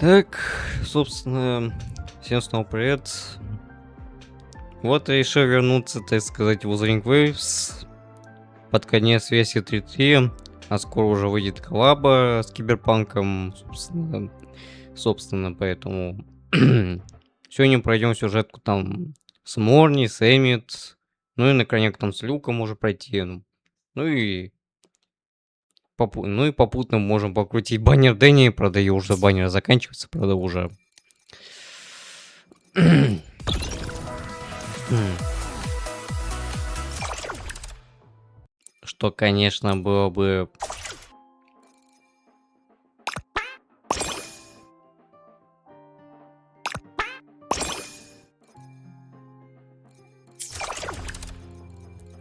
Так, собственно, всем снова привет. Вот решил вернуться, так сказать, в Wuthering Waves под конец версии 3.3, а скоро уже выйдет коллаба с Киберпанком, собственно, поэтому сегодня пройдем сюжетку там с Морни, с Эмит, ну и на конец там с Люком можно пройти, ну и попутно можем покрутить баннер Дении, правда, ее уже баннер заканчивается, правда, уже. Что, конечно, было бы...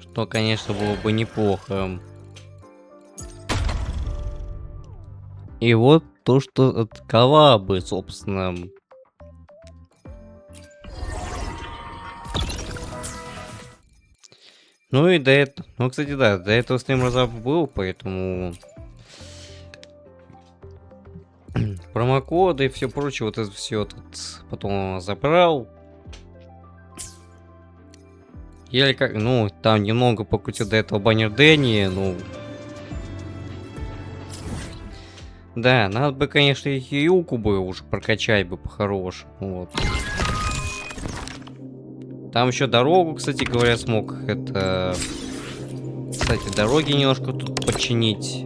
Что, конечно, было бы неплохо. И вот то, что от коллабы, собственно. Ну и до этого... Ну, кстати, да, до этого стрим разраб был, поэтому... Промокоды и все прочее, вот это все тут потом забрал. Еле как... Ну, там немного покрутил до этого баннер Дении, ну... Да, надо бы, конечно, и Юку бы уже прокачать бы по-хорошему, вот. Там еще дорогу, кстати говоря, смог это... Кстати, дороги немножко тут починить.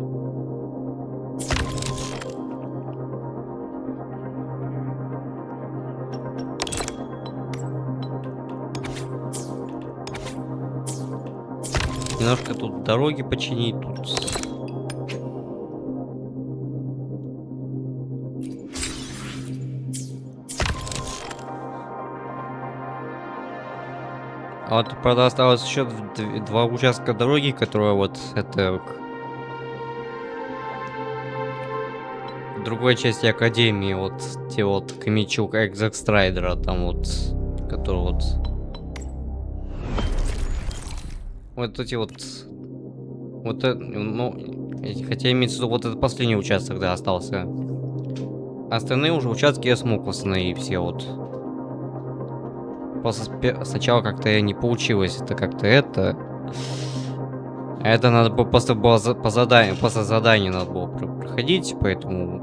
Немножко тут дороги починить, тут... А вот, правда, осталось еще два участка дороги, которые вот это... В другой части Академии, вот те вот Камичук Экзекстрайдера, там вот, который вот... Вот эти вот... Вот это, ну, хотя имеется в виду вот этот последний участок, да, остался. Остальные уже участки я смог восстановить все вот. Просто сначала как-то не получилось, это как-то это. А это надо было просто было по заданию, после задания надо было проходить, поэтому...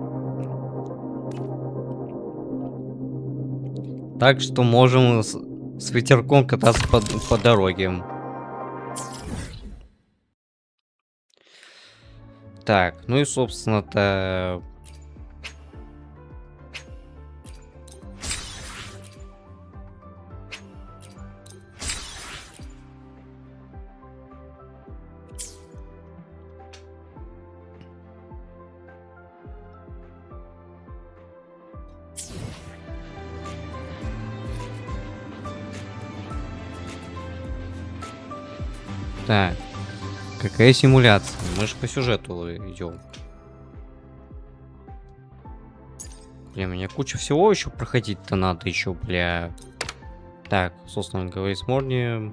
Так что можем с ветерком кататься по дороге. Так, ну и собственно-то... Так, какая симуляция? Мы же по сюжету идем. Бля, мне куча всего еще проходить-то надо еще, бля. Так, собственно говоря, с Морни.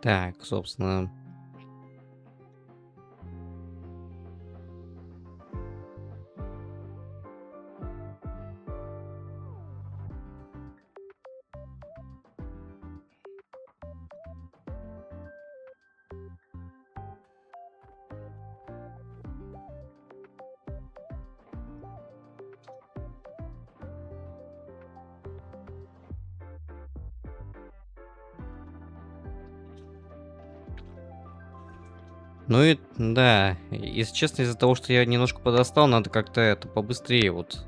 Так, собственно. Ну и да, если честно, из-за того, что я немножко подостал, надо как-то это побыстрее вот.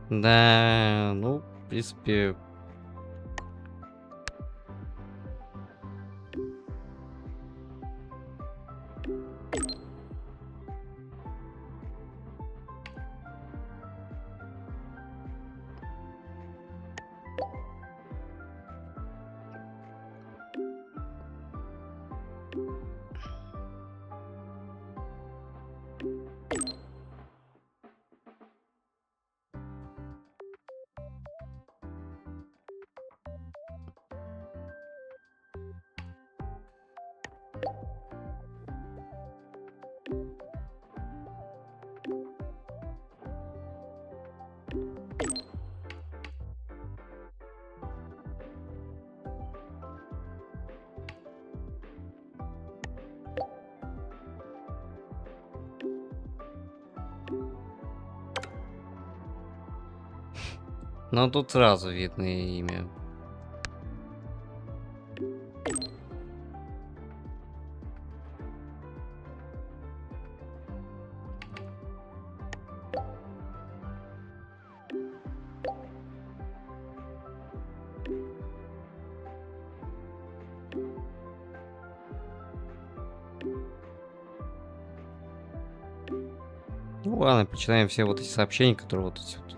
Да, ну, в принципе... Ну, тут сразу видно имя. Ну ладно, почитаем все вот эти сообщения, которые вот эти вот.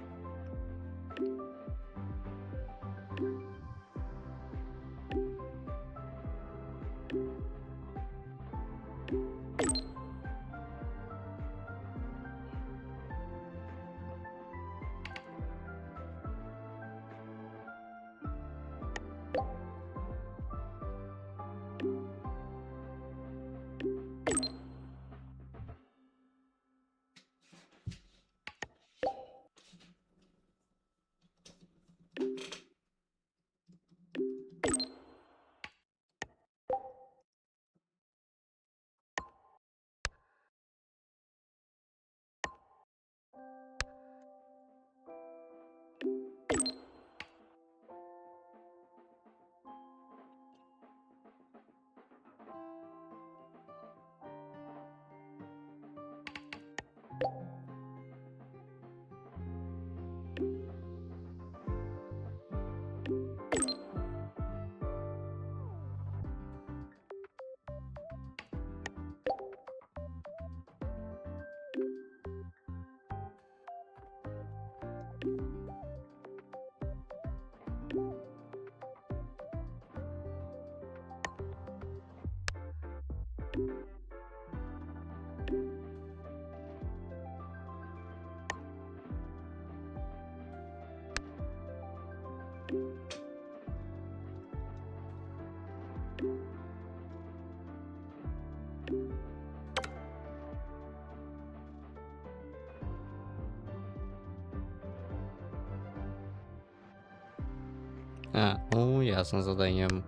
Ну ясно, заданием.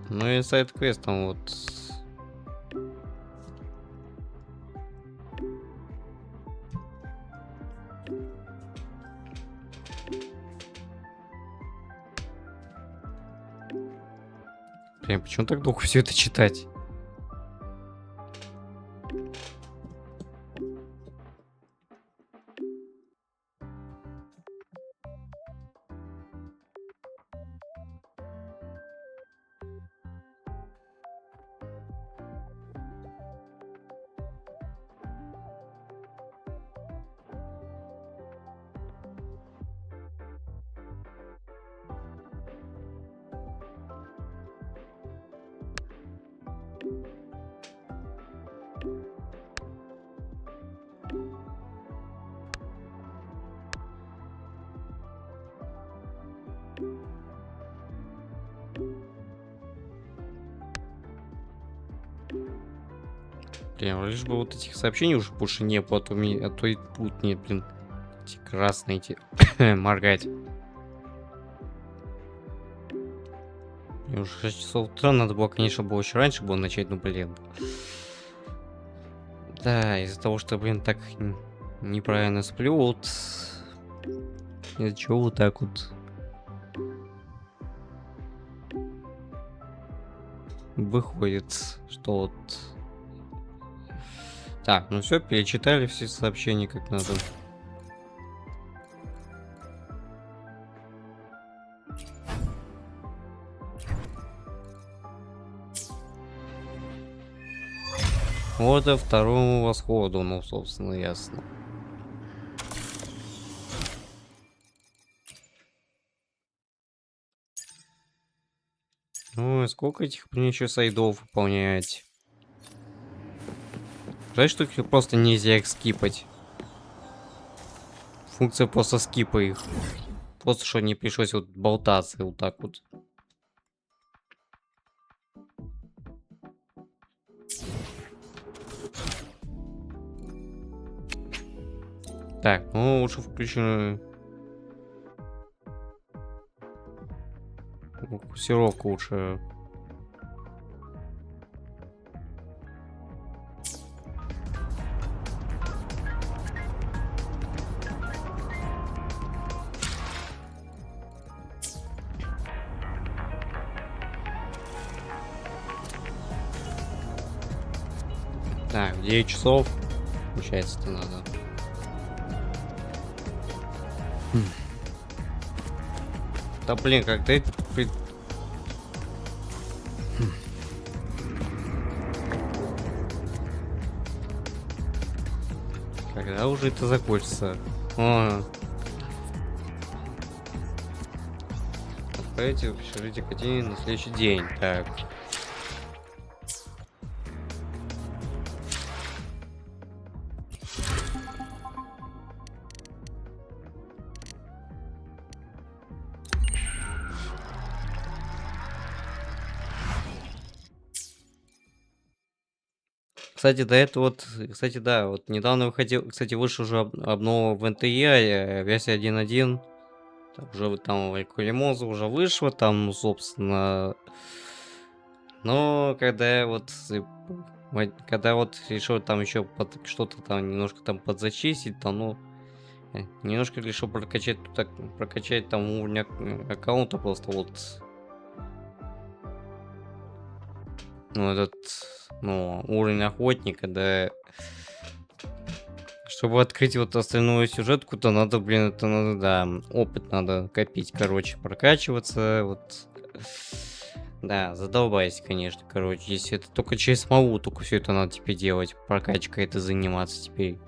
Ну и сайд-квестом вот. Блин, почему так долго все это читать? Блин, лишь бы вот этих сообщений уже больше не было, а то и будут мне, блин, эти красные эти моргать. Мне уже 6 часов утра надо было, конечно, было еще раньше было начать, но, блин. Да, из-за того, что, блин, так неправильно сплю, вот... Из-за чего вот так вот... Выходит, что вот... Так, ну все, перечитали все сообщения как надо. Вот и второму восходу, ну, собственно, ясно. Ну, и сколько этих, блин, еще сайдов выполнять? Жаль, что их просто нельзя их скипать. Функция просто скипа их. Просто, что не пришлось вот болтаться вот так вот. Так, ну лучше включено. Фокусировку лучше. Так, 9 часов. Получается-то надо. Да блин, когда это... Когда уже это закончится? О. Отправите в общежитие академии на следующий день. Так. Кстати, до этого вот, кстати, да, вот недавно выходил, кстати, вышел уже обнова в НТЕ, версия 1.1. Уже вот там Лимоза уже вышло, там, ну, собственно. Но когда я вот когда вот решил там еще что-то там немножко там подзачистить, там, ну, немножко решил прокачать, так, прокачать там уровень аккаунта просто вот. Ну, этот, ну, уровень охотника, да. Чтобы открыть вот остальную сюжетку, то надо, блин, это надо, да, опыт надо копить, короче, прокачиваться, вот. Да, задолбайся, конечно, короче, если это только через смолу, только все это надо теперь делать, прокачкой это заниматься теперь.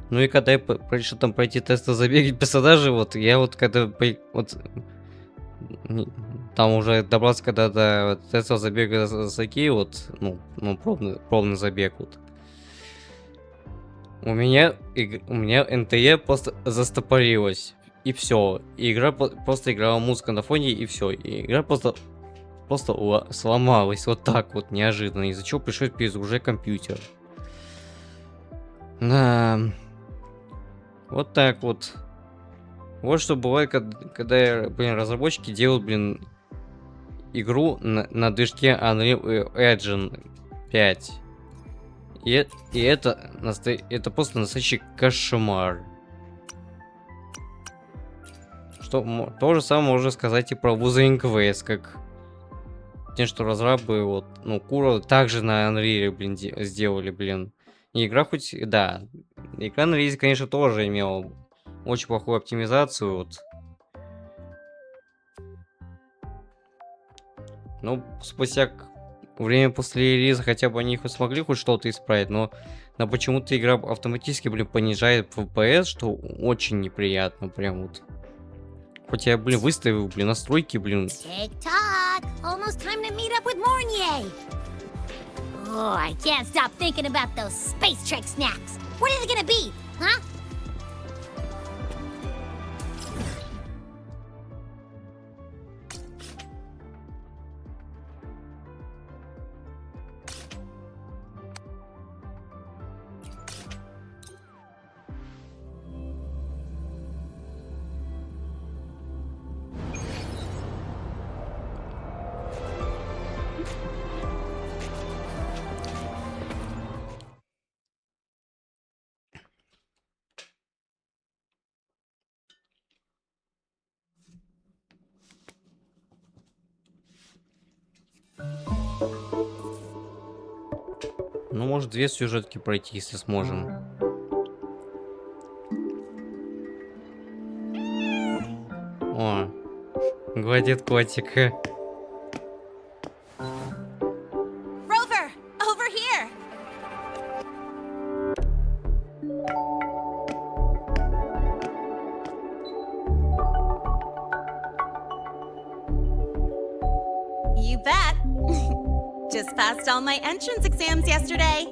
Ну и когда я решил там пройти тесты забеги персонажей, вот, я вот когда, вот, там уже добрался, когда до тестов забега такие вот, ну пробный забег вот. У меня НТЕ просто застопорилась. И все. Игра просто играла музыка на фоне, и все. И игра просто сломалась вот так вот неожиданно. Из-за чего пришлось перезагружать компьютер. Да. Вот так вот. Вот что бывает, когда блин, разработчики делают, блин, игру на движке Unreal Engine 5. И это просто настоящий кошмар. Что то же самое можно сказать и про Wuthering Waves, как тем, что разрабы вот, ну, Кура также на Unreal, блин, сделали, блин. И игра хоть, да, игра на релизе, конечно, тоже имела очень плохую оптимизацию, вот. Ну, спустя время после релиза хотя бы они хоть смогли хоть что-то исправить, но почему-то игра автоматически, блин, понижает FPS, что очень неприятно, прям вот. Хоть я, блин, выставил, блин, настройки, блин. Oh, I can't stop thinking about those space trek snacks. What are they gonna be, huh? Ну, может, 2 сюжетки пройти, если сможем. О, гладит котика. Rover, over here. You bet. Just passed all my entrance exams yesterday.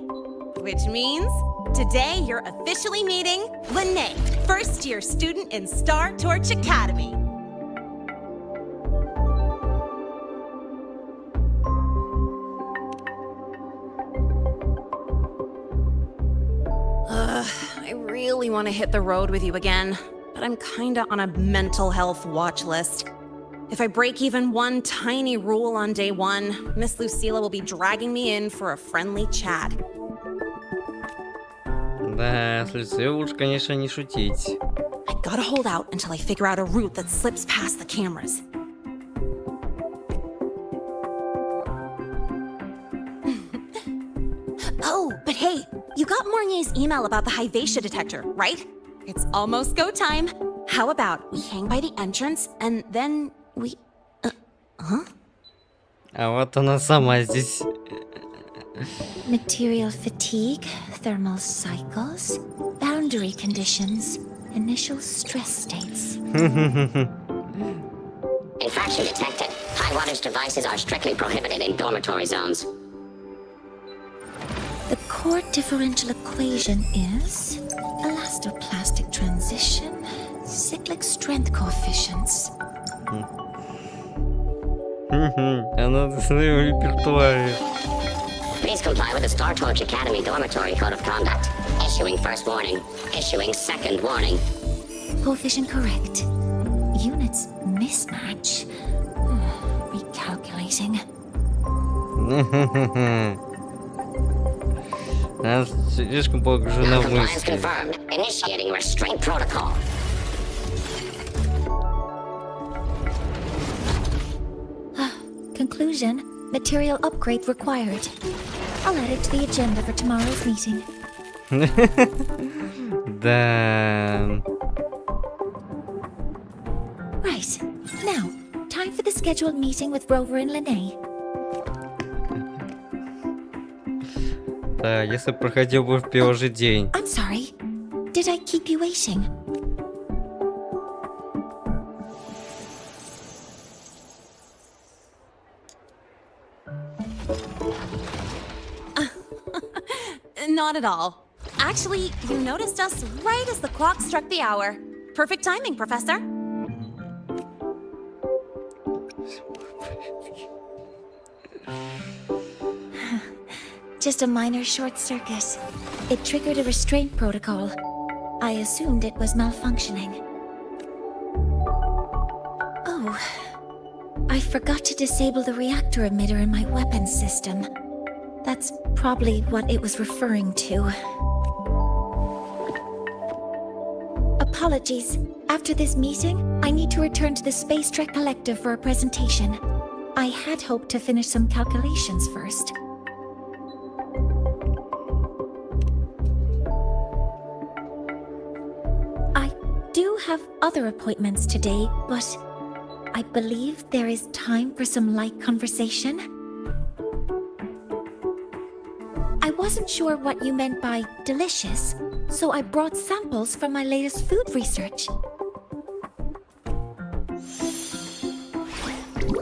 Which means today you're officially meeting Lene, first year student in Star Torch Academy. I really want to hit the road with you again, but I'm kinda on a mental health watch list. If I break even one tiny rule on day one, Miss Lucila will be dragging me in for a friendly chat. Да, с Люцией лучше, конечно, не шутить. I gotta hold out until I figure out a route that slips past the cameras. Oh, but hey, you got Mornier's email about the Hyvatia detector, right? It's almost go time. How about we hang by the entrance and then we... А вот она сама здесь. Material fatigue, thermal cycles, boundary conditions, initial stress states. Infraction detected. High wattage devices are strictly prohibited in dormitory zones. The core differential equation is elastoplastic transition, cyclic strength coefficients. Она в своем репертуаре. Please comply with the Star Torch Academy Dormitory Code of Conduct. Issuing first warning. Issuing second warning. Coefficient correct. Units mismatch. Recalculating. Она слишком погружена в Compliance мысли. confirmed. Initiating restraint protocol. Conclusion, material upgrade required. I'll add it to the agenda for tomorrow's meeting. Да. Right. Now, time for the scheduled meeting with Rover and Lene. Да, если проходил бы в первый же день. I'm sorry. Did I keep you waiting? Not at all. Actually, you noticed us right as the clock struck the hour. Perfect timing, Professor. Just a minor short circuit. It triggered a restraint protocol. I assumed it was malfunctioning. Oh. I forgot to disable the reactor emitter in my weapons system. That's probably what it was referring to. Apologies. After this meeting, I need to return to the Space Trek Collective for a presentation. I had hoped to finish some calculations first. I do have other appointments today, but I believe there is time for some light conversation. I wasn't sure what you meant by delicious, so I brought samples from my latest food research.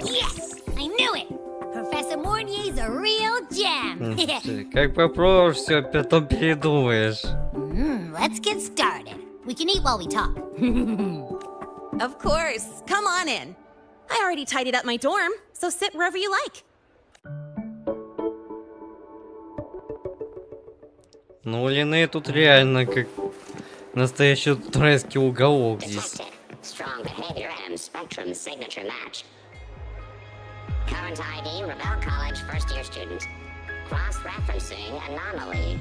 Yes! I knew it! Professor Mornier's a real gem! Как попробуешь, все потом передумаешь. Let's get started. We can eat while we talk. Of course. Come on in. I already tidied up my dorm, so sit wherever you like. Ну, у Лены тут реально как настоящий турецкий уголок здесь. Detected. Strong behavior and spectrum signature match. Current ID, Rebel College first year student. Cross-referencing anomaly.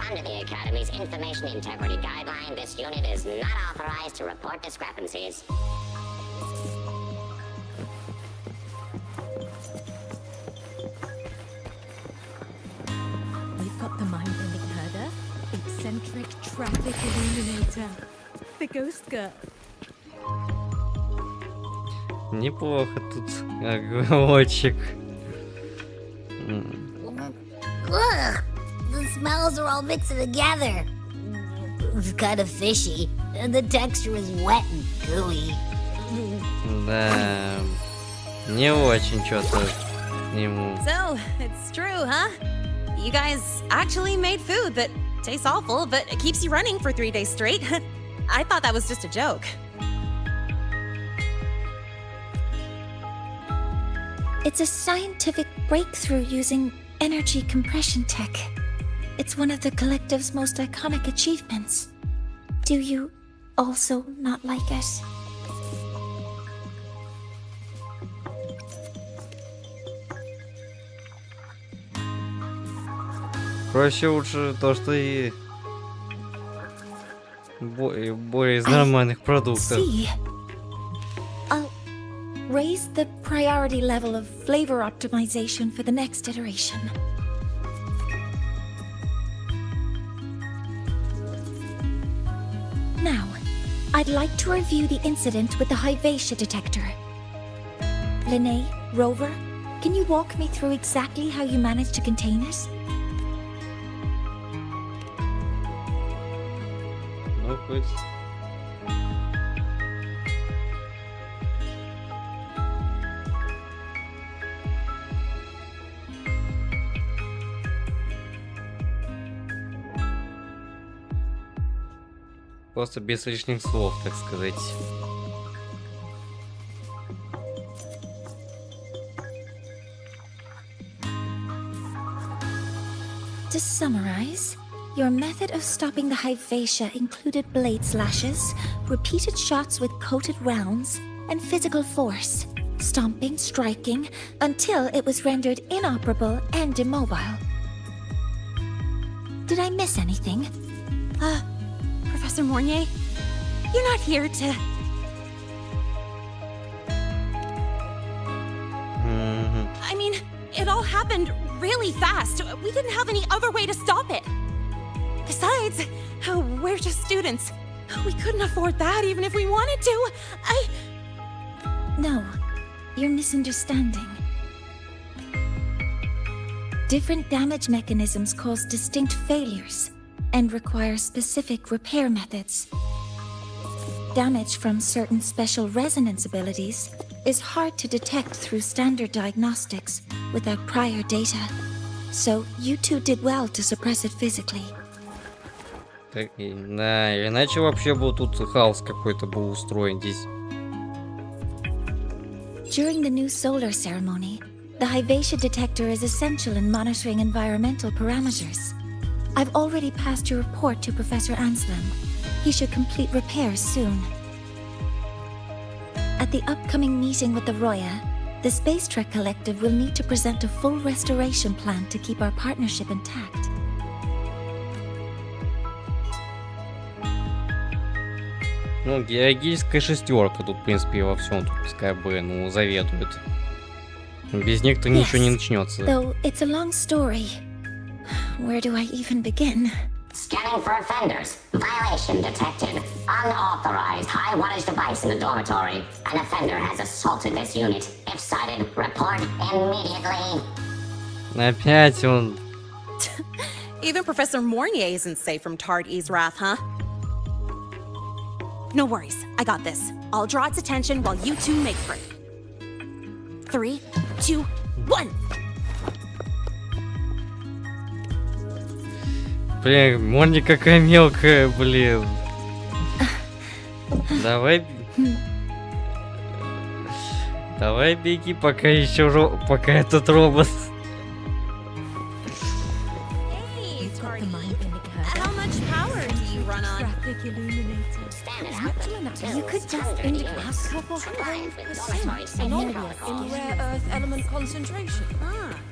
Under the Academy's Information Integrity Guideline, this unit is not authorized to report discrepancies. The mind-bending herder, eccentric traffic illuminator, the ghost girl. Неплохо тут огурчик. Ugh, the smells are all mixed together. It's kind of fishy, and the texture is wet and gooey. Да, не очень что-то ему. So, it's true, huh? You guys actually made food that tastes awful, but it keeps you running for 3 days straight. I thought that was just a joke. It's a scientific breakthrough using energy compression tech. It's one of the collective's most iconic achievements. Do you also not like it? Проще лучше то, что и более из нормальных продуктов. See. I'll raise the priority level of flavor optimization for the next iteration. Now, I'd like to review the incident with the HoYoVerSe detector. Linnae, Rover, can you walk me through exactly how you managed to contain it? Ну, хоть... Просто без лишних слов, так сказать. To summarize, your method of stopping the HoYoVerSe included blade slashes, repeated shots with coated rounds, and physical force, stomping, striking, until it was rendered inoperable and immobile. Did I miss anything? Professor Mornier, you're not here to... I mean, it all happened really fast. We didn't have any other way to stop it. Besides, we're just students. We couldn't afford that even if we wanted to. No, you're misunderstanding. Different damage mechanisms cause distinct failures and require specific repair methods. Damage from certain special resonance abilities is hard to detect through standard diagnostics without prior data. So you two did well to suppress it physically. Так, да, иначе вообще был тут хаос какой-то был устроен здесь. During the new solar ceremony, the HoYoVerSe detector is essential in monitoring environmental parameters. I've already passed your report to Professor Anselm. He should complete repairs soon. At the upcoming meeting with the Roya, the Space Trek Collective will need to present a full restoration plan to keep our partnership intact. Ну, геогическая шестерка тут, в принципе, во всем тут пускай бы, ну, заведует. Без них-то ничего не начнется. Though it's a long story. Where do I even begin? Scanning for offenders. Violation detected. Unauthorized high wattage device in the dormitory. An offender has assaulted this unit. If cited, report immediately. Опять он... Even Professor Mornier isn't safe from Tard E's wrath, huh? No worries, I got this. I'll draw its attention while you two make for it. 3, 2, 1! Блин, Морни какая мелкая, блин. Давай... Давай беги, пока еще пока этот робот. Hey, Tardy, how much power do you run on? You could just indicate a couple In rare earth element concentration.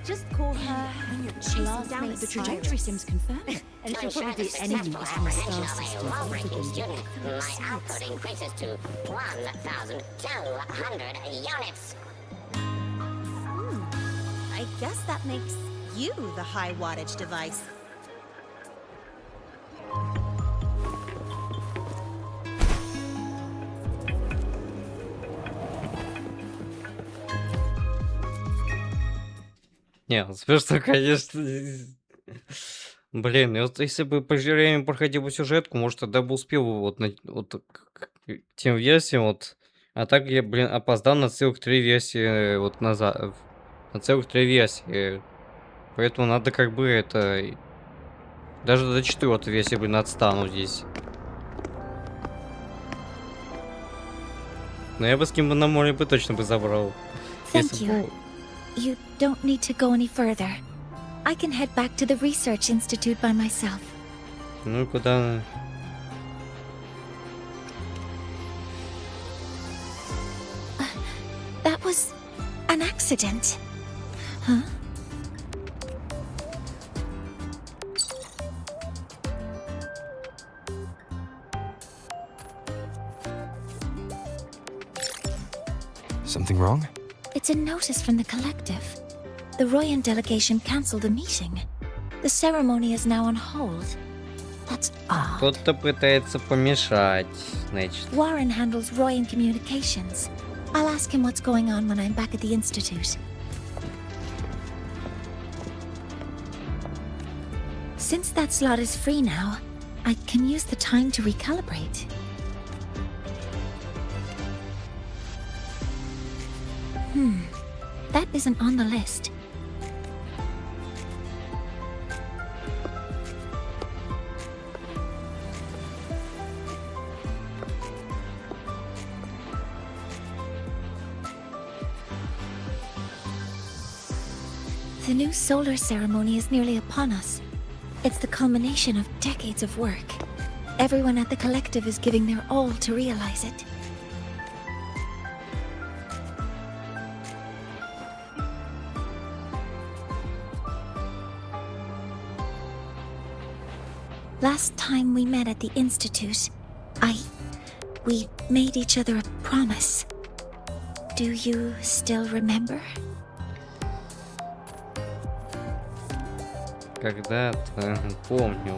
Just call her classmate. The trajectory seems confirmed. And she'll probably do any use from the star system. My output increases to 1,200 units. I guess that makes you the high wattage device. Не, смешно, конечно. Блин, вот если бы по время проходил бы сюжетку, может, тогда бы успел бы вот, к тем версиям, вот. А так я, блин, опоздал на целых 3 версии вот назад. На целых 3 версии. Поэтому надо как бы это... Даже до 4-й версии, блин, отстану здесь. Но я бы с кем бы на море бы точно бы забрал. Thank Если you. бы... You don't need to go any further. I can head back to the Research Institute by myself. Ну и куда... That was an accident. Huh? Something wrong? It's a notice from the collective. The Royan delegation cancelled a meeting. The ceremony is now on hold. That's odd. Кто-то пытается помешать, значит. Warren handles Royan communications. I'll ask him what's going on when I'm back at the Institute. Since that slot is free now, I can use the time to recalibrate. That isn't on the list. The new solar ceremony is nearly upon us. It's the culmination of decades of work. Everyone at the collective is giving their all to realize it. Last time we met at the Institute, we made each other a promise. Do you still remember? Когда-то помню.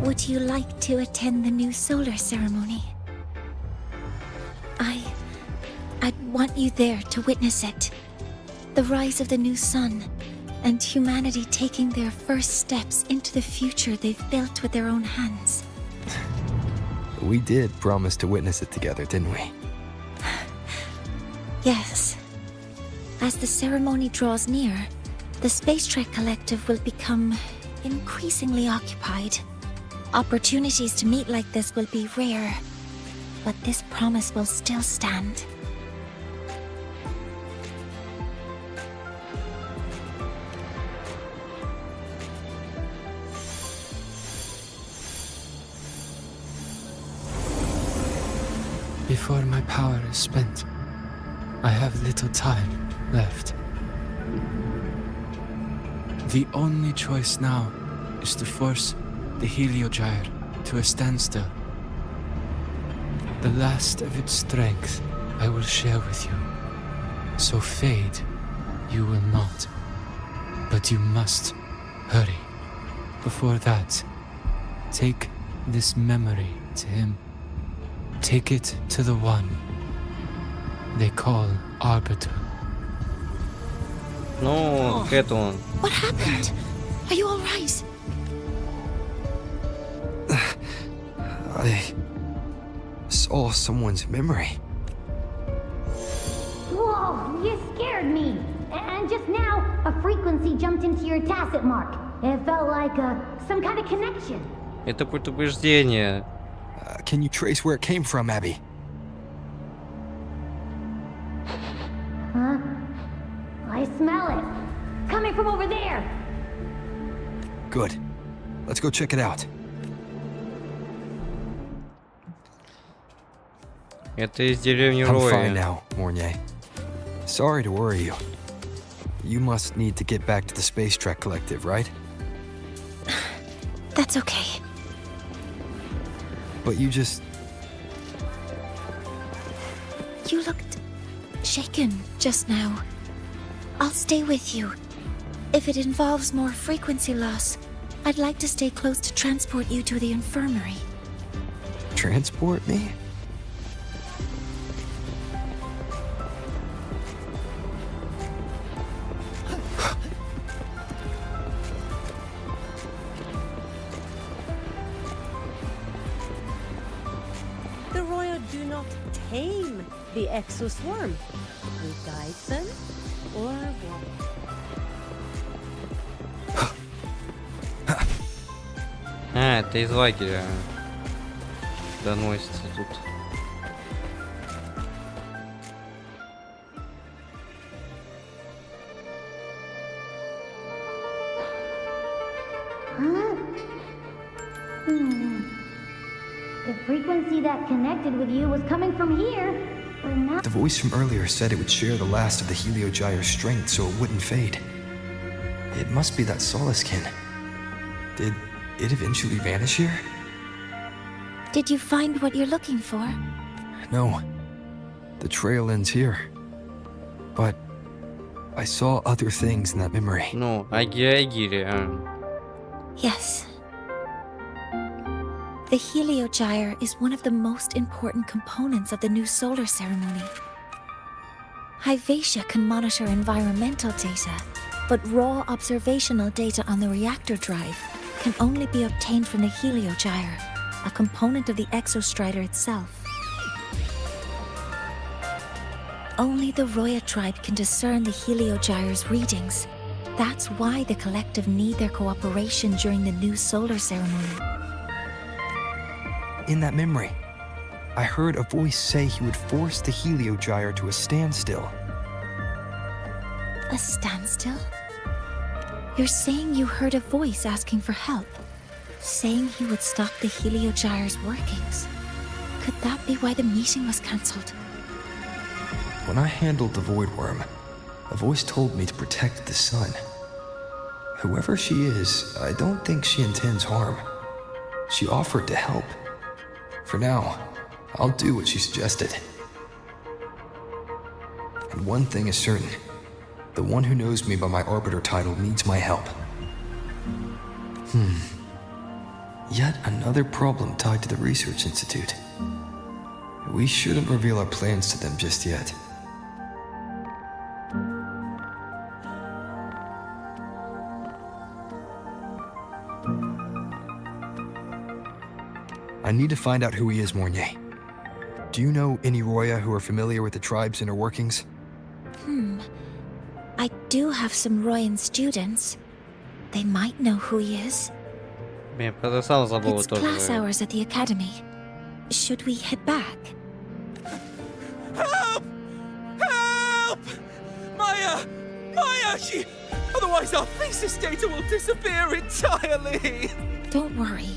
Would you like to attend the new solar ceremony? I'd want you there to witness it. The rise of the new sun, and humanity taking their first steps into the future they've built with their own hands. We did promise to witness it together, didn't we? Yes. As the ceremony draws near, the Space Trek Collective will become increasingly occupied. Opportunities to meet like this will be rare, but this promise will still stand. Before my power is spent, I have little time left. The only choice now is to force the Heliogyre to a standstill. The last of its strength I will share with you. So fade you will not. But you must hurry. Before that, take this memory to him. Take it to the one they call Arbiter. Ну, к этому. What happened? Are you all right? I saw someone's memory. Whoa, you scared me. And just now, a frequency jumped into your tacit mark. It felt like some kind of connection. Это предупреждение. Can you trace where it came from, Abby? Huh? I smell it. Coming from over there. Good. Let's go check it out. Это из деревни I'm Роя. fine now, Morni. Sorry to worry you. You must need to get back to the Space Trek Collective, right? That's okay. But you just... You looked shaken just now. I'll stay with you. If it involves more frequency loss, I'd like to stay close to transport you to the infirmary. transport me? exoswarm. We guide them, or what? А, это из лагеря доносится тут. The frequency that connected with you was coming from here, but now... The voice from earlier said it would share the last of the Heliogyre's strength so it wouldn't fade. It must be that Solaskin. Did it eventually vanish here? Did you find what you're looking for? No. The trail ends here. But I saw other things in that memory. Ну, Агири. Yes. The Heliogyre is one of the most important components of the new solar ceremony. HoYoVerSe can monitor environmental data, but raw observational data on the reactor drive can only be obtained from the Heliogyre, a component of the Exostrider itself. Only the Roya tribe can discern the Heliogyre's readings. That's why the collective need their cooperation during the new solar ceremony. In that memory, I heard a voice say he would force the Heliogyre to a standstill. A standstill? You're saying you heard a voice asking for help? Saying he would stop the Heliogyre's workings? Could that be why the meeting was cancelled? When I handled the Void Worm, a voice told me to protect the sun. Whoever she is, I don't think she intends harm. She offered to help. For now, I'll do what she suggested. And one thing is certain. The one who knows me by my Arbiter title needs my help. Yet another problem tied to the Research Institute. We shouldn't reveal our plans to them just yet. I need to find out who he is, Morni. Do you know any Roya who are familiar with the tribe's inner workings? I do have some Royan students. They might know who he is. Я просто сам забыл It's class тоже. hours at the academy. Should we head back? Help! Help! Maya! Maya! Otherwise our thesis data will disappear entirely! Don't worry.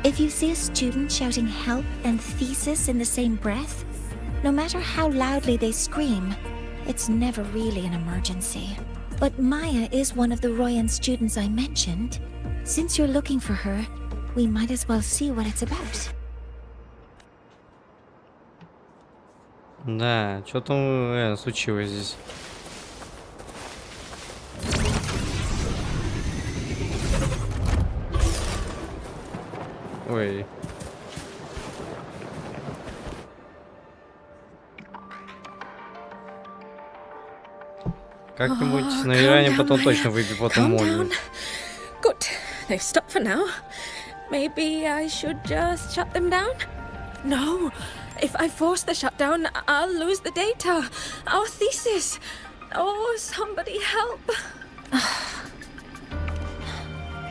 If you see a student shouting help and thesis in the same breath, no matter how loudly they scream, it's never really an emergency. But Maya is one of the Royan students I mentioned. Since you're looking for her, we might as well see what it's about. Да, что там случилось здесь? Ой. Как-нибудь, наверное, потом точно выйдет потом Морни. Good. They've stopped for now. Maybe I should just shut them down? No. If I force the shutdown, I'll lose the data. Our thesis. Oh, somebody help.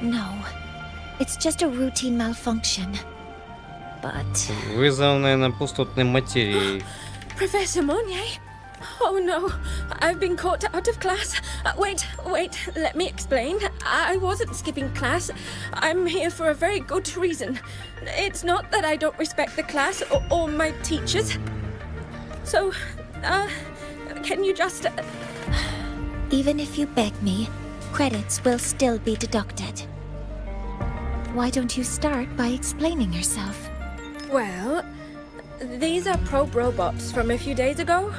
No. It's just a routine malfunction. But Вызван, наверное, пустотной материей. Professor Monnier? Oh no, I've been caught out of class. Wait, let me explain. I wasn't skipping class. I'm here for a very good reason. It's not that I don't respect the class or my teachers. So, can you just... even if you beg me, credits will still be deducted. Why don't you start by explaining yourself? Well, these are probe robots from a few days ago.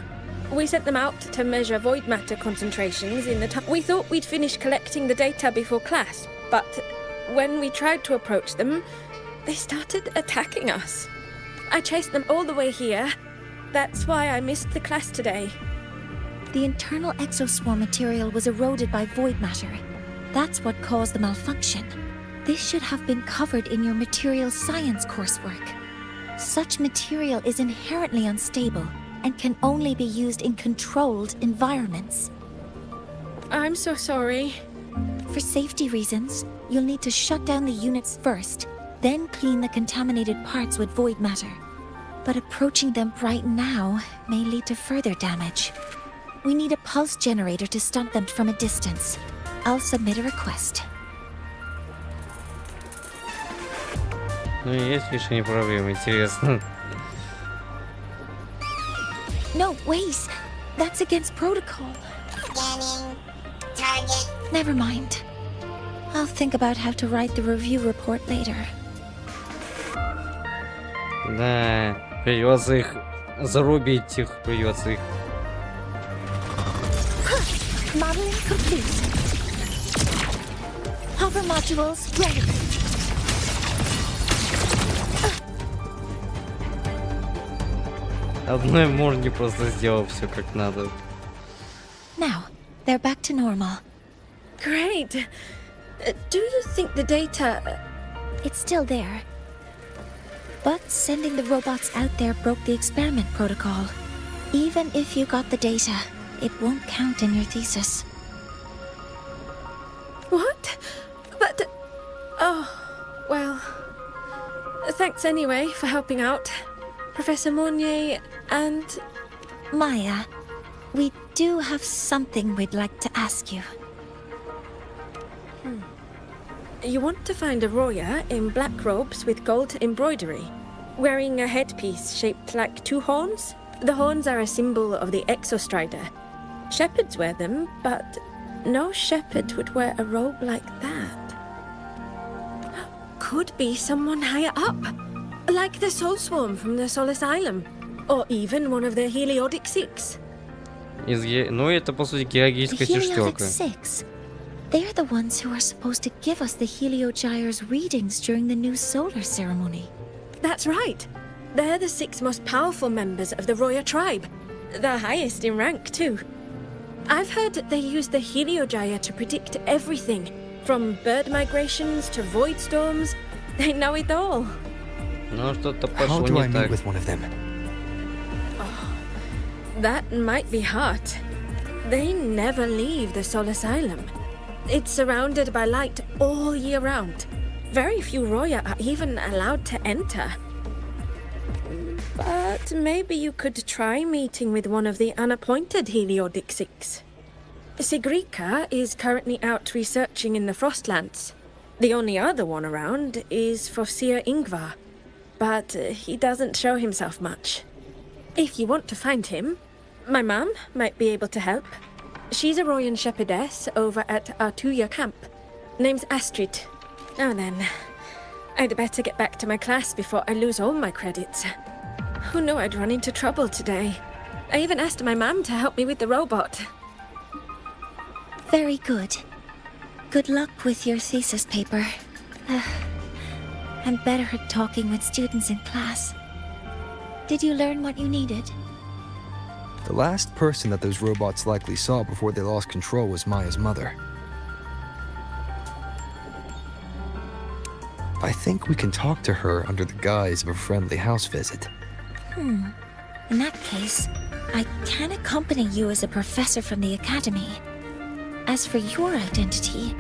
We sent them out to measure void matter concentrations in the time. We thought we'd finish collecting the data before class, but when we tried to approach them, they started attacking us. I chased them all the way here. That's why I missed the class today. The internal exoswarm material was eroded by void matter. That's what caused the malfunction. This should have been covered in your material science coursework. Such material is inherently unstable and can only be used in controlled environments. I'm so sorry. For safety reasons, you'll need to shut down the units first, then clean the contaminated parts with void matter. But approaching them right now may lead to further damage. We need a pulse generator to stun them from a distance. I'll submit a request. Ну, есть решение проблемы, интересно. No, wait. That's against protocol. Scanning. Target. Never mind. I'll think about how to write the review report later. Да, придется их зарубить, придется их. Modeling complete. Hover modules ready. Одной Морни просто сделал все как надо. Now, they're back to normal. Great. Do you think the data... It's still there. But sending the robots out there broke the experiment protocol. Even if you got the data, it won't count in your thesis. What? But... Oh, well... Thanks anyway for helping out. Professor Mornier and... Maya, we do have something we'd like to ask you. You want to find a Roya in black robes with gold embroidery, wearing a headpiece shaped like two horns? The horns are a symbol of the Exostrider. Shepherds wear them, but no shepherd would wear a robe like that. Could be someone higher up, like the Soul Swarm from the Soul Asylum, or even one of the Heliodic Six. Ну, это, по сути, The геологическая Heliotic шестерка. Six. They're the ones who are supposed to give us the Heliogyre's readings during the new solar ceremony. That's right. They're the 6 most powerful members of the Roya tribe. The highest in rank, too. I've heard they use the Heliogyre to predict everything, from bird migrations to void storms. They know it all. Ну, что-то How пошло do I не meet так. with one of them? That might be hard. They never leave the Soul Asylum. It's surrounded by light all year round. Very few Roya are even allowed to enter. But maybe you could try meeting with one of the unappointed Heliodic Six. Sigrika is currently out researching in the Frostlands. The only other one around is Fosir Ingvar, but he doesn't show himself much. If you want to find him, my mum might be able to help. She's a Royan shepherdess over at Artuya camp. Name's Astrid. Now then, I'd better get back to my class before I lose all my credits. Who knew I'd run into trouble today? I even asked my mum to help me with the robot. Very good. Good luck with your thesis paper. I'm better at talking with students in class. Did you learn what you needed? The last person that those robots likely saw before they lost control was Maya's mother. I think we can talk to her under the guise of a friendly house visit. In that case, I can accompany you as a professor from the academy. As for your identity,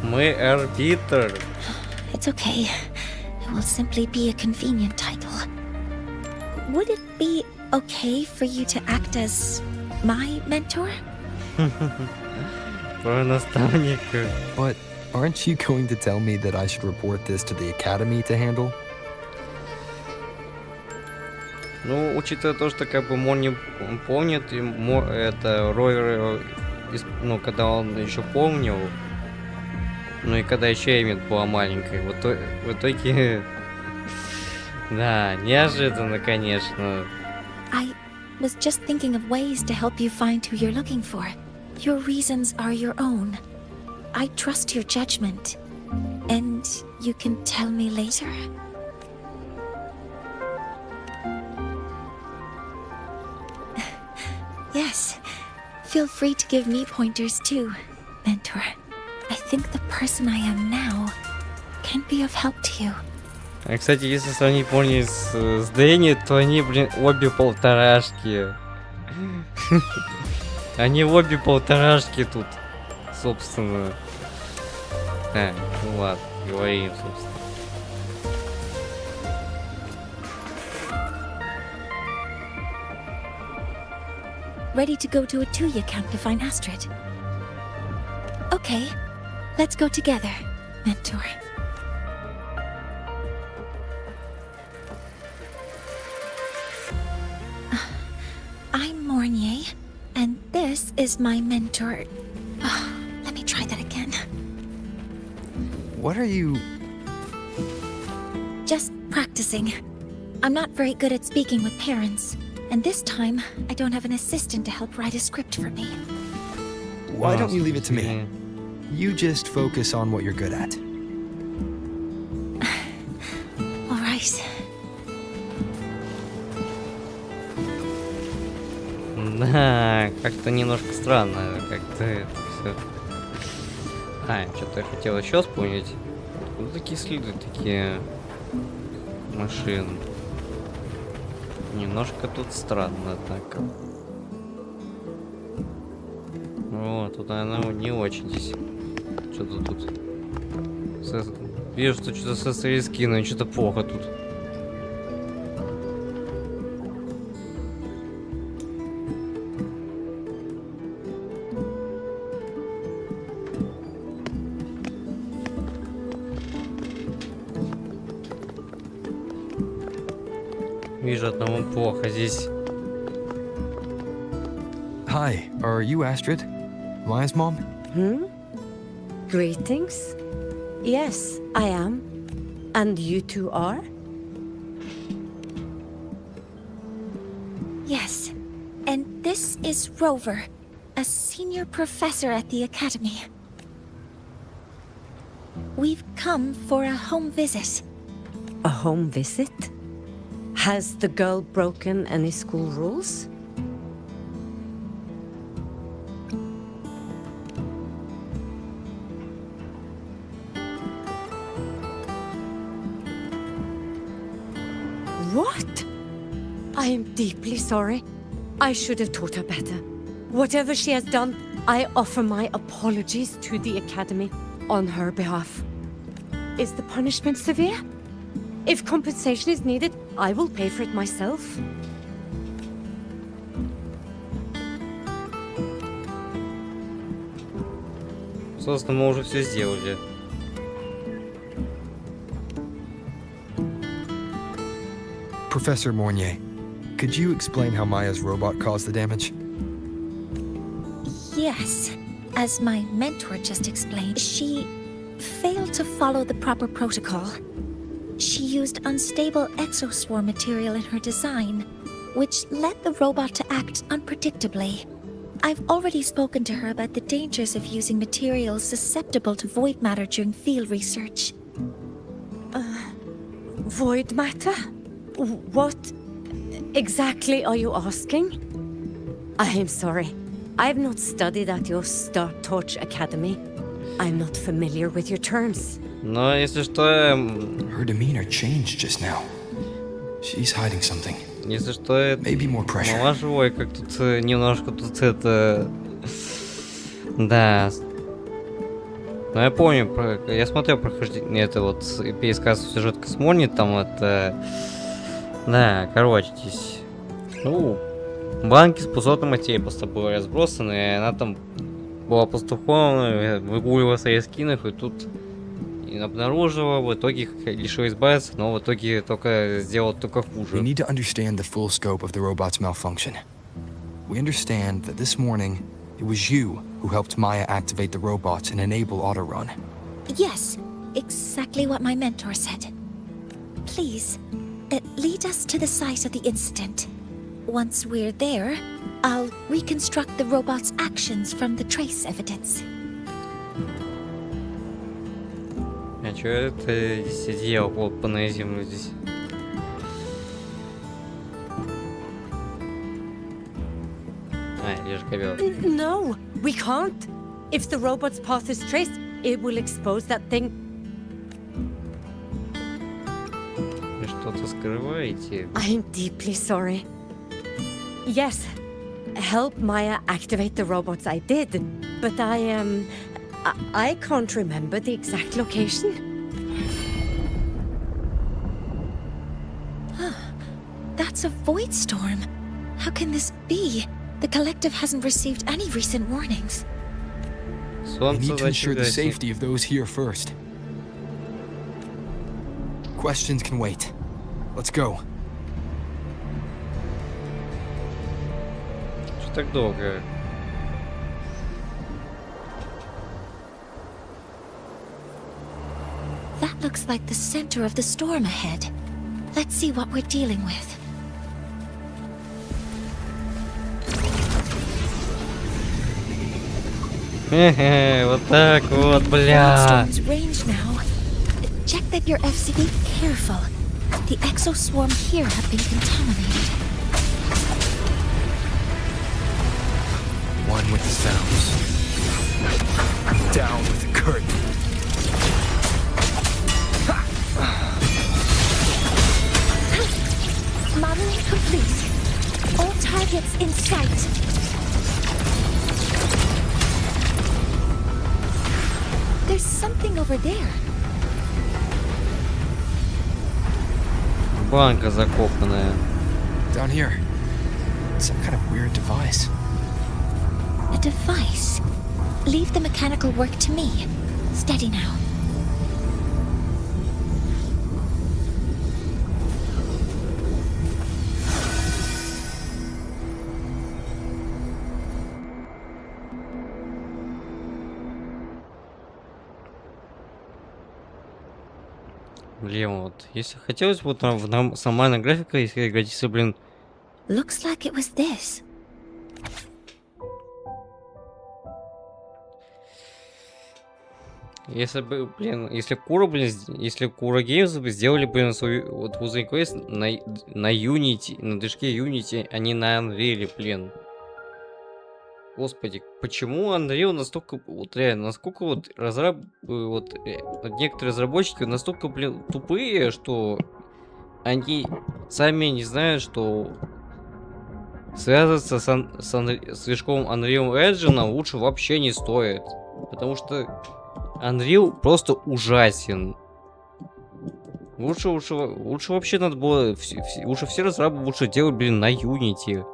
Мы арбитр. it's okay. It will simply be a convenient title. Would it be okay for you to act as my mentor? Твой наставник. But aren't you going to tell me that I should report this to the academy to handle? Ну, учитывая то, что как бы Морни помнит, и это Рой, ну, когда он еще помнил, ну и когда еще Эмит была маленькой, вот в итоге, да, неожиданно, конечно. I was just thinking of ways to help you find who you're looking for. Your reasons are your own. I trust your judgment. And you can tell me later? Yes. Feel free to give me pointers too, mentor. I think the person I am now can be of help to you. Кстати, если сравнить Морни с Дению, то они, блин, обе полторашки. Они обе полторашки тут, собственно. Ну ладно, говорим, собственно. Ready to go to a Tuya camp to find Astrid? Okay, let's go together, mentor. I'm Morni, and this is my mentor. Let me try that again. What are you... Just practicing. I'm not very good at speaking with parents, and this time I don't have an assistant to help write a script for me. Why don't you leave it to me? You just focus on what you're good at. All right. Да, как-то немножко странно, как-то это все. Что-то я хотел еще вспомнить. Откуда такие следы, такие машин? Немножко тут странно, так. Вот, тут, наверное, не очень здесь. Что-то тут. Вижу, что что-то со стрелки, но что-то плохо тут. Вижу, одному плохо здесь. Hi, are you Astrid? Maya's mom? Greetings. Yes, I am. And you two are? Yes, and this is Rover, a senior professor at the academy. We've come for a home visit. A home visit? Has the girl broken any school rules? What? I am deeply sorry. I should have taught her better. Whatever she has done, I offer my apologies to the Academy on her behalf. Is the punishment severe? If compensation is needed, I will pay for it myself. Собственно, мы уже все сделали. Professor Mornier, could you explain how Maya's robot caused the damage? Yes, as my mentor just explained, she failed to follow the proper protocol. She used unstable exoswarm material in her design, which led the robot to act unpredictably. I've already spoken to her about the dangers of using materials susceptible to void matter during field research. Void matter? What exactly are you asking? I am sorry. I have not studied at your Start Torch Academy. I'm not familiar with your terms. Но если что, Her demeanor changed just now. She's hiding something. если что, это Maybe more pressure. мала живой, как тут немножко тут это... Да. Но я помню, я смотрел прохождение, это вот пересказ сюжетка с Морни, там это... Да, короче, здесь... Ну, банки с пузотной материей просто были разбросаны, и она там была пастухом, выгуливала свои скинов, и тут и обнаружила, в итоге решила избавиться, но в итоге только сделала только хуже. We need to understand the full scope of the robot's malfunction. We understand that this morning, it was you who helped Maya activate the robots and enable autorun. Yes, exactly what my mentor said. Please, lead us to the site of the incident. Once we're there, I'll reconstruct the robot's actions from the trace evidence. А чё это здесь делал вот по на землю здесь? Лишь ковер. No, we can't. If the robot's path is traced, it will expose that thing. что-то скрываете. I'm deeply sorry. Yes, help Maya activate the robots I did, but I can't remember the exact location. That's a void storm. How can this be? The collective hasn't received any recent warnings. I Солнце need to ensure the зачем? safety of those here first. Questions can wait. Let's go. Что так долго? That looks like the center of the storm ahead. Let's see what we're dealing with. Хе-хе, вот так вот, бля. Storm's range now. Check that your FCB careful. The exoswarm here have been contaminated. One with the sounds. Down with the curtain. Modeling complete. All targets in sight. There's something over there. Банка закопанная. Down here. Some kind of weird device. A device. Leave the mechanical work to me. Steady now. Блин, вот. Если хотелось, вот нам сама на графика, если годится, блин. Looks like it was this. Если бы, блин, если Кура, блин, если Кура Геймс бы сделали, блин, свою вот Wuthering Waves на Unity, на движке Unity, а не на Unreal, блин. Господи, почему Unreal настолько, вот реально, насколько вот некоторые разработчики настолько, блин, тупые, что они сами не знают, что связываться с движком Unreal Engine лучше вообще не стоит. Потому что Unreal просто ужасен. Лучше вообще надо было... Лучше все разрабы лучше делать, блин, на Unity.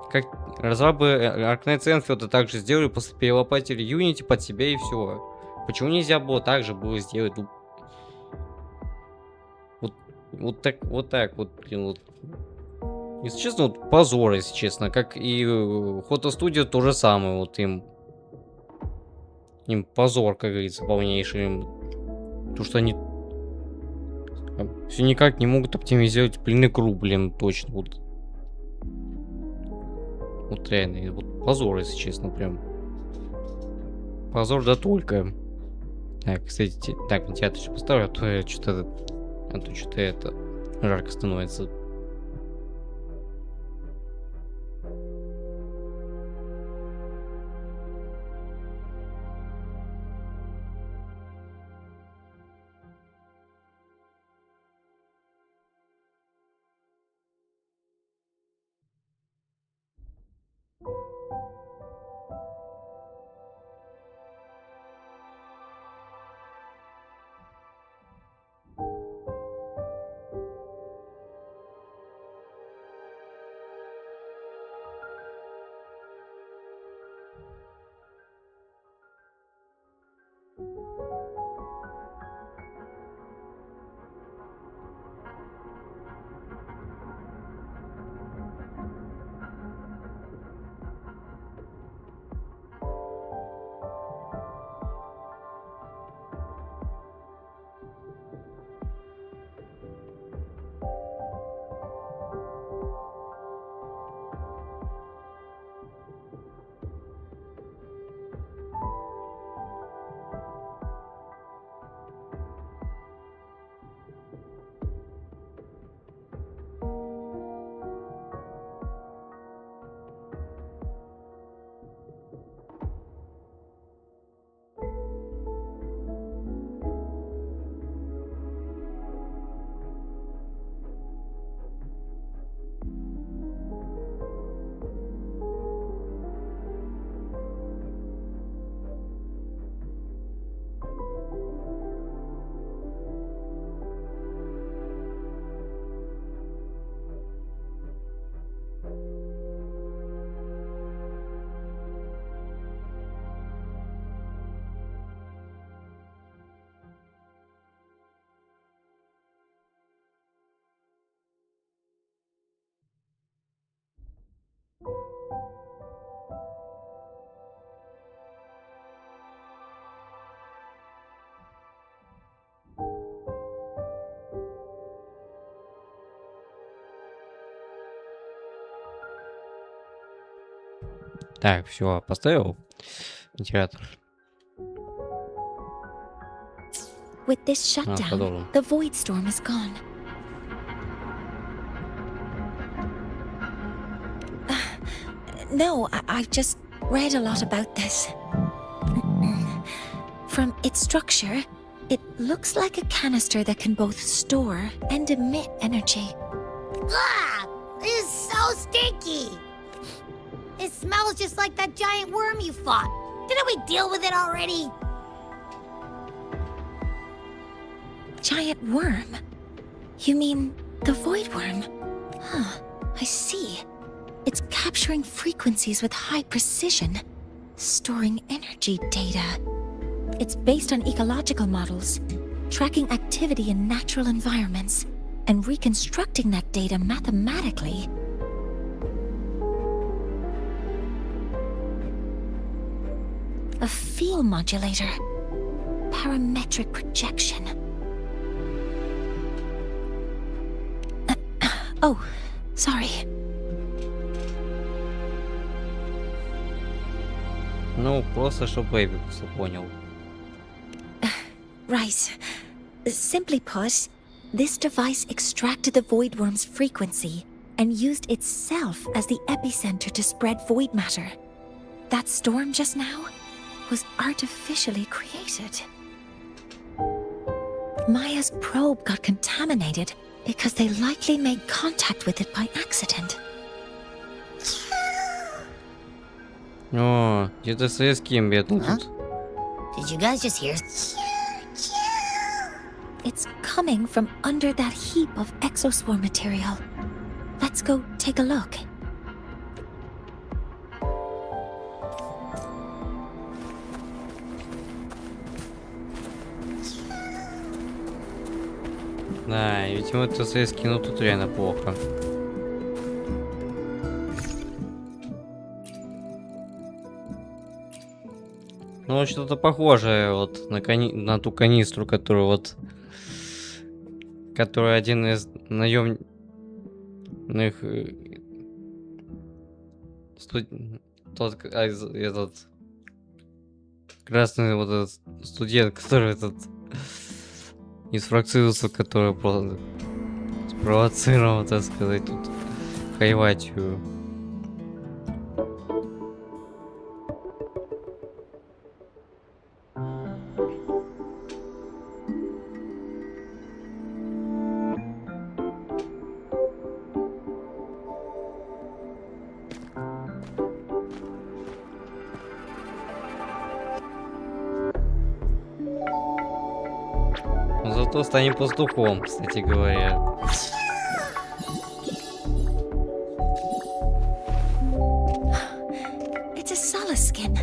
Как разрабы Arknights Enfield также сделали, после перелопатили Unity под себя и все. Почему нельзя было так же было сделать? Вот так, блин, вот. Если честно, вот позор, если честно. Как и Photo Studio то же самое, вот им позор, как говорится, полнейший. Потому что они все никак не могут оптимизировать, блин, игру, блин, точно. Вот реально, вот позор, если честно, прям. Позор да только. Так, кстати, так, на театр еще поставлю, а то что-то это жарко становится. Так, все, поставил вентилятор. With this shutdown, продолжим. the void storm is gone. No, I've just read a lot about this. From its structure, it looks like a canister that can both store and emit energy. Ah! This is so stinky! It smells just like that giant worm you fought. Didn't we deal with it already? Giant worm? You mean the void worm? Huh, I see. It's capturing frequencies with high precision, storing energy data. It's based on ecological models, tracking activity in natural environments, and reconstructing that data mathematically. A field modulator. Parametric projection. Oh, sorry. Ну, просто чтобы Эбикуса понял. Right. Simply put, this device extracted the void worm's frequency and used itself as the epicenter to spread void matter. That storm just now was artificially created. Maya's probe got contaminated because they likely made contact with it by accident. О, где-то советский бедный тут. Did you guys just hear? It's coming from under that heap of exoswarm material. Let's go take a look. Да, и видимо это советский, но тут реально плохо. Ну, что-то похожее вот на ту канистру, которую вот... Которую один из наемных... Этот... Красный вот этот студент, который этот... Из фракциуса, который просто... Спровоцировал, так сказать, тут... Хайватию. Зато станем пастухом, кстати говоря. It's a Solace skin.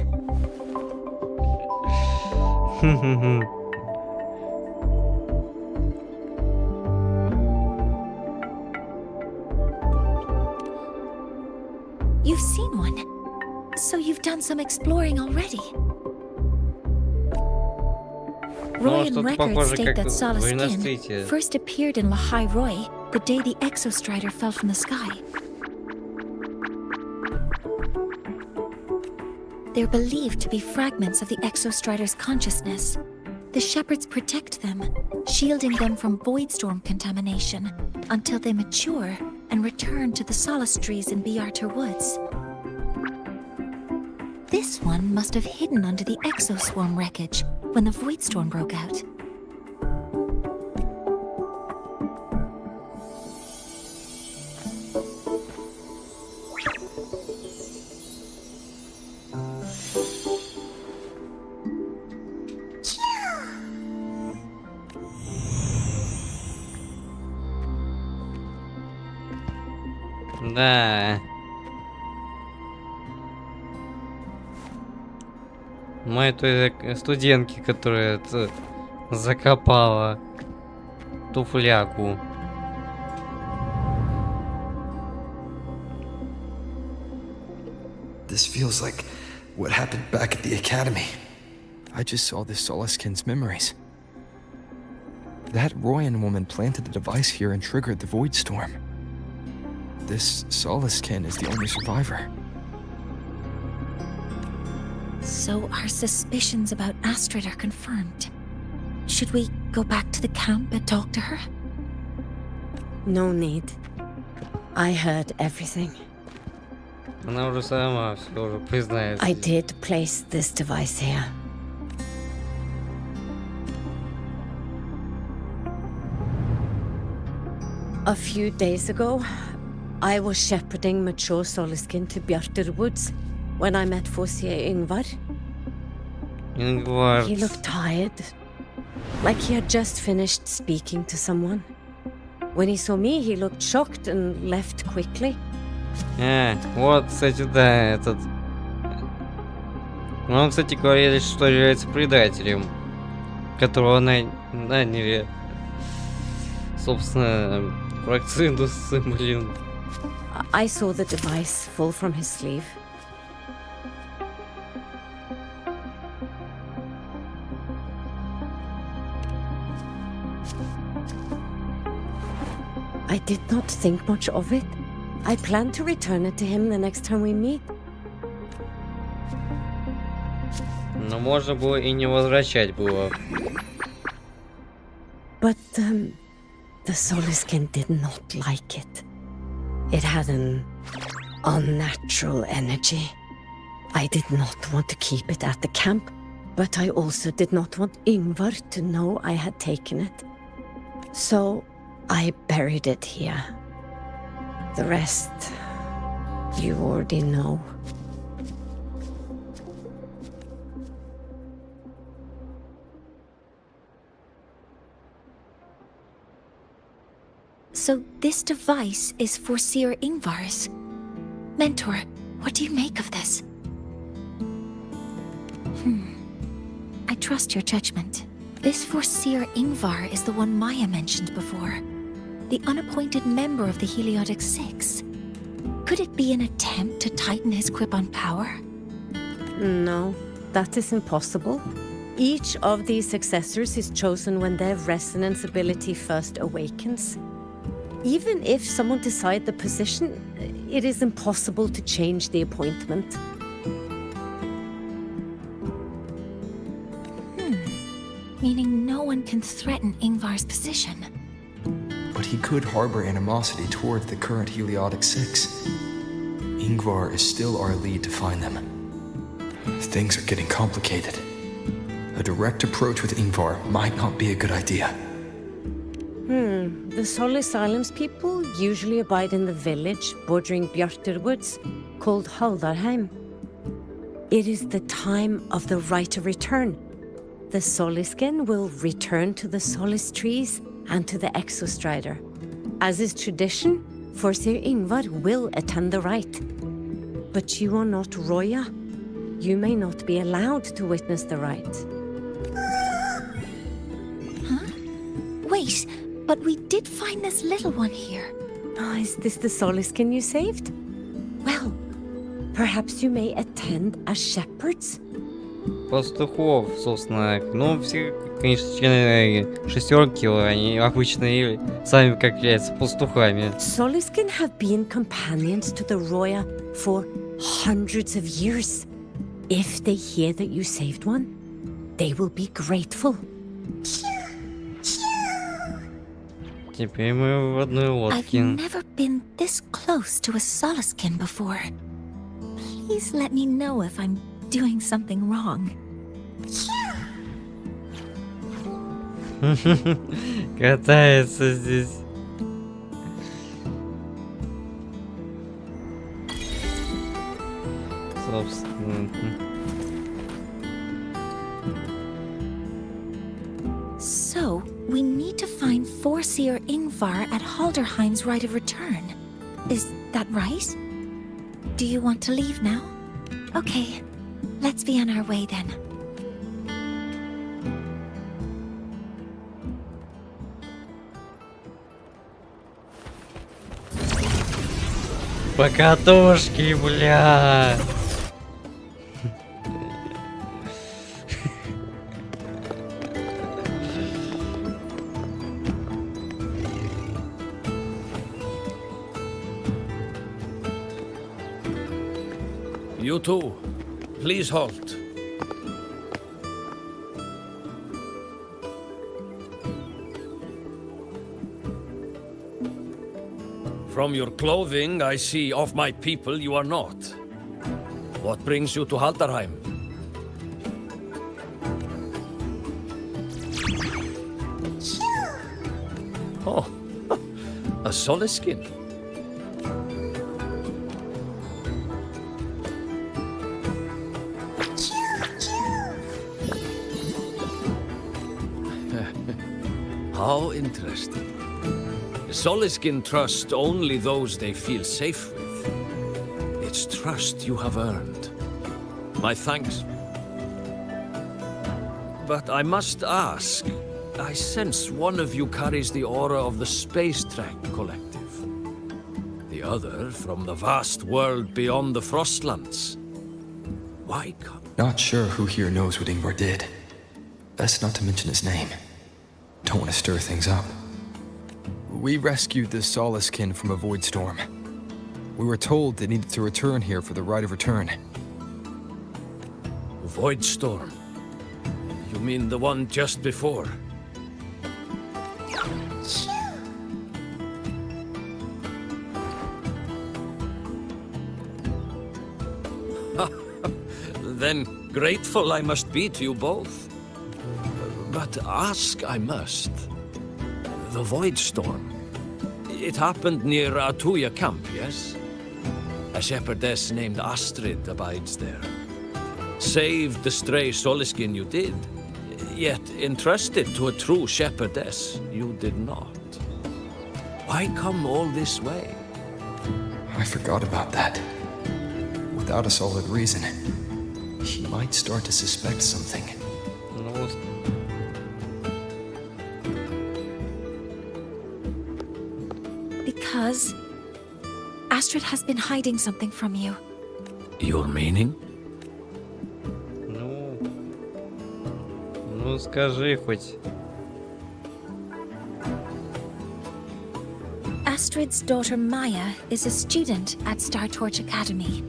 You've seen one, so you've done some exploring already. Royan records state that Solace skin first appeared in Lahai Roy the day the Exostrider fell from the sky. They're believed to be fragments of the Exostrider's consciousness. The shepherds protect them, shielding them from void storm contamination until they mature and return to the Solace trees in Biarter Woods. This one must have hidden under the exoswarm wreckage when the void storm broke out. Да. Мы той студентки, которая это закопала ту флягу. This feels like what happened back at the academy. I just saw this Solaskin's memories. That Royan woman planted the device here and triggered the void storm. This Solaskin is the only survivor. So our suspicions about Astrid are confirmed. Should we go back to the camp and talk to her? No need. I heard everything. Она уже сама все уже признается. I did place this device here. A few days ago, I was shepherding mature Soliskin to Bjartur Woods when I met Fosir Ingvar. Ингвар. He looked tired, like he had just finished speaking to someone. When he saw me, he looked shocked and left quickly. Вот, кстати, да, этот... Он, кстати, говорит, что является предателем, которого наняли, собственно, Проксидусы, блин. I saw the device fall from his sleeve. I did not think much of it. I plan to return it to him the next time we meet. Но можно было и не возвращать было. But the Soliskin did not like it. It had an unnatural energy. I did not want to keep it at the camp, but I also did not want Ingvar to know I had taken it. So I buried it here. The rest, you already know. So this device is for Seer Ingvar's. Mentor, what do you make of this? I trust your judgment. This Seer Ingvar is the one Maya mentioned before. The unappointed member of the Heliotic Six. Could it be an attempt to tighten his grip on power? No, that is impossible. Each of these successors is chosen when their resonance ability first awakens. Even if someone decides the position, it is impossible to change the appointment. Meaning no one can threaten Ingvar's position. But he could harbor animosity toward the current Heliotic Six. Ingvar is still our lead to find them. Things are getting complicated. A direct approach with Ingvar might not be a good idea. The Solis Islands people usually abide in the village bordering Bjartur Woods, called Haldarheim. It is the time of the right of return. The Soliskin will return to the Solis trees and to the Exostrider. As is tradition, Forsir Ingvar will attend the rite. But you are not Roya. You may not be allowed to witness the rite. Wait, but we did find this little one here. Is this the Soliskin you saved? Well, perhaps you may attend as shepherds? Пастухов, собственно. Ну, все, конечно, члены шестерки, они обычно и сами как являются пастухами. Soliskin have been companions to the Roya for hundreds of years. If they hear that you saved one, they will be grateful. Теперь мы в одной I've лодке. never been this close to a Soliskin before. Please let me know if I'm doing something wrong. Катается здесь. Собственно. So, we need to find Forseer Ingvar at Halderheim's right of return. Is that right? Do you want to leave now? Okay, let's be on our way then. Покатушки, бля. You two, please halt. From your clothing, I see of my people you are not. What brings you to Haldarheim? Oh, a Soliskin. How interesting. Soliskin trust only those they feel safe with. It's trust you have earned. My thanks. But I must ask, I sense one of you carries the aura of the Space Trek Collective. The other from the vast world beyond the Frostlands. Why come? Not sure who here knows what Ingvar did. Best not to mention his name. Don't want to stir things up. We rescued the Soliskin from a void storm. We were told they needed to return here for the rite of return. Void storm? You mean the one just before? Then grateful I must be to you both. But ask I must. The Void Storm. It happened near Atuya camp, yes? A shepherdess named Astrid abides there. Saved the stray Soliskin you did, yet entrusted to a true shepherdess you did not. Why come all this way? I forgot about that. Without a solid reason, she might start to suspect something. Ну, Because Astrid has been hiding something from you. Your meaning? ну скажи хоть. Astrid's daughter Maya is a student at Star Torch Academy.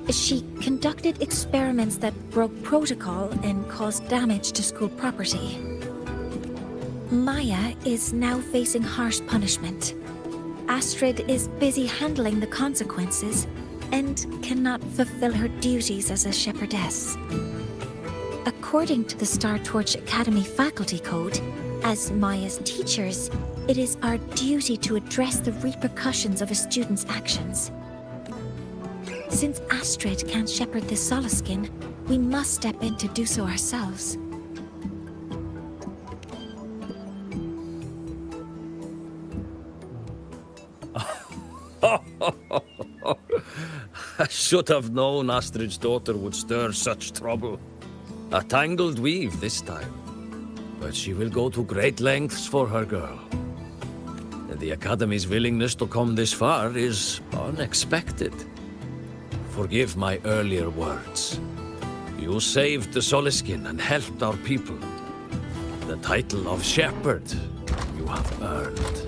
She conducted experiments that broke protocol and caused damage to school property. Maya is now facing harsh punishment. Astrid is busy handling the consequences and cannot fulfill her duties as a shepherdess. According to the Star Torch Academy faculty code, as Maya's teachers, it is our duty to address the repercussions of a student's actions. Since Astrid can't shepherd the Soliskin, we must step in to do so ourselves. I should have known Astrid's daughter would stir such trouble. A tangled weave this time. But she will go to great lengths for her girl. The Academy's willingness to come this far is unexpected. Forgive my earlier words. You saved the Soliskin and helped our people. The title of shepherd you have earned.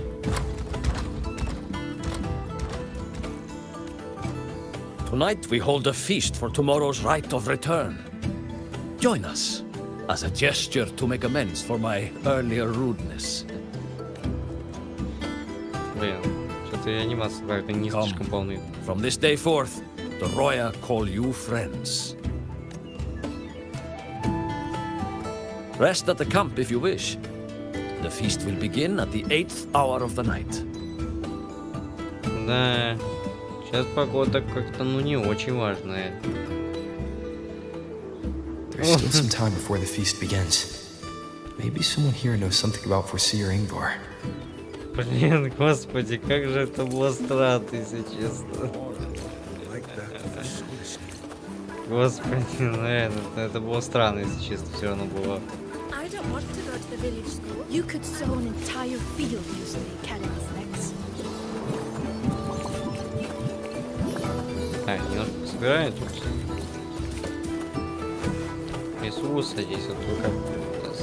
Tonight we hold a feast for tomorrow's rite of return. Join us as a gesture to make amends for my earlier rudeness. Блин, что-то и анимация как-то не слишком полны. From this day forth, the Roya call you friends. Rest at the camp if you wish. The feast will begin at the 8th hour of the night. Да, сейчас погода как-то, ну, не очень важная. There's still some time before the feast begins. Maybe someone here knows something about Foreseer Ingvar. Блин, господи, как же это было странно, если честно. Господи, наверное, это было странно, если честно, все равно было. I don't want to go to the village school. You could sow an entire field using the academy's legs. Так, немножко собираем тут. Ресурс, здесь вот только у нас.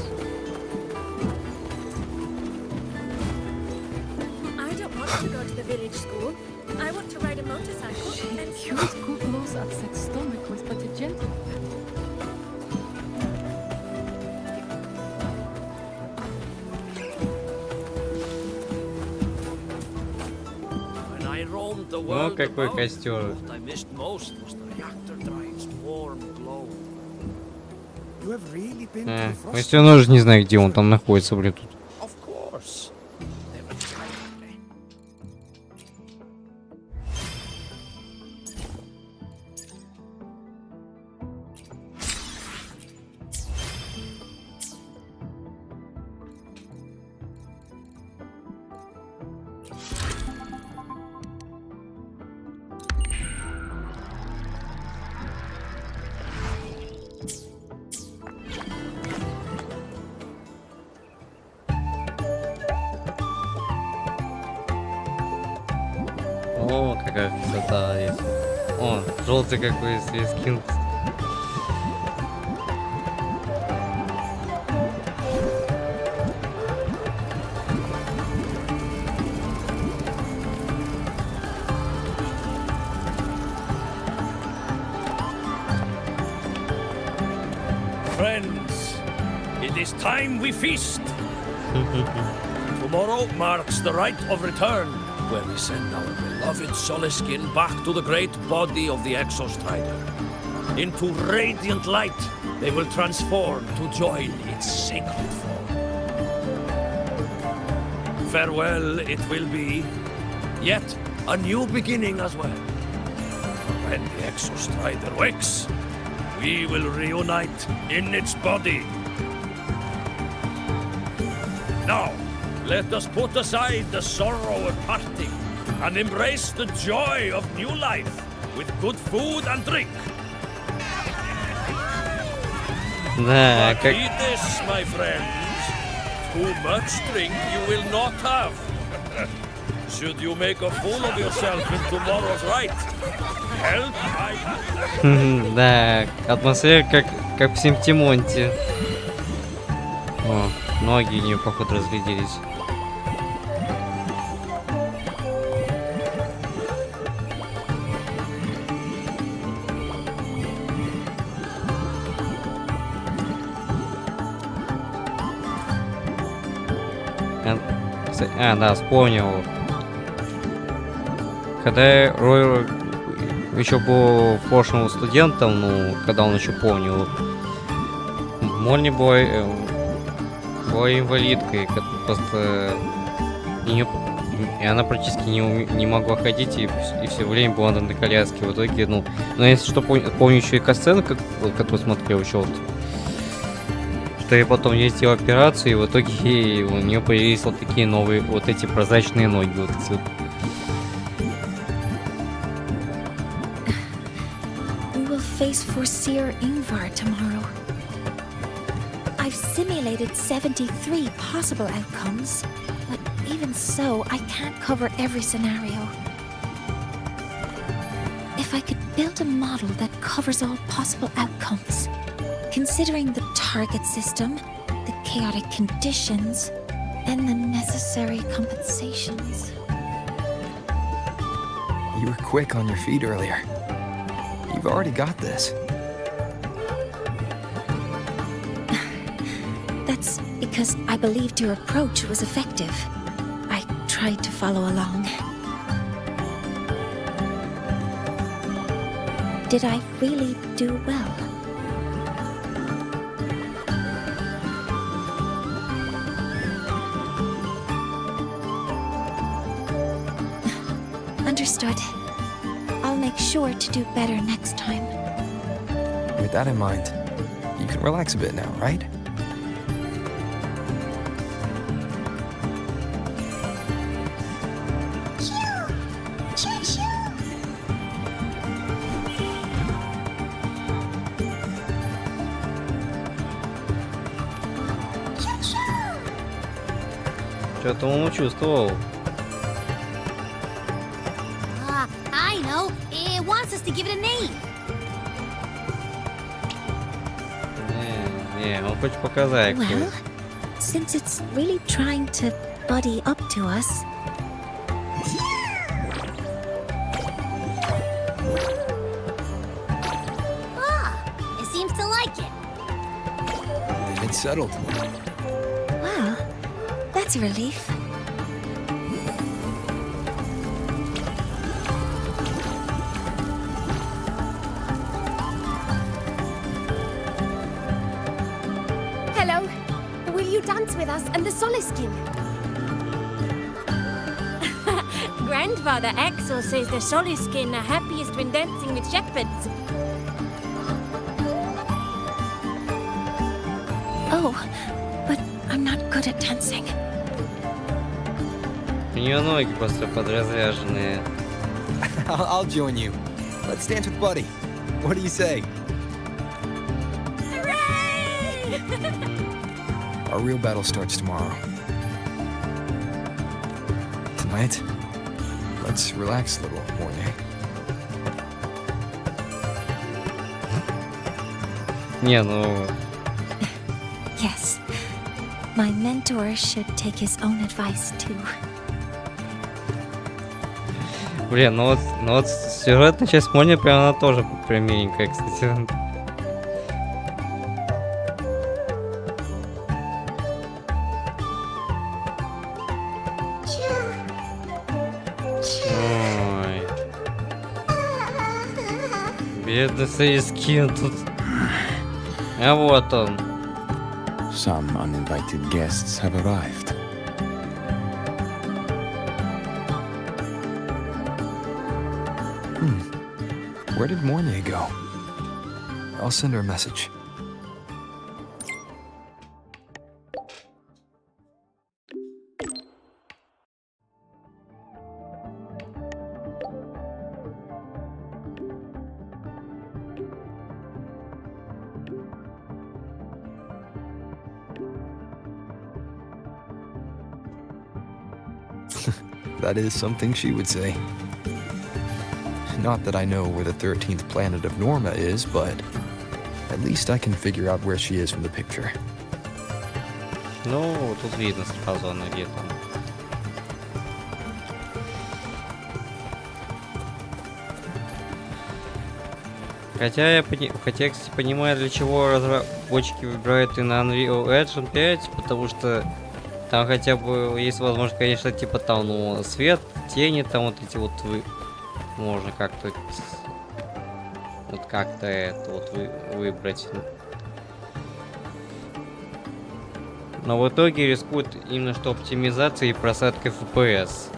I don't want to go to the village school. I want to ride a motorcycle and Who blows up that stomach with but a gentle? When I of the О, world какой above. костер. What I missed most was the reactor drive's warm glow. Ну, если он уже не знаю, где он там находится, блин, тут. Of course. They were trying. О, какая красота есть. О, желтый какой есть скин. Friends, it is time we feast. Tomorrow marks the rite of return, where we send our beloved Soliskin back to the great body of the Exostrider. Into radiant light, they will transform to join its sacred form. Farewell it will be, yet a new beginning as well. For when the Exostrider wakes, we will reunite in its body. Now, let us put aside the sorrow of parting and embrace the joy of new life with good food and drink. Да, But как... heed this, my friends. Too much drink you will not have. Should you make a fool of yourself in tomorrow's rite, help I... Да, атмосфера как в Симптимонте. О, ноги у нее, походу, разгляделись. Да, вспомнил. Когда Рой еще был прошлым студентом, ну, когда он еще помнил, Морни была инвалидкой, просто и она практически не могла ходить и все время была на коляске. В итоге, ну, но если что, помню еще и касцену, которую смотрел еще вот, что я потом ей сделал операцию, и в итоге у нее появились вот такие новые, вот эти прозрачные ноги, вот эти вот. We will face Forseer Ingvar tomorrow. I've simulated 73 possible outcomes, but even so, I can't cover every scenario. If I could build a model that covers all possible outcomes, considering the target system, the chaotic conditions, and the necessary compensations. You were quick on your feet earlier. You've already got this. That's because I believed your approach was effective. I tried to follow along. Did I really do well? Understood. I'll make sure to do better next time. With that in mind, you can relax a bit now, right? Что-то он чувствовал. I know. It wants us to give it a name. Не, он хочет показать. Well, since it's really trying to buddy up to us, It seems to like it. It's settled. well, that's a relief. you dance with us and the Soliskin? Grandfather Axel says the Soliskin are happiest when dancing with shepherds. Oh, but I'm not good at dancing. У нее ноги просто подразряженные. I'll join you. Let's dance with Buddy. What do you say? Hooray! Our real battle starts tomorrow. Tonight, let's relax a little, Morni. Не, ну... Yes. My mentor should take his own advice too. Блин, ну вот сюжетная часть Морни, прям она тоже прям миленькая, кстати. Ой. Бедный Соискин тут. А вот он. Some uninvited guests have arrived. Where did Morni go? I'll send her a message. That is something she would say. Not that I know where the 13th planet of Norma is, but at least I can figure out where she is from the picture. Ну, тут видно сразу она где-то. Хотя, кстати, понимаю, для чего разработчики выбирают и на Unreal Engine 5, потому что там хотя бы есть возможность, конечно, типа там, ну, свет, тени, там вот эти вот можно как-то вот как-то это вот выбрать. Но в итоге рискуют именно что оптимизацией и просадкой FPS.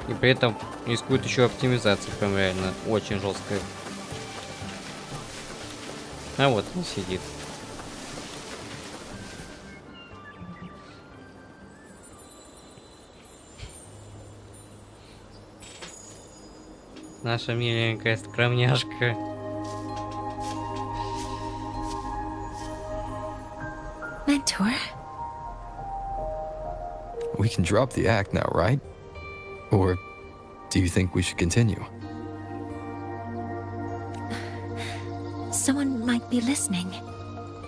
И при этом рискуют еще оптимизацией, прям реально очень жесткая. А вот он сидит. Наша миленькая скромняшка. Mentor? We can drop the act now, right? Or do you think we should continue? Someone might be listening.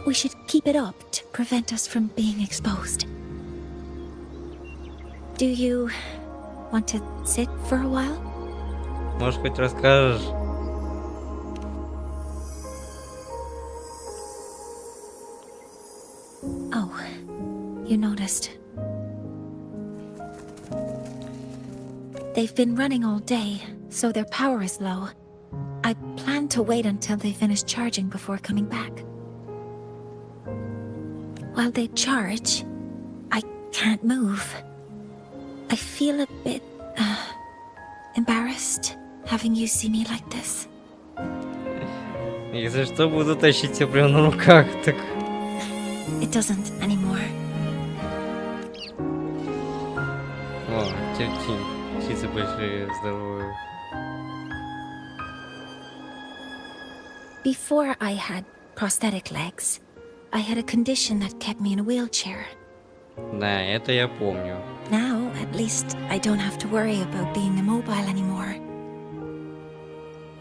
We should keep it up to prevent us from being exposed. Do you want to sit for a while? Может, хоть расскажешь? Oh, you noticed. They've been running all day, so their power is low. I plan to wait until they finish charging before coming back. While they charge, I can't move. I feel a bit embarrassed having you see me like this. Если что, буду тащить тебя прямо на руках, так. It doesn't anymore. О, птицы большие, здоровые. Before I had prosthetic legs, I had a condition that kept me in a wheelchair. Да, это я помню. Now, at least, I don't have to worry about being immobile anymore.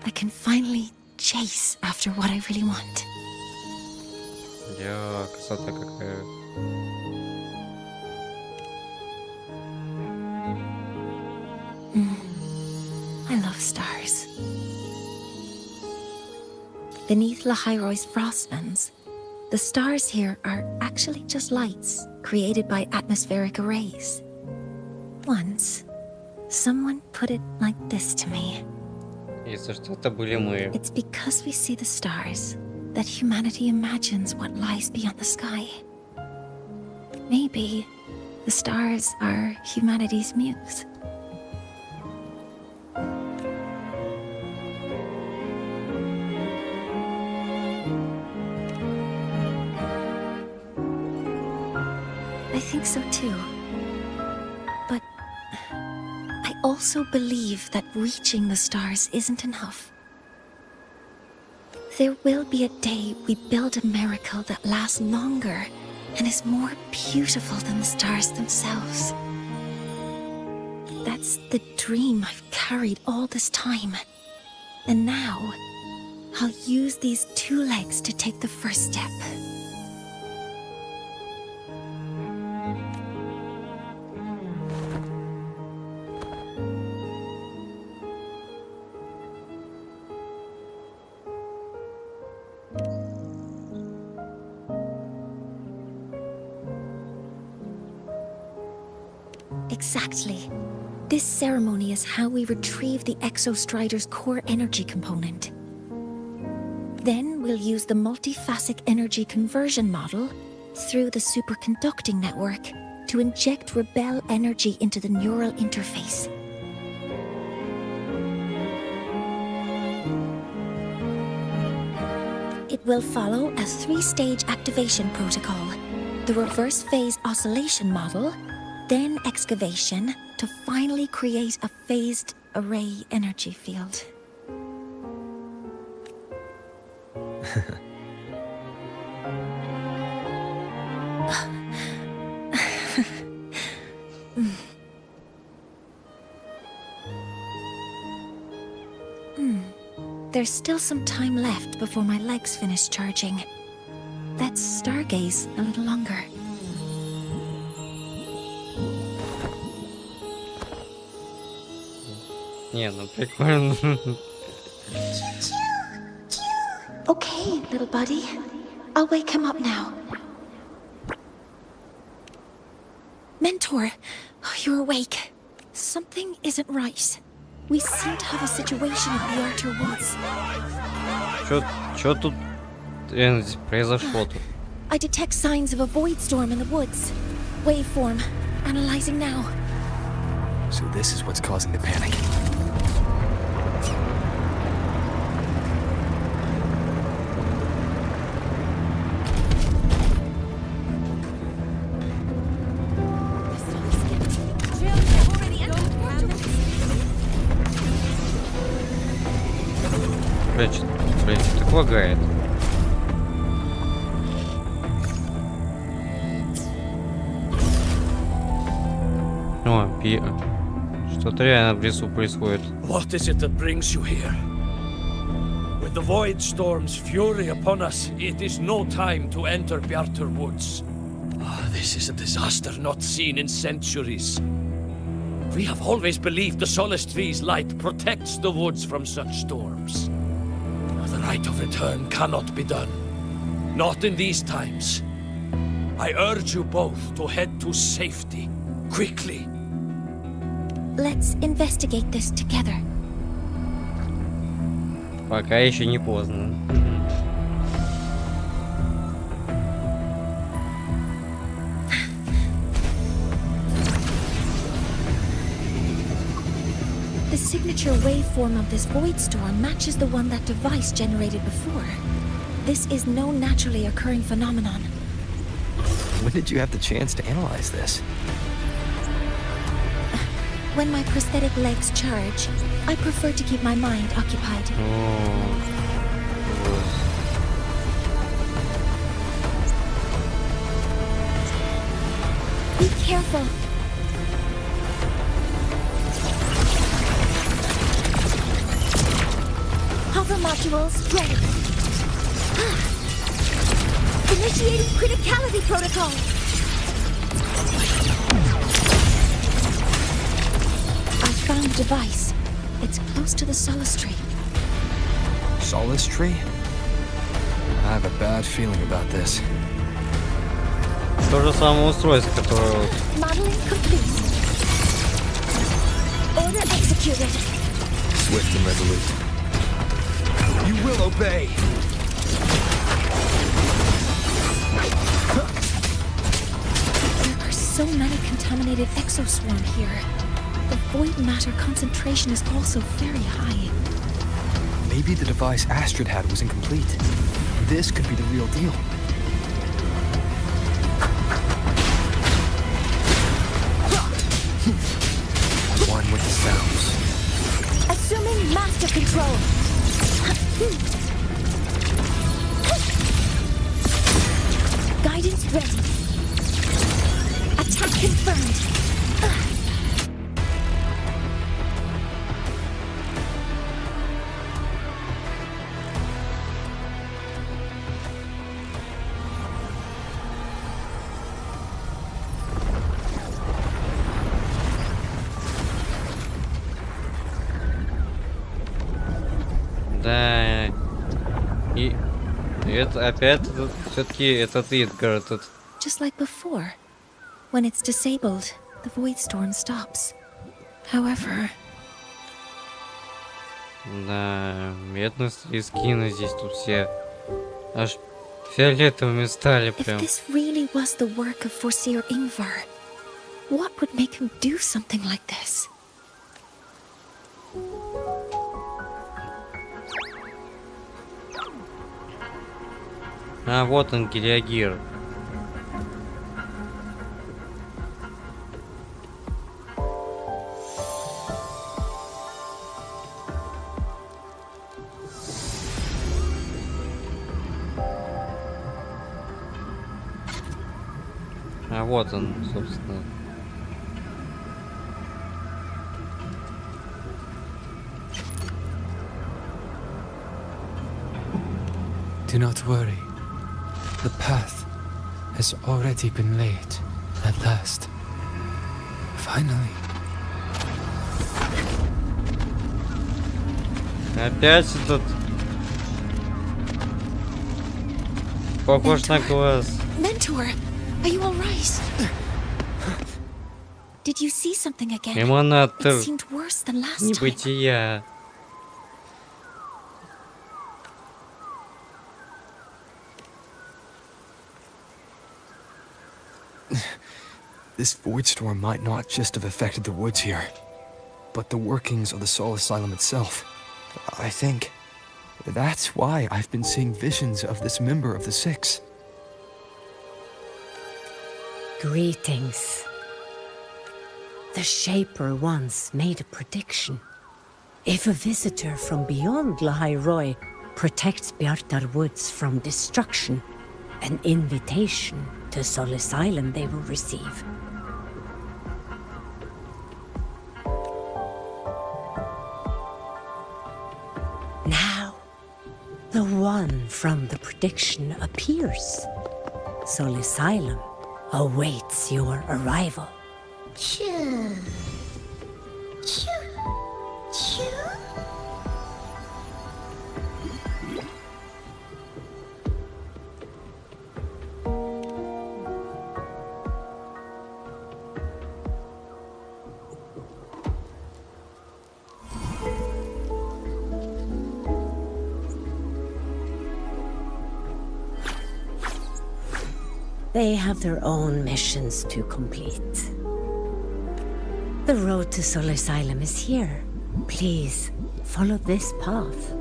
I can finally chase after what I really want. Я, красота какая. I love stars. Beneath Lahairoy's frostlands, the stars here are actually just lights created by atmospheric arrays. Once, someone put it like this to me. Если что, это были мы. It's because we see the stars that humanity imagines what lies beyond the sky. Maybe the stars are humanity's muse. I think so too. But I also believe that reaching the stars isn't enough. There will be a day we build a miracle that lasts longer and is more beautiful than the stars themselves. That's the dream I've carried all this time. And now, I'll use these 2 legs to take the first step. Exactly. This ceremony is how we retrieve the Exostrider's core energy component. Then we'll use the multiphasic energy conversion model through the superconducting network to inject rebel energy into the neural interface. It will follow a 3-stage activation protocol: the reverse phase oscillation model, then excavation, to finally create a phased array energy field. There's still some time left before my legs finish charging. Let's stargaze a little longer. Не, ну прикольно. Okay, little buddy. I'll wake him up now. Mentor, you're awake. Something isn't right. We seem to have a situation in the Outer Woods. Чё тут произошло тут? I detect signs of a void storm in the woods. Waveform. Analyzing now. So this is what's causing the panic. Блять, так лагает. О, что-то реально в лесу происходит. What is it that brings you here? With the void storm's fury upon us, it is no time to enter Bjartur Woods. This is a disaster not seen in centuries. We have always believed the Solace Tree's light protects the woods from such storms. The right of return cannot be done. Not in these times. I urge you both to head to safety, quickly. Let's investigate this together. Пока еще не поздно. The signature waveform of this void storm matches the one that device generated before. This is no naturally occurring phenomenon. When did you have the chance to analyze this? When my prosthetic legs charge, I prefer to keep my mind occupied. Be careful. Hover modules ready. Initiating criticality protocol. I found the device. It's close to the Solace Tree. Solace Tree? I have a bad feeling about this. То же самое устройство, которое... Modeling complete. Order executed. Swift and resolute. You will obey! so many contaminated exoswarm here. The void matter concentration is also very high. Maybe the device Astrid had was incomplete. This could be the real deal. One with the sounds. Assuming master control. Guidance ready. Attack confirmed. Да. И это опять все-таки этот Эдгар тут. Just like before. When it's disabled, the void storm stops. However, Да, медность и скины здесь тут все аж фиолетовыми стали if прям. this really was the work of Foreseer Ingvar, what would make him do something like this? А вот он, Гелиогир. А вот он, собственно. Do not worry. The path has already been laid, at last. Finally. Опять этот... Похож на глаз. Mentor, are you all right? Did you see something again? Эманатор It seemed worse than last time. небытия. This void storm might not just have affected the woods here, but the workings of the Soul Asylum itself. I think that's why I've been seeing visions of this member of the Six. Greetings. The Shaper once made a prediction. If a visitor from beyond Lahai Roy protects Bjartar Woods from destruction, an invitation to Soul Asylum they will receive. Now, the one from the prediction appears. Soul Asylum awaits your arrival. Choo. Choo. Choo. They have their own missions to complete. The road to Soul Asylum is here. Please, follow this path.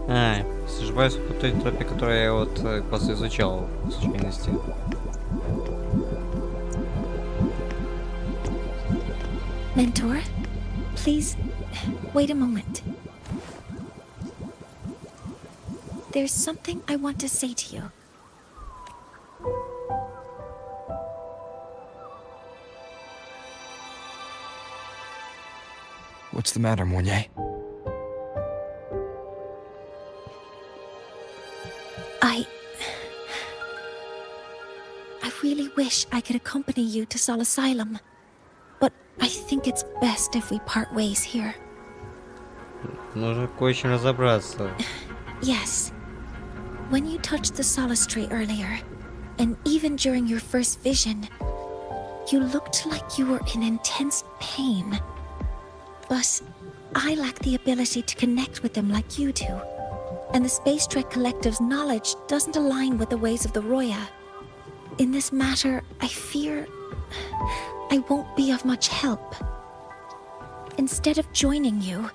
А, сживаюсь по той тропе, которую я вот просто изучал в случайности. Mentor, please, wait a moment. There's something I want to say to you. What's the matter, Mornier? I really wish I could accompany you to Soul Asylum, but I think it's best if we part ways here. Нужно кое-чем разобраться. Yes. When you touched the Solace Tree earlier, and even during your first vision, you looked like you were in intense pain. But I lack the ability to connect with them like you do. And the Space Trek Collective's knowledge doesn't align with the ways of the Roya. in this matter, I fear I won't be of much help. Instead of joining you,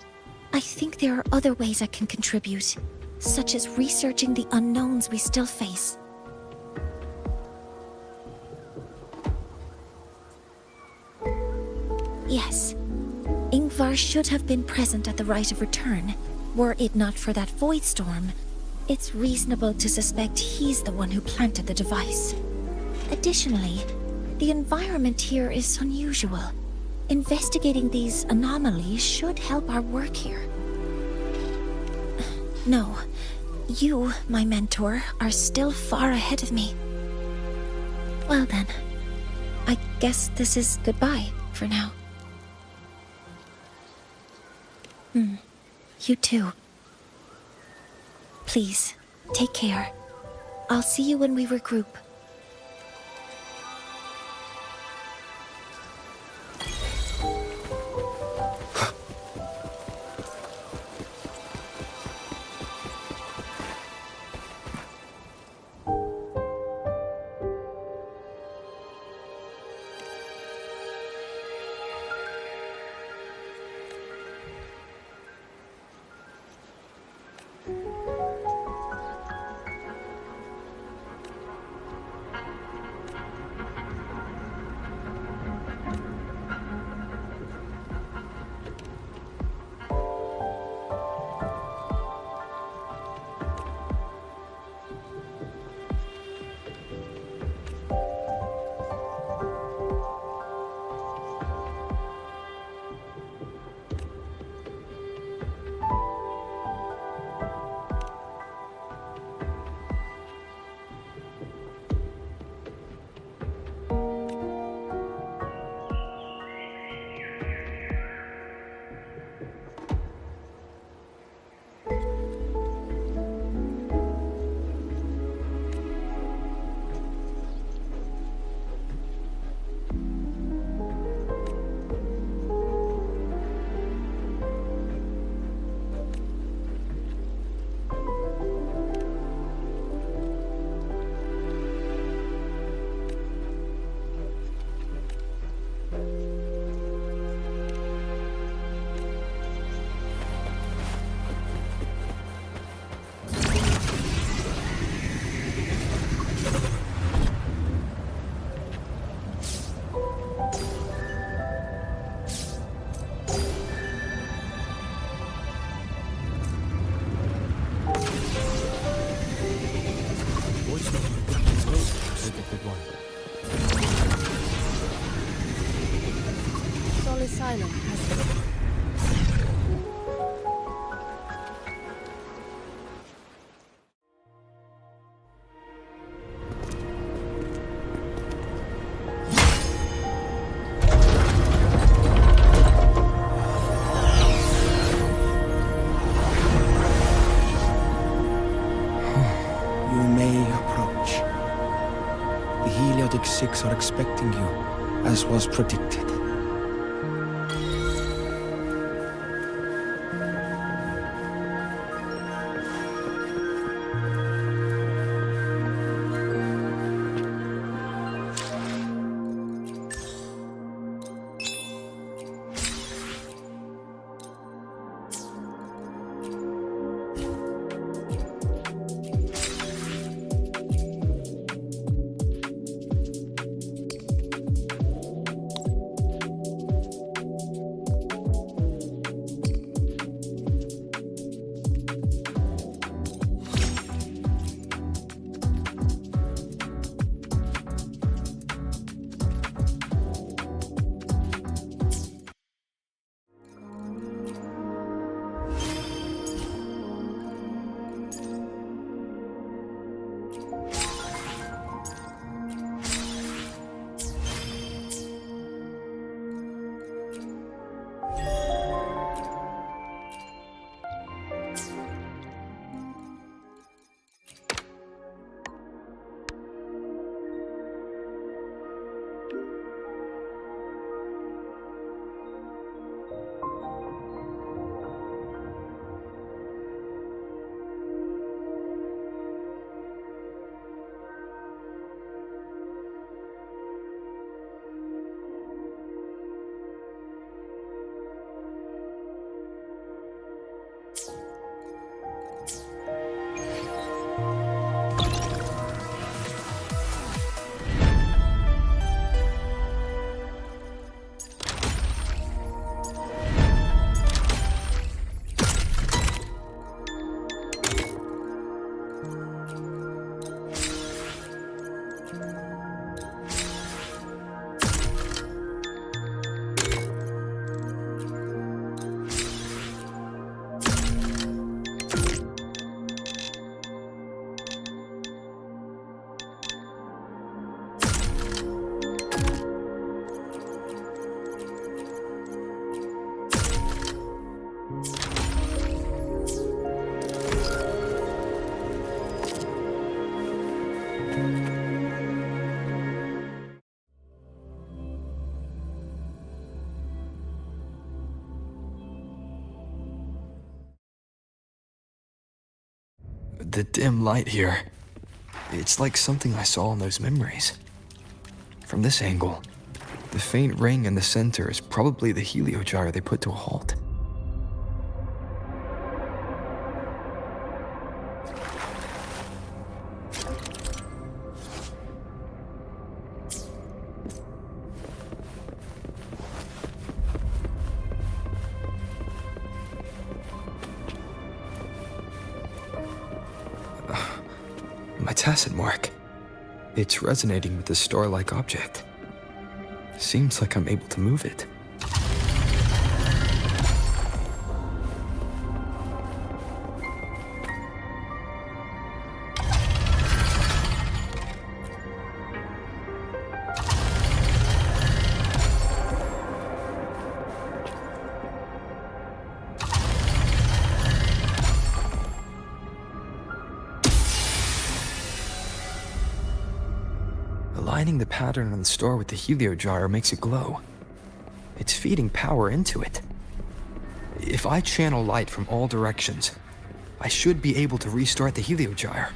I think there are other ways I can contribute, such as researching the unknowns we still face. Yes, Ingvar should have been present at the rite of return. Were it not for that void storm, it's reasonable to suspect he's the one who planted the device. Additionally, the environment here is unusual. Investigating these anomalies should help our work here. No, you, my mentor, are still far ahead of me. Well then, I guess this is goodbye for now. You too. Please, take care. I'll see you when we regroup. Six are expecting you, as was predicted. The dim light here. It's like something I saw in those memories. From this angle, the faint ring in the center is probably the heliogyre they put to a halt. My tacit mark. It's resonating with the star-like object. Seems like I'm able to move it. Aligning the pattern on the star with the heliogyre makes it glow. It's feeding power into it. If I channel light from all directions, I should be able to restart the heliogyre.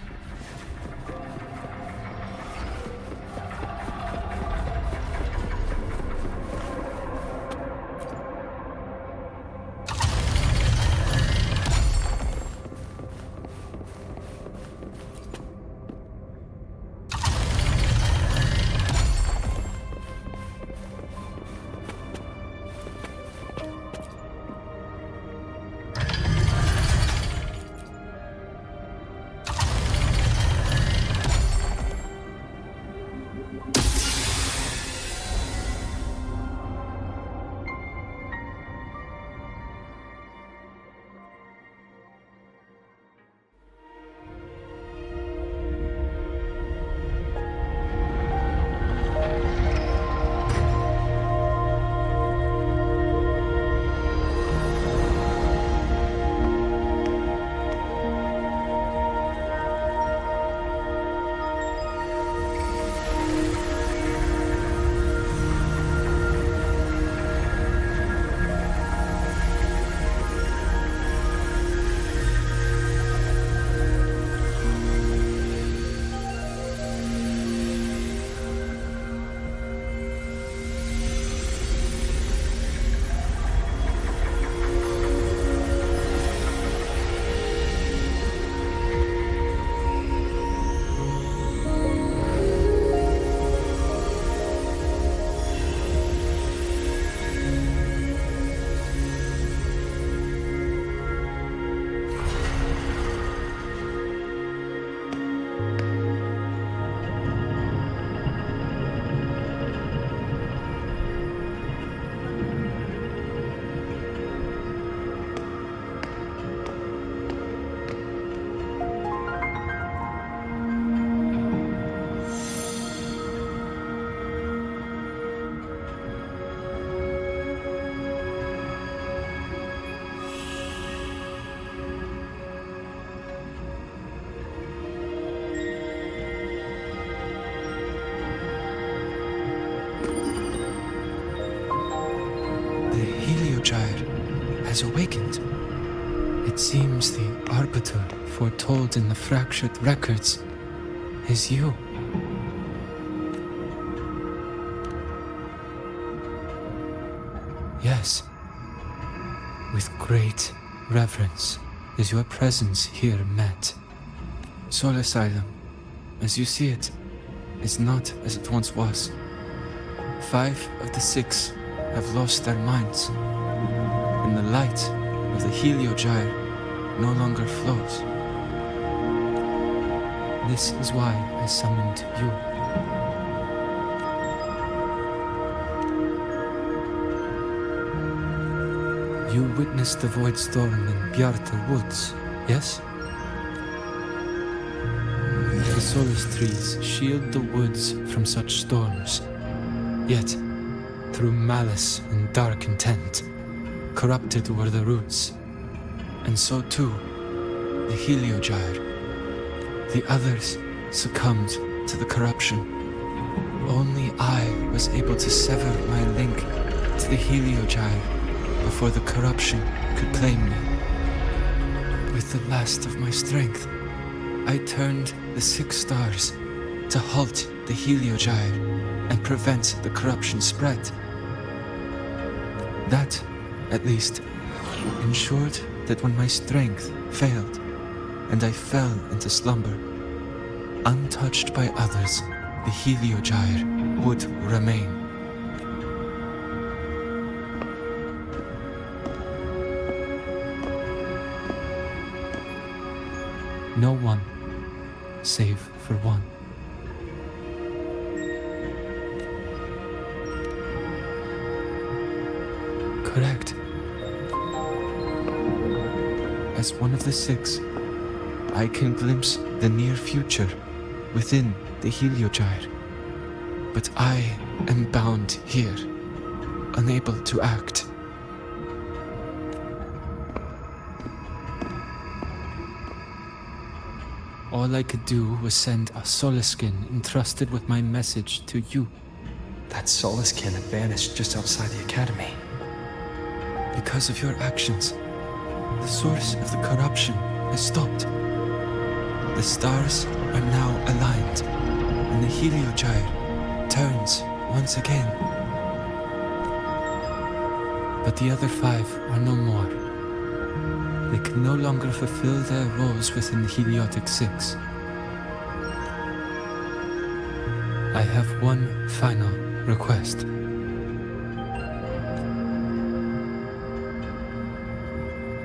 Has awakened. It seems the arbiter foretold in the fractured records is you. Yes. With great reverence is your presence here met. Soul Asylum, as you see it, is not as it once was. 5 of the 6 have lost their minds. And the light of the heliogyre no longer flows. This is why I summoned you. You witnessed the void storm in Bjarta Woods, yes? The solace trees shield the woods from such storms. Yet, through malice and dark intent, corrupted were the roots, and so too the heliogyre. The others succumbed to the corruption. Only I was able to sever my link to the heliogyre before the corruption could claim me. With the last of my strength, I turned the 6 stars to halt the Heliogyre and prevent the corruption spread. That, at least, ensured that when my strength failed and I fell into slumber, untouched by others, the Heliogyre would remain. No one, save for one. Correct. As one of the 6, I can glimpse the near future within the Heliogyre. But I am bound here, unable to act. All I could do was send a Solaskin entrusted with my message to you. That Solaskin had vanished just outside the academy. Because of your actions, the source of the corruption has stopped. The stars are now aligned, and the Heliogyre turns once again. But the other 5 are no more. They can no longer fulfill their roles within the Heliotic 6. I have one final request.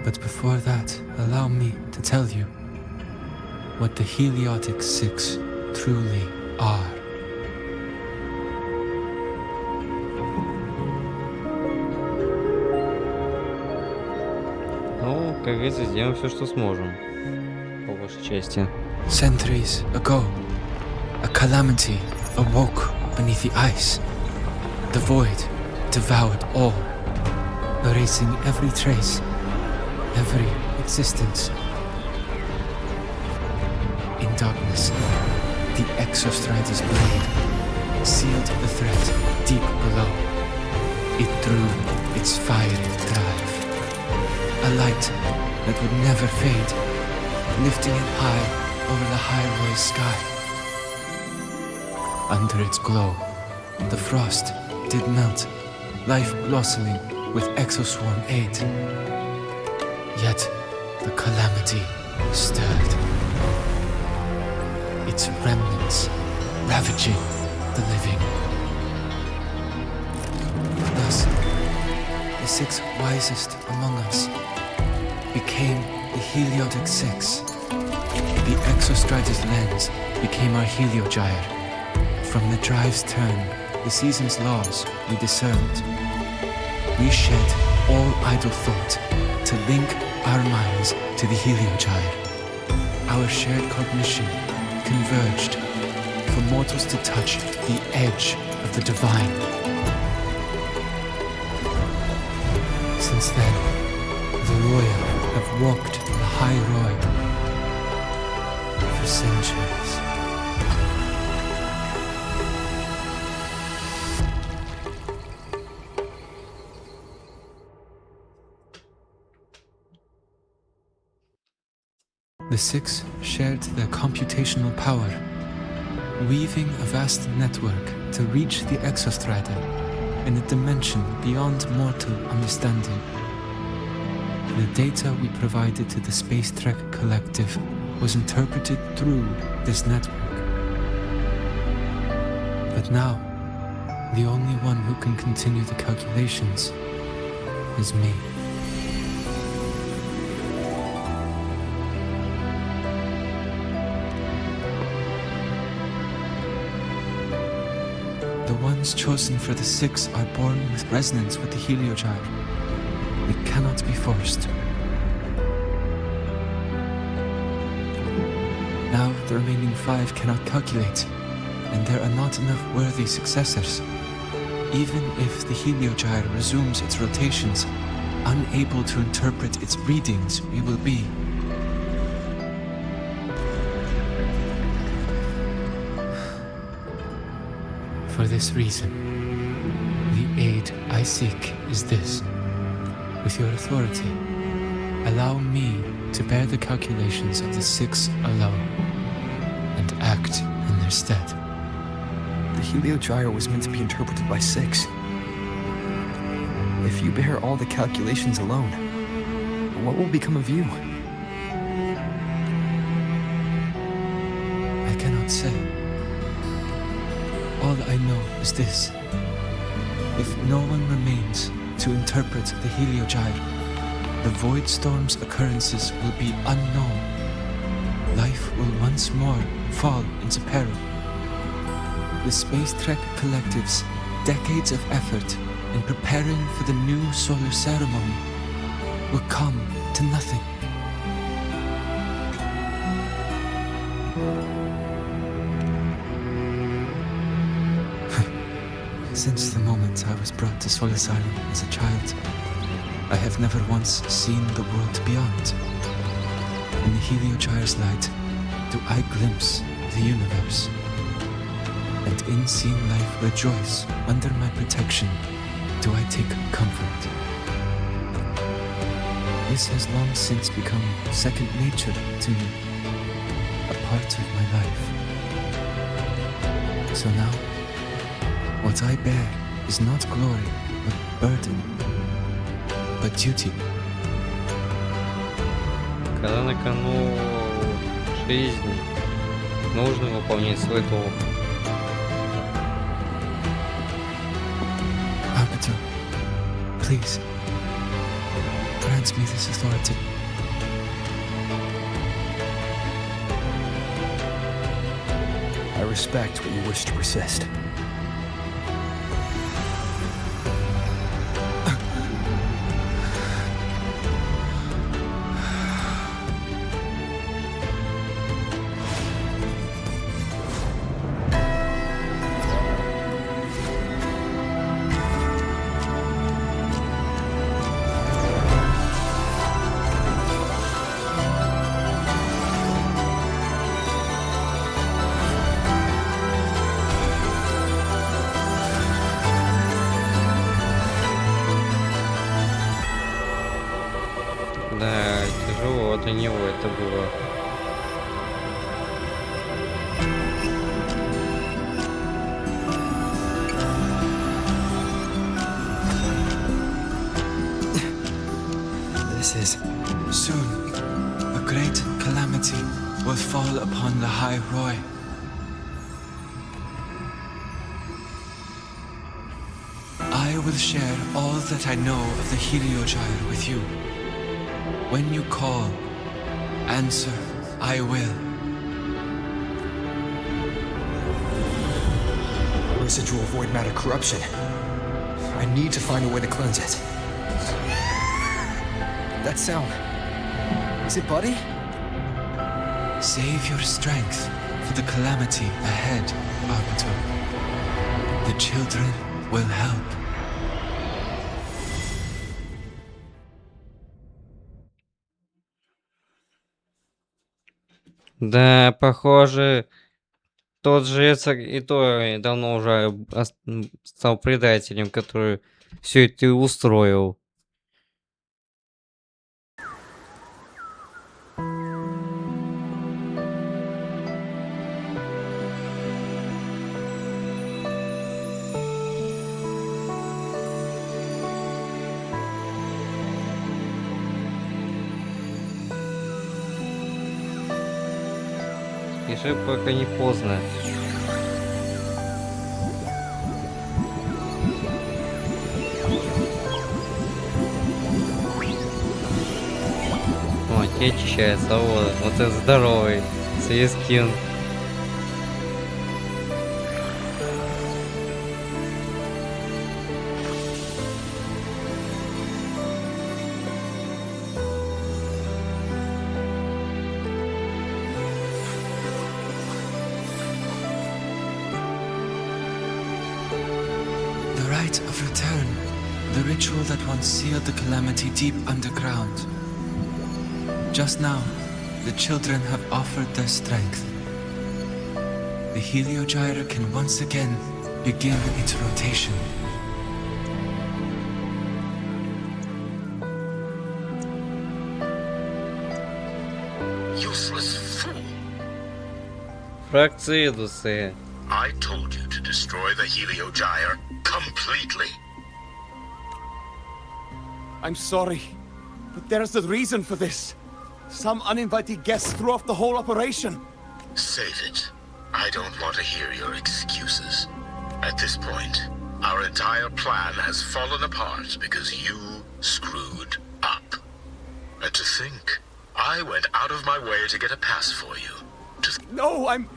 But before that, allow me to tell you what the Heliotic 6 truly are. Ну, как говорится, сделаем все, что сможем, по вашей части. Centuries ago, a calamity awoke beneath the ice. The void devoured all, erasing every trace, every existence. In darkness, the Exostrider's blade sealed the threat deep below. It drew its fiery drive, a light that would never fade, lifting it high over the highway sky. Under its glow, the frost did melt, life blossoming with exoswarm aid. Yet the calamity stirred, its remnants ravaging the living. Thus, the 6 wisest among us became the Heliotic 6. The Exostrider's lens became our Heliogyre. From the drive's turn, the season's laws we discerned. We shed all idle thought to link our minds to the Heliogyre. Our shared cognition converged for mortals to touch the edge of the divine. Since then, the royal have walked the high road for centuries. The 6 shared their computational power, weaving a vast network to reach the Exostrider in a dimension beyond mortal understanding. The data we provided to the Space Trek Collective was interpreted through this network. But now, the only one who can continue the calculations is me. The ones chosen for the 6 are born with resonance with the Heliogyre. It cannot be forced. Now the remaining 5 cannot calculate, and there are not enough worthy successors. Even if the Heliogyre resumes its rotations, unable to interpret its readings, we will be. For this reason, the aid I seek is this. With your authority, allow me to bear the calculations of the 6 alone, and act in their stead. The Heliogyre was meant to be interpreted by 6. If you bear all the calculations alone, what will become of you? I cannot say. All I know is this. If no one remains to interpret the Heliogyre, the Void Storm's occurrences will be unknown. Life will once more fall into peril. The Space Trek Collective's decades of effort in preparing for the new solar ceremony will come to nothing. Since the moment I was brought to Solace Island as a child, I have never once seen the world beyond. In the Heliogyre's light do I glimpse the universe, and in seeing life rejoice under my protection do I take comfort. This has long since become second nature to me, a part of my life. So now, what I bear is not glory, but burden, but duty. Когда на кону жизнь, нужно выполнять свой долг. Arbiter, please, grant me this authority. I respect what you wish to persist. Да, тяжело для него это было. This is... Soon, a great calamity will fall upon the High Roy. I will share all that I know of the Heliogyre with you. When you call, answer, I will. Residual void matter corruption. I need to find a way to cleanse it. That sound... Is it Buddy? Save your strength for the calamity ahead, Arbiter. The children will help. Да, похоже, тот жрец и то давно уже стал предателем, который все это и устроил. Пиши, пока не поздно. О, те очищается, вот это здоровый. Свискин. Of return, the ritual that once sealed the calamity deep underground. Just now, the children have offered their strength. The Heliogyre can once again begin its rotation. useless fool. Proходим. I told you to destroy the HoYoVerSe completely. I'm sorry, but there's a reason for this. Some uninvited guests threw off the whole operation. Save it. I don't want to hear your excuses. At this point, our entire plan has fallen apart because you screwed up. And to think, I went out of my way to get a pass for you. No, I'm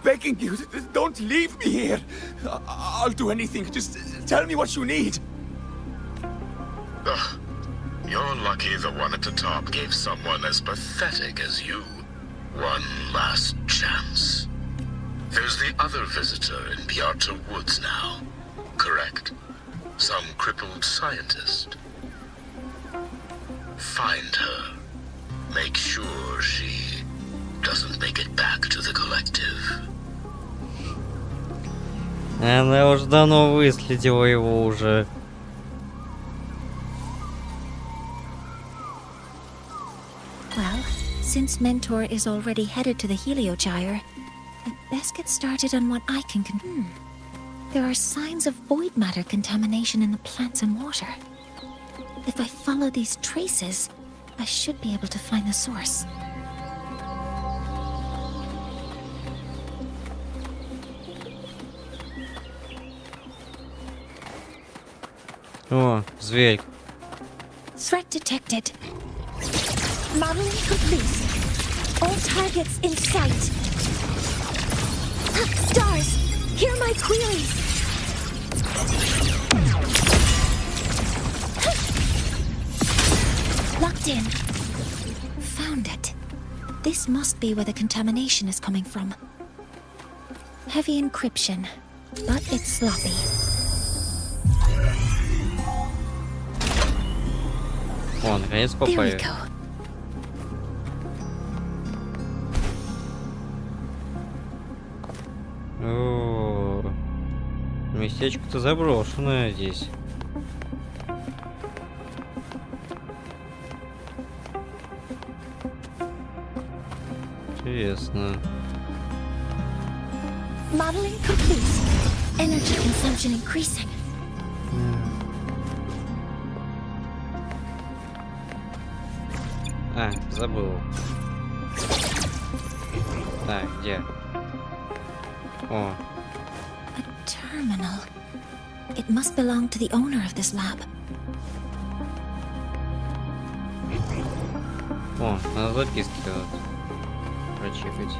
begging you, don't leave me here. I'll do anything, just tell me what you need. Ugh. You're lucky the one at the top gave someone as pathetic as you one last chance. There's the other visitor in Beata Woods now, correct? Some crippled scientist. Find her. Make sure she doesn't make it back to the collective. Она уже давно выследила его уже. Well, since Mentor is already headed to the HoYoVerSe, I'd best get started on what I can There are signs of void matter contamination in the plants and water. If I follow these traces, I should be able to find the source. О, зверь. Threat detected. Modeling complete. All targets in sight. Stars, hear my queries. Locked in. Found it. This must be where the contamination is coming from. Heavy encryption, but it's sloppy. О, наконец There we попали. go. О, местечко-то заброшенное здесь. Интересно. Modeling complete. Energy consumption increasing. А, забыл. Так, где? О, A terminal. It must belong to the owner of this lab. о, надо записки вот прочекать.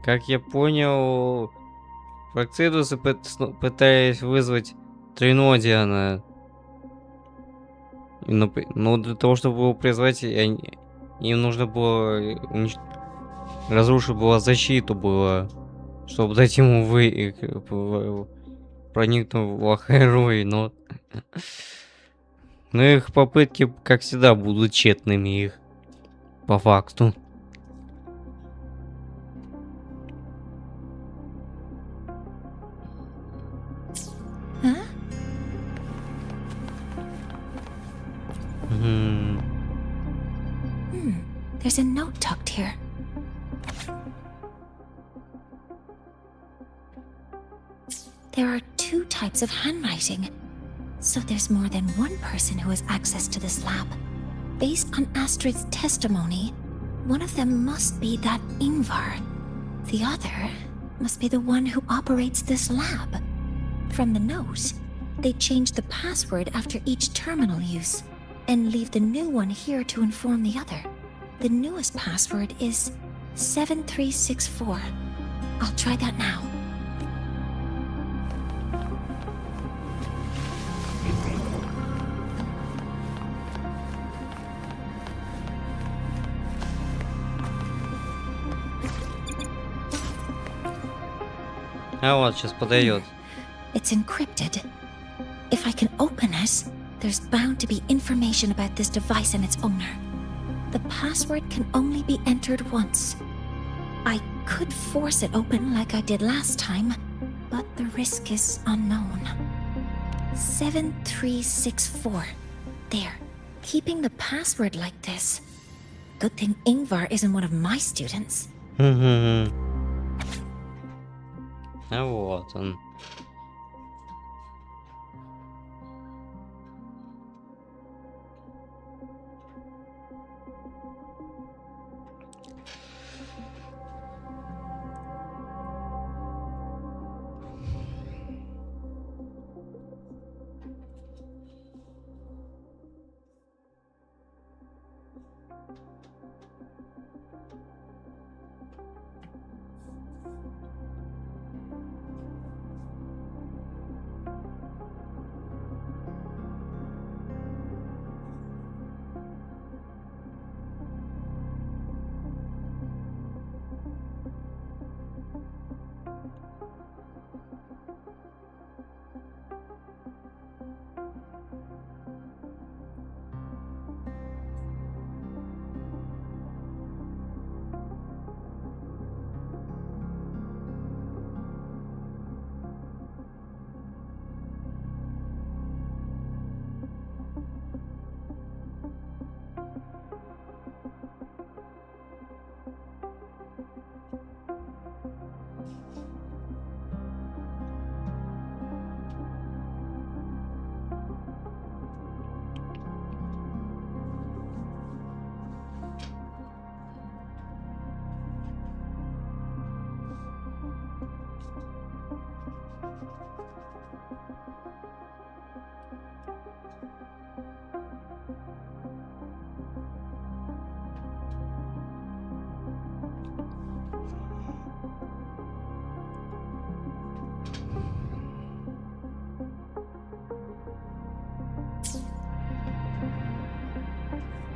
Как я понял, Фракцидусы пытались вызвать Тринодиана. Но для того, чтобы его призвать, им нужно было разрушить было защиту было, чтобы дать ему проникнуть в Ахайрой, но их попытки, как всегда, будут тщетными их по факту. There's a note tucked here. There are two types of handwriting, so there's more than one person who has access to this lab. Based on Astrid's testimony, one of them must be that Ingvar. The other must be the one who operates this lab. From the note, they change the password after each terminal use, and leave the new one here to inform the other. The newest password is 7364. I'll try that now. А вот сейчас подает. It's encrypted. If I can open it, there's bound to be information about this device and its owner. The password can only be entered once. I could force it open like I did last time, but the risk is unknown. 7364. There. Keeping the password like this. Good thing Ingvar isn't one of my students. А вот он.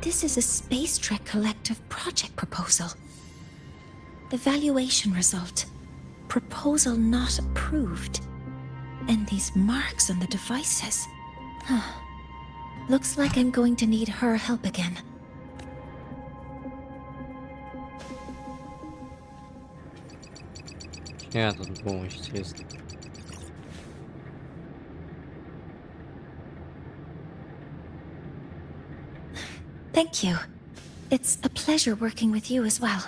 This is a Space Trek Collective project proposal. Evaluation result. Proposal not approved. And these marks on the devices. Looks like I'm going to need her help again. Я тут помощь, интересно. Thank you. It's a pleasure working with you as well.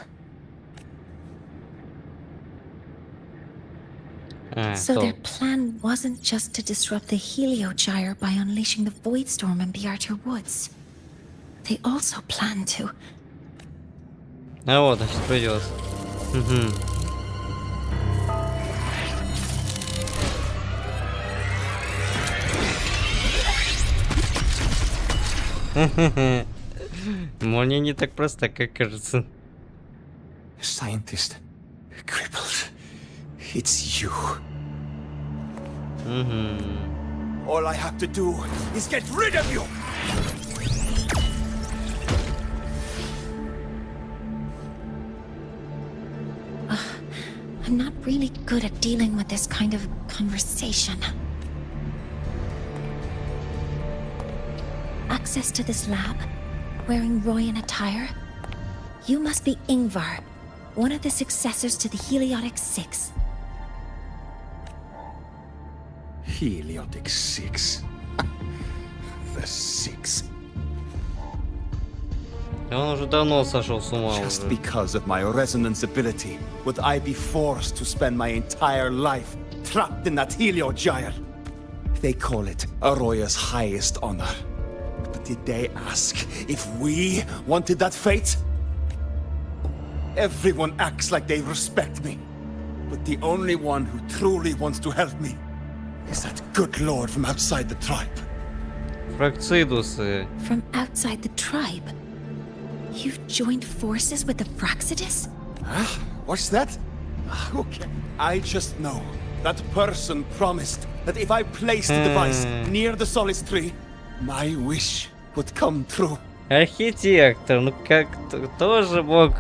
So their plan wasn't just to disrupt the Heliogyre by unleashing the Voidstorm in the Archer Woods. They also planned to... А вот, значит, придет. Морни не так просто, как кажется. Scientist, crippled. It's you. All I have to do is get rid of you. I'm not really good at dealing with this kind of conversation. Access to this lab? Wearing Royan attire? You must be Ingvar, one of the successors to the Heliotic Six. Heliotic Six. The Six. Он уже давно сошел с ума. Just because of my resonance ability, would I be forced to spend my entire life trapped in that Heliogyre? They call it Aroya's highest honor. But did they ask if we wanted that fate? Everyone acts like they respect me. But the only one who truly wants to help me is that good lord from outside the tribe. Фракцидусы. From outside the tribe? You've joined forces with the Fraxidus? Huh? What's that? Okay. I just know that person promised that if I placed the device near the Solace Tree, my wish would come true. Архитектор, ну как тоже мог.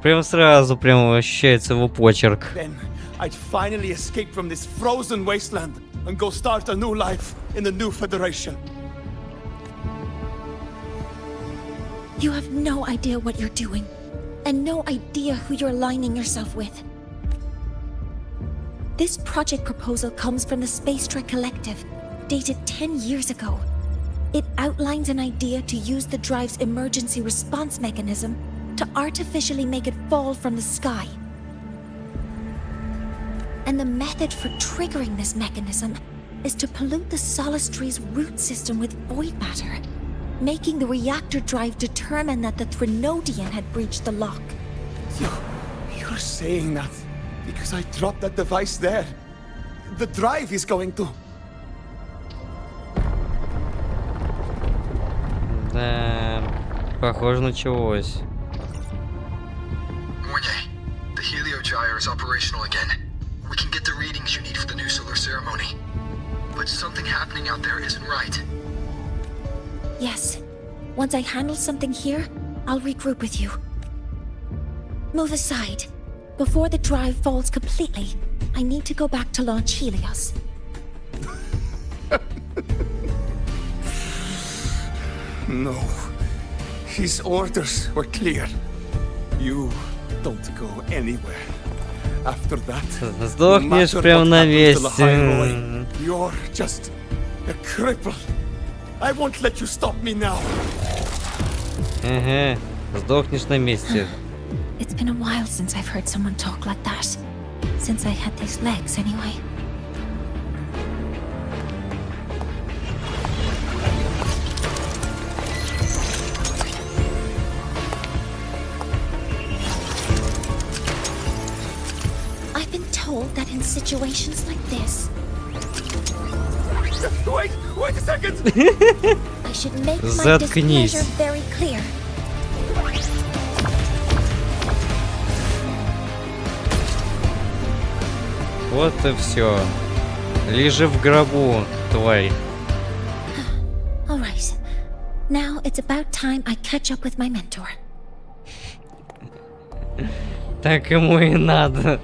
Прям сразу прям ощущается его почерк. Then I'd finally escape from this frozen wasteland and go start a new life in the new Federation. You have no idea what you're doing, and no idea who you're aligning yourself with. This project proposal comes from the Space Trek Collective, dated 10 years ago. It outlines an idea to use the drive's emergency response mechanism to artificially make it fall from the sky. And the method for triggering this mechanism is to pollute the Solistry's root system with void matter, making the reactor drive determine that the Threnodian had breached the lock. You're saying that because I dropped that device there. The drive is going to... Да, похоже, началось. Mорni, the HoYoVerSe is operational again. We can get the readings you need for the new solar ceremony. But something happening out there isn't right. Yes. Once I handle something here, I'll regroup with you. Move aside. Before the drive falls completely, I need to go back to launch Helios. No. His orders were clear. You don't go anywhere. After that, Сдохнешь прямо на месте. You're just a cripple. I won't let you stop me now. Ага, сдохнешь на месте. It's been a while since I've heard someone talk like that. Since I had these legs, anyway. I've been told that in situations like this... Wait a second! I should make my Заткнись. displeasure very clear. Вот и все. Лежи в гробу, тварь. All right. Now it's about time I catch up with my mentor. Так ему и надо.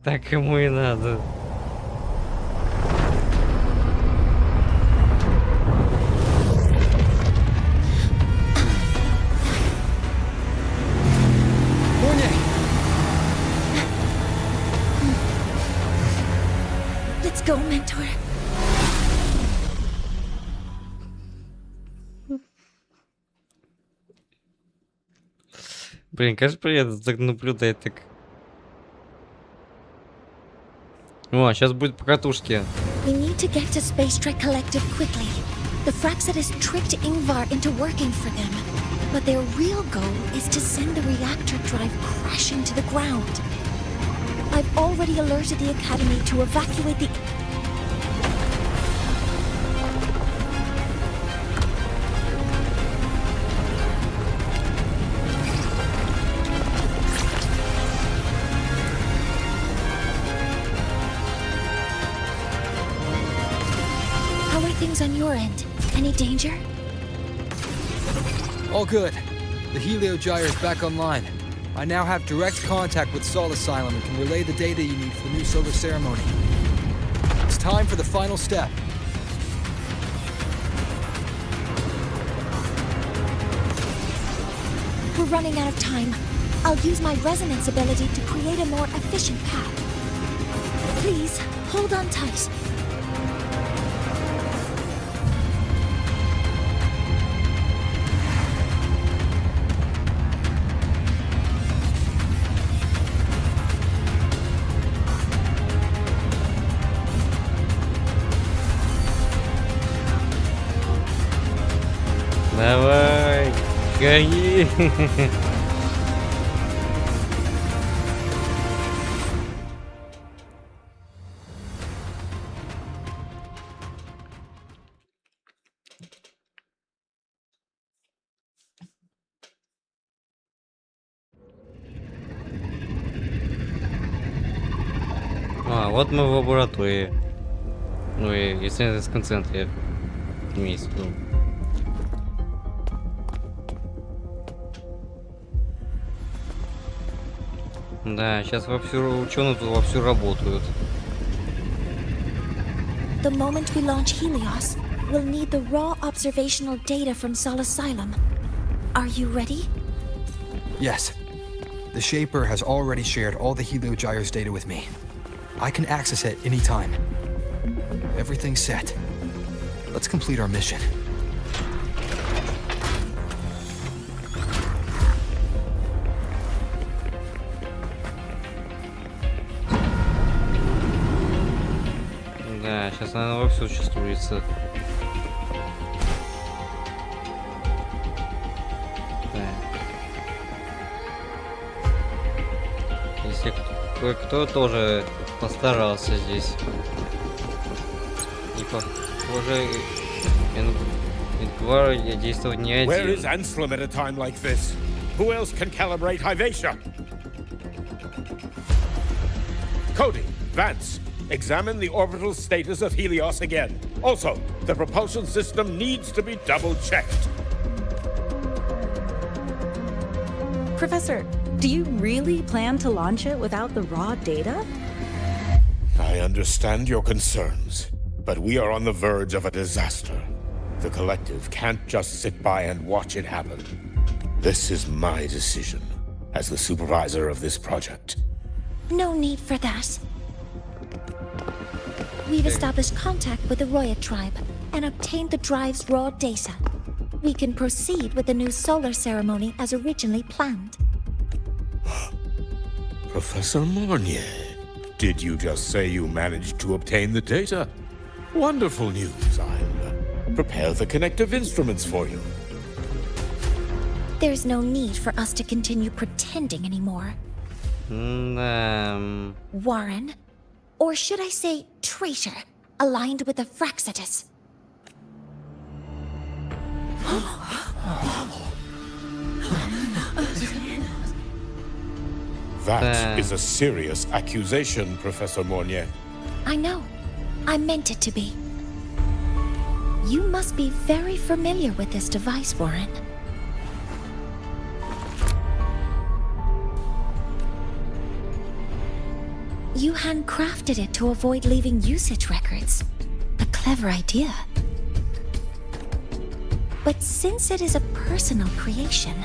Так ему и надо. Let's go, mentor. Блин, кажется, приятно так наблюдать так. О, сейчас будет по катушке. We need to get to Space Trek Collective quickly. The Fraxet has tricked Ingvar into working for them. But their real goal is to send the reactor drive crashing to the ground. I've already alerted the Academy to evacuate the... How are things on your end? Any danger? All good. The HoYoVerSe is back online. I now have direct contact with Sol Asylum and can relay the data you need for the new solar ceremony. It's time for the final step. We're running out of time. I'll use my resonance ability to create a more efficient path. Please, hold on tight. Давай, гони. А, вот мы в лаборатории. Ну и если это с концентре имеется в виду. Да, сейчас вовсю ученые тут вовсю работают. The moment we launch Helios, we'll need the raw observational data from Sol Asylum. Are you ready? Yes. The Shaper has already shared all the Helio Gyre's data with me. I can access it anytime. Everything's set. Let's complete our mission. Да, сейчас она вовсю чувствуется. Если кто тоже постарался здесь. И похоже, Ингвар действовал не один. Where is Anselm at a time like this? Who else can calibrate HoYoVerSe? Cody, Vance, examine the orbital status of Helios again. Also, the propulsion system needs to be double-checked. Professor, do you really plan to launch it without the raw data? I understand your concerns, but we are on the verge of a disaster. The collective can't just sit by and watch it happen. This is my decision as the supervisor of this project. No need for that. We've established contact with the Roya tribe and obtained the drive's raw data. We can proceed with the new solar ceremony as originally planned. Professor Morni, did you just say you managed to obtain the data? Wonderful news. I'll prepare the connective instruments for you. There's no need for us to continue pretending anymore. Warren, or should I say traitor, aligned with the Fraxitus. That is a serious accusation, Professor Morni. I know. I meant it to be. You must be very familiar with this device, Warren. You handcrafted it to avoid leaving usage records. A clever idea. But since it is a personal creation,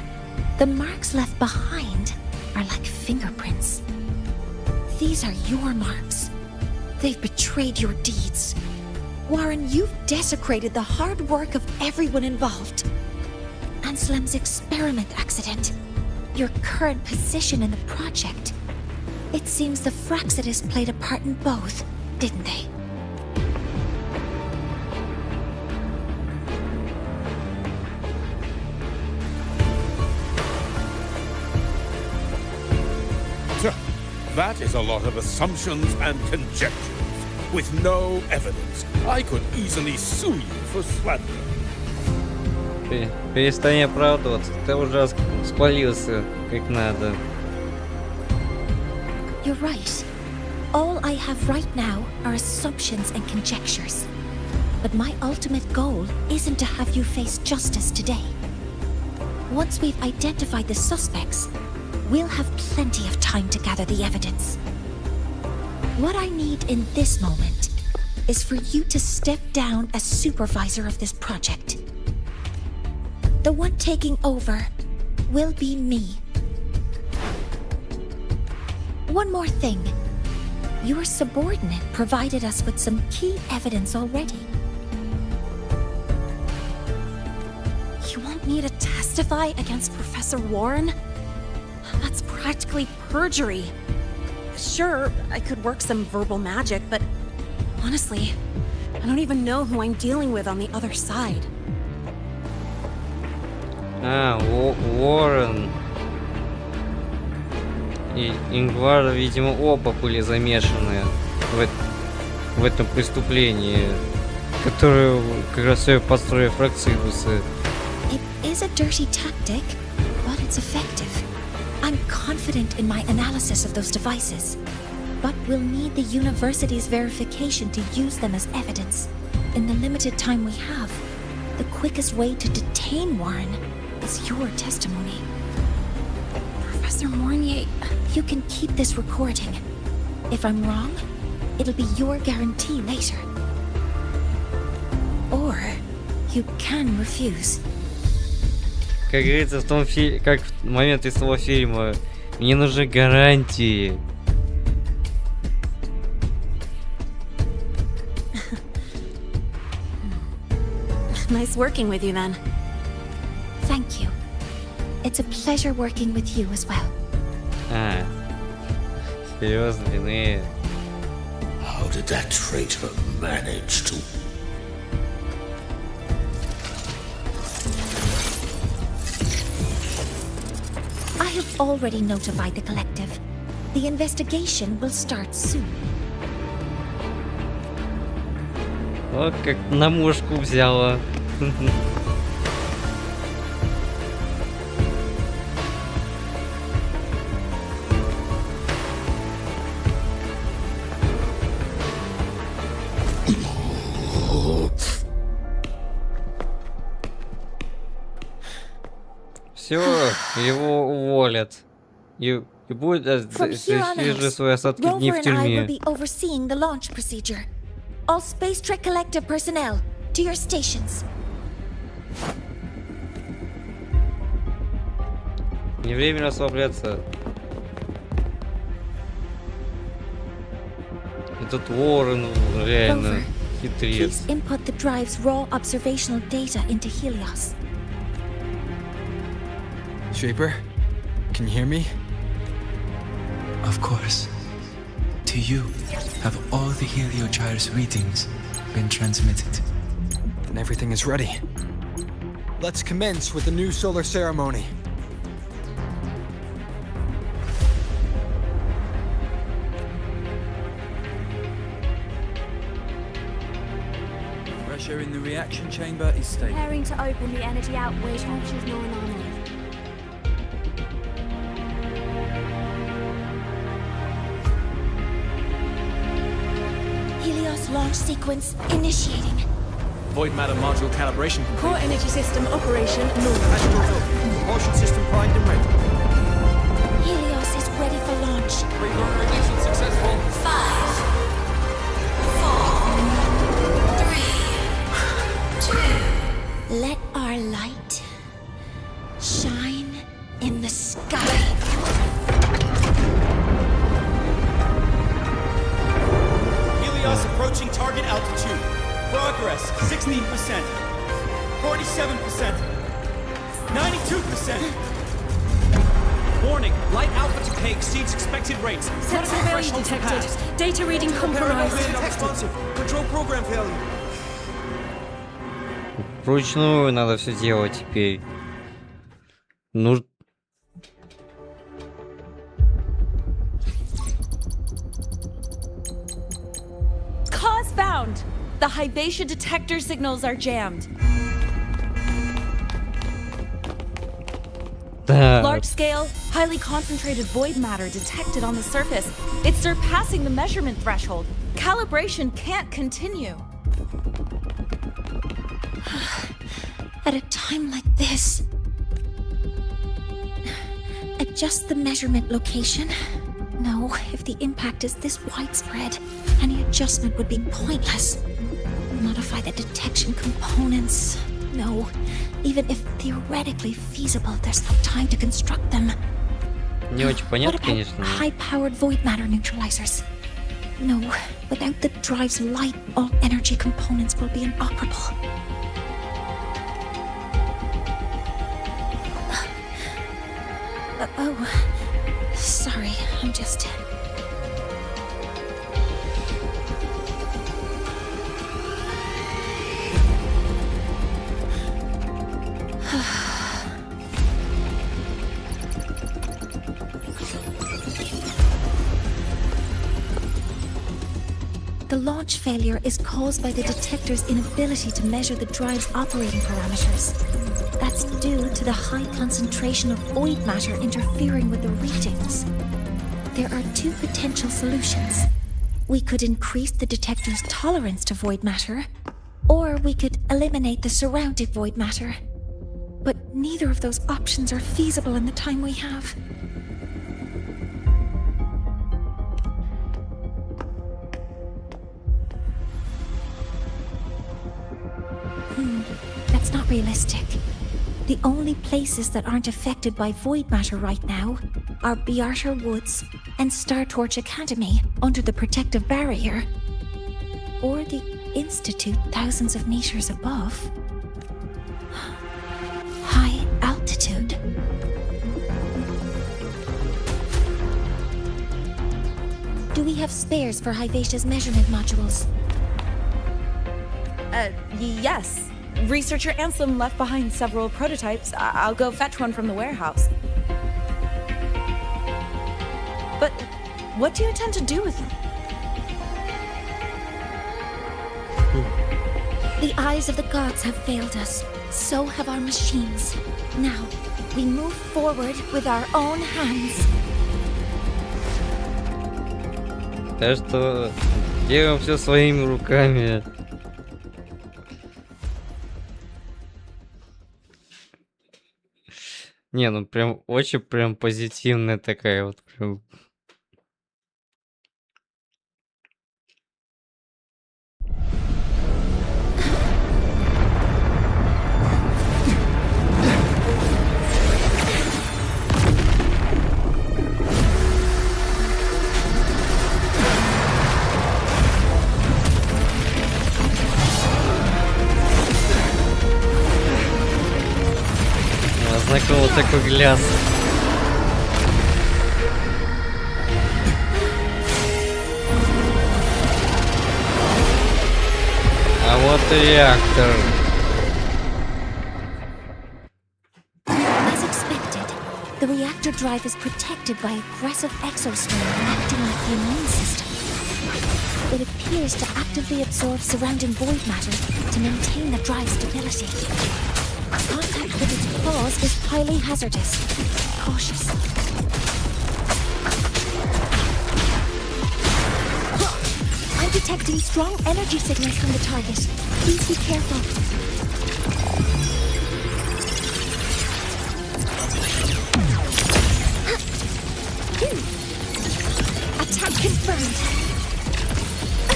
the marks left behind are like fingerprints. These are your marks. They've betrayed your deeds. Warren, you've desecrated the hard work of everyone involved. Anselm's experiment accident, your current position in the project. It seems the Fraxitus played a part in both, didn't they? That is a lot of assumptions and conjectures, with no evidence. I could easily sue you for slander. Перестань оправдываться, ты уже спалился как надо. You're right. All I have right now are assumptions and conjectures. But my ultimate goal isn't to have you face justice today. Once we've identified the suspects, we'll have plenty of time to gather the evidence. What I need in this moment is for you to step down as supervisor of this project. The one taking over will be me. One more thing. Your subordinate provided us with some key evidence already. You want me to testify against Professor Warren? That's practically perjury. Sure, I could work some verbal magic, but honestly, I don't even know who I'm dealing with on the other side. Уоррен и Ингвар, видимо, оба были замешаны в этом преступлении, которое как раз построили Фраксидусы. It is a dirty tactic, but it's effective. I'm confident in my analysis of those devices, but we'll need the university's verification to use them as evidence. In the limited time we have, the quickest way to detain Warren is your testimony. Professor Mornier, you can keep this recording. If I'm wrong, it'll be your guarantee later. Or you can refuse. Как говорится в том фильме, как в момент из того фильма, мне нужны гарантии. Nice working with you then. Thank you. It's a pleasure working with you as well. А, серьезно, блин. How did that traitor manage to... I have already notified the collective. The investigation will start soon. О, как на мушку взяла. Все, его уволят. И будет же свои остатки дней в Rover and I will тюрьме. be overseeing the launch procedure. All Space Trek Collective personnel, to your stations. Не время расслабляться. Этот Уоррен реально Rover, хитрец. please input the drive's raw observational data into Helios. Shaper, can you hear me? Of course. To you, have all the HelioGyre's readings been transmitted? Then everything is ready. Let's commence with the new solar ceremony. Pressure in the reaction chamber is stable. Preparing to open the energy outward. Temperatures non-anomaly. Helios launch sequence initiating. Void matter module calibration complete. Core energy system operation normal. Propulsion system primed and ready. Helios is ready for launch. Reignition successful. 5, 4, 3, 2. Let our light shine in the sky. Helios approaching target altitude. Progress 16%, 47%, 92%. Warning, light alpha decay exceeds expected rates. Sensor failure detected. Data reading compromised. Unresponsive. Control program failure. Вручную надо все делать теперь. Ну, Cause found! The Hybatia detector signals are jammed. Large-scale, highly concentrated void matter detected on the surface. It's surpassing the measurement threshold. Calibration can't continue. At a time like this, adjust the measurement location. No, if the impact is this widespread, any adjustment would be pointless. Modify the detection components. No, even if theoretically feasible, there's no time to construct them. не очень понятно, конечно. High-powered void matter neutralizers. No, without the drive's light, all energy components will be inoperable. Oh, sorry, I'm just... The launch failure is caused by the detector's inability to measure the drive's operating parameters. That's due to the high concentration of void matter interfering with the readings. There are two potential solutions. We could increase the detector's tolerance to void matter, or we could eliminate the surrounding void matter. But neither of those options are feasible in the time we have. That's not realistic. The only places that aren't affected by void matter right now are Bearter Woods and Startorch Academy under the protective barrier. Or the Institute thousands of meters above. High altitude. Do we have spares for Hyvatia's measurement modules? Yes. Researcher Anselm left behind several prototypes. I'll go fetch one from the warehouse. But what do you intend to do with them? The eyes of the gods have failed us. So have our machines. Now, we move forward with our own hands. Так что делаем все своими руками. Не, ну прям очень прям позитивная такая вот прям. Знакомый такой гляз. А вот и реактор. As expected, the reactor drive is protected by aggressive exosphere acting like the immune system. It appears to actively absorb surrounding void matter to maintain the drive stability. Contact with its claws is highly hazardous. Cautious. I'm detecting strong energy signals from the target. Please be careful. Attack confirmed.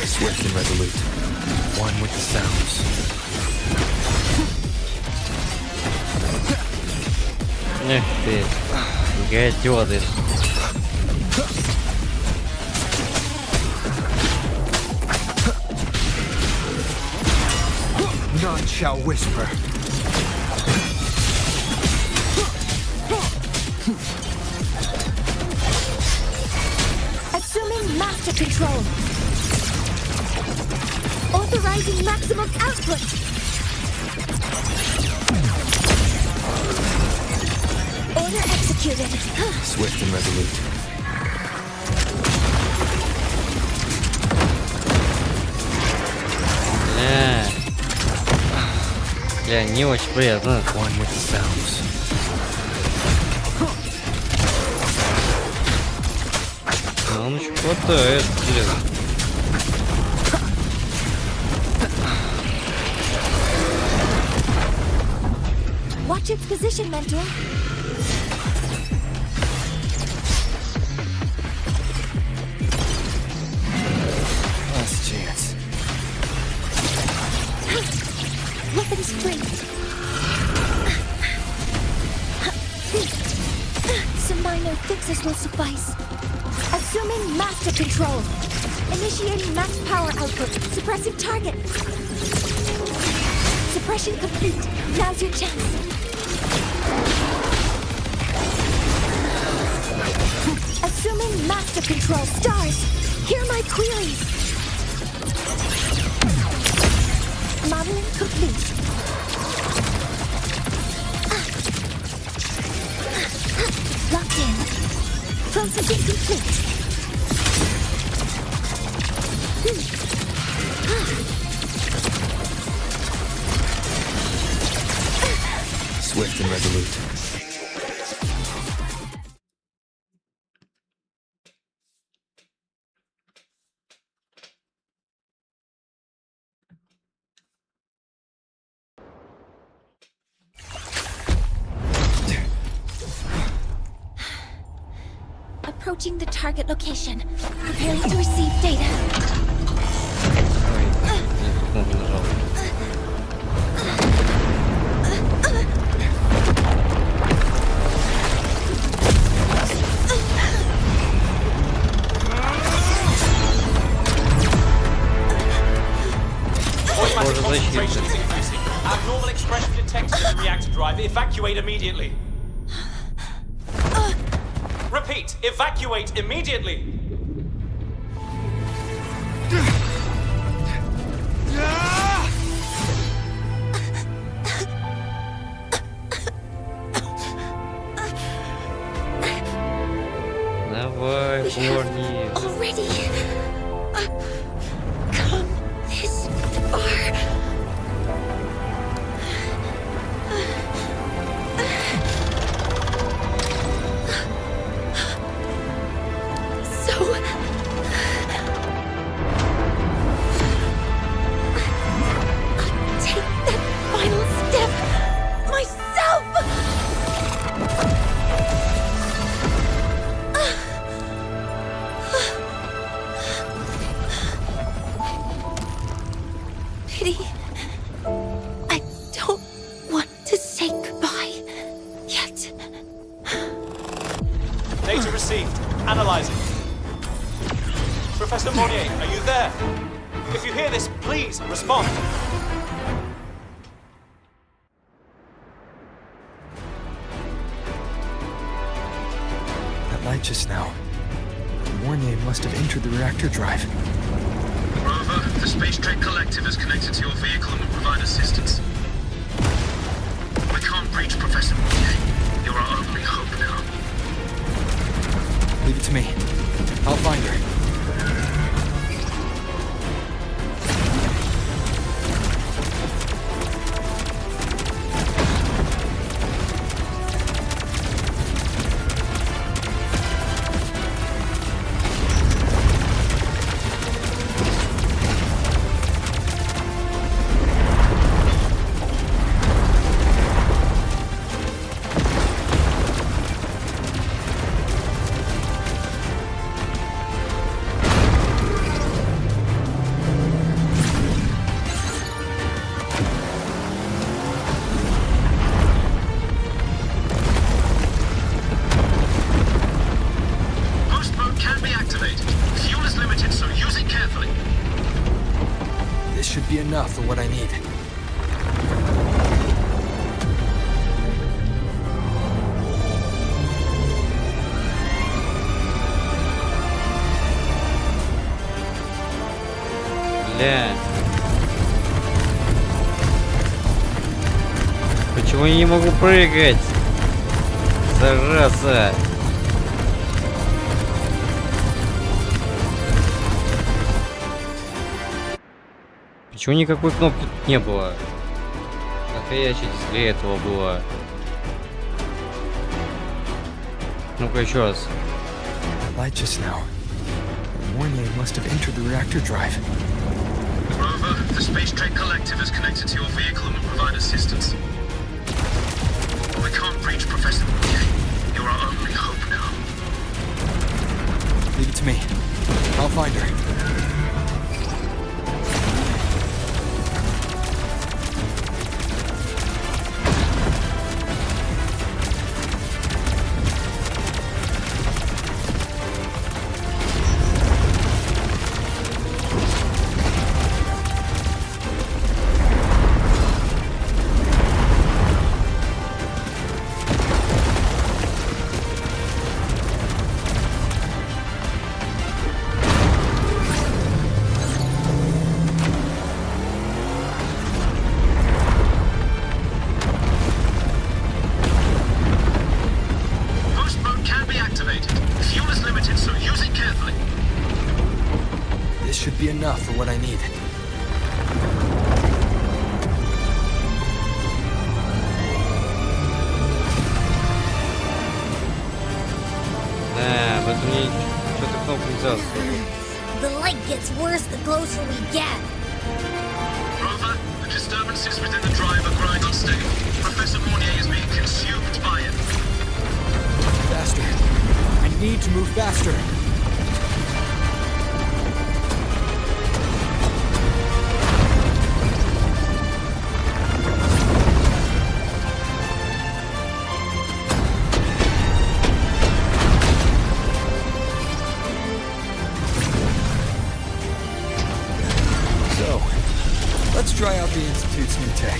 Swift and resolute. One with the sounds. Эх ты, гадёныш. None shall whisper. Assuming master control. Authorizing maximum output. Order executed. Swift and resolute. Бля, не очень приятно. One with the sounds. Ну, он еще хватает, блин. Watch its position, Mentor. Last chance. Weapons free. Some minor fixes will suffice. Assuming master control. Initiating max power output. Suppressing target. Suppression complete. Now's your chance. Assuming master control. Stars, hear my queries. Modeling complete. Locked in. Processing complete. Swift and resolute. Approaching the target location. Preparing to receive data. Concentration's increasing. Abnormal expression detected in the reactor drive. Evacuate immediately. Repeat, evacuate immediately. Давай, Морни. Already come this far. So I'll take that final step myself. Pity. I don't want to say goodbye yet. Data received. Analyzing. Professor Mornier, are you there? If you hear this, please respond. That light just now. Morni must have entered the reactor drive. Rover, the Space Trek Collective is connected to your vehicle and will provide assistance. We can't reach Professor Mornier. You're our only hope now. Leave it to me. I'll find her. Boost mode can be activated. Fuel is limited, so use it carefully. This should be enough for what I need. Бля. Почему я не могу прыгать? Зараза. Почему никакой кнопки тут не было? Какая часть для этого была? Ну-ка еще раз. Light just now. Morni must have entered the reactor drive. Rover, the Space Trek Collective is connected to your vehicle and will provide assistance. We can't reach Professor Mornier. You're our only hope now. Leave it to me. I'll find her. Boost mode can be activated. Fuel is limited, so use it carefully. This should be enough for what I need. Да, в этом мне что-то кнопку нельзя. The light gets worse the closer we get. Rover, the disturbances within the drive are growing unstable. Professor Mornier is being consumed by it. Faster. I need to move faster. try out the Institute's new tech.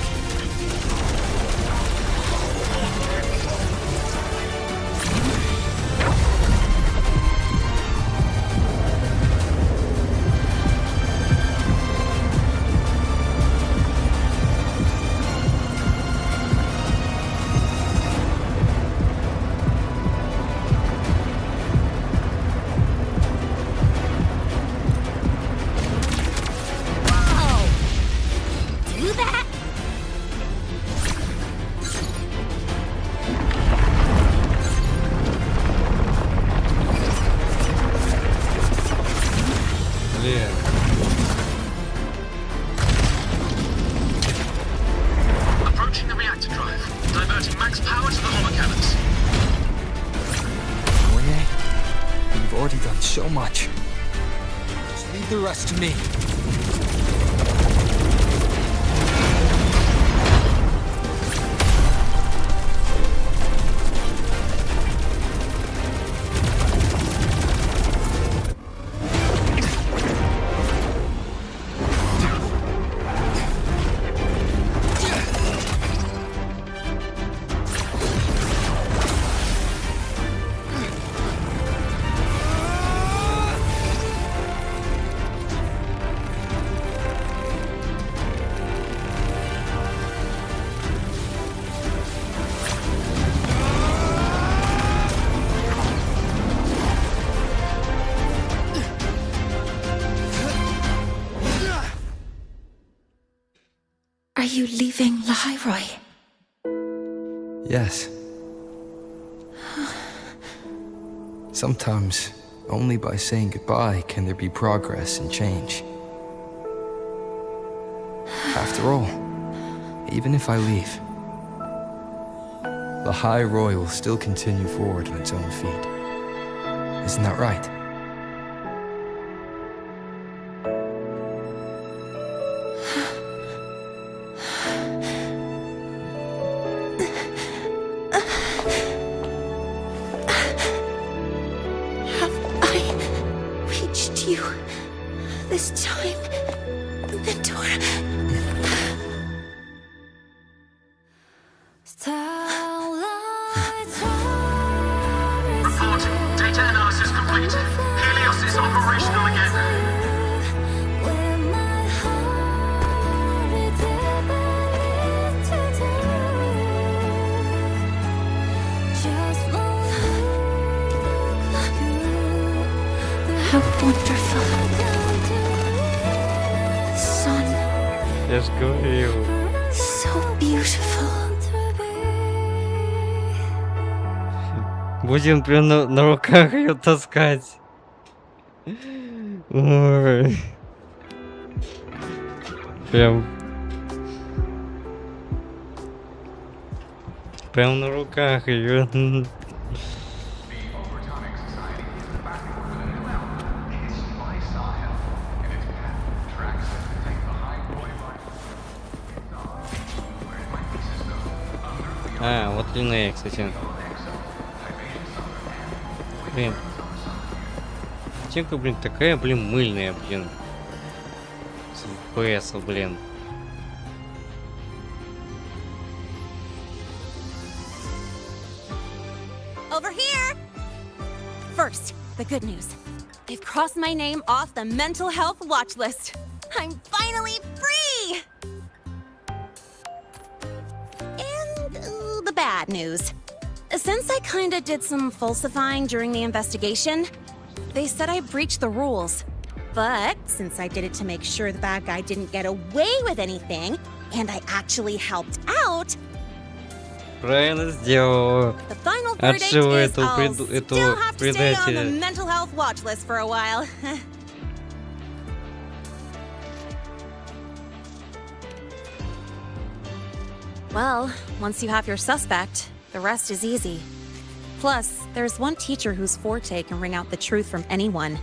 Approaching the reactor drive. Diverting max power to the hollow cannons. Morni, you've already done so much. Just leave the rest to me. Are you leaving Lahairoi? Yes. Sometimes, only by saying goodbye can there be progress and change. After all, even if I leave, Lahairoi will still continue forward on its own feet. Isn't that right? This time, Mentor. Reporting. Data analysis complete. Helios is operational again. How wonderful. Я ж говорил. So beautiful. Будем прям на руках ее таскать. Ой. Прям на руках ее. А, вот длинная, кстати. Блин. Картинка, блин, такая, блин, мыльная, блин. С FPS, блин. Over here! First, the good news. They've crossed my name off the mental health watch list. I'm finally free! And the bad news. Since I kinda did some falsifying during the investigation, they said I breached the rules. But since I did it to make sure the bad guy didn't get away with anything, and I actually helped out, Правильно сделала. the final verdict Отшила is эту I'll still have to stay on the предателя. mental health watch list for a while. Well, once you have your suspect, the rest is easy. Plus, there's one teacher whose forte can wring out the truth from anyone.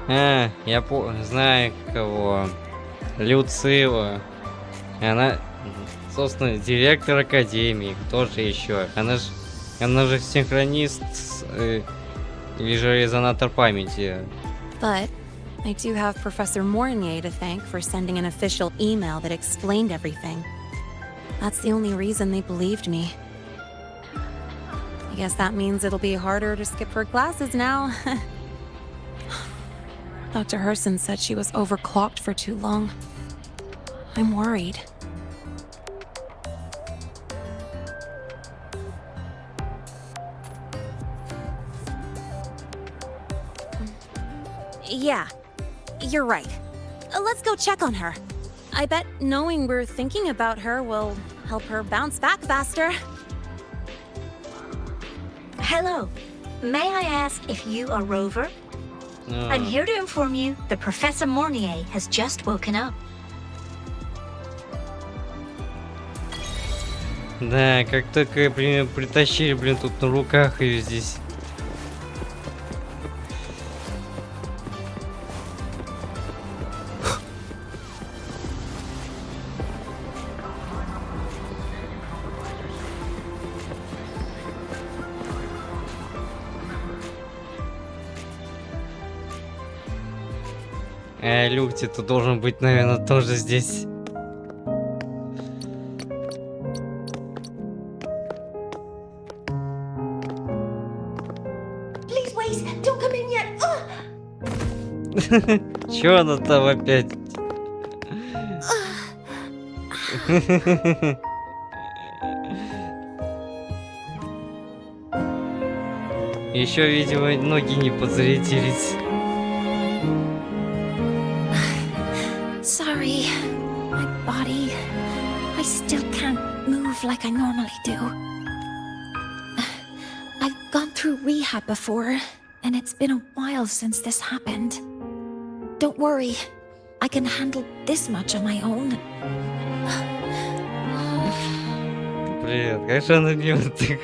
А, я знаю кого. Люцила. Она, собственно, директор академии. Кто же еще? Она же синхронист, визуализатор памяти. But I do have Professor Mornier to thank for sending an official email that explained everything. That's the only reason they believed me. I guess that means it'll be harder to skip her classes now. Dr. Herson said she was overclocked for too long. I'm worried. Yeah, you're right. Let's go check on her. I bet knowing we're thinking about her will help her bounce back faster. Hello. May I ask if you are Rover? I'm here to inform you that Professor Mornier has just woken up. Да, как только притащили, блин, тут на руках ее здесь. Люк, ты должен быть, наверное, тоже здесь. Please wait, don't come in yet. Чё она там опять? Еще, видимо, ноги не подзарядились. Sorry, my body. I still can't move like I normally do. I've gone through rehab before, and it's been a while since this happened. Don't worry, I can handle this much on my own. Привет, как же она не вот так...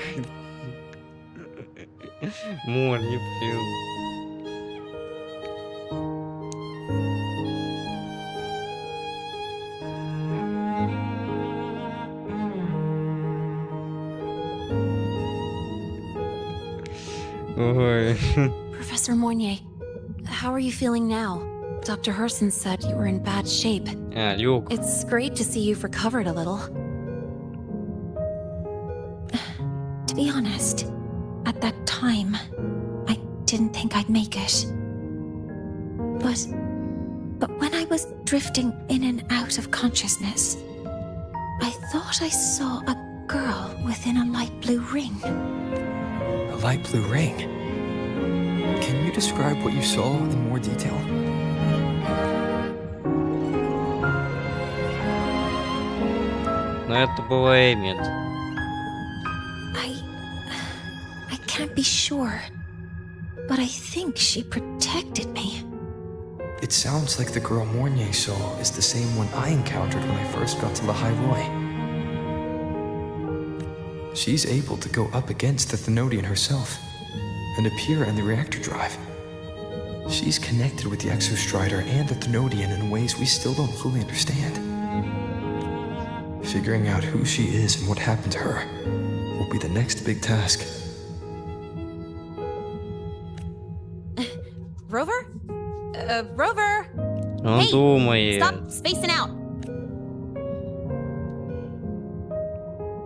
Морни, блин. Professor Mornier, how are you feeling now? Dr. Herson said you were in bad shape. Люк. It's great to see you've recovered a little. To be honest, at that time, I didn't think I'd make it. But when I was drifting in and out of consciousness, I thought I saw a girl within a light blue ring. A light blue ring? Can you describe what you saw in more detail? Но это была Эмит. I can't be sure, but I think she protected me. It sounds like the girl Mornier saw is the same one I encountered when I first got to the High Roy. She's able to go up against the Thenodian herself and appear in the reactor drive. She's connected with the Exostrider and the Thenodian in ways we still don't fully understand. Figuring out who she is and what happened to her will be the next big task. Rover? Rover! Он думает. Stop spacing out!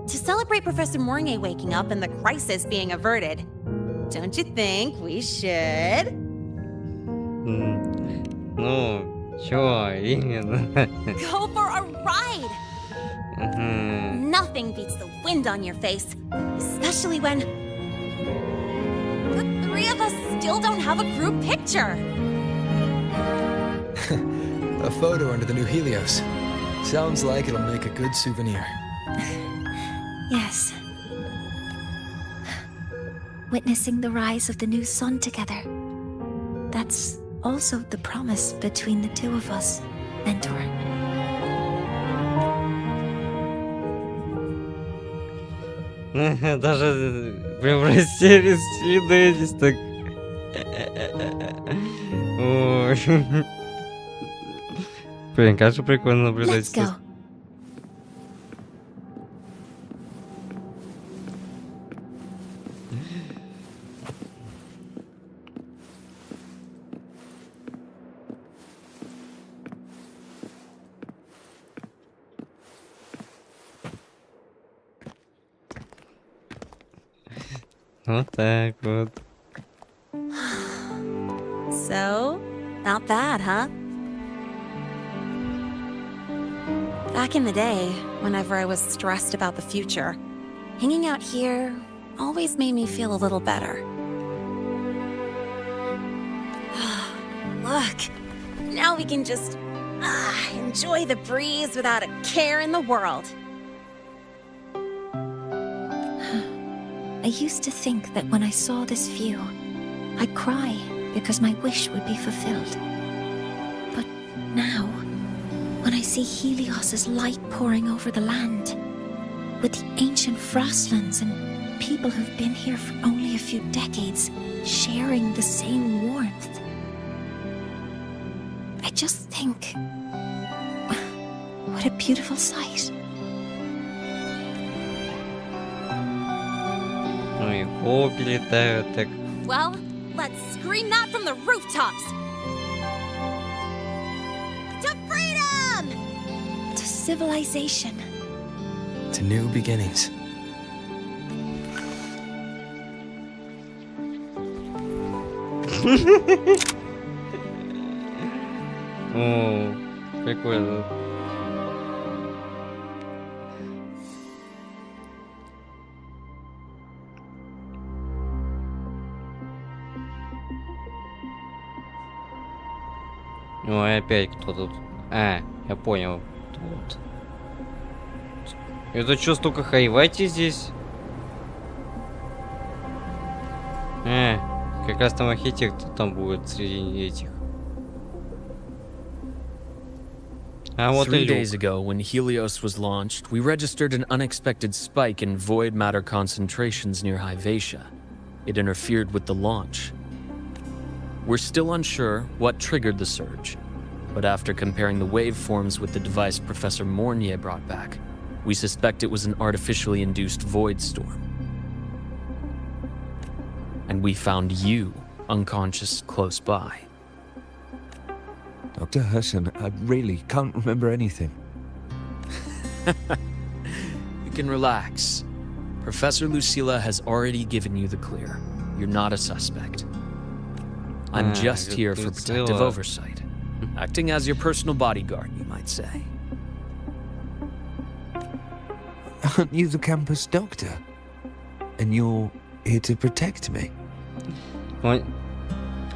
To celebrate Professor Mornier waking up and the crisis being averted, don't you think we should? Ну, чё именно? Go for a ride! Nothing beats the wind on your face, especially when the three of us still don't have a group picture. A photo under the new Helios. Sounds like it'll make a good souvenir. Yes. Witnessing the rise of the new sun together. That's also the promise between the two of us, Mentor. Даже прям растерянность видно здесь так. Ой. Блин, как же прикольно наблюдать здесь. Вот так вот. So, not bad, huh? Back in the day, whenever I was stressed about the future, hanging out here always made me feel a little better. Look, now we can just enjoy the breeze without a care in the world. I used to think that when I saw this view, I'd cry because my wish would be fulfilled. But now, when I see Helios's light pouring over the land, with the ancient frostlands and people who've been here for only a few decades sharing the same warmth, I just think, what a beautiful sight. Ну и хобби летают так. Well, let's scream that from the rooftops! To freedom! To civilization. To new beginnings. О, прикольно. Ну и опять кто тут? А, я понял. Тут. Это что, столько хайвати здесь? Как раз там архитектор там будет среди этих. А вот и 3 Люк. days ago, when Helios was launched, we registered an unexpected spike in void matter concentrations near HoYoVerSe. It interfered with the launch. We're still unsure what triggered the surge, but after comparing the waveforms with the device Professor Morni brought back, we suspect it was an artificially induced void storm. And we found you unconscious close by. Dr. Hudson, I really can't remember anything. You can relax. Professor Lucilla has already given you the clear. You're not a suspect. I'm just here for protective oversight. Acting as your personal bodyguard, you might say. Aren't you the campus doctor? And you're here to protect me?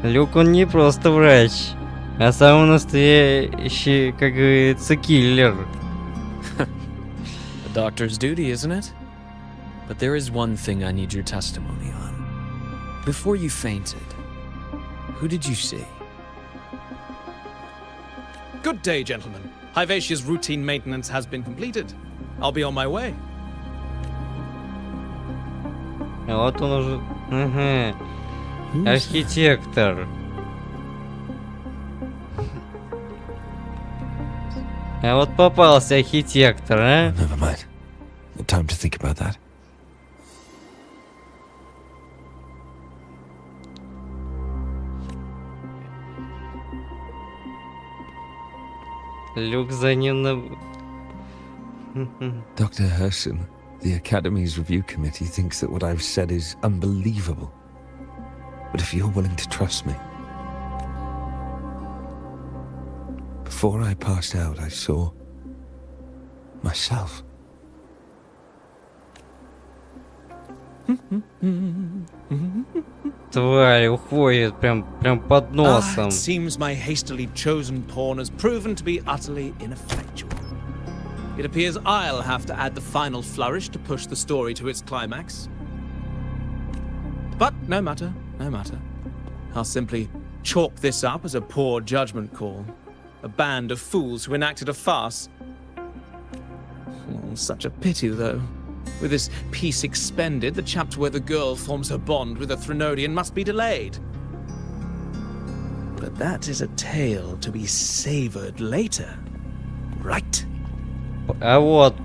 Люк, он не просто врач, а самый настоящий, как говорится, киллер. A doctor's duty, isn't it? But there is one thing I need your testimony on. Before you fainted, who did you see? Good day, gentlemen. HoYoVerSe's routine maintenance has been completed. I'll be on my way. А вот он уже... Ага. Архитектор. А вот попался архитектор, а? Never mind. No time to think about that. Люк за ним на... Dr. Hudson, the Academy's review committee thinks that what I've said is unbelievable. But if you're willing to trust me... Before I passed out, I saw... myself. Тварь уходит прям под носом. It seems my hastily chosen pawn has proven to be utterly ineffectual. It appears I'll have to add the final flourish to push the story to its climax. But no matter, no matter. I'll simply chalk this up as a poor judgment call. A band of fools who enacted a farce. Oh, such a pity, though. With this piece expended, the chapter where the girl forms her bond with a Threnodian must be delayed. But that is a tale to be savored later, right? А вот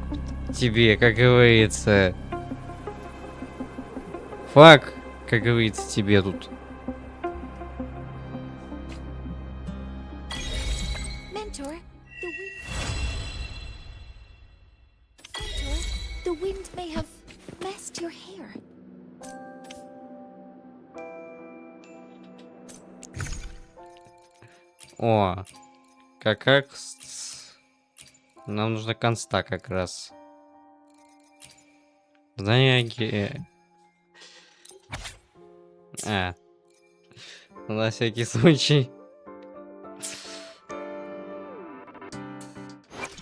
тебе, как говорится. Фак, как говорится, тебе тут. Mentor, the wind may have messed your hair. О, как раз нам нужна конста как раз. Знание. На всякий случай.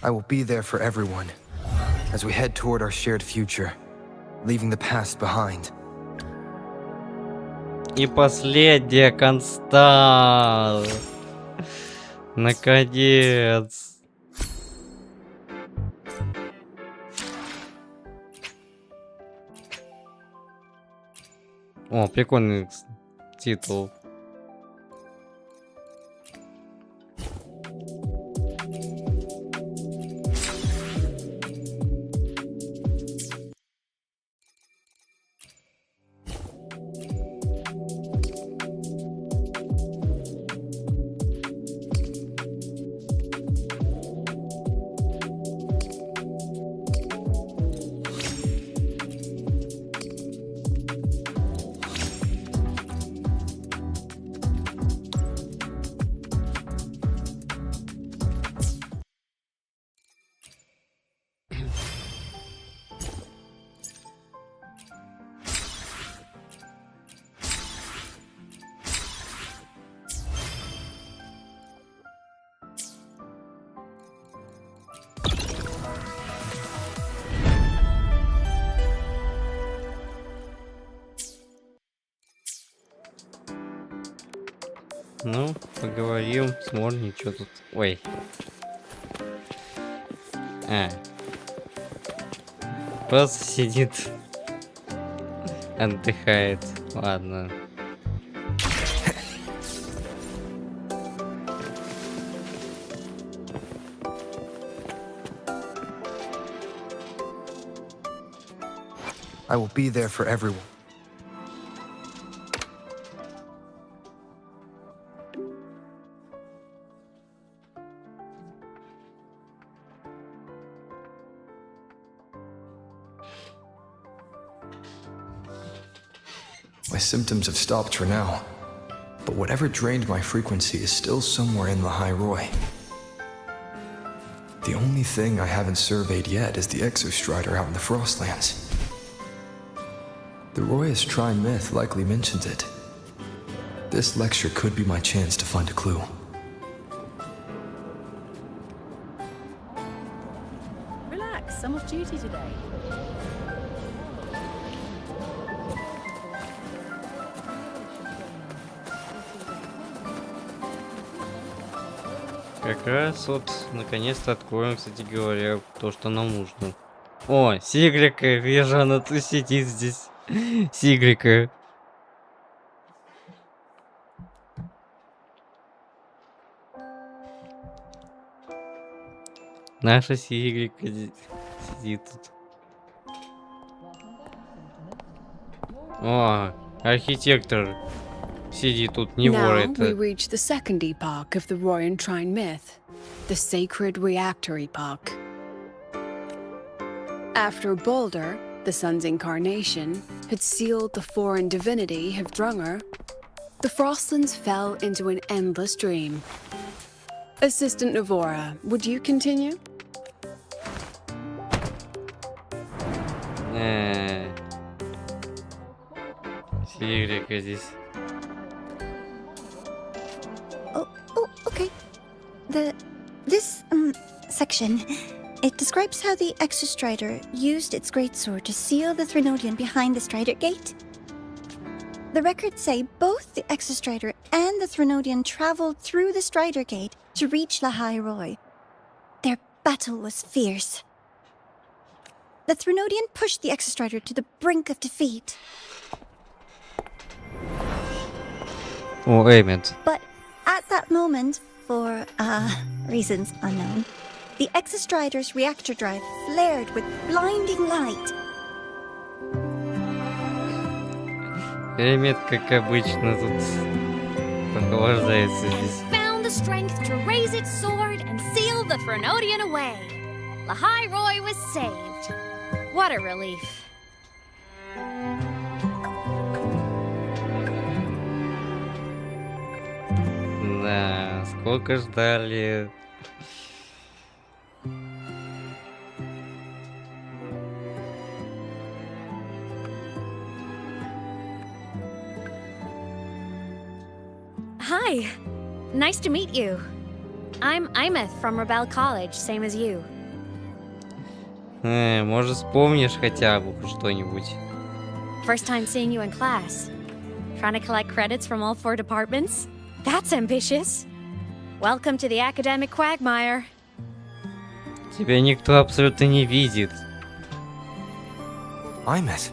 I will be there for everyone as we head toward our shared future, leaving the past behind. И последняя конста. Наконец. О, прикольный титул. Ну, поговорим с Морни, что тут... Ой. Просто сидит. Отдыхает. Ладно. I will be there for everyone. My symptoms have stopped for now, but whatever drained my frequency is still somewhere in the High Roy. The only thing I haven't surveyed yet is the Exostrider out in the Frostlands. The Roy's Trine myth likely mentions it. This lecture could be my chance to find a clue. Relax, I'm off duty today. Как раз вот наконец-то откроем, кстати говоря, то, что нам нужно. О, Сигрика, вижу, она тут сидит здесь. Сигрика. Наша Сигрика сидит тут. О, архитектор сидит тут, не вор Now это. we reach the second epoch of the Roy and Trine myth, the sacred reactor epoch. After Balder, the sun's incarnation, had sealed the foreign divinity Hivdrunger, the Frostlands fell into an endless dream. Assistant Navora, would you continue? Сигрика здесь. Okay. This section, it describes how the Exostrider used its greatsword to seal the Threnodian behind the Strider Gate. The records say both the Exostrider and the Threnodian traveled through the Strider Gate to reach La High Roy. Their battle was fierce. The Threnodian pushed the Exostrider to the brink of defeat. О, Эмит. But at that moment, for reasons unknown, the Exostrider's reactor drive flared with blinding light. Эмит, как обычно, тут прохлаждается здесь. Found the strength to raise its sword and seal the Threnodian away. La High Roy was saved. What a relief. Да, Сколько ждали. Hi. Nice to meet you. I'm Emit from Rebel College, same as you. Может, вспомнишь хотя бы что-нибудь. First time seeing you in class. Trying to collect credits from all 4 departments? That's ambitious. Welcome to the academic quagmire. Тебя никто абсолютно не видит. Emit,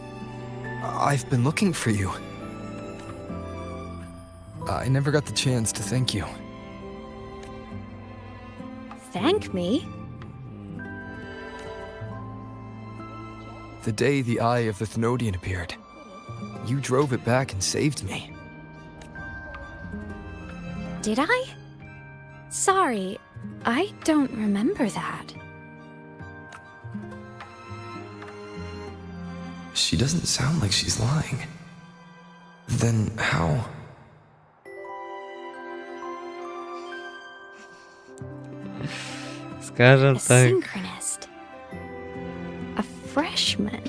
I've been looking for you. I never got the chance to thank you. Thank me? The day the Eye of the Thenodian appeared, you drove it back and saved me. Did I? Sorry, I don't remember that. She doesn't sound like she's lying. Then how? Скажем A так. synchronist. A freshman.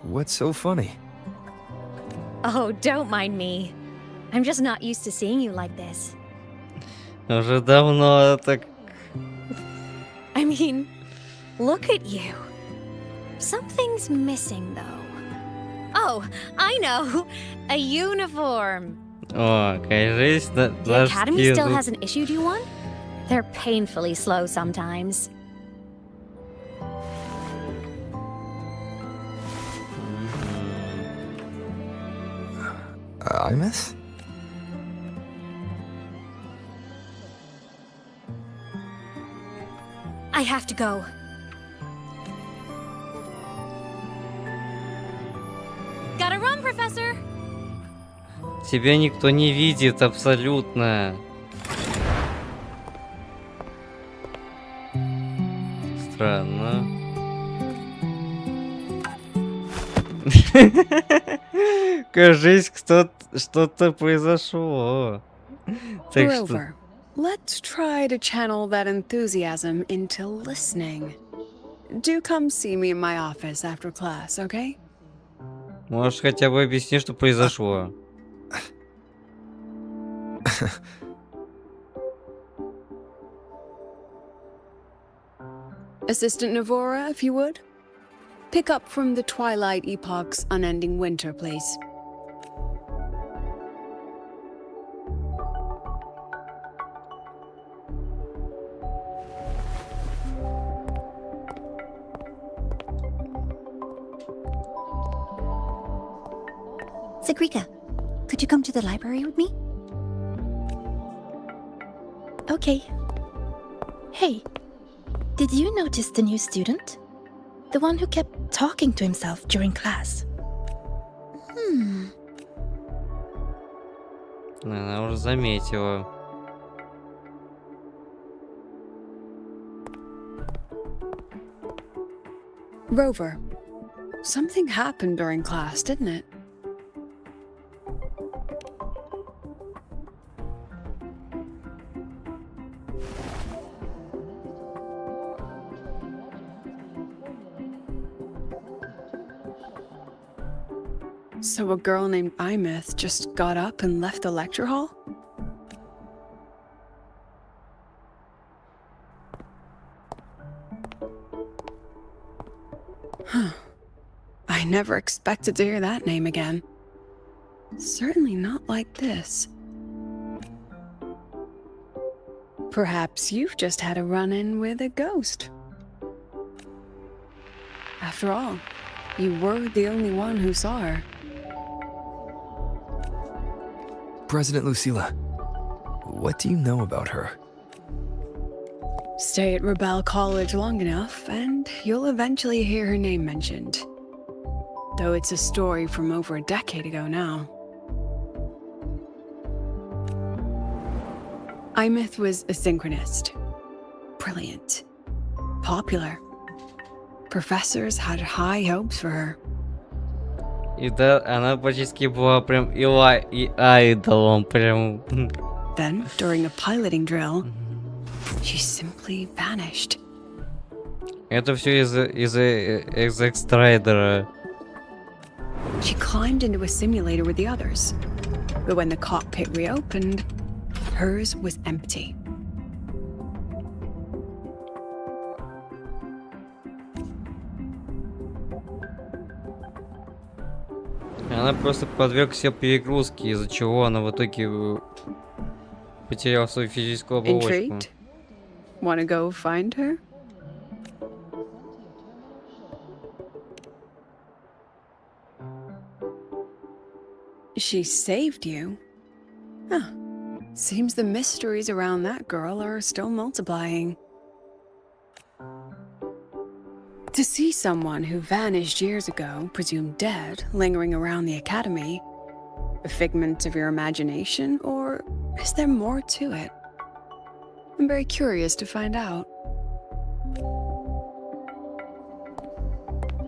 What's so funny? Oh, don't mind me. I'm just not used to seeing you like this. Уже давно так. I mean, look at you. Something's missing, though. Oh, I know. A uniform. О, кажись, The Academy still hasn't issued you one? They're painfully slow sometimes. Emit? I have to go. Gotta run, Professor! Тебя никто не видит абсолютно. Странно. Кажись, что-то произошло. Так что... Rover, let's try to channel that enthusiasm into listening. Do come see me in my office after class, okay? Можешь хотя бы объяснить, что произошло? Assistant Navora, if you would. Pick up from the Twilight Epoch's unending winter, please. Sagrika, could you come to the library with me? Okay. Hey, did you notice the new student? The one who kept talking to himself during class? Она уже заметила. Rover, something happened during class, didn't it? So a girl named Emit just got up and left the lecture hall? Huh. I never expected to hear that name again. Certainly not like this. Perhaps you've just had a run-in with a ghost. After all, you were the only one who saw her. President Lucilla, what do you know about her? Stay at Rebel College long enough, and you'll eventually hear her name mentioned. Though it's a story from over a decade ago now. Emit was a synchronist. Brilliant. Popular. Professors had high hopes for her. И да, она практически была прям и айдолом, прям. Then, during a piloting drill, she simply vanished. Это все из экстрайдера. She climbed into a simulator with the others, but when the cockpit reopened, hers was empty. Она просто подверг себе перегрузке, из-за чего она в итоге потеряла свою физическую оболочку. Intrigued? Wanna go find her? She saved you? Huh. Seems the mysteries around that girl are still multiplying. To see someone who vanished years ago, presumed dead, lingering around the academy, a figment of your imagination, or is there more to it? I'm very curious to find out.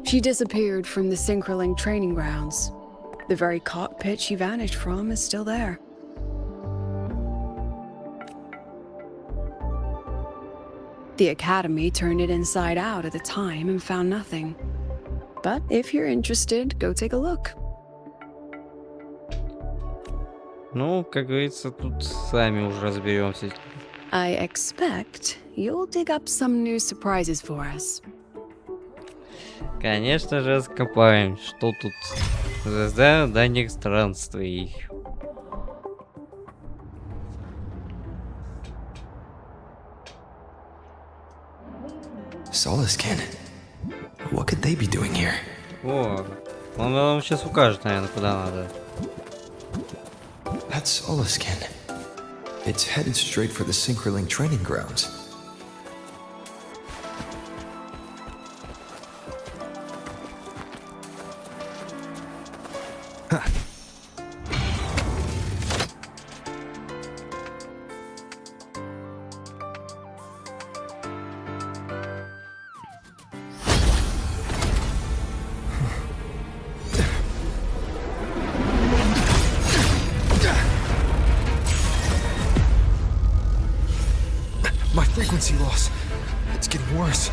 She disappeared from the Synchroling training grounds. The very cockpit she vanished from is still there. The Academy turned it inside out at the time and found nothing. But if you're interested, go take a look. Ну, как говорится, тут сами уже разберемся. I expect you'll dig up some new surprises for us. Конечно же, раскопаем, что тут звезда дальних странствий. Solaskin. What could they be doing here? О, он вам сейчас укажет, наверное, куда надо. That's Solaskin. It's headed straight for the Synchroling training grounds. My frequency loss. It's getting worse.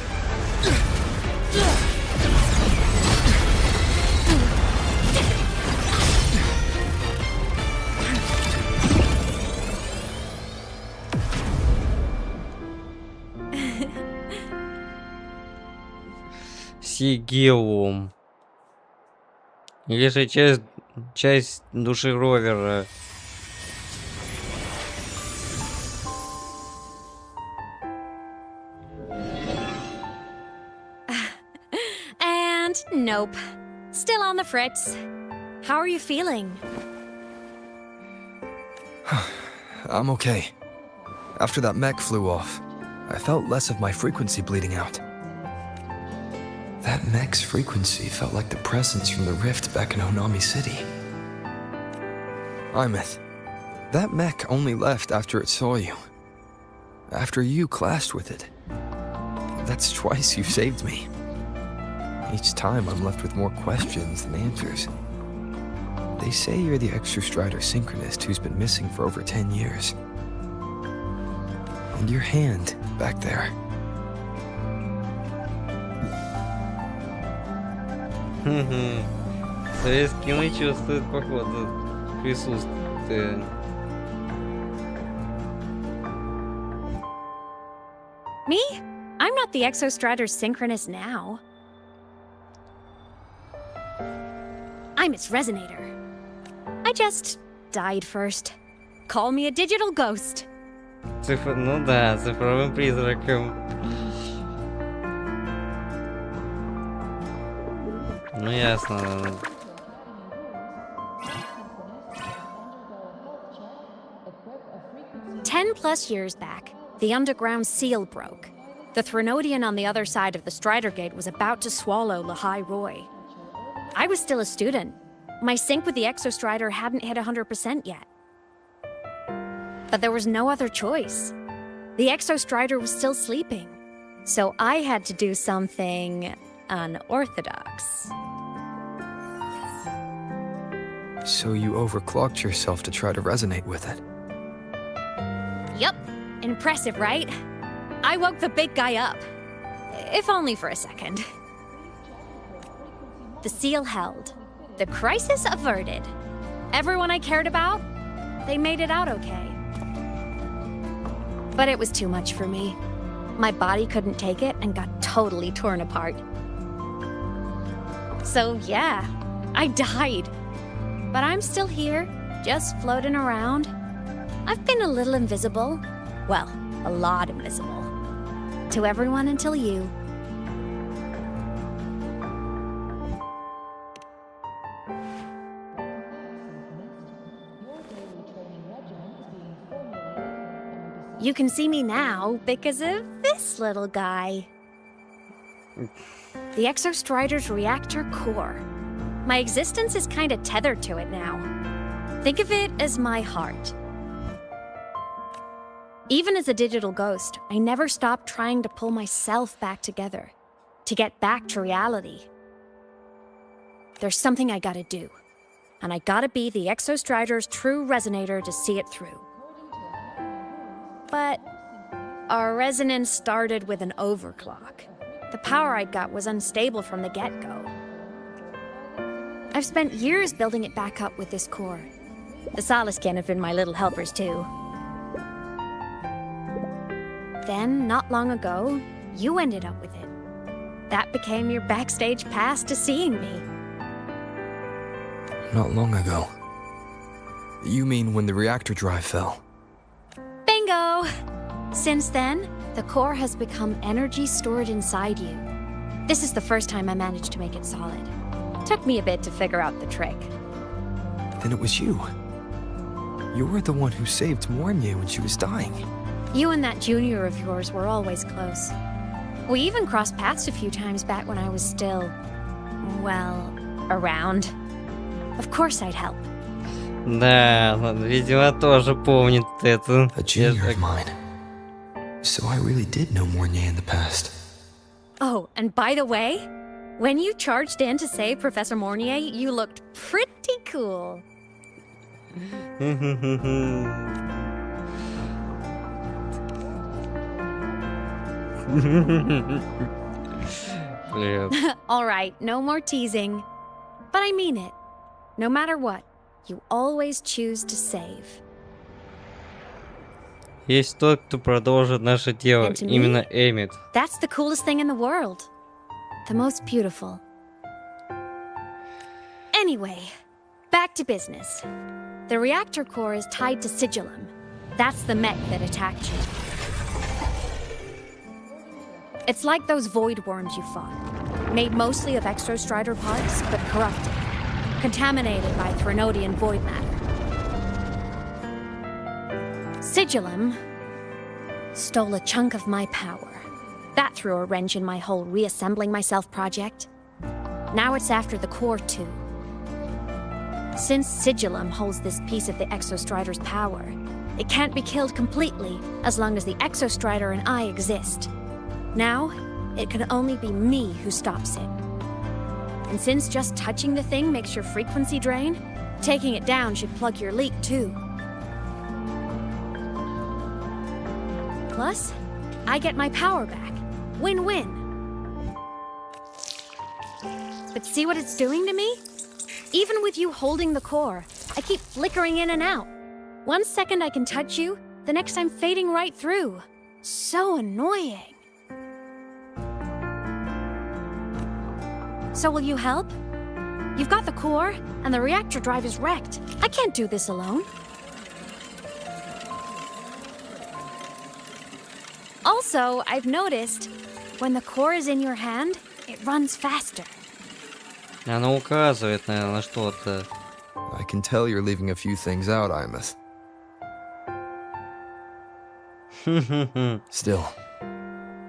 Сигилум. Или же часть души ровера. And nope. Still on the fritz. How are you feeling? I'm okay. After that mech flew off, I felt less of my frequency bleeding out. That mech's frequency felt like the presence from the rift back in Honami City. Emit, that mech only left after it saw you. After you clashed with it. That's twice you've saved me. Each time I'm left with more questions than answers. They say you're the extra strider synchronist who's been missing for over 10 years. And your hand back there. Советский мы чувствует, походу, присутствие. Me? I'm not the Exostrator Synchronist now. I'm its resonator. I just died first. Call me a digital ghost. Ну да, цифровым призраком. Ну ясно. 10+ years back, the underground seal broke. The Threnodian on the other side of the Strider Gate was about to swallow Lahai Roy. I was still a student. My sync with the Exostrider hadn't hit 100% yet. But there was no other choice. The Exostrider was still sleeping. So I had to do something unorthodox. So you overclocked yourself to try to resonate with it. Yup. Impressive, right? I woke the big guy up. If only for a second. The seal held. The crisis averted. Everyone I cared about, they made it out okay. But it was too much for me. My body couldn't take it and got totally torn apart. So yeah, I died. But I'm still here, just floating around. I've been a little invisible. Well, a lot invisible. To everyone until you. You can see me now because of this little guy. The Exostrider's reactor core. My existence is kinda tethered to it now. Think of it as my heart. Even as a digital ghost, I never stopped trying to pull myself back together, to get back to reality. There's something I gotta do, and I gotta be the Exostrider's true resonator to see it through. But our resonance started with an overclock. The power I got was unstable from the get-go. I've spent years building it back up with this core. The Solaskin have been my little helpers too. Then, not long ago, you ended up with it. That became your backstage pass to seeing me. Not long ago. You mean when the reactor drive fell? Bingo! Since then, the core has become energy stored inside you. This is the first time I managed to make it solid. Took me a bit to figure out the trick. Then it was you. You were the one who saved Morni when she was dying. You and that junior of yours were always close. We even crossed paths a few times back when I was still, well, around. Of course I'd help. Да, видимо, тоже помнит это. A junior of mine. So I really did know Morni in the past. Oh, and by the way, when you charged in to save Professor Mornier, you looked pretty cool. All right, no more teasing. But I mean it. No matter what, you always choose to save. Есть тот, кто продолжит наше дело, And to me, именно Эмит. That's the coolest thing in the world. The most beautiful. Anyway, back to business. The reactor core is tied to Sigillum. That's the mech that attacked you. It's like those void worms you fought. Made mostly of Exostrider parts, but corrupted. Contaminated by Threnodian void matter. Sigillum stole a chunk of my power. That threw a wrench in my whole reassembling myself project. Now it's after the core too. Since Sigillum holds this piece of the Exostrider's power, it can't be killed completely as long as the Exostrider and I exist. Now, it can only be me who stops it. And since just touching the thing makes your frequency drain, taking it down should plug your leak too. Plus, I get my power back. Win-win. But see what it's doing to me? Even with you holding the core, I keep flickering in and out. 1 second I can touch you, the next I'm fading right through. So annoying. So will you help? You've got the core, and the reactor drive is wrecked. I can't do this alone. Also, I've noticed, when the core is in your hand, it runs faster. Она указывает, наверное, на что-то. I can tell you're leaving a few things out, Imeth. Still,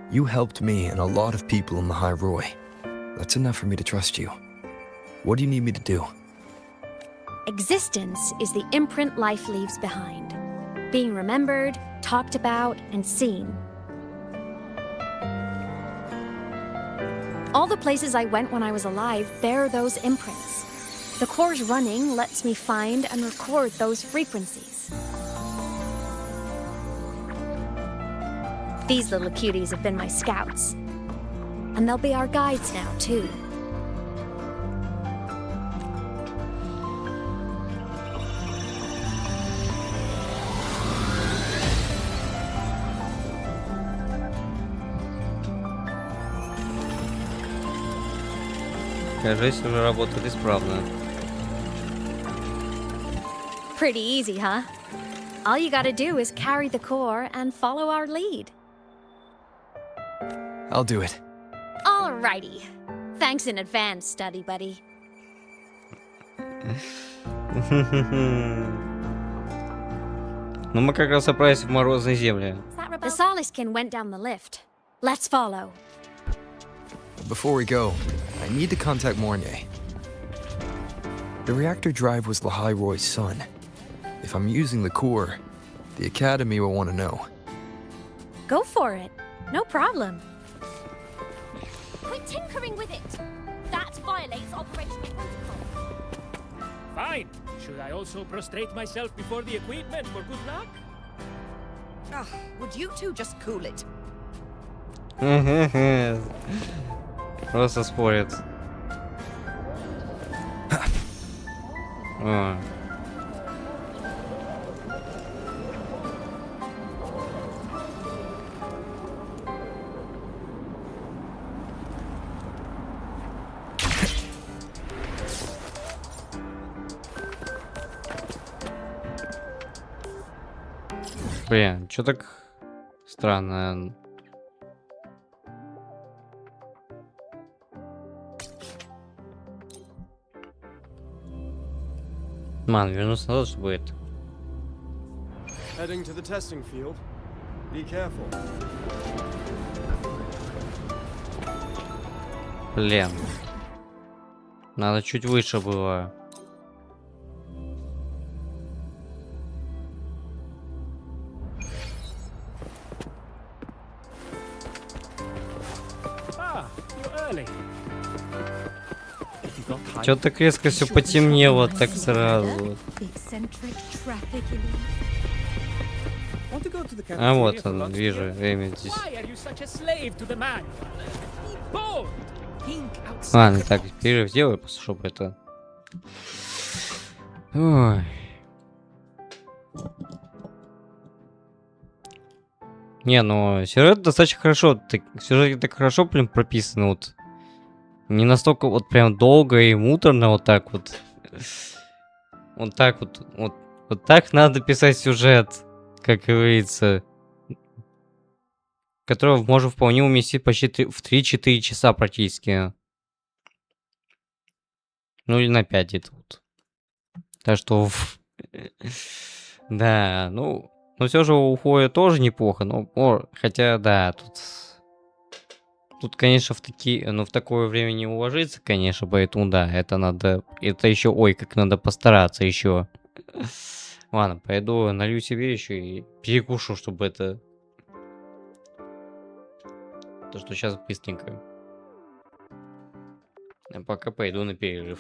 you helped me and a lot of people in the High Roy. That's enough for me to trust you. What do you need me to do? Existence is the imprint life leaves behind. Being remembered, talked about, and seen. All the places I went when I was alive bear those imprints. The core's running lets me find and record those frequencies. These little cuties have been my scouts. And they'll be our guides now, too. Кажись, уже работает исправно. Pretty easy, huh? All you gotta do is carry the core and follow our lead. I'll do it. Alrighty. Thanks in advance, study buddy. Ну мы как раз собрались в морозной земле. The Soliskin went down the lift. Let's follow. Before we go, I need to contact Morni. The reactor drive was Lahai Roy's son. If I'm using the core, the Academy will want to know. Go for it. No problem. Quit tinkering with it. That violates operational protocol. Fine. Should I also prostrate myself before the equipment for good luck? Would you two just cool it? Просто спорят. О. Блин, чё так странно? Ман, вернусь назад, что будет? Heading to the testing field. Be careful. Блин. Надо чуть выше было. Чё так резко все потемнело так сразу? А вот он, вижу, Эмит здесь. Ладно, так, перерыв сделаю, чтобы это... Ой. Не, ну, сюжет достаточно хорошо, сюжет так хорошо, блин, прописан, вот. Не настолько вот прям долго и муторно, вот так вот. Вот так вот, вот так надо писать сюжет, как говорится. Которого можно вполне уместить почти в 3-4 часа практически. Ну или на 5 где-то вот. Так что... Да, ну... Но все же у Хоя тоже неплохо, но... Хотя, да, тут... Тут, конечно, в такое время не уложиться, конечно, поэтому да, это надо... Это еще, ой, как надо постараться еще. Ладно, пойду налью себе еще и перекушу, чтобы это... То, что сейчас быстренько. А пока пойду на перерыв.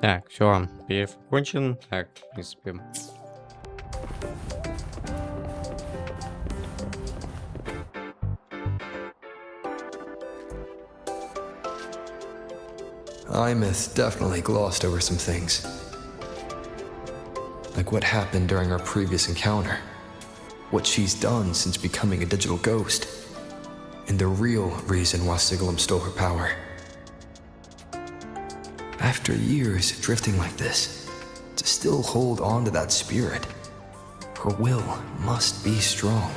Так, все, перерыв окончен. Так, в принципе. Emit definitely glossed over some things. Like what happened during our previous encounter. What she's done since becoming a digital ghost. And the real reason why Sigilum stole her power. After years drifting like this, to still hold on to that spirit, her will must be strong.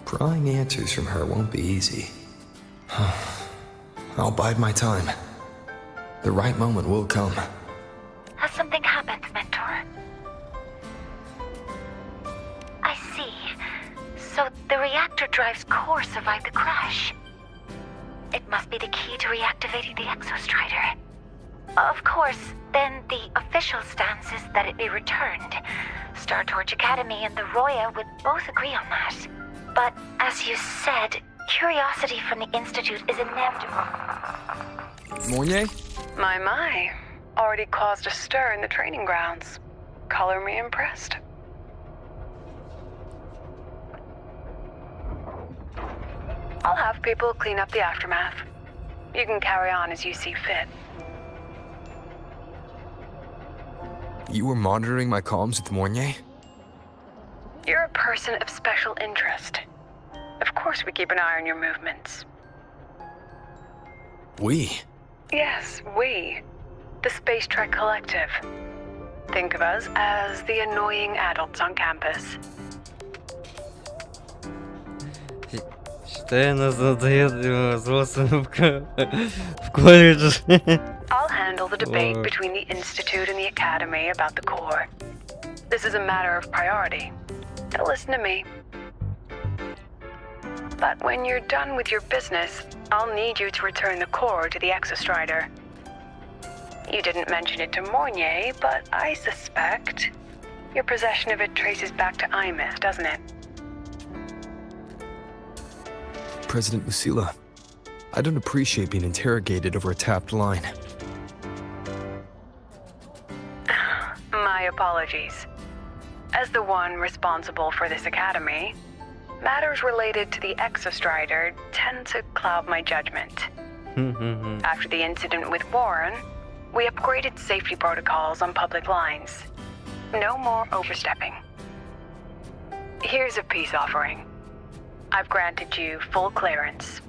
Prying answers from her won't be easy. I'll bide my time. The right moment will come. Has something happened, Mentor? I see. So the reactor drive's core survived the crash. It must be the key to reactivating the Exostrider. Of course, then the official stance is that it be returned. Star Torch Academy and the Roya would both agree on that. But as you said, curiosity from the Institute is inevitable. Morni? My. Already caused a stir in the training grounds. Color me impressed. I'll have people clean up the aftermath. You can carry on as you see fit. You were monitoring my comms with Morni? You're a person of special interest. Of course we keep an eye on your movements. We? Yes, we. The Space Trek Collective. Think of us as the annoying adults on campus. Считаю, нас задает взрослым в колледже. I'll handle the debate between the Institute and the Academy about the core. This is a matter of priority. Now listen to me. But when you're done with your business, I'll need you to return the core to the Exostrider. You didn't mention it to Morni, but I suspect your possession of it traces back to Emit, doesn't it? President Lucilla, I don't appreciate being interrogated over a tapped line. My apologies. As the one responsible for this academy, matters related to the Exostrider tend to cloud my judgment. After the incident with Warren, we upgraded safety protocols on public lines. No more overstepping. Here's a peace offering. I've granted you full clearance.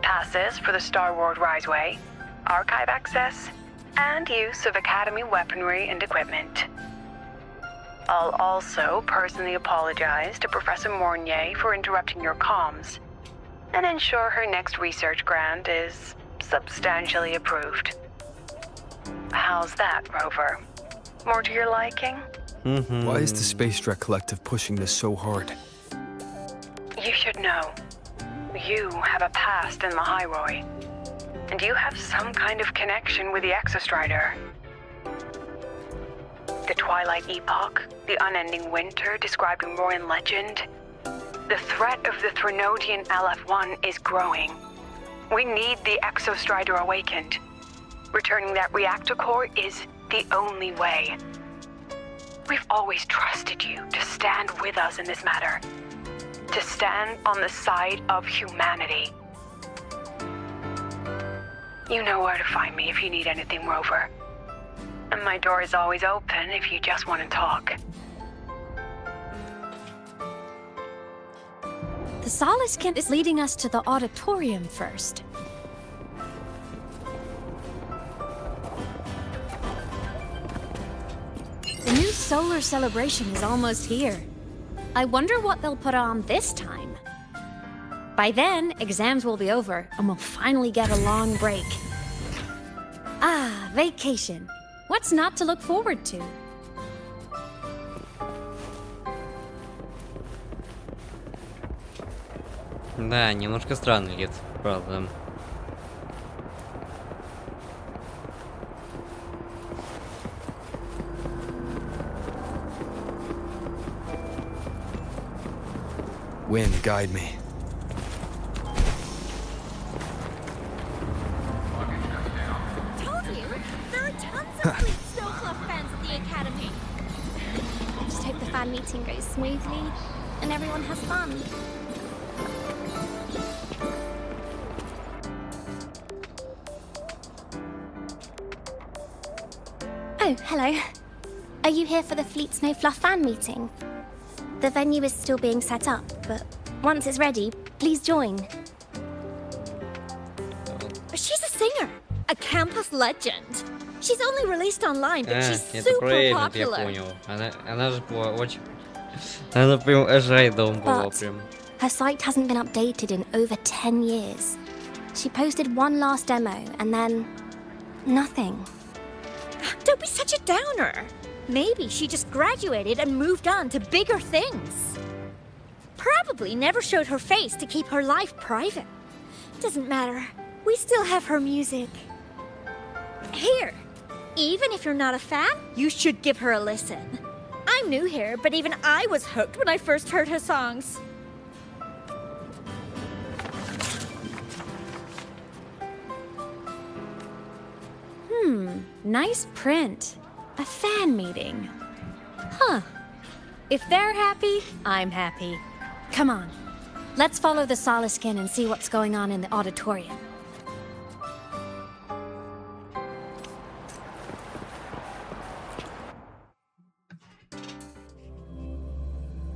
Passes for the Star Wars Riseway, archive access, and use of Academy weaponry and equipment. I'll also personally apologize to Professor Morni for interrupting your comms, and ensure her next research grant is substantially approved. How's that, Rover? More to your liking? Why is the Space Trek Collective pushing this so hard? You should know. You have a past in the High-Roy, and you have some kind of connection with the Exostrider. The Twilight Epoch, the unending winter described in Royan legend. The threat of the Threnodian LF-1 is growing. We need the Exostrider awakened. Returning that reactor core is the only way. We've always trusted you to stand with us in this matter. To stand on the side of humanity. You know where to find me if you need anything, Rover. And my door is always open if you just want to talk. The Solace Camp is leading us to the auditorium first. The new solar celebration is almost here. I wonder what they'll put on this time. By then, exams will be over, and we'll finally get a long break. Ah, vacation. What's not to look forward to? Да, немножко странный вид, правда. Wind, guide me. Told you! The Snowfluff fans at the Academy. Just hope the fan meeting goes smoothly and everyone has fun. Oh, hello. Are you here for the Fleet Snowfluff fan meeting? The venue is still being set up, but once it's ready, please join. She's a singer, a campus legend. She's only released online, but she's это про super Эмит, я popular. понял. Она же была очень... Она прям райдом была But прям. her site hasn't been updated in over 10 years. She posted one last demo and then nothing. Don't be such a downer. Maybe she just graduated and moved on to bigger things. Probably never showed her face to keep her life private. Doesn't matter. We still have her music. Here, even if you're not a fan, you should give her a listen. I'm new here, but even I was hooked when I first heard her songs. Nice print. A fan meeting. Huh. If they're happy, I'm happy. Come on, let's follow the Soliskin and see what's going on in the auditorium.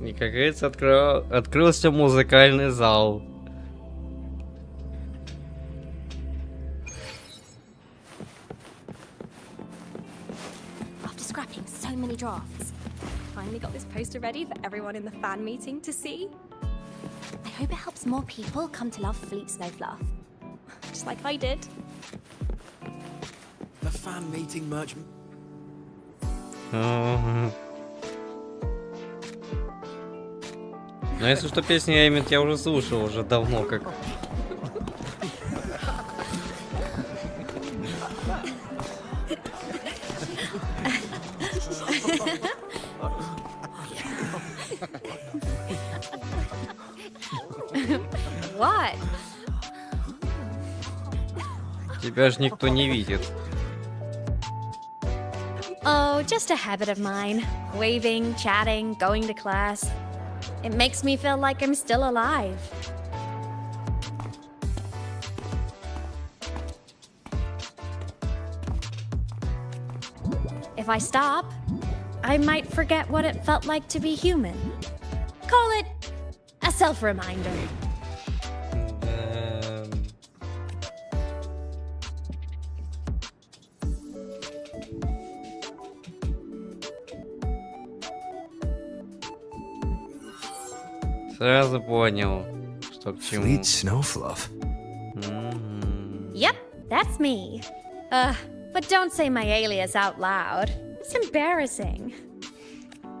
И, как говорится, открылся музыкальный зал. After scrapping so many drafts, finally got this poster ready for everyone in the fan meeting to see. I hope it helps more people come to love Fleet Snowfluff. Just like I did. The fan meeting merch. Но если что, песни Эмит я уже слушал уже давно, как... What? Тебя ж никто не видит. Oh, just a habit of mine. Waving, chatting, going to class. It makes me feel like I'm still alive. If I stop, I might forget what it felt like to be human. Call it a self-reminder. Сразу понял, что к чему. Fleet Snowfluff. Yep, that's me. But don't say my alias out loud. It's embarrassing.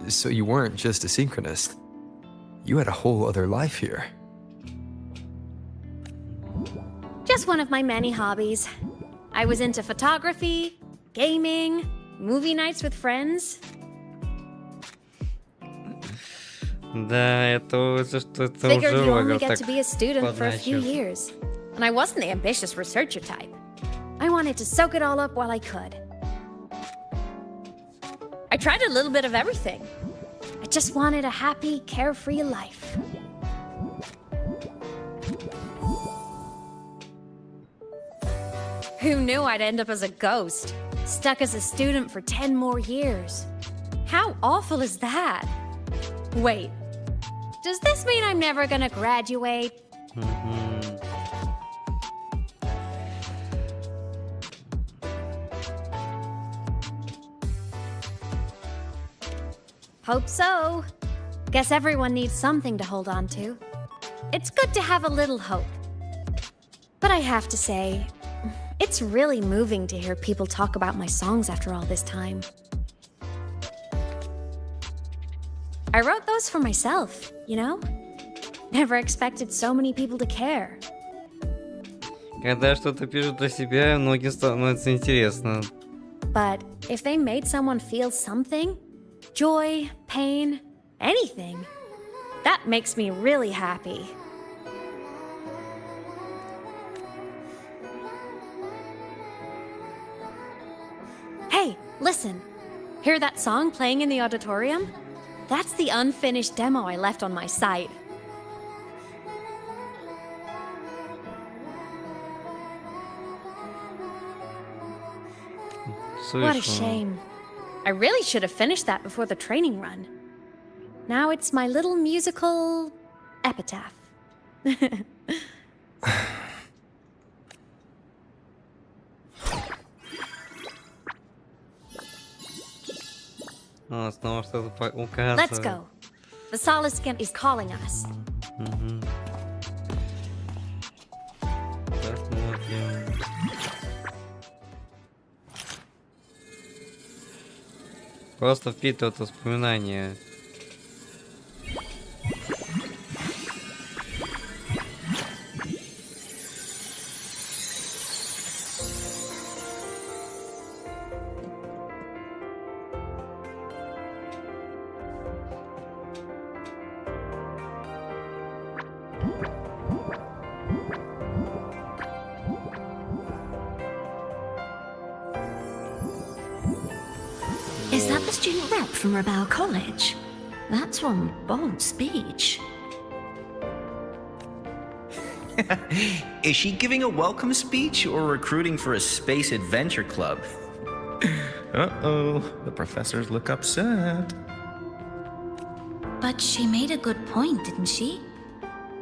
So you weren't just a synchronist. You had a whole other life here. Just one of my many hobbies. I was into photography, gaming, movie nights with friends. Да, это что это Figured уже you only вроде get так to be a student for a few подначил. years. And I wasn't the ambitious researcher type. I wanted to soak it all up while I could. I tried a little bit of everything. I just wanted a happy, carefree life. Who knew I'd end up as a ghost, stuck as a student for 10 more years? How awful is that? Wait, does this mean I'm never gonna graduate? Hope so. Guess everyone needs something to hold on to. It's good to have a little hope. But I have to say, it's really moving to hear people talk about my songs after all this time. I wrote those for myself, you know? Never expected so many people to care. Когда что-то пишут о себе, многим становится интересно. But if they made someone feel something, joy, pain, anything, that makes me really happy. Hey, listen. Hear that song playing in the auditorium? That's the unfinished demo I left on my site. What a shame. I really should have finished that before the training run. Now it's my little musical epitaph. Снова что-то указывает. Let's go. The Solace Camp is calling us. Посмотрим. Просто впитывают воспоминания. Is that the student rep from Rebel College? That's one bold speech. Is she giving a welcome speech or recruiting for a space adventure club? Uh-oh, the professors look upset. But she made a good point, didn't she?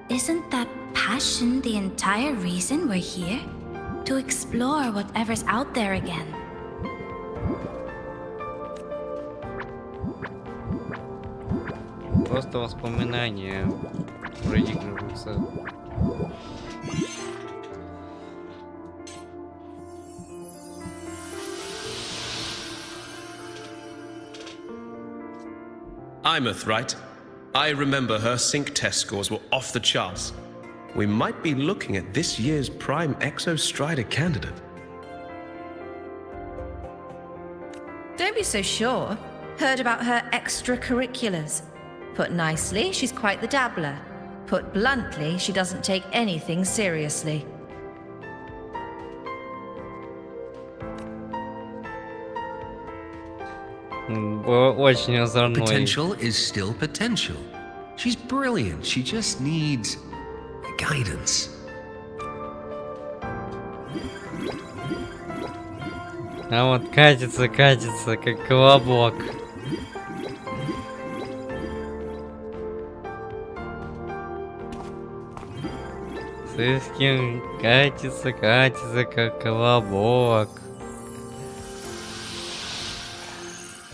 Isn't that passion the entire reason we're here? To explore whatever's out there again. Просто воспоминания проигрываются. Imeth, right? I remember her sync test scores were off the charts. We might be looking at this year's prime Exo Strider candidate. Don't be so sure. Heard about her extracurriculars. Put nicely, she's quite the dabbler. Put bluntly, she doesn't take anything seriously. Очень озорной. Potential is still potential. She's brilliant. She just needs guidance. А вот катится, как колобок. Сыскин катится, как колобок.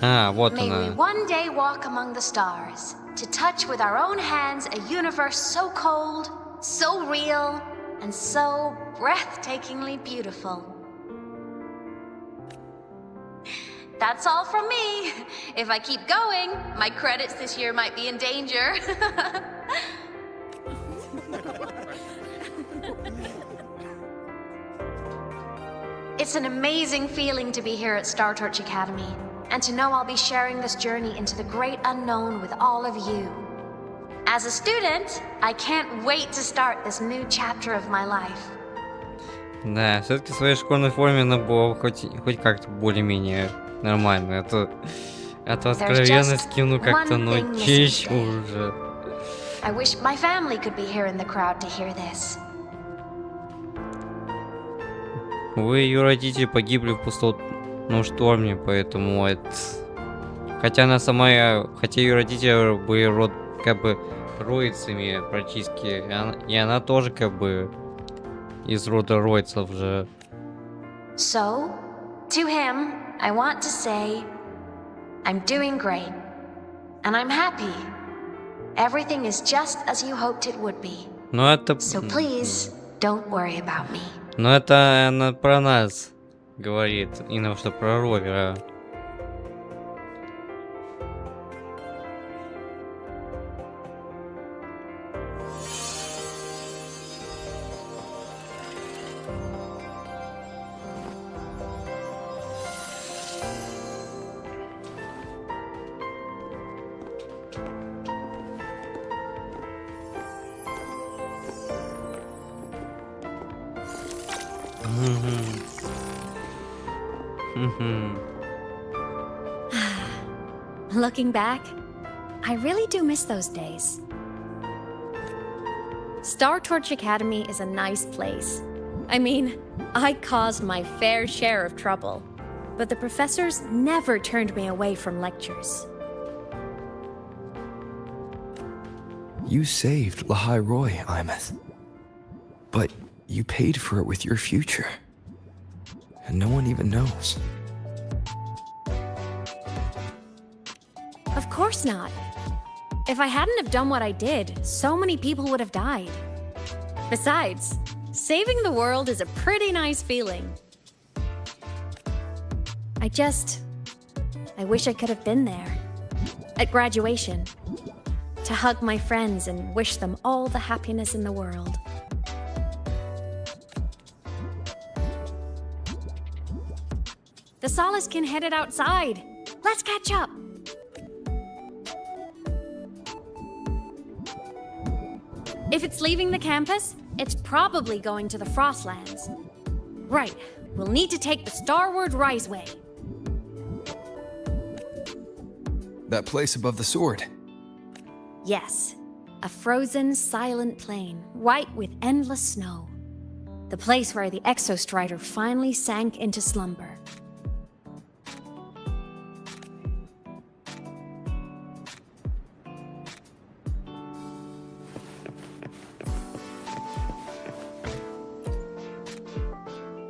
А, вот May we она. one day walk among the stars, to touch with our own hands a universe so cold, so real, and so breathtakingly beautiful. That's all from me. If I keep going, my credits this year might be in danger. It's an amazing feeling to be here at Star Torch Academy, and to know I'll be sharing this journey into the great unknown with all of you. As a student, I can't wait to start this new chapter of my life. Да, все-таки в своей школьной форме она была хоть как-то более-менее нормально. Это откровенности, ну как-то, ну чищ уже. I wish my family could be here in the crowd to hear this. Вы, ее родители, погибли в пустотном шторме, поэтому это... Хотя она сама, хотя ее родители были как бы ройцами практически, и она тоже как бы из рода ройцев же. So, to him, I want to say, I'm doing great, and I'm happy. Everything is just as you hoped it would be. Но это... So please, don't worry about me. Но это она про нас говорит, именно что про Ровера. Looking back, I really do miss those days. Star Torch Academy is a nice place. I mean, I caused my fair share of trouble, but the professors never turned me away from lectures. You saved Lahai Roy, Imeth. But you paid for it with your future. And no one even knows. Of course not. If I hadn't have done what I did, so many people would have died. Besides, saving the world is a pretty nice feeling. I wish I could have been there. At graduation. To hug my friends and wish them all the happiness in the world. The Solace can headed outside. Let's catch up. If it's leaving the campus, it's probably going to the Frostlands. Right, we'll need to take the Starward Riseway. That place above the sword. Yes, a frozen, silent plain, white with endless snow. The place where the Exostrider finally sank into slumber.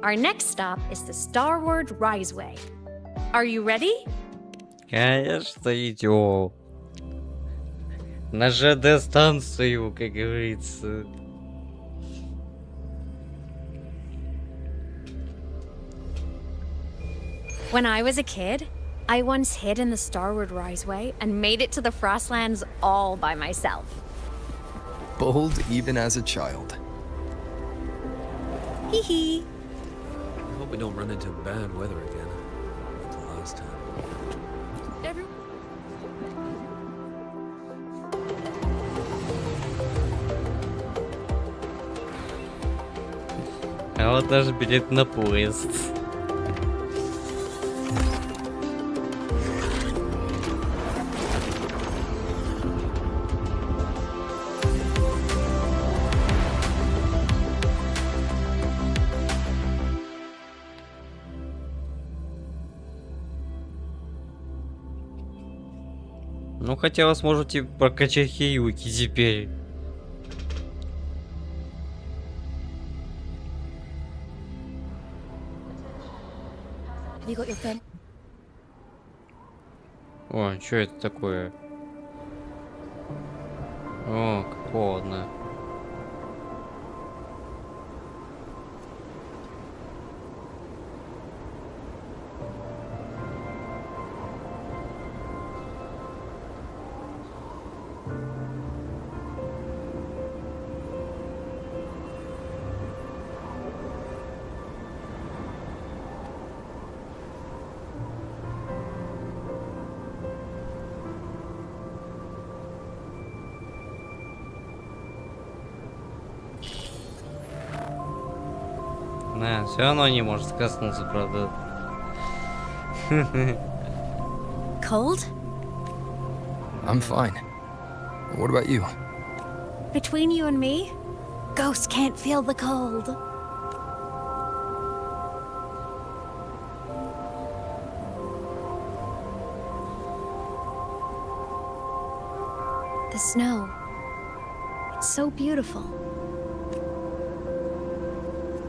Our next stop is the Starward Riseway. Are you ready? Конечно, идем. На ЖД-станцию, как говорится. When I was a kid, I once hid in the Starward Riseway and made it to the Frostlands all by myself. Bold even as a child. Hee hee. I hope we don't run into bad weather again, like the last time. А вот даже билет на поезд. Ну, хотя вы сможете прокачать Хеюки теперь. Have you got your phone? О, что это такое? О, как холодно. Да, все равно не может коснуться, правда. Cold? I'm fine. What about you? Between you and me, ghosts can't feel the cold. The snow. It's so beautiful.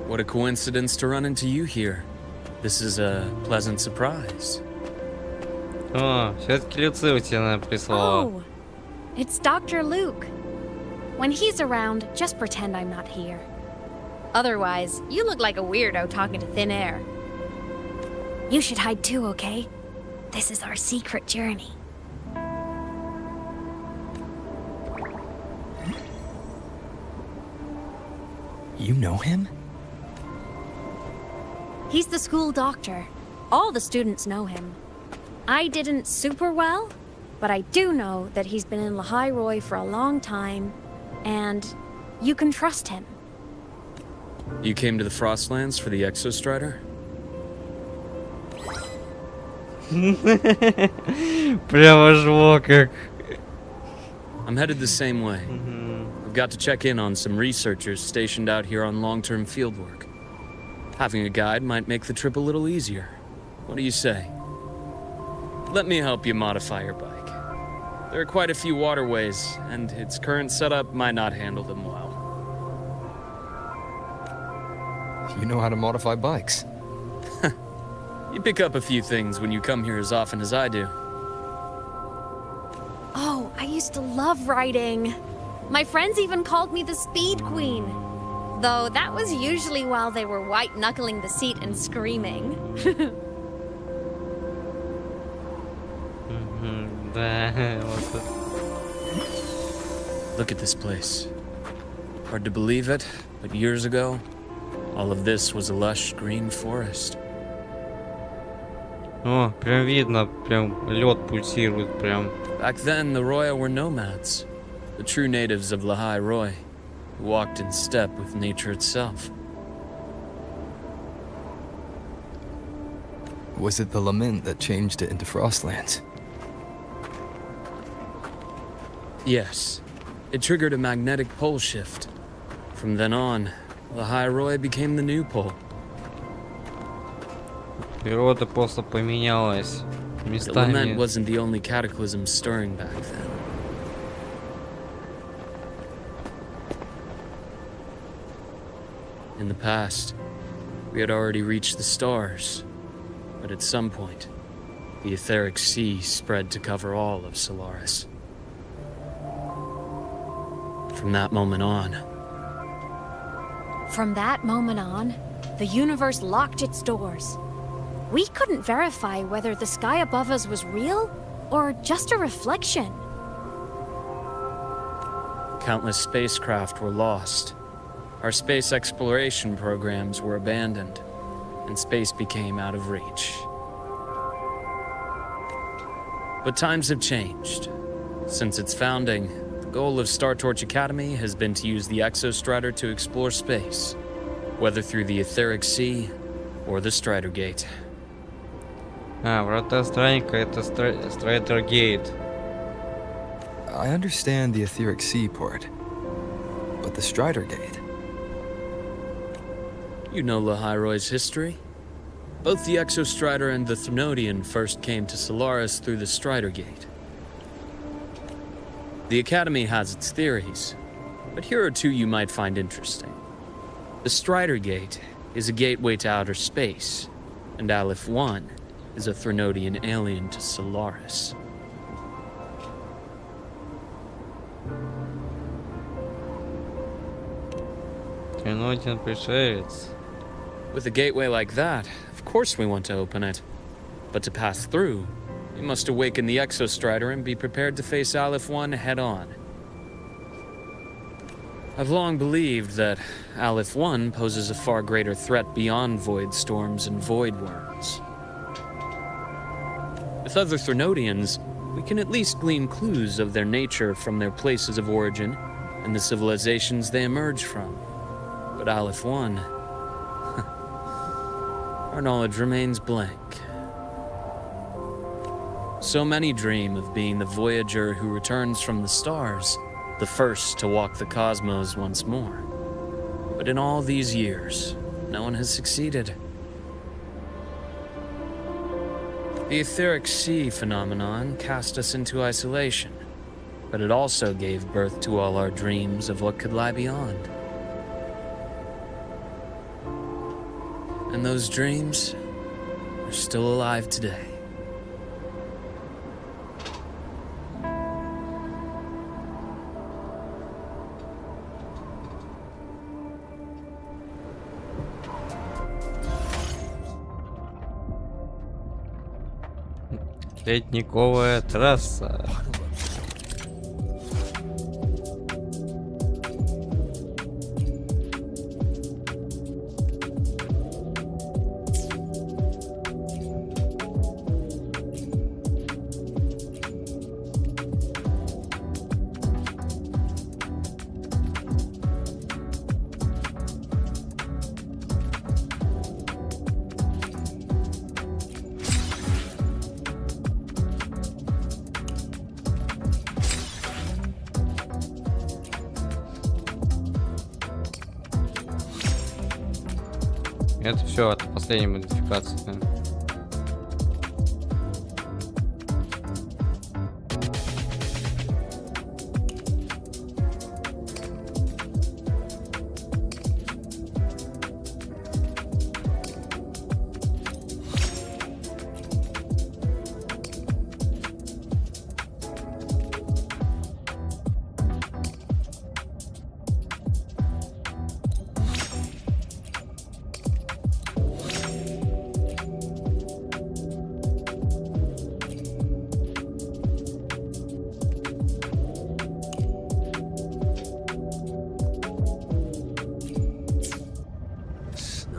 What a coincidence to run into you here. This is a pleasant surprise. О, все-таки Люцию тебе прислала. Oh, it's Dr. Luke. When he's around, just pretend I'm not here. Otherwise, you look like a weirdo talking to thin air. You should hide too, okay? This is our secret journey. You know him? He's the school doctor. All the students know him. I didn't super well, but I do know that he's been in Lahai Roy for a long time, and you can trust him. You came to the Frostlands for the Exostrider? Прямо жло как. I'm headed the same way. I've got to check in on some researchers stationed out here on long-term fieldwork. Having a guide might make the trip a little easier. What do you say? Let me help you modify your bike. There are quite a few waterways, and its current setup might not handle them well. You know how to modify bikes. You pick up a few things when you come here as often as I do. Oh, I used to love riding. My friends even called me the Speed Queen. Though that was usually while they were white-knuckling the seat and screaming. Look at this place. Hard to believe it, but years ago, all of this was a lush green forest. О, прям видно, прям лед пульсирует, прям. Back then, the Roya were nomads, the true natives of Lahai Roy, who walked in step with nature itself. Was it the lament that changed it into Frostlands? Yes, it triggered a magnetic pole shift. From then on, Lahai Roy became the new pole. Природа просто поменялась The местами. lament wasn't the only cataclysm stirring back then. In the past, we had already reached the stars, but at some point, the etheric sea spread to cover all of Solaris. From that moment on, the universe locked its doors. We couldn't verify whether the sky above us was real or just a reflection. countless spacecraft were lost. Our space exploration programs were abandoned, and space became out of reach. But times have changed. Since its founding, the goal of Star Torch Academy has been to use the Exostrider to explore space, whether through the Etheric Sea or the Strider Gate. Врата странника — это Strider Gate. I understand the Etheric Sea part, but the Strider Gate... You know Lahai-Roy's history? Both the Exostrider and the Threnodian first came to Solaris through the Strider Gate. The Academy has its theories, but here are two you might find interesting. The Strider Gate is a gateway to outer space, and Aleph 1 is a Threnodian alien to Solaris. Threnodian пришелец. With a gateway like that, of course we want to open it. But to pass through, we must awaken the Exostrider and be prepared to face Aleph 1 head-on. I've long believed that Aleph 1 poses a far greater threat beyond void storms and void worms. With other Threnodians, we can at least glean clues of their nature from their places of origin and the civilizations they emerge from. But Aleph 1... our knowledge remains blank. So many dream of being the Voyager who returns from the stars, the first to walk the cosmos once more. But in all these years, no one has succeeded. The Etheric Sea phenomenon cast us into isolation, but it also gave birth to all our dreams of what could lie beyond. And those dreams are still alive today. Ледниковая трасса. Это все от последней модификации.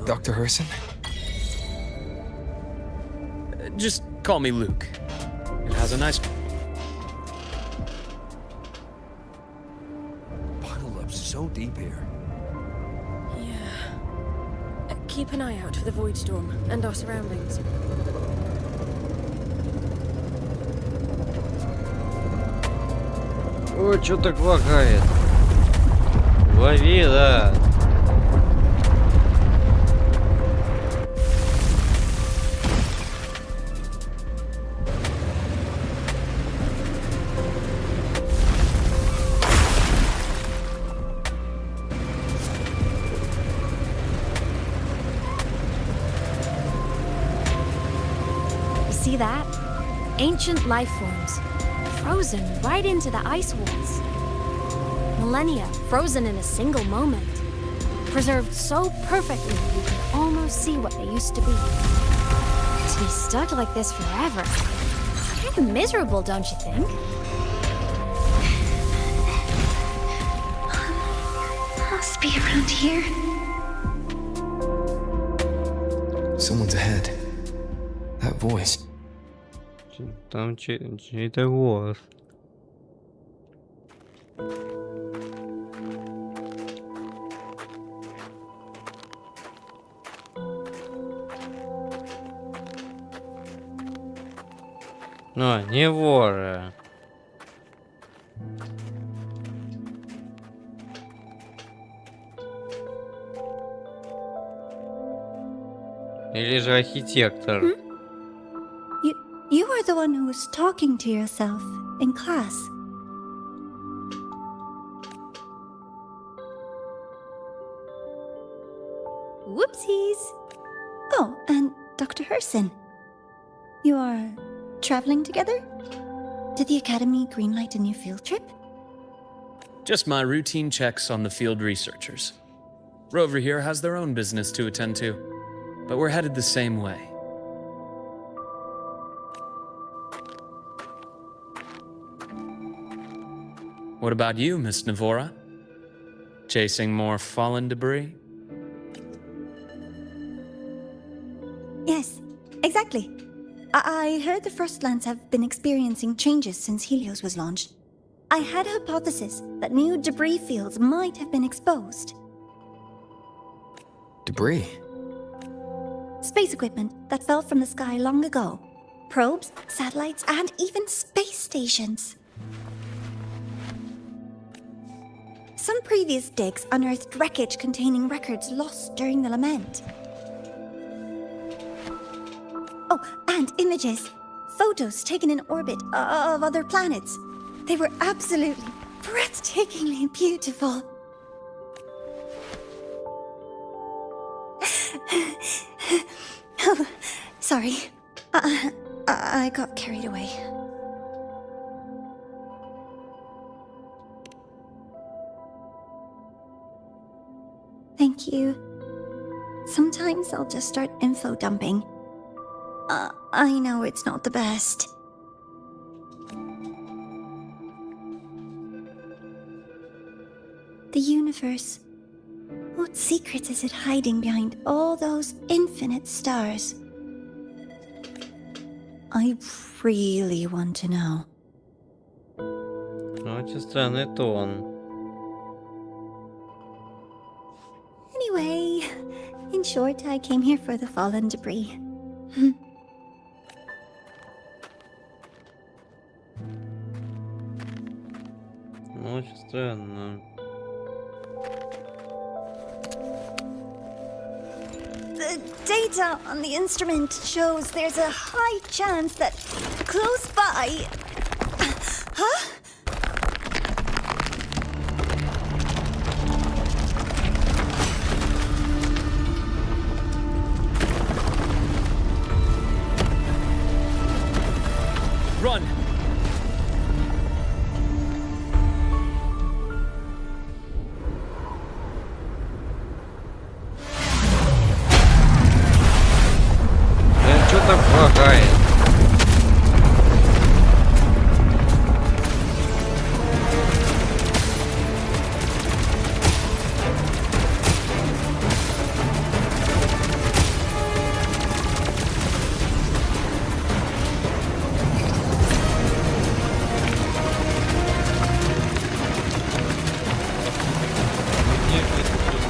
Dr. Herson? Just call me Luke. It has a nice... Bottle up so deep here. Yeah. Keep an eye out for the void storm and our surroundings. О, чё так лагает? Лови, да. See that? Ancient life forms, frozen right into the ice walls. Millennia frozen in a single moment. Preserved so perfectly you can almost see what they used to be. To be stuck like this forever. Kind of miserable, don't you think? Must be around here. Someone's ahead. That voice. Там чей-то голос. Но не воры. Или же архитектор. You are the one who was talking to yourself in class. Whoopsies! Oh, and Dr. Herson. You are traveling together? Did the Academy greenlight a new field trip? Just my routine checks on the field researchers. Rover here has their own business to attend to, but we're headed the same way. What about you, Miss Navora? Chasing more fallen debris? Yes, exactly. I heard the First Lands have been experiencing changes since Helios was launched. I had a hypothesis that new debris fields might have been exposed. Debris? Space equipment that fell from the sky long ago. Probes, satellites, and even space stations. Some previous digs unearthed wreckage containing records lost during the lament. Oh, and images. Photos taken in orbit of other planets. They were absolutely breathtakingly beautiful. Oh, sorry. I got carried away. Thank you. Sometimes I'll just start info dumping. I know it's not the best. The universe. What secrets is it hiding behind all those infinite stars? I really want to know. Очень странный тон. Anyway, in short, I came here for the fallen debris. Очень странно. data on the instrument shows there's a high chance that close by... Huh? Run! Что так лагает?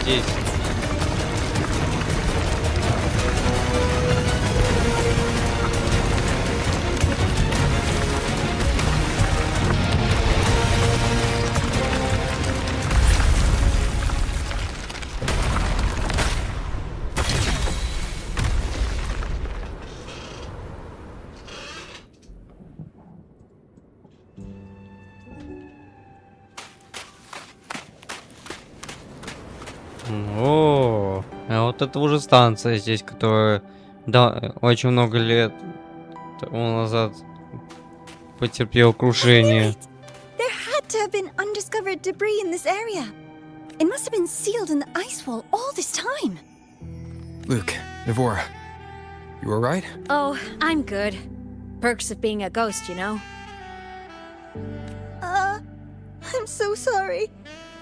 Здесь. О, а вот это уже станция здесь, которая очень много лет тому назад потерпела крушение. There had to have been undiscovered debris in this area. It must have been sealed in the ice wall all this time. Luke, Navora, you alright? Oh, I'm good. Perks of being a ghost, you know? I'm so sorry.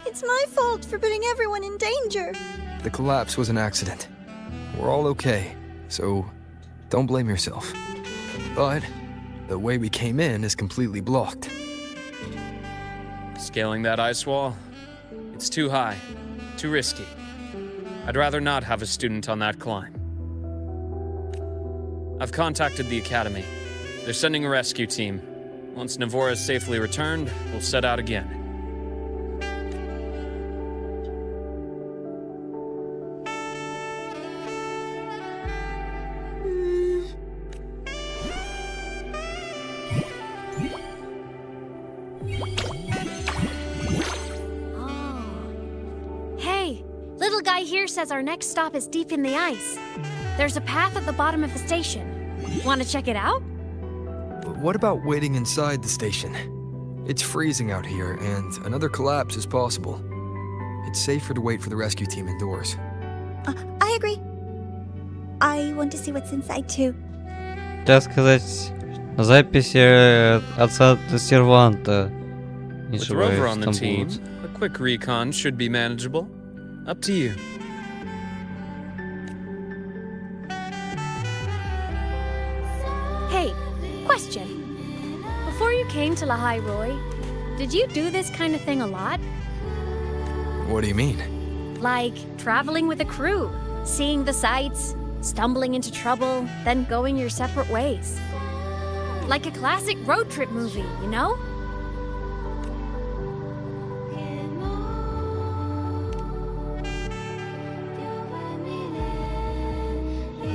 It's my fault for putting everyone in danger. The collapse was an accident. We're all okay, so don't blame yourself. But the way we came in is completely blocked. Scaling that ice wall? It's too high, too risky. I'd rather not have a student on that climb. I've contacted the academy. They're sending a rescue team. Once Navora is safely returned, we'll set out again. Says our next stop is deep in the ice. There's a path at the bottom of the station. Want to check it out? But what about waiting inside the station? It's freezing out here, and another collapse is possible. It's safer to wait for the rescue team indoors. I agree. I want to see what's inside too. Так сказать, записи отца серванта. With Rover on the team, a quick recon should be manageable. Up to you. Hey, question. Before you came to Lahai Roy, did you do this kind of thing a lot? What do you mean? Like traveling with a crew, seeing the sights, stumbling into trouble, then going your separate ways. Like a classic road trip movie, you know?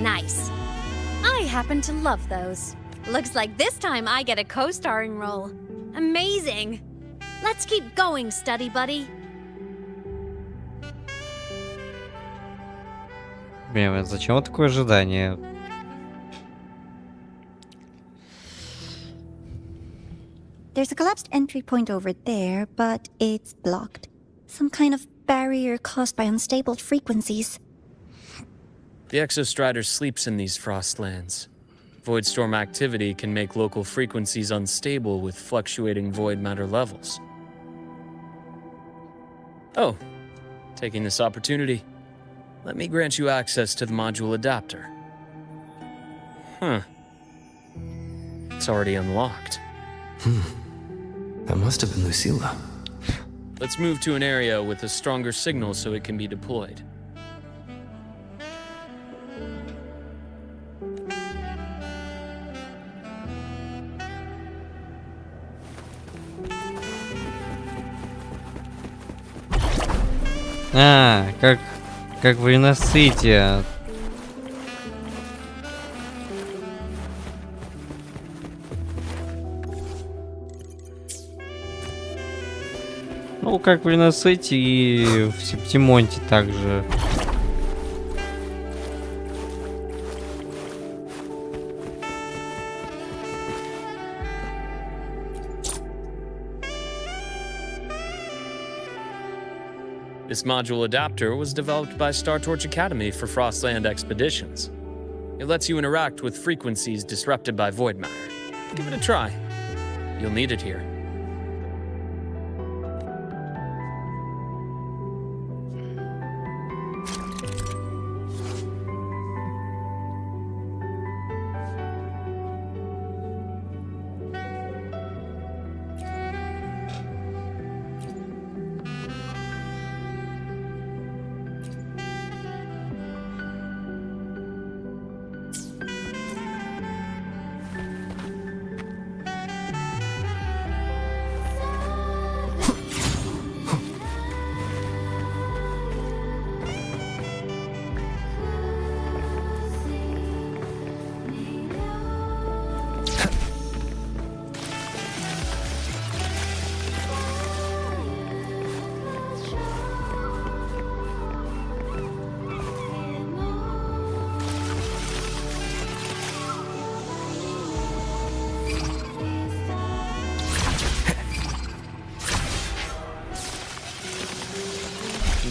Nice. I happen to love those. Looks like this time I get a co-starring role. Amazing. Let's keep going, study buddy. Блин, зачем вот такое ожидание? There's a collapsed entry point over there, but it's blocked. Some kind of barrier caused by unstable frequencies. The Exostrider sleeps in these frostlands. Void storm activity can make local frequencies unstable with fluctuating void matter levels. Oh, taking this opportunity, let me grant you access to the module adapter. Huh. It's already unlocked. That must have been Lucilla. Let's move to an area with a stronger signal so it can be deployed. А, как в Иносите. Ну, как в Ренессете и в Септимонте также. This module adapter was developed by Star Torch Academy for Frostland expeditions. It lets you interact with frequencies disrupted by void matter. Give it a try. You'll need it here.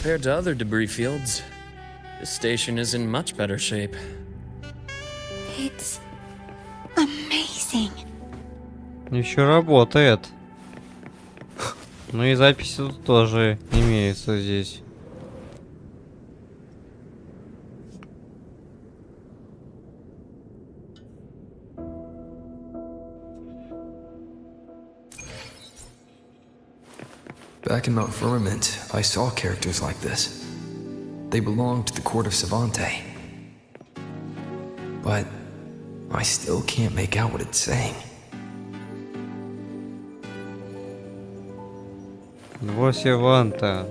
Compared to other debris fields, this station is in much better shape. It's amazing. Еще работает. Ну и записи тут тоже имеются здесь. Back in Mount Firmament, I saw characters like this. They belonged to the court of Savante. But I still can't make out what it's saying. Два Севанта.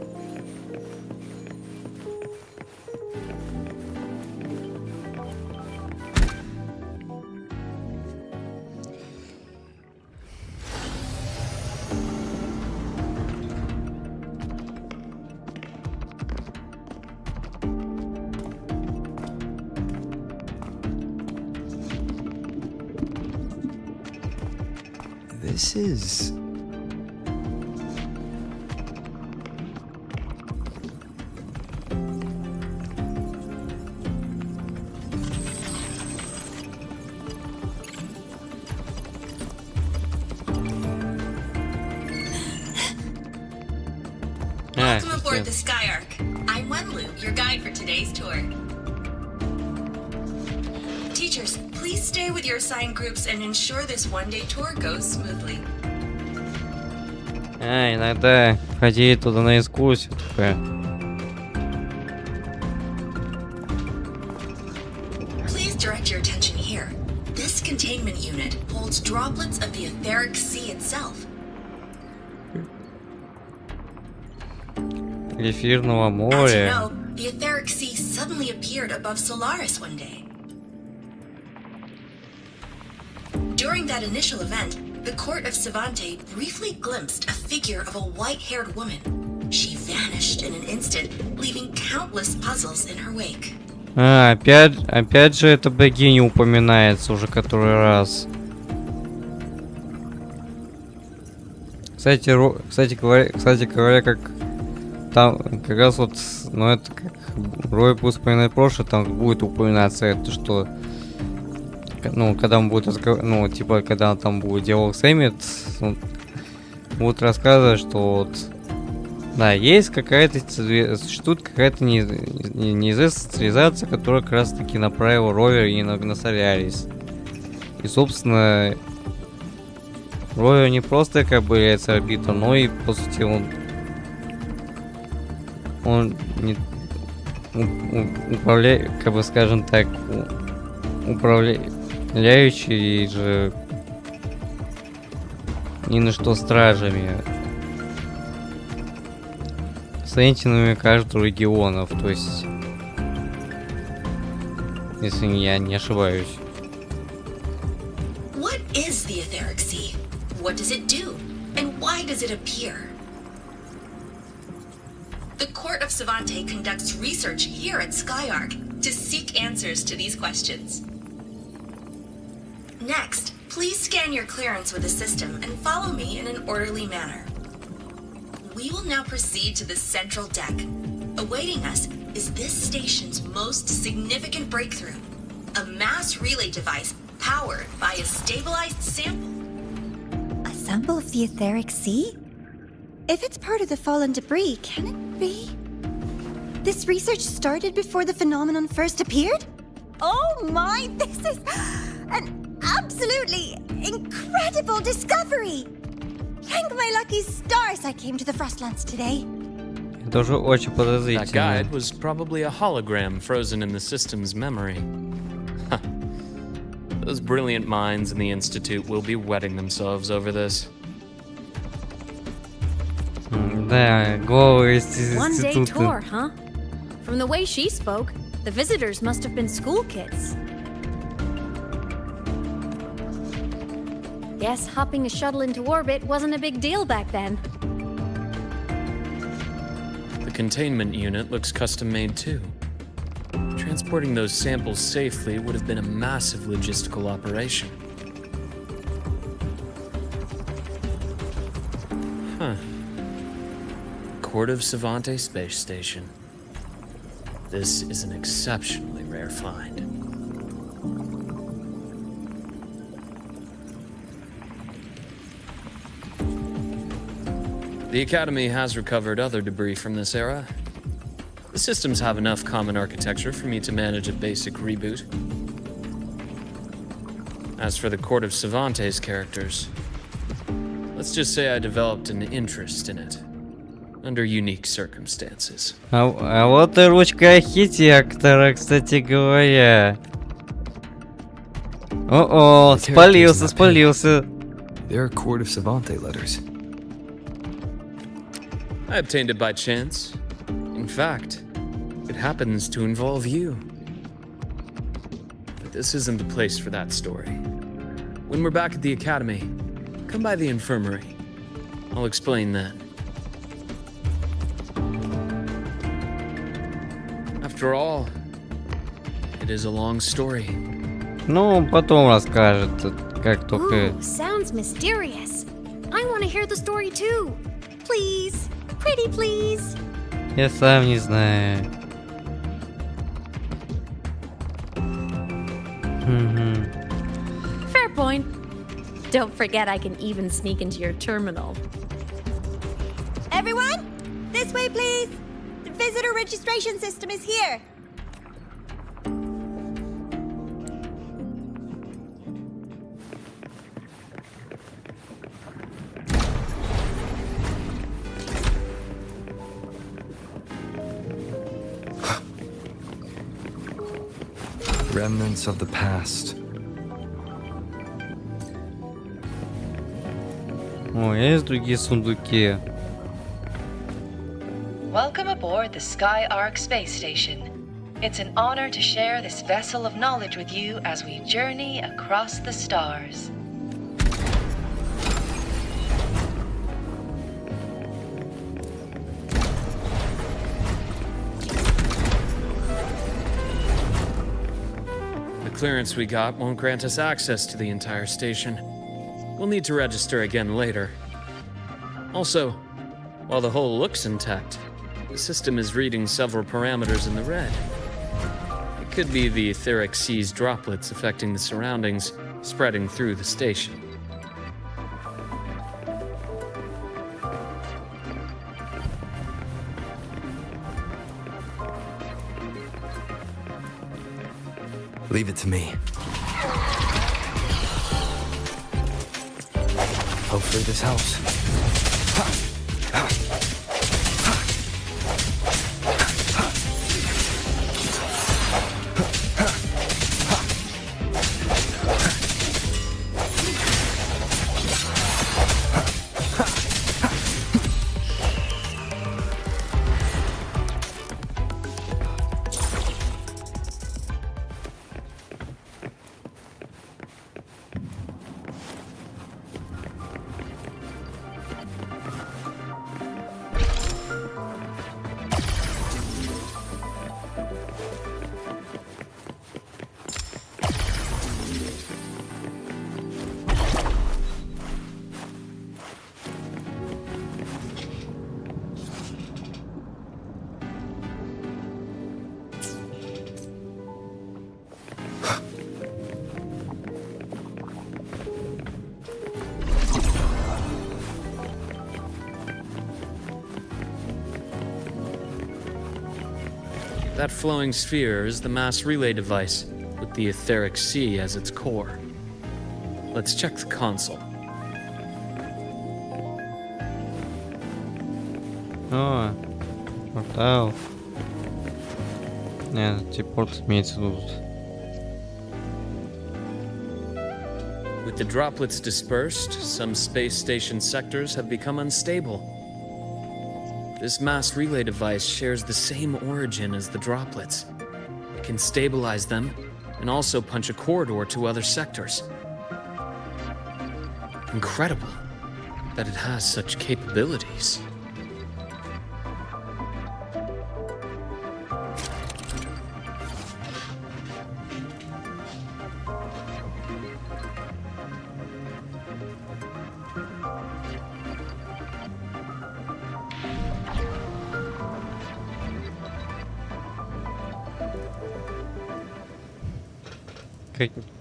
This is... Welcome aboard the Skyark. I'm Wenlu, your guide for today's tour. Teachers, please stay with your assigned groups and ensure this one-day tour goes smoothly. Иногда ходить туда на экскурсию такая. Please direct your attention here. This containment unit holds droplets of the etheric sea itself. Эфирного As you моря. know, the etheric sea suddenly appeared above Solaris one day. During that initial event, the court of Savante briefly glimpsed a figure of a white-haired woman. She vanished in an instant, leaving countless puzzles in her wake. Опять же эта богиня упоминается уже который раз. Кстати говоря, как там как раз вот, ну это как Рой будет вспоминать прошлое, там будет упоминаться это, что, ну, когда он будет ну, типа, когда он там будет диалог с Эмит, он будет рассказывать, что вот, да, есть какая-то, существует какая-то неизвестная цивилизация, которая как раз таки направила Ровер и на Солярис. И, собственно, Ровер не просто как бы является арбитром, но и, по сути, он не управляет, как бы скажем так, управляющий же ни на что стражами, сентинами каждого регионов, то есть, если я не ошибаюсь. What is the etheric sea? What does it do? And why does it appear? The Court of Savante conducts research here at Skyark to seek answers to these questions. Next, please scan your clearance with the system and follow me in an orderly manner. We will now proceed to the central deck. Awaiting us is this station's most significant breakthrough, a mass relay device powered by a stabilized sample. A sample of the etheric sea? If it's part of the fallen debris, can it be? This research started before the phenomenon first appeared? Oh my, this is an absolutely incredible discovery! Thank my lucky stars I came to the Frostlands today. Это уже очень That подозрительно. guide was probably a hologram frozen in the system's memory. Huh. Those brilliant minds in the Institute will be wetting themselves over this. Да, головы из One day института. tour, huh? From the way she spoke, the visitors must have been school kids. Guess hopping a shuttle into orbit wasn't a big deal back then. The containment unit looks custom-made too. Transporting those samples safely would have been a massive logistical operation. Huh. Court of Savante Space Station. This is an exceptionally rare find. The Academy has recovered other debris from this era. The systems have enough common architecture for me to manage a basic reboot. As for the Court of Savante's characters, let's just say I developed an interest in it, under unique circumstances. А вот и ручка архитектора, кстати говоря. О-о, спалился. They're Court of Savante letters. I obtained it by chance. In fact, it happens to involve you. But this isn't the place for that story. When we're back at the Academy, come by the infirmary. I'll explain then. After all, it is a long story. Ну, потом расскажет, как только... Ooh, sounds mysterious. I want to hear the story too. Please, pretty please. Я сам не знаю. Fair point. Don't forget I can even sneak into your terminal. Everyone, this way please. The visitor registration system is here. Remnants of the past. О, есть другие сундуки. Welcome aboard the Skyark space station. It's an honor to share this vessel of knowledge with you as we journey across the stars. The clearance we got won't grant us access to the entire station. We'll need to register again later. Also, while the hull looks intact, the system is reading several parameters in the red. It could be the etheric sea's droplets affecting the surroundings, spreading through the station. Leave it to me. Hopefully this helps. That flowing sphere is the mass relay device, with the etheric sea as its core. Let's check the console. О, портал. Нет, телепорт имеется тут. With the droplets dispersed, some space station sectors have become unstable. This mass relay device shares the same origin as the droplets. It can stabilize them and also punch a corridor to other sectors. Incredible that it has such capabilities.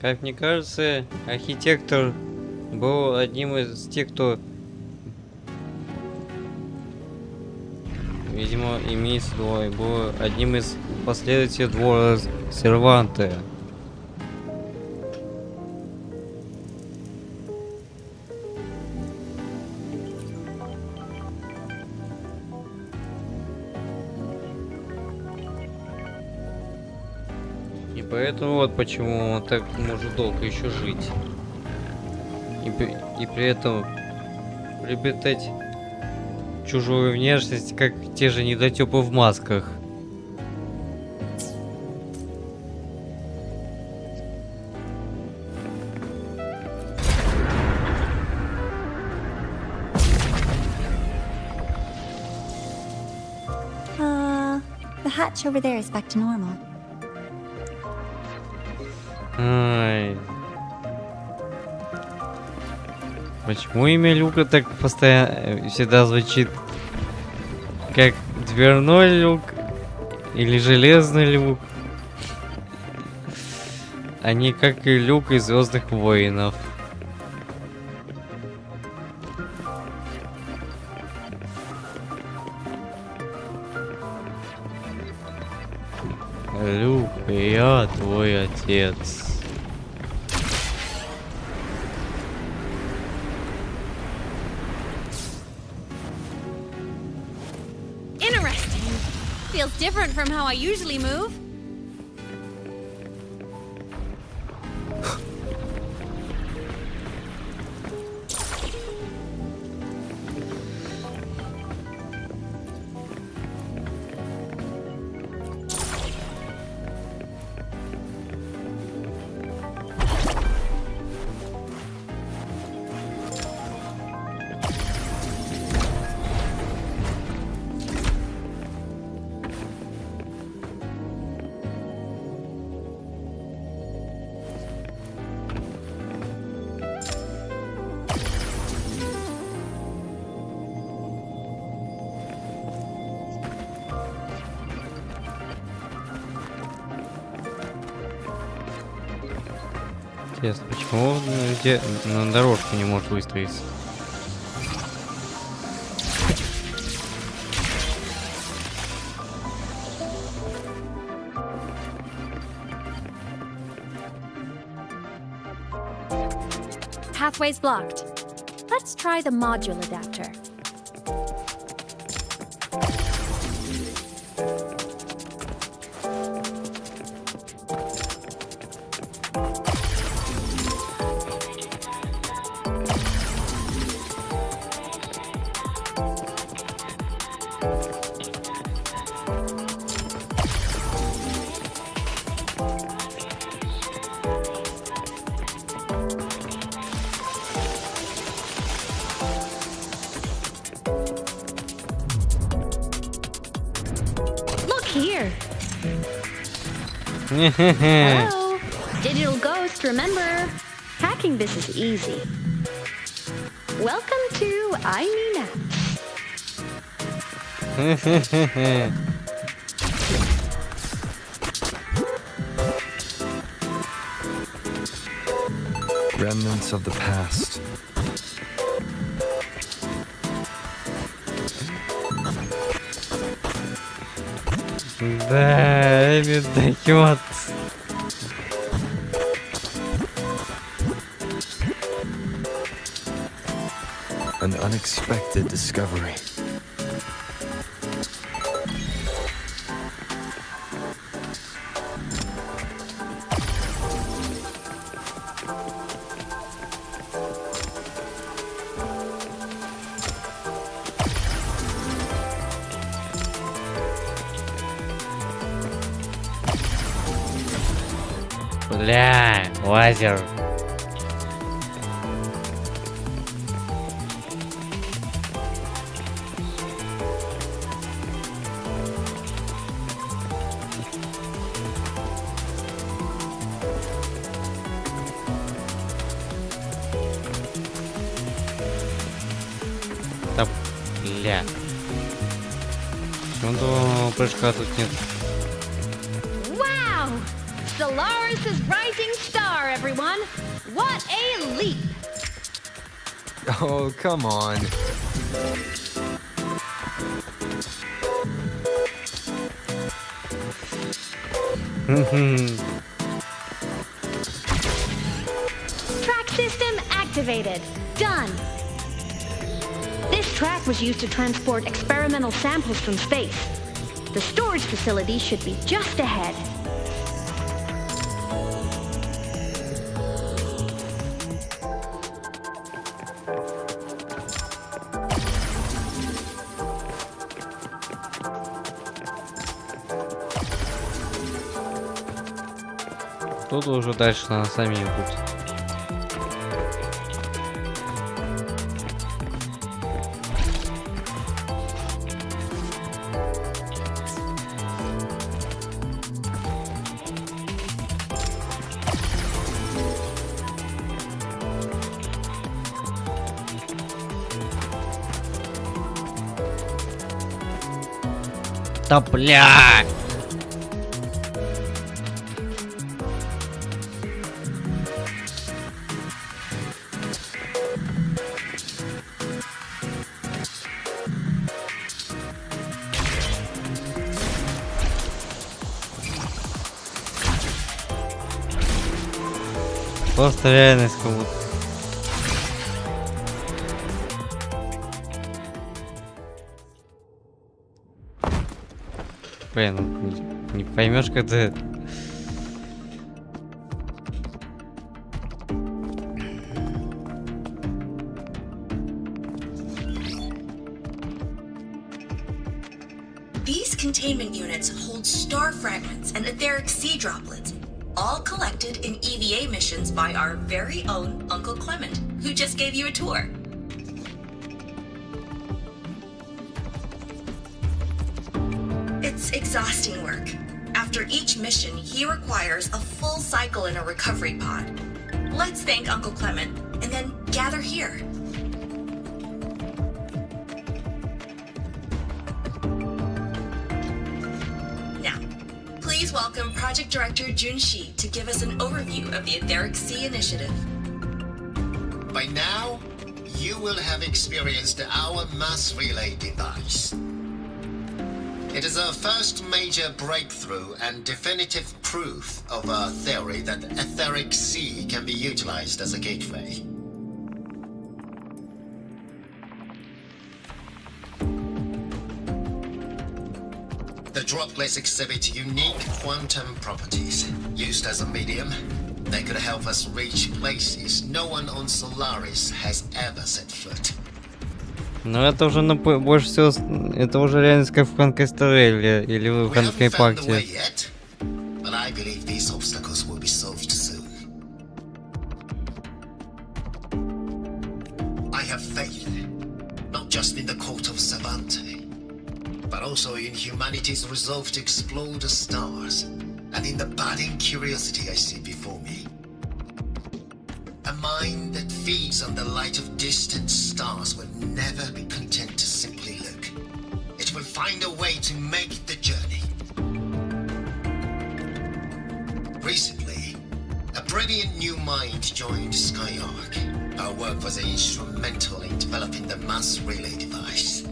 Как мне кажется, архитектор был одним из тех, кто, видимо, имеется двое, был одним из последователей двора Серванте. И поэтому вот почему он так может долго еще жить. И при этом приобретать чужую внешность, как те же недотёпы в масках. The hatch over there is back to normal. Ай. Почему имя Люка так постоянно всегда звучит как дверной люк или железный люк, а не как и люк из Звездных Воинов? Люк, я твой отец. Interesting. Feels different from how I usually move. Интересно, почему он на дорожку не может выстроиться? Pathway's blocked. Let's try the module adapter. Here. Hello, digital ghost. Remember, hacking this is easy. Welcome to I Mean Apps. Remnants of the past. Да, Эмит дает. An unexpected discovery. Бля, лазер. Да, бля. Почему прыжка тут нет? Wow! Solaris' rising star, everyone! What a leap! Oh, come on. Track system activated. Done. This track was used to transport experimental samples from space. The storage facility should be just ahead. Тут уже дальше на сами идут. Да бля! Просто реальность как будто. Блин, не поймешь, когда. These containment units hold star fragments and etheric sea droplets, all collected in EVA missions by our very own Uncle Clement, who just gave you a tour. It's exhausting work. After each mission, he requires a full cycle in a recovery pod. Let's thank Uncle Clement, and then gather here. Now, please welcome Project Director Junshi to give us an overview of the Etheric Sea Initiative. By now, you will have experienced our mass relay device. It is our first major breakthrough and definitive proof of our theory that the Etheric Sea can be utilized as a gateway. The droplets exhibit unique quantum properties. Used as a medium, they could help us reach places no one on Solaris has ever set foot. Но это уже больше всего, это уже реальность как в Конкестере или в Конкейпакте. But I believe these obstacles will be solved soon. I have faith, not just in the court of Savante, but also in humanity's resolve to explore the stars, and in the budding curiosity I see before me. A mind that feeds on the light of distant stars will never be content to simply look. It will find a way to make the journey. Recently, a brilliant new mind joined Skyark. Our work was instrumental in developing the mass relay device.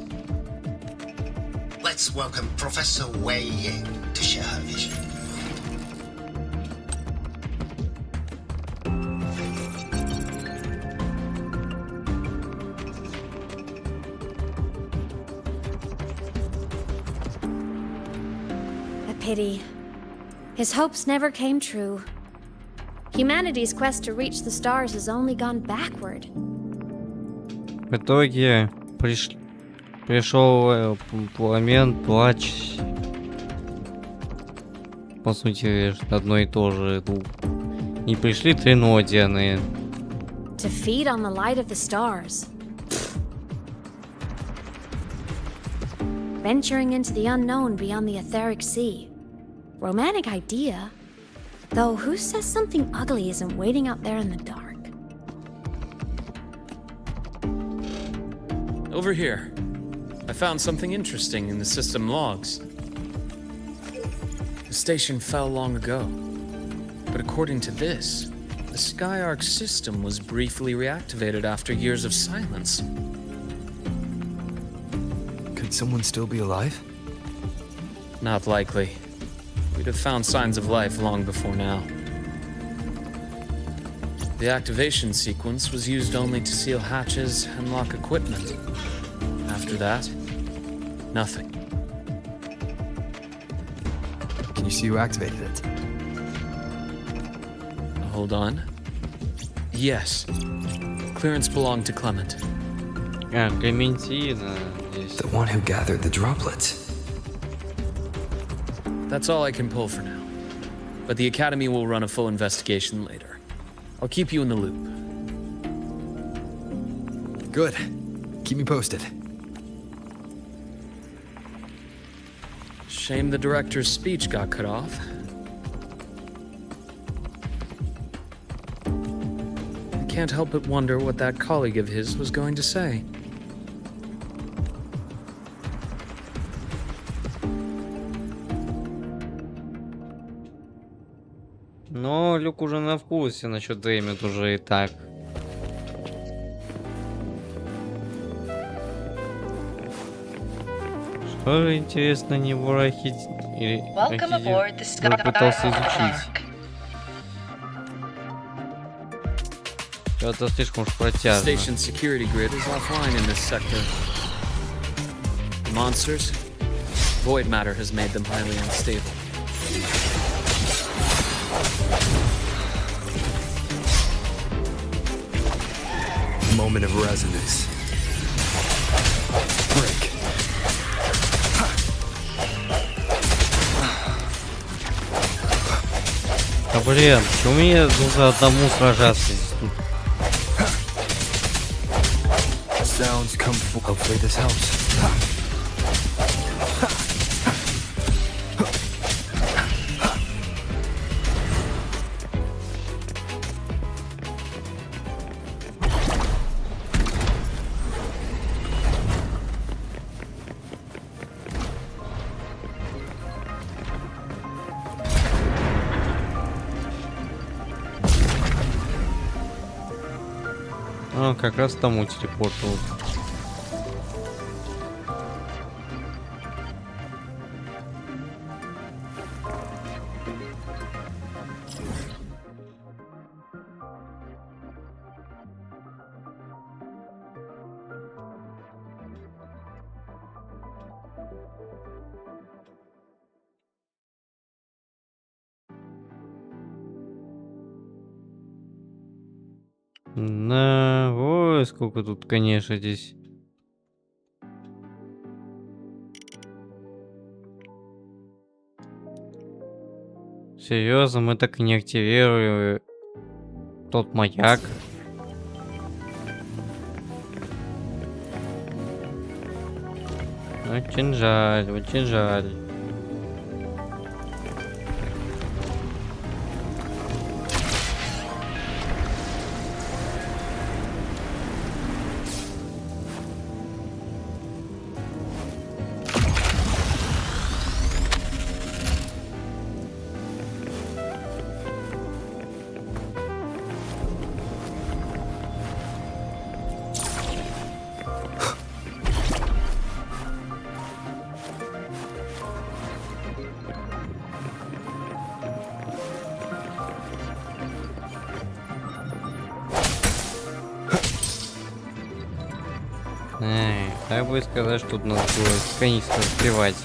Let's let's welcome Professor Wei Ying to share her vision. A pity. His hopes never came true. Humanity's quest to reach the stars has only gone backward. В итоге пришел момент плач. По сути, одно и то же. И пришли тринодианы. To feed on the light of the stars. Venturing into the unknown beyond the etheric sea. Romantic idea. Though who says something ugly isn't waiting out there in the dark? Over here. I found something interesting in the system logs. The station fell long ago. But according to this, the Skyark system was briefly reactivated after years of silence. Could someone still be alive? Not likely. We'd have found signs of life long before now. The activation sequence was used only to seal hatches and lock equipment. After that, nothing. Can you see who activated it? Hold on. Yes. Clearance belonged to Clement. Clementina. The one who gathered the droplets. That's all I can pull for now. But the Academy will run a full investigation later. I'll keep you in the loop. Good. Keep me posted. Shame the director's speech got cut off. I can't help but wonder what that colleague of his was going to say. Но Люк уже на вкусе насчет Эмит уже и так. Что же интересно него пытался изучить? Это слишком уж протяжно. Station security grid is offline in this sector. The monsters, void matter has made them highly unstable. Moment of resonance. Break. Да блин, почему мне нужно одному сражаться здесь тут? Sounds come full. Hopefully this helps. А, как раз тому телепорту. Да, ой, сколько тут, конечно, здесь. Серьезно, мы так и не активировали тот маяк. Очень жаль, очень жаль. Так будет сказать, что тут надо было канистр разбивать.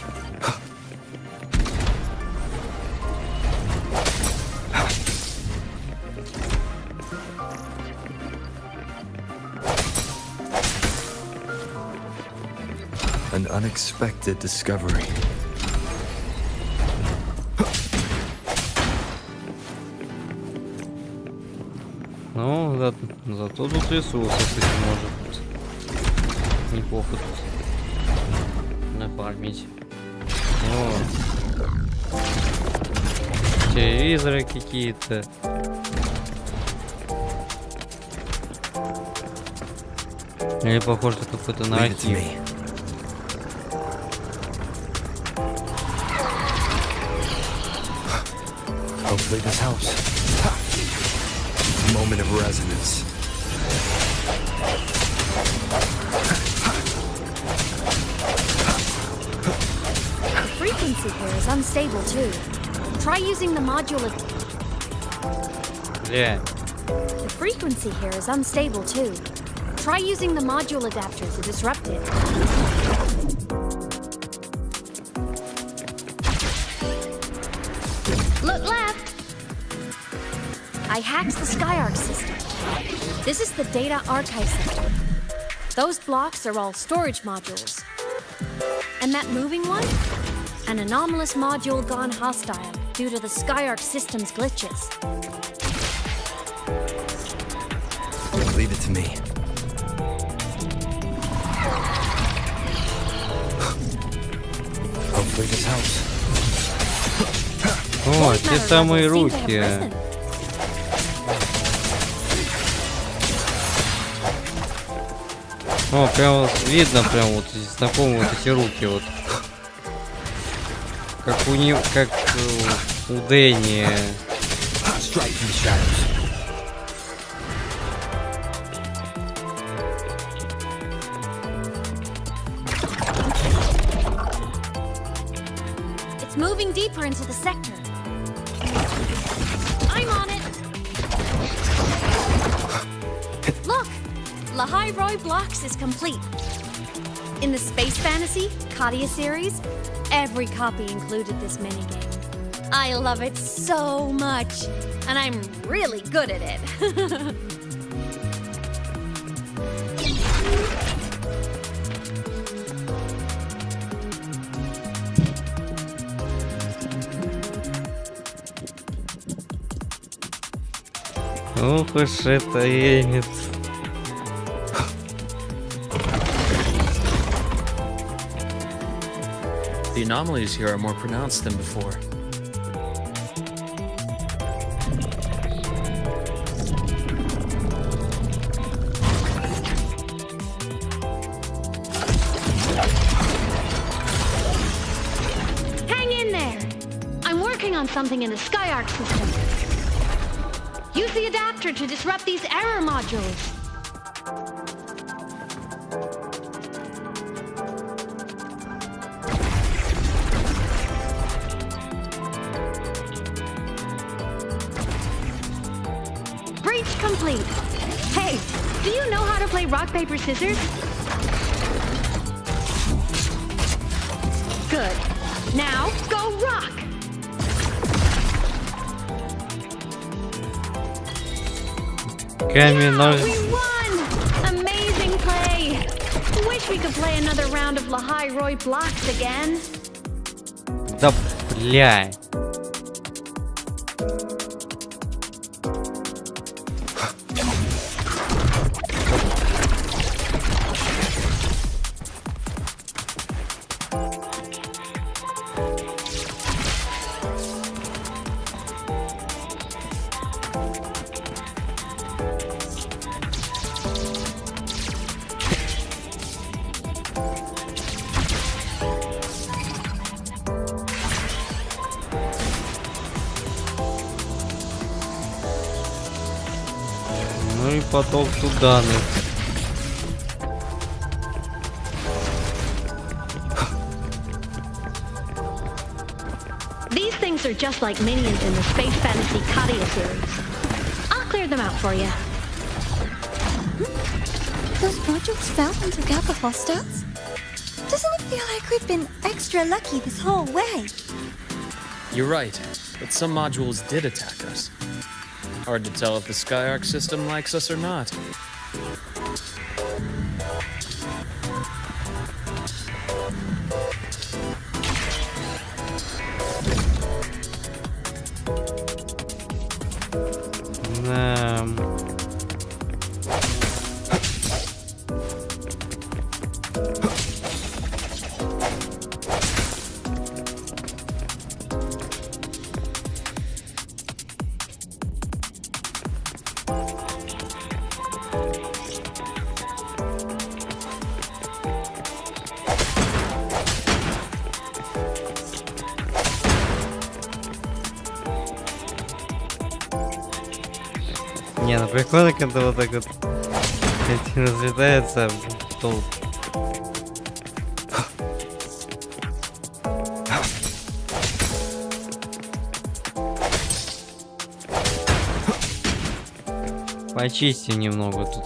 An unexpected discovery. Ну, зато тут ресурсов этим может неплохо тут нафармить. О, телевизоры какие-то. Или похоже на какой-то нарратив. Hopefully this helps. Moment of resonance. The frequency here is unstable too. Try using the module. Yeah. The frequency here is unstable too. Try using the module adapter to disrupt it. Look left! I hacked the SkyArc system. This is the data archive center. Those blocks are all storage modules. And that moving one? An anomalous module gone hostile due to the SkyArc system's glitches. Leave it to me. Hopefully this helps. О, те самые руки. О, прям видно, прям вот знакомые вот эти руки вот. Как у него, как у Дени. It's moving deeper into the sector. I'm on it. Look, HoYoVerSe Blocks is complete. In the Space Fantasy Katia series, every copy included this minigame. I love it so much, and I'm really good at it. Ох уж это Эмит. The anomalies here are more pronounced than before. Hang in there! I'm working on something in the SkyArc system. Use the adapter to disrupt these error modules. Breach complete. Hey, do you know how to play rock, paper, scissors? Good. Now, go rock! Камень. We won! Amazing play! Wish we could play another round of HoYoVerSe Blocks again. Да бля. Ну и поток тут данных. These things are just like minions in the Space Fantasy Katia series. I'll clear them out for you. those modules fell and took out the hostels? Doesn't it feel like we've been extra lucky this whole way? You're right, but some modules did attack us. Hard to tell if the Skyark system likes us or not. Не, ну прикольно, когда вот так вот разлетается толп. Почистим немного тут.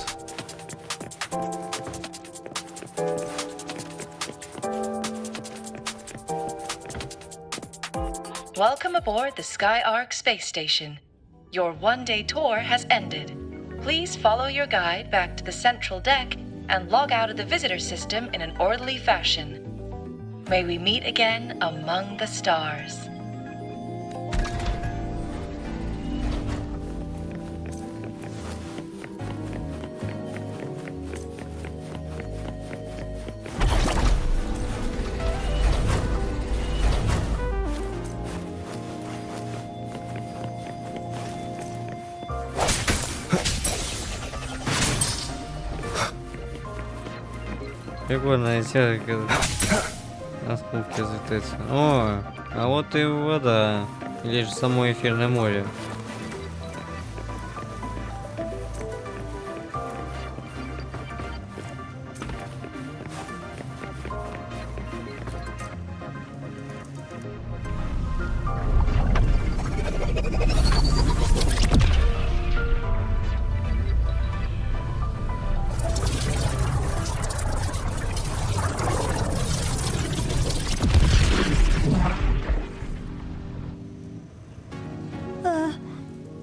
Welcome aboard the Skyark space station. Your one-day tour has ended. Please follow your guide back to the central deck and log out of the visitor system in an orderly fashion. May we meet again among the stars. Прикольная серия, на скулке разлетается. О, а вот и вода. Или же само эфирное море.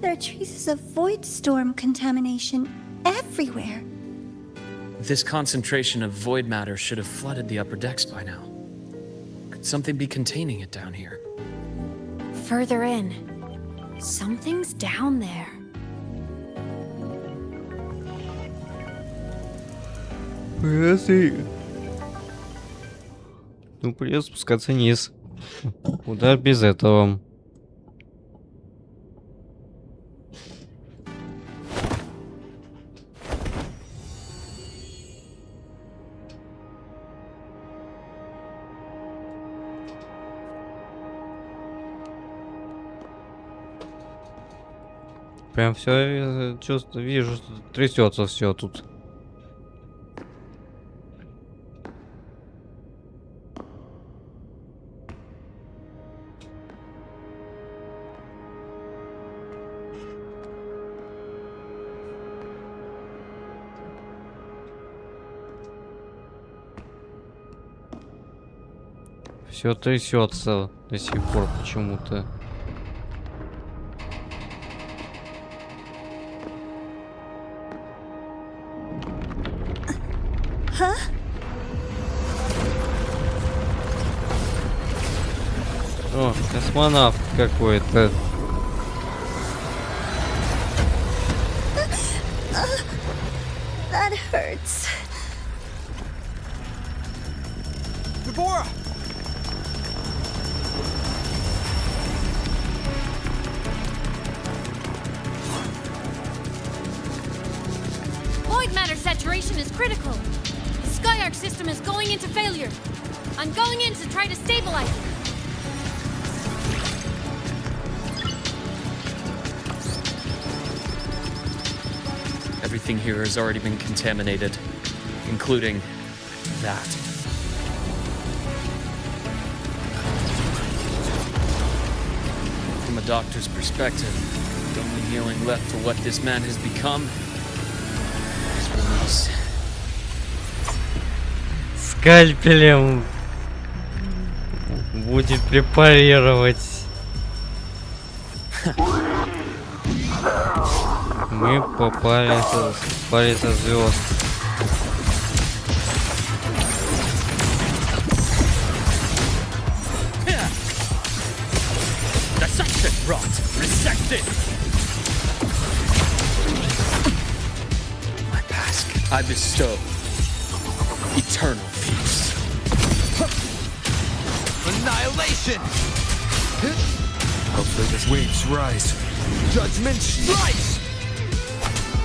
There are traces of void storm contamination everywhere. This concentration of void matter should have flooded the upper decks by now. Could something be containing it down here? Further in. Something's down there. Ну, придется спускаться вниз. Куда без этого? Прям все чувствую, вижу, что трясется все тут. Все трясется до сих пор почему-то. О, космонавт какой-то. That hurts. Deborah! Void matter saturation is critical. The Skyark system is going into failure. I'm going in to try to stabilize it. Everything here has already been contaminated, including that. From a doctor's perspective, the only healing left for what this man has become is release. скальпелем будет препарировать. Мы попали со звезд. Dissection rot. Resected. My task. I bestow eternal peace. Annihilation! Hopefully the waves rise. Judgment strikes!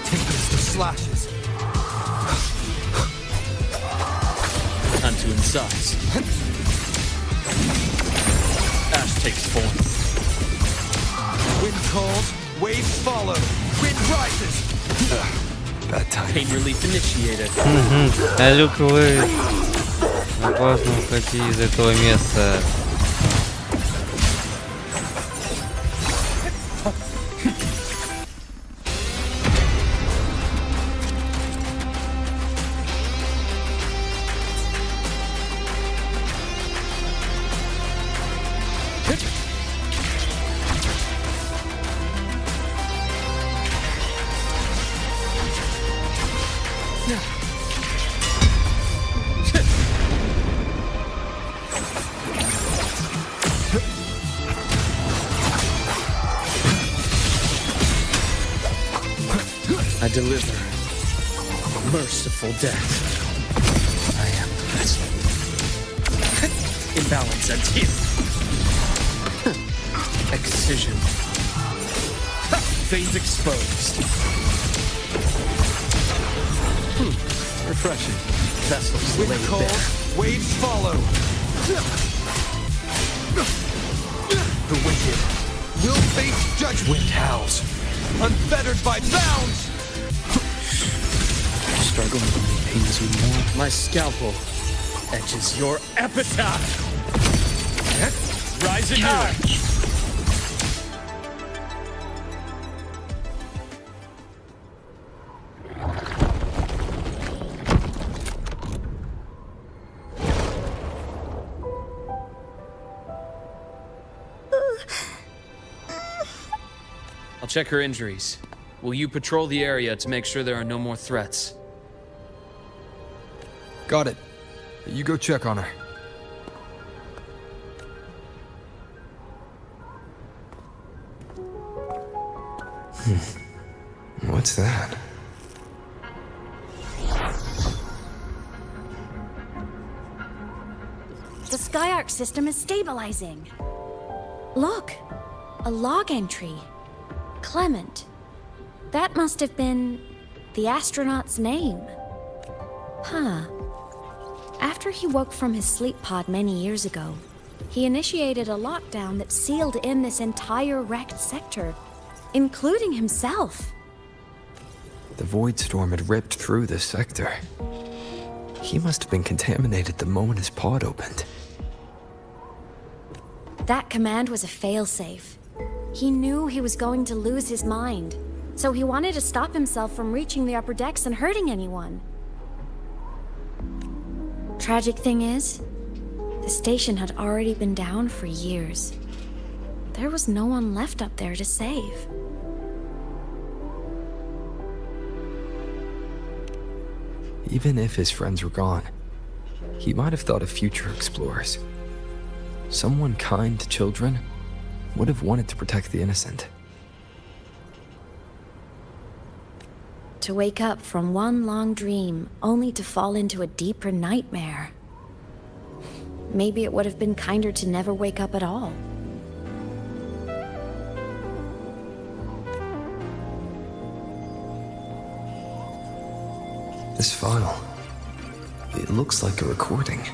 Tempest of slashes. Time to incise. Ash takes form. Wind calls, waves follow. Wind rises. Bad time. Pain relief initiated. А Люк, вы опасно уходи из этого места. I deliver merciful death. I am the vessel. Imbalance ends here. Excision. Veins exposed. Refreshing. Vessels Wind laid calls, bare. waves follow. The wicked will face judgment. Wind howls, unfettered by bounds. Struggle only pains you more. My scalpel etches your epitaph. Rise anew. I'll check her injuries. Will you patrol the area to make sure there are no more threats? Got it. You go check on her. What's that? The Skyark system is stabilizing. Look, a log entry. Clement. That must have been the astronaut's name. Huh. After he woke from his sleep pod many years ago, he initiated a lockdown that sealed in this entire wrecked sector, including himself. The void storm had ripped through this sector. He must have been contaminated the moment his pod opened. That command was a failsafe. He knew he was going to lose his mind, so he wanted to stop himself from reaching the upper decks and hurting anyone. Tragic thing is, the station had already been down for years. There was no one left up there to save. Even if his friends were gone, he might have thought of future explorers. Someone kind to children would have wanted to protect the innocent. To wake up from one long dream, only to fall into a deeper nightmare. Maybe it would have been kinder to never wake up at all. This file, it looks like a recording.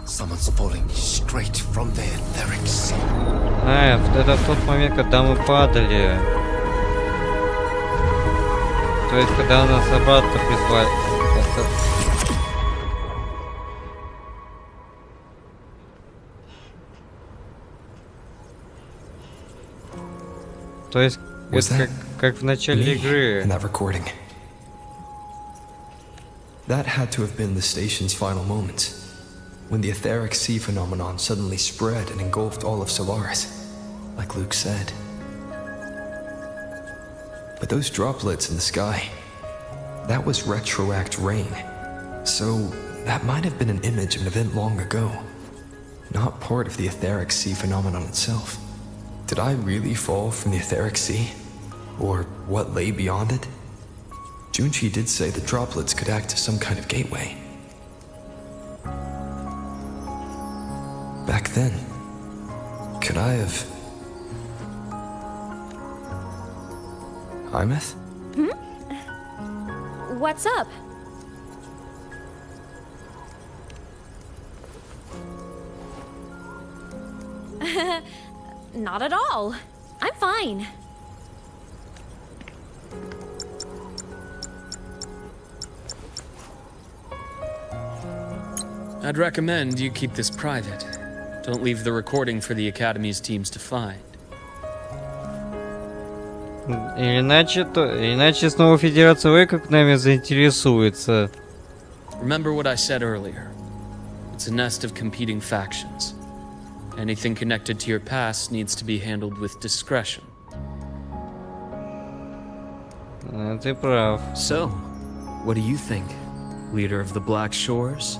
Someone's falling straight from the etherics. Это в тот момент, когда мы падали. То есть, когда нас обратно призвали. То есть, это как в начале игры. That had to have been the station's final moments, when the etheric sea phenomenon suddenly spread and engulfed all of Solaris, like Luke said. But those droplets in the sky, that was retroact rain. So that might have been an image of an event long ago, not part of the etheric sea phenomenon itself. Did I really fall from the etheric sea? Or what lay beyond it? Junchi did say the droplets could act as some kind of gateway. Back then, could I have... Imeth? What's up? Not at all. I'm fine. I'd recommend you keep this private. Don't leave the recording for the Academy's teams to find. Иначе снова Федерация как нами заинтересуется. Remember what I said earlier. It's a nest of competing factions. Anything connected to your past needs to be handled with discretion. Ты прав. So, what do you think, leader of the Black Shores?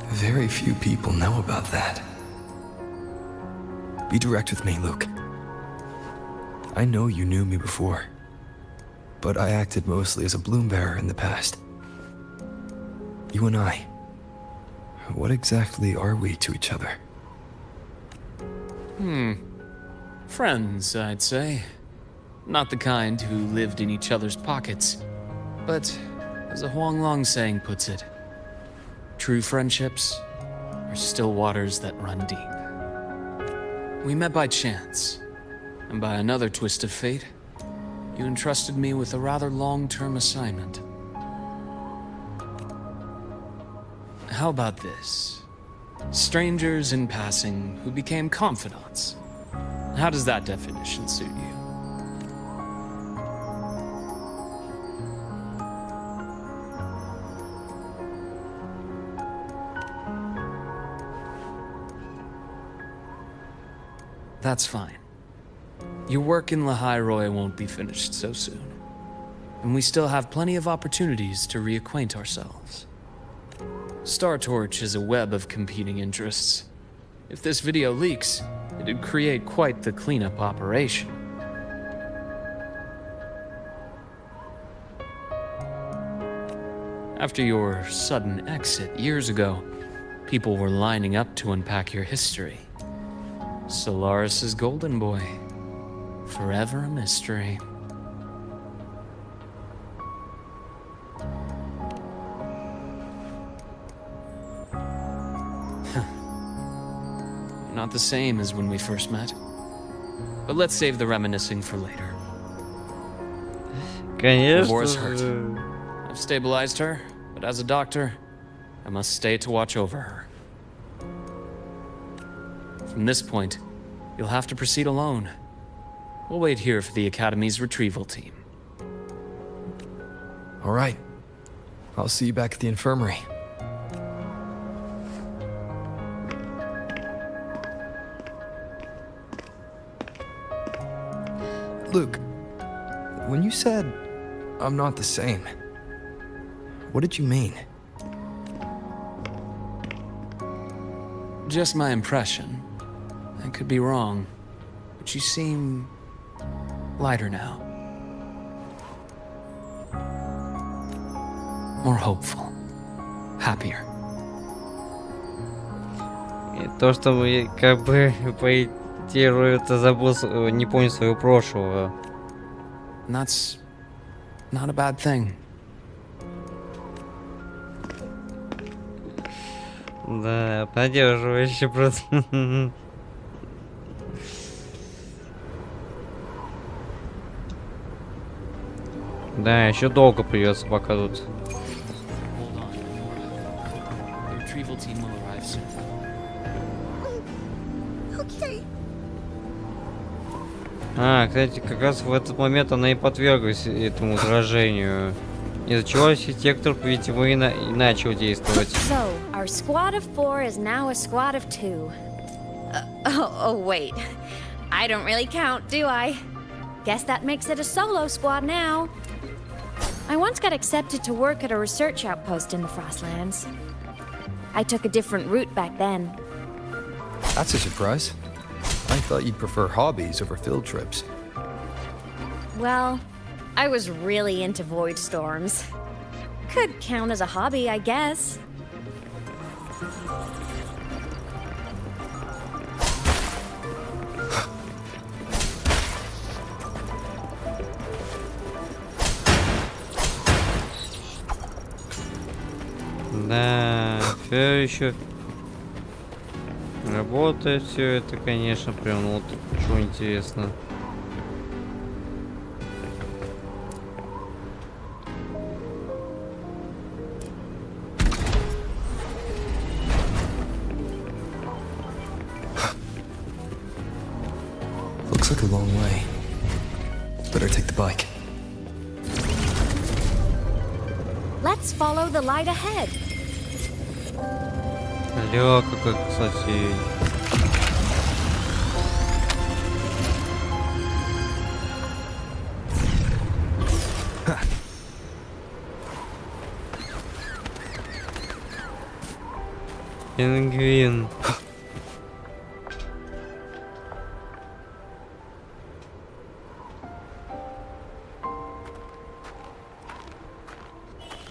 Very few people know about that. Be direct with me, Luke. I know you knew me before, but I acted mostly as a bloom bearer in the past. You and I, what exactly are we to each other? Friends, I'd say. Not the kind who lived in each other's pockets, but as a Huanglong saying puts it, true friendships are still waters that run deep. We met by chance, and by another twist of fate, you entrusted me with a rather long-term assignment. How about this? Strangers in passing who became confidants. How does that definition suit you? That's fine. Your work in Lahai won't be finished so soon. And we still have plenty of opportunities to reacquaint ourselves. Star Torch is a web of competing interests. If this video leaks, it'd create quite the cleanup operation. After your sudden exit years ago, people were lining up to unpack your history. Solaris's golden boy. Forever a mystery. Not the same as when we first met. But let's save the reminiscing for later. Laura's hurt. I've stabilized her, but as a doctor, I must stay to watch over her. From this point, you'll have to proceed alone. We'll wait here for the Academy's retrieval team. All right. I'll see you back at the infirmary. Luke, when you said, I'm not the same, what did you mean? Just my impression. I could be wrong, but you seem lighter now. More hopeful. Happier. И то, что мы как бы по идее забыл, не помню своего прошлого. And that's not a bad thing. Да, обнадеживающе просто. Да, еще долго придется пока тут. А, кстати, как раз в этот момент она и подверглась этому заражению. Из-за чего архитектор, видимо, и начал действовать. So, our squad of 4 is now a squad of 2. Oh, wait. I don't really count, do I? Guess that makes it a solo squad now. I once got accepted to work at a research outpost in the Frostlands. I took a different route back then. That's a surprise. I thought you'd prefer hobbies over field trips. Well, I was really into void storms. Could count as a hobby, I guess. Да, все еще работает все это, конечно, прям вот что интересно. Looks like a long way. Better take the bike. Let's follow the light ahead. Ля, какой, кстати. Пингвин.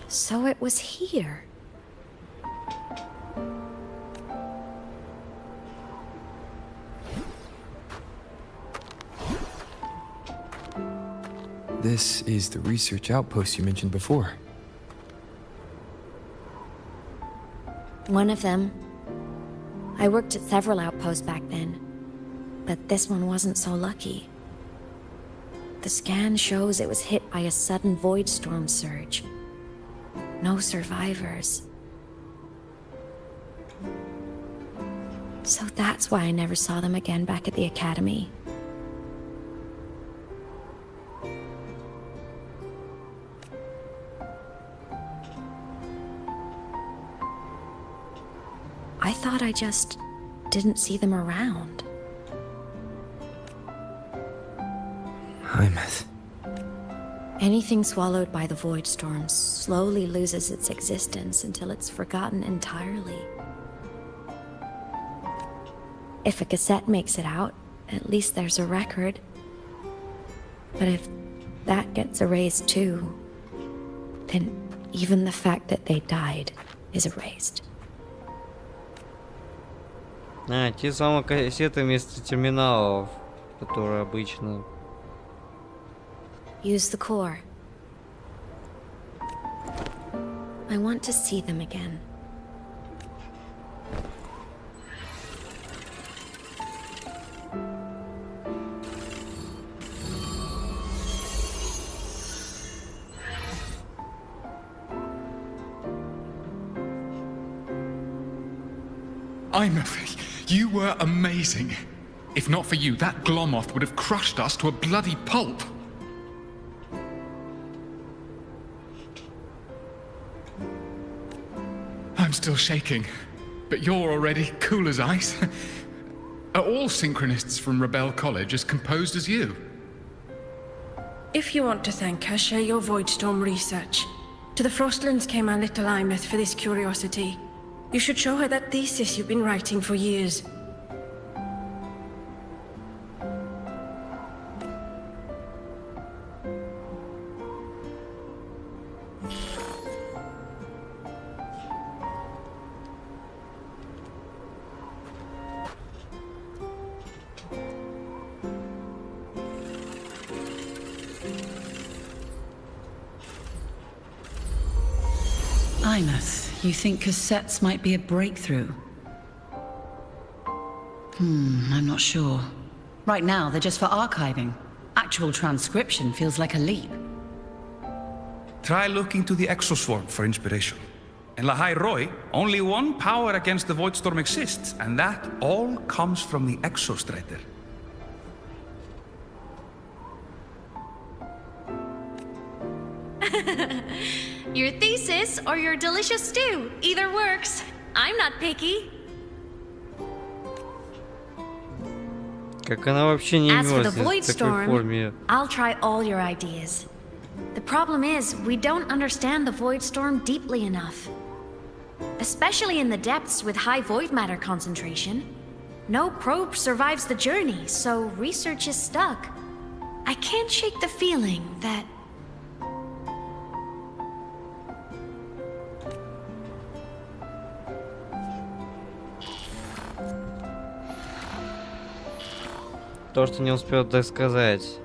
So it was here. This is the research outpost you mentioned before. One of them. I worked at several outposts back then, but this one wasn't so lucky. The scan shows it was hit by a sudden void storm surge. No survivors. So that's why I never saw them again back at the academy. I thought I just didn't see them around. Emit. Anything swallowed by the void storms slowly loses its existence until it's forgotten entirely. If a cassette makes it out, at least there's a record. But if that gets erased too, then even the fact that they died is erased. А, те самые кассеты вместо терминалов, которые обычно. Use the core. I want to see them again. You were amazing. If not for you, that Glomoth would have crushed us to a bloody pulp. I'm still shaking, but you're already cool as ice. Are all synchronists from Rebel College as composed as you? If you want to thank her, share your Voidstorm research. To the Frostlands came our little Imeth for this curiosity. You should show her that thesis you've been writing for years. Imeth, you think cassettes might be a breakthrough? I'm not sure. Right now, they're just for archiving. Actual transcription feels like a leap. Try looking to the Exoswarm for inspiration. In Lahai Roy, only one power against the Voidstorm exists, and that all comes from the Exostrider. Your thesis or your delicious stew, either works. I'm not picky. Как она вообще не As for the мерзнет в такой Voidstorm, форме? I'll try all your ideas. The problem is, we don't understand the Voidstorm deeply enough. Especially in the depths with high void matter concentration. No probe survives the journey, so research is stuck. I can't shake the feeling that... То, что не успел досказать.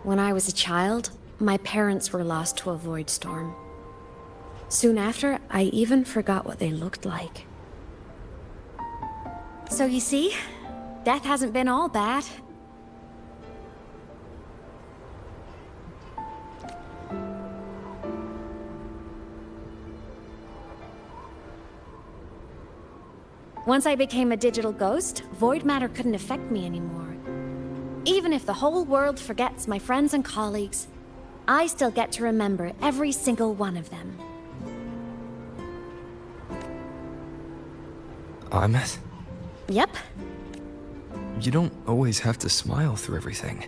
When I was a child, my parents were lost to a void storm. Soon after, I even forgot what they looked like. So you see, death hasn't been all bad. Once I became a digital ghost, void matter couldn't affect me anymore. Even if the whole world forgets my friends and colleagues, I still get to remember every single one of them. Ahmed? Yep. You don't always have to smile through everything.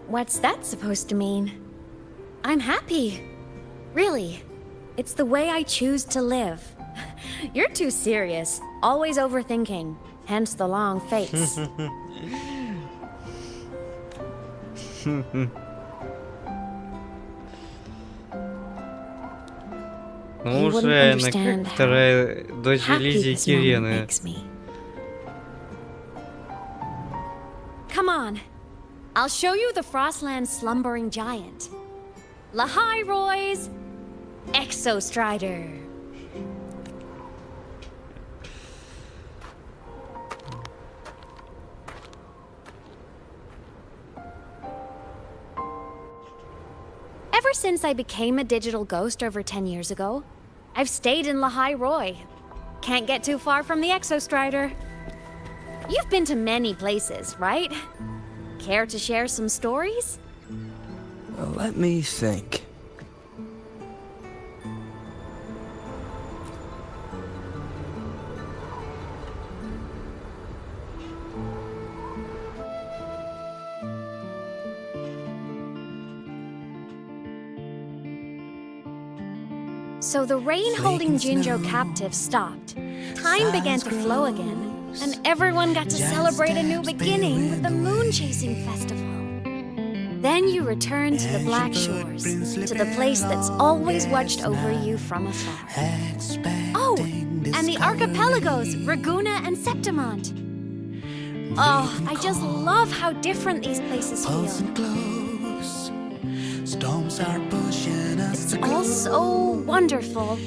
What's that supposed to mean? I'm happy. Really. It's the way I choose to live. You're too serious. Always overthinking. Hence the long face. Ну уже она как вторая дочь Лизи и Кирены. Come on. I'll show you the Frostland's slumbering giant. Lahai Roy's Exostrider. Ever since I became a digital ghost over 10 years ago, I've stayed in Lahai Roy. Can't get too far from the Exostrider. You've been to many places, right? Care to share some stories? Let me think. So the rain holding Jinjo captive stopped. Time began to flow again, and everyone got to celebrate a new beginning with the Moon Chasing Festival. Then you returned to the Black Shores, to the place that's always watched over you from afar. Oh, and the archipelagos, Raguna and Septimont. Oh, I just love how different these places feel. It's all so wonderful.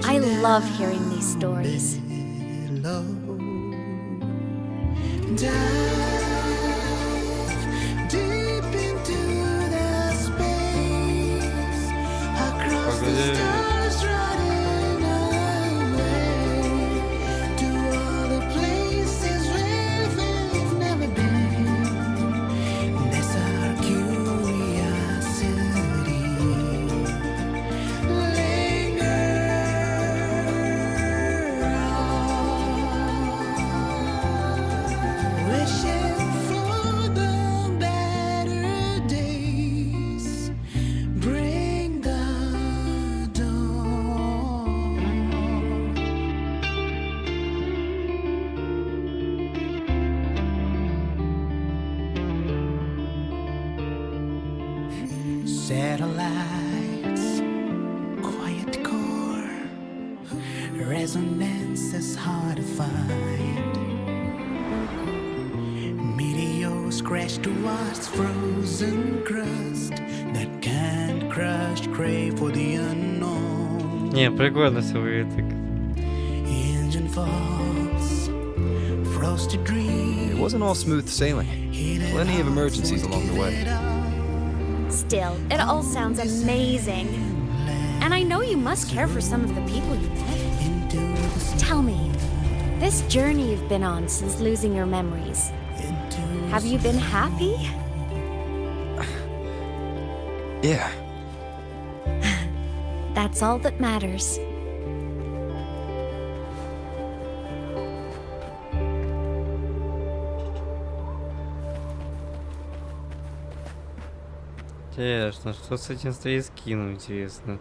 I love hearing these stories. Satellites, quiet core, resonance is hard to find. Meteors scratch towards frozen crust that can't crush, crave for the unknown. Не, прикольно все выглядит. Engine falls, frosted dreams. It wasn't all smooth sailing. Plenty of emergencies along the way. Still, it all sounds amazing. And I know you must care for some of the people you met. Tell me, this journey you've been on since losing your memories, have you been happy? Yeah. That's all that matters. Интересно, что с этим стоит скину, интересно.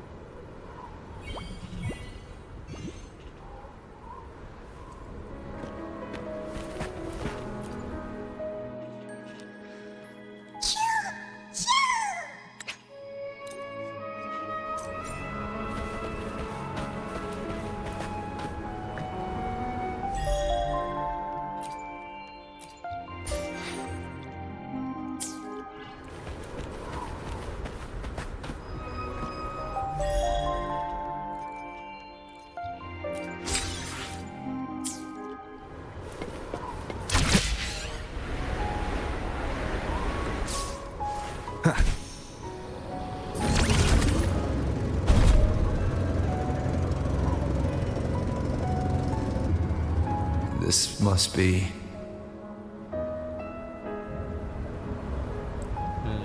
This must be...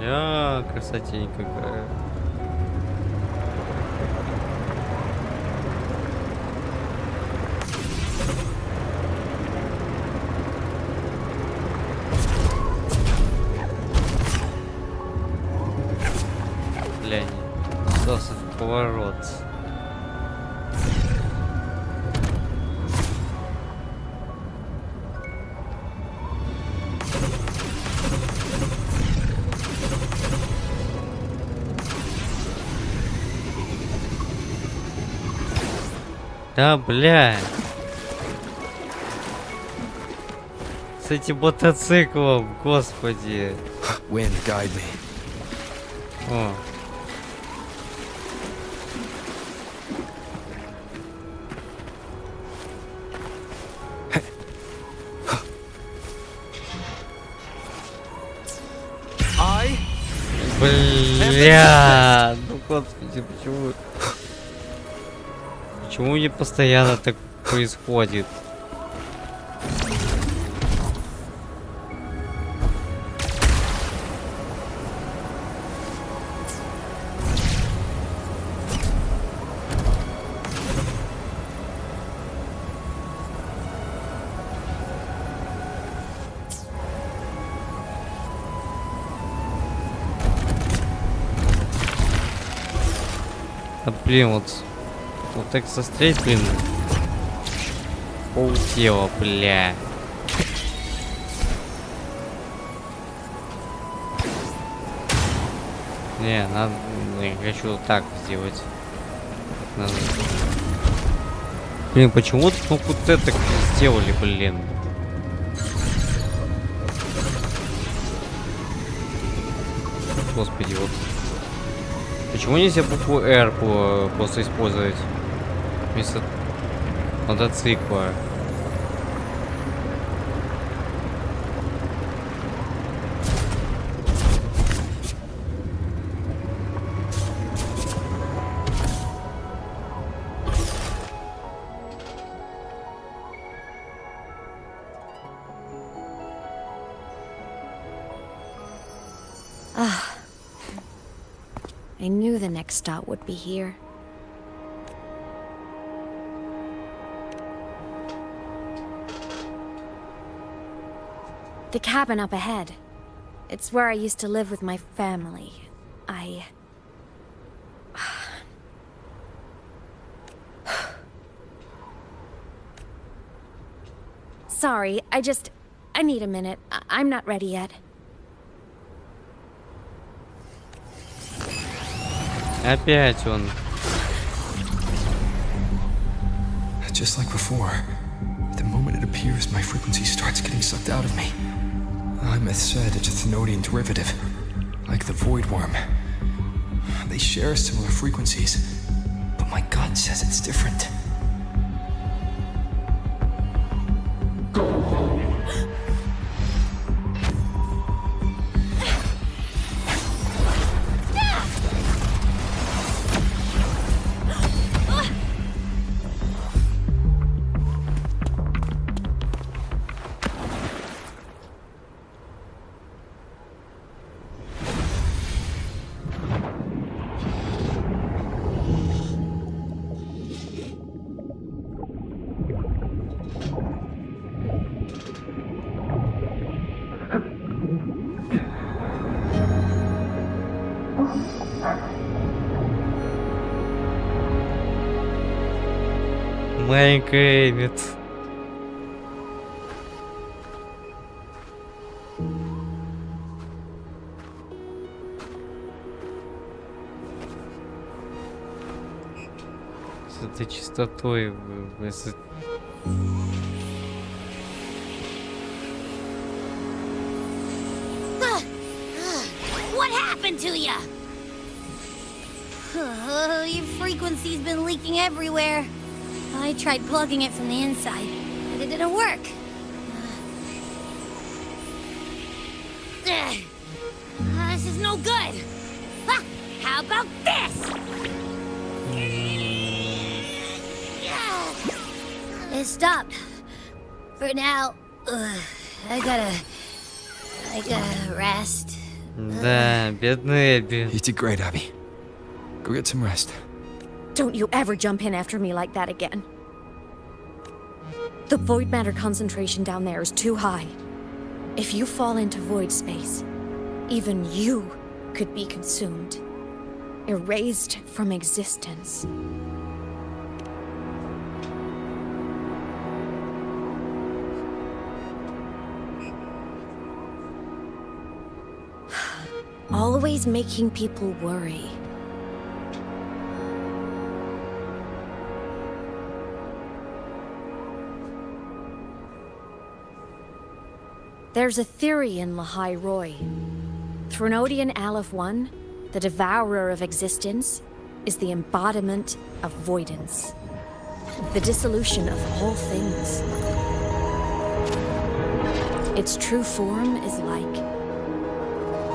Ля, красотень какая. Бля, не дался в поворот. Да, бля. С этим мотоциклом, господи. Wind, guide me. О. Бля, ну господи, почему не постоянно так происходит? А, блин, вот так сострелить, блин, полтела, бля. Не, надо, я хочу так сделать. Надо. Блин, почему-то вот это сделали, блин. Господи, вот. Почему нельзя букву R просто использовать вместо мотоцикла? I knew the next stop would be here. The cabin up ahead. It's where I used to live with my family. Sorry, I need a minute. I'm not ready yet. Опять он. Just like before, the moment it appears, my frequency starts getting sucked out of me. Myth said it's a Thenodian derivative, like the Void Worm. They share similar frequencies, but my gut says it's different. Маленькая Эмит. С этой чистотой. What happened to ya? Your frequency's been leaking everywhere. I tried plugging it from the inside, but it didn't work. This is no good. How about this? It stopped. For now, I gotta rest. Да, бедный Эбби. You did great, Abby. Go get some rest. Don't you ever jump in after me like that again. The void matter concentration down there is too high. If you fall into void space, even you could be consumed, erased from existence. Always making people worry. There's a theory in Lahai Roy. Threnodian Aleph 1, the devourer of existence, is the embodiment of voidance. The dissolution of all things. Its true form is like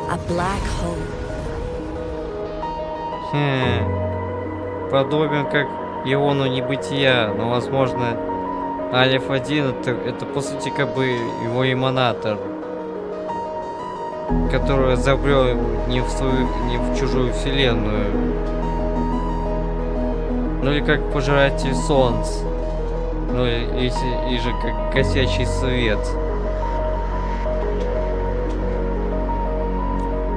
a black hole. Подобен как иону небытия, но возможно Алиф-1 это по сути как бы его эманатор, который забрел не в чужую вселенную. Ну или как пожиратель солнц. Ну или же как гасящий свет.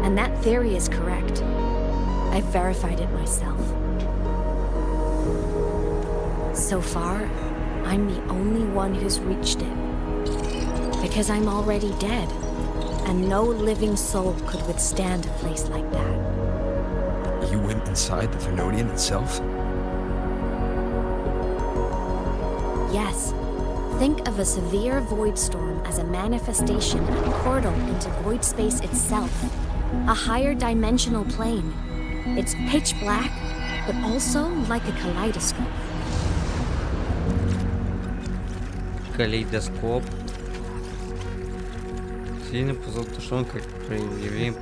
And that theory is correct. I've verified it myself. So far, I'm the only one who's reached it. Because I'm already dead, and no living soul could withstand a place like that. You went inside the Thenodian itself? Yes. Think of a severe void storm as a manifestation, a portal into void space itself. A higher dimensional plane. It's pitch black, but also like a kaleidoscope. Калейдоскоп. Сильно позолотушен, как проявление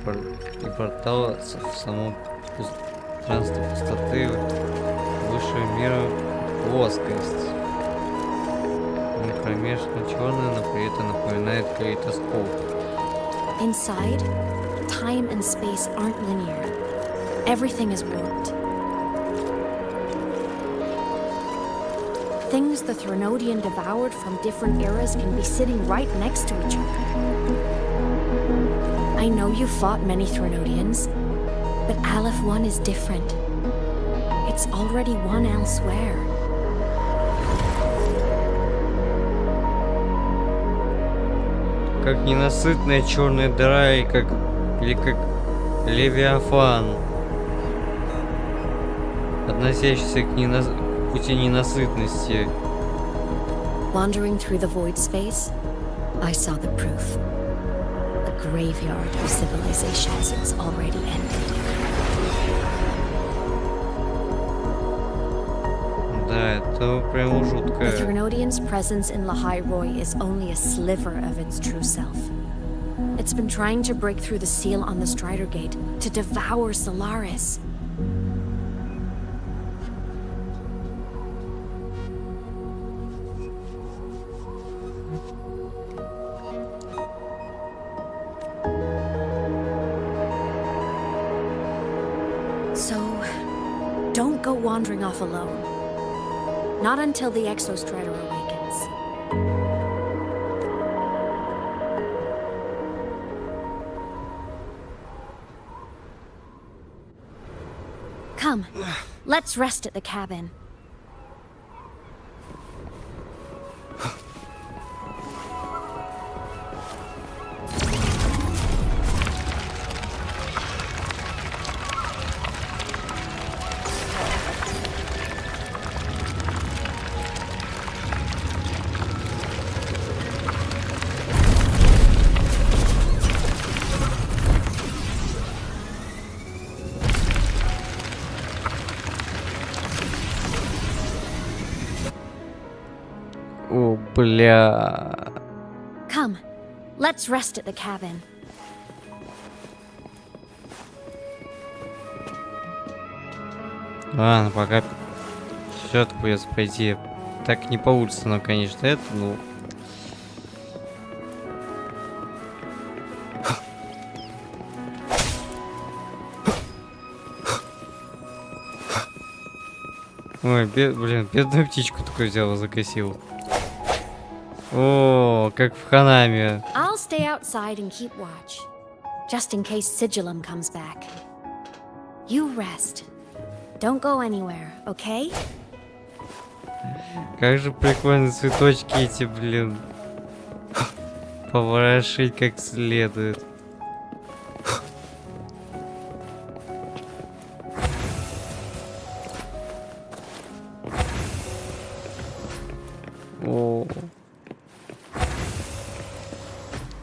портала в самом пространстве пустоты высшего мира плоскость. Кромешно черная, но при этом напоминает калейдоскоп. Inside, time and space aren't linear. Everything is warped. Things the Threnodian devoured from different eras can be sitting right next to each other. I know you fought many Threnodians, but Aleph 1 is different. It's already won elsewhere. Как ненасытная черная дыра или как Левиафан, относящийся к пути ненасытности. Wandering through the void space, I saw the proof. A graveyard of civilizations is already ended. Да, это прям жутко. The Threnodians' presence in Lahai-Roi is only a sliver of its true self. It's been trying to break through the seal on the Strider Gate to devour Solaris. So, don't go wandering off alone. Not until the Exostrider awakens. Come, let's rest at the cabin. О, бля. Come, let's rest at the cabin. Ладно, пока сюжетку придется пойти. Так не получится, но, конечно, это, ну... Ой, блин, бедную птичку такую взял и закосил. О, как в Ханаме. I'll stay outside and keep watch, just in case Sigillum comes back. You rest. Don't go anywhere, okay? Как же прикольно цветочки эти, блин. Поворошить как следует. О.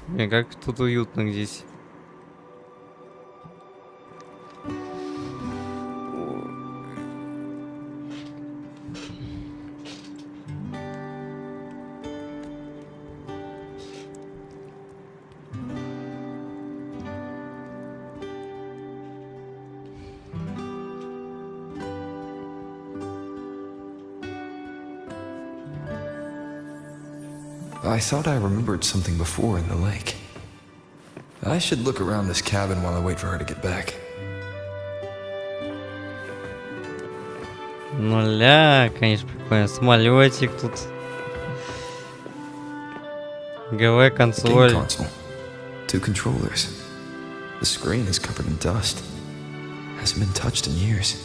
Блин, как тут уютно здесь. I thought I remembered something before in the lake. I should look around this cabin while I wait for her to get back. Нуля, конечно, прикольно. Самолетик тут. ГВ консоль. Game console. 2 controllers. The screen is covered in dust. Hasn't been touched in years.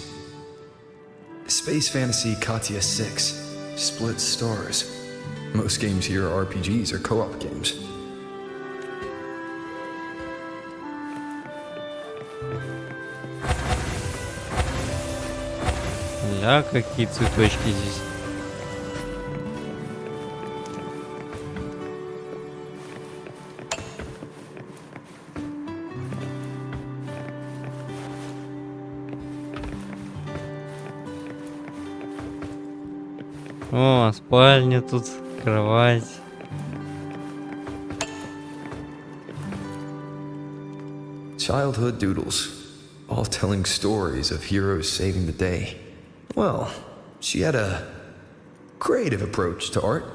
Space Fantasy Katya 6. Split stars. Most games here are RPGs or co-op games. Ля, какие цветочки здесь. О, спальня тут, кровать. Childhood doodles, all telling stories of heroes saving the day. Well, she had a creative approach to art.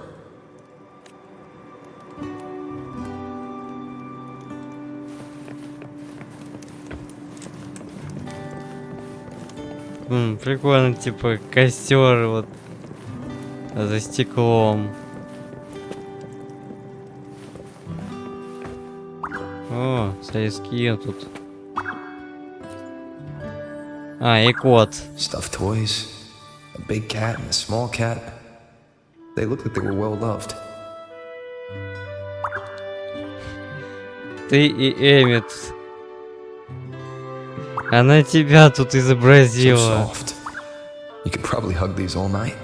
Прикольно, типа костер вот за стеклом. О, соски тут. А, и кот. Stuffed toys, a big cat and a small cat. They look like they were well loved. Ты и Эмит. Она тебя тут изобразила. So soft. You could probably hug these all night.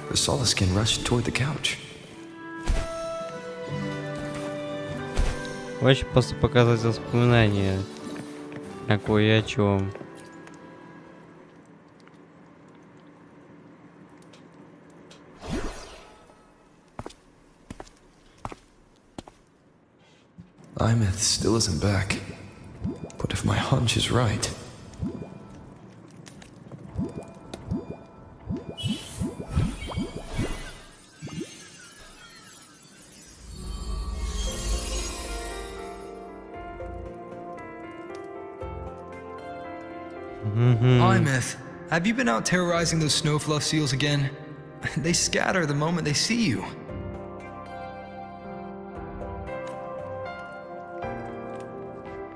The Solaskin rushed toward the couch. Очень просто показать воспоминания о кое о чем. Emit still isn't back. But if my hunch is right... Emit, have you been out terrorizing those snowfluff seals again? They scatter the moment they see you.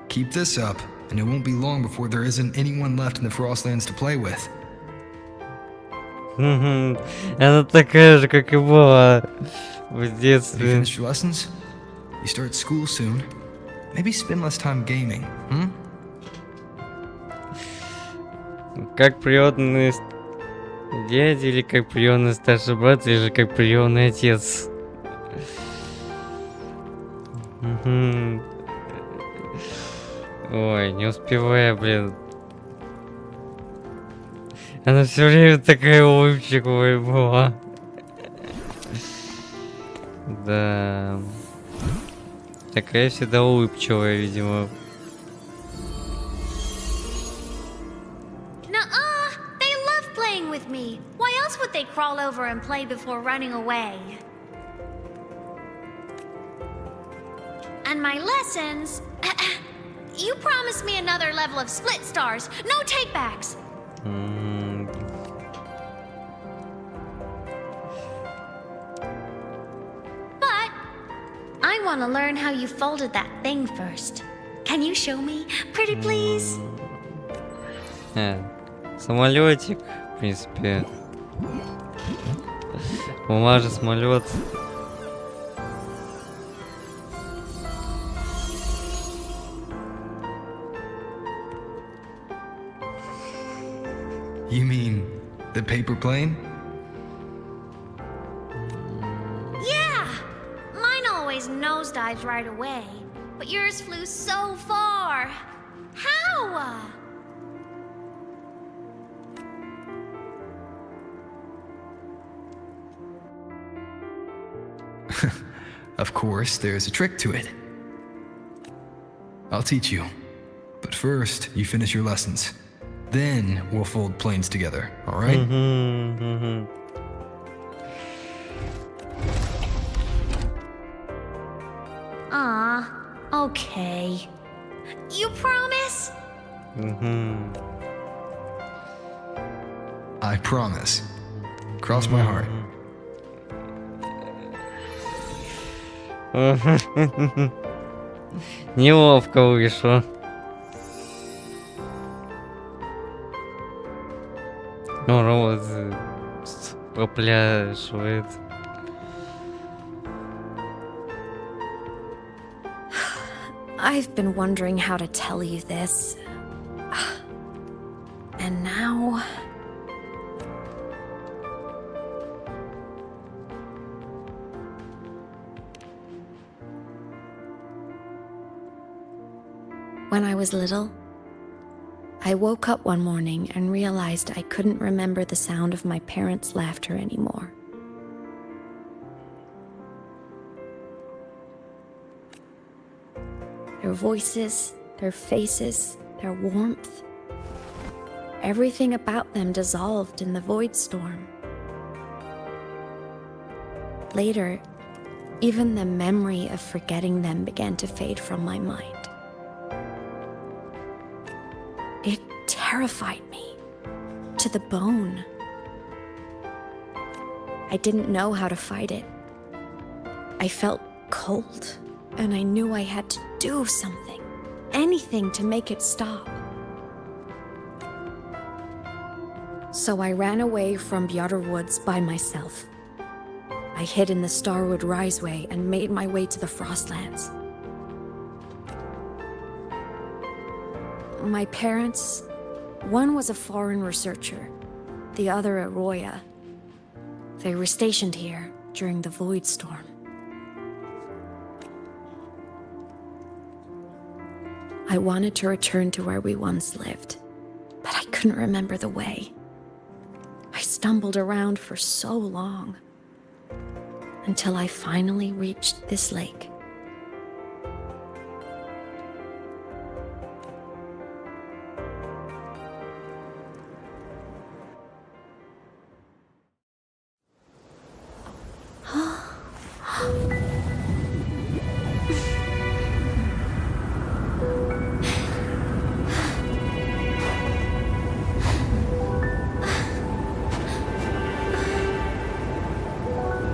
Keep this up, and it won't be long before there isn't anyone left in the Frostlands to play with. Она такая же, как и была в детстве. You finish your lessons? You start school soon. Maybe spend less time gaming, hmm? Как приемный дядя, или как приемный старший брат, или же как приемный отец. Ой, не успеваю, блин. Она все время такая улыбчивая была. Да. Такая всегда улыбчивая, видимо. They crawl over and play before running away. And my lessons... You promised me another level of split stars. No takebacks. But I want to learn how you folded that thing first. Can you show me? Pretty please? Самолетик, в принципе. Бумажный самолет. You mean the paper plane? Yeah! Mine always nosedives right away, but yours flew so far. How? Of course, there's a trick to it. I'll teach you. But first, you finish your lessons. Then we'll fold planes together, alright? Okay. You promise? I promise. Cross my heart. Неловко вышло. Ну, робот попляшивает. I've been wondering how to tell you this. And now... When I was little, I woke up one morning and realized I couldn't remember the sound of my parents' laughter anymore. Their voices, their faces, their warmth. Everything about them dissolved in the void storm. Later, even the memory of forgetting them began to fade from my mind. It terrified me to the bone. I didn't know how to fight it. I felt cold, and I knew I had to do something, anything to make it stop. So I ran away from the outer woods by myself. I hid in the Starwood Riseway and made my way to the Frostlands. My parents, one was a foreign researcher, the other a Roya. They were stationed here during the Void Storm. I wanted to return to where we once lived, but I couldn't remember the way. I stumbled around for so long, until I finally reached this lake.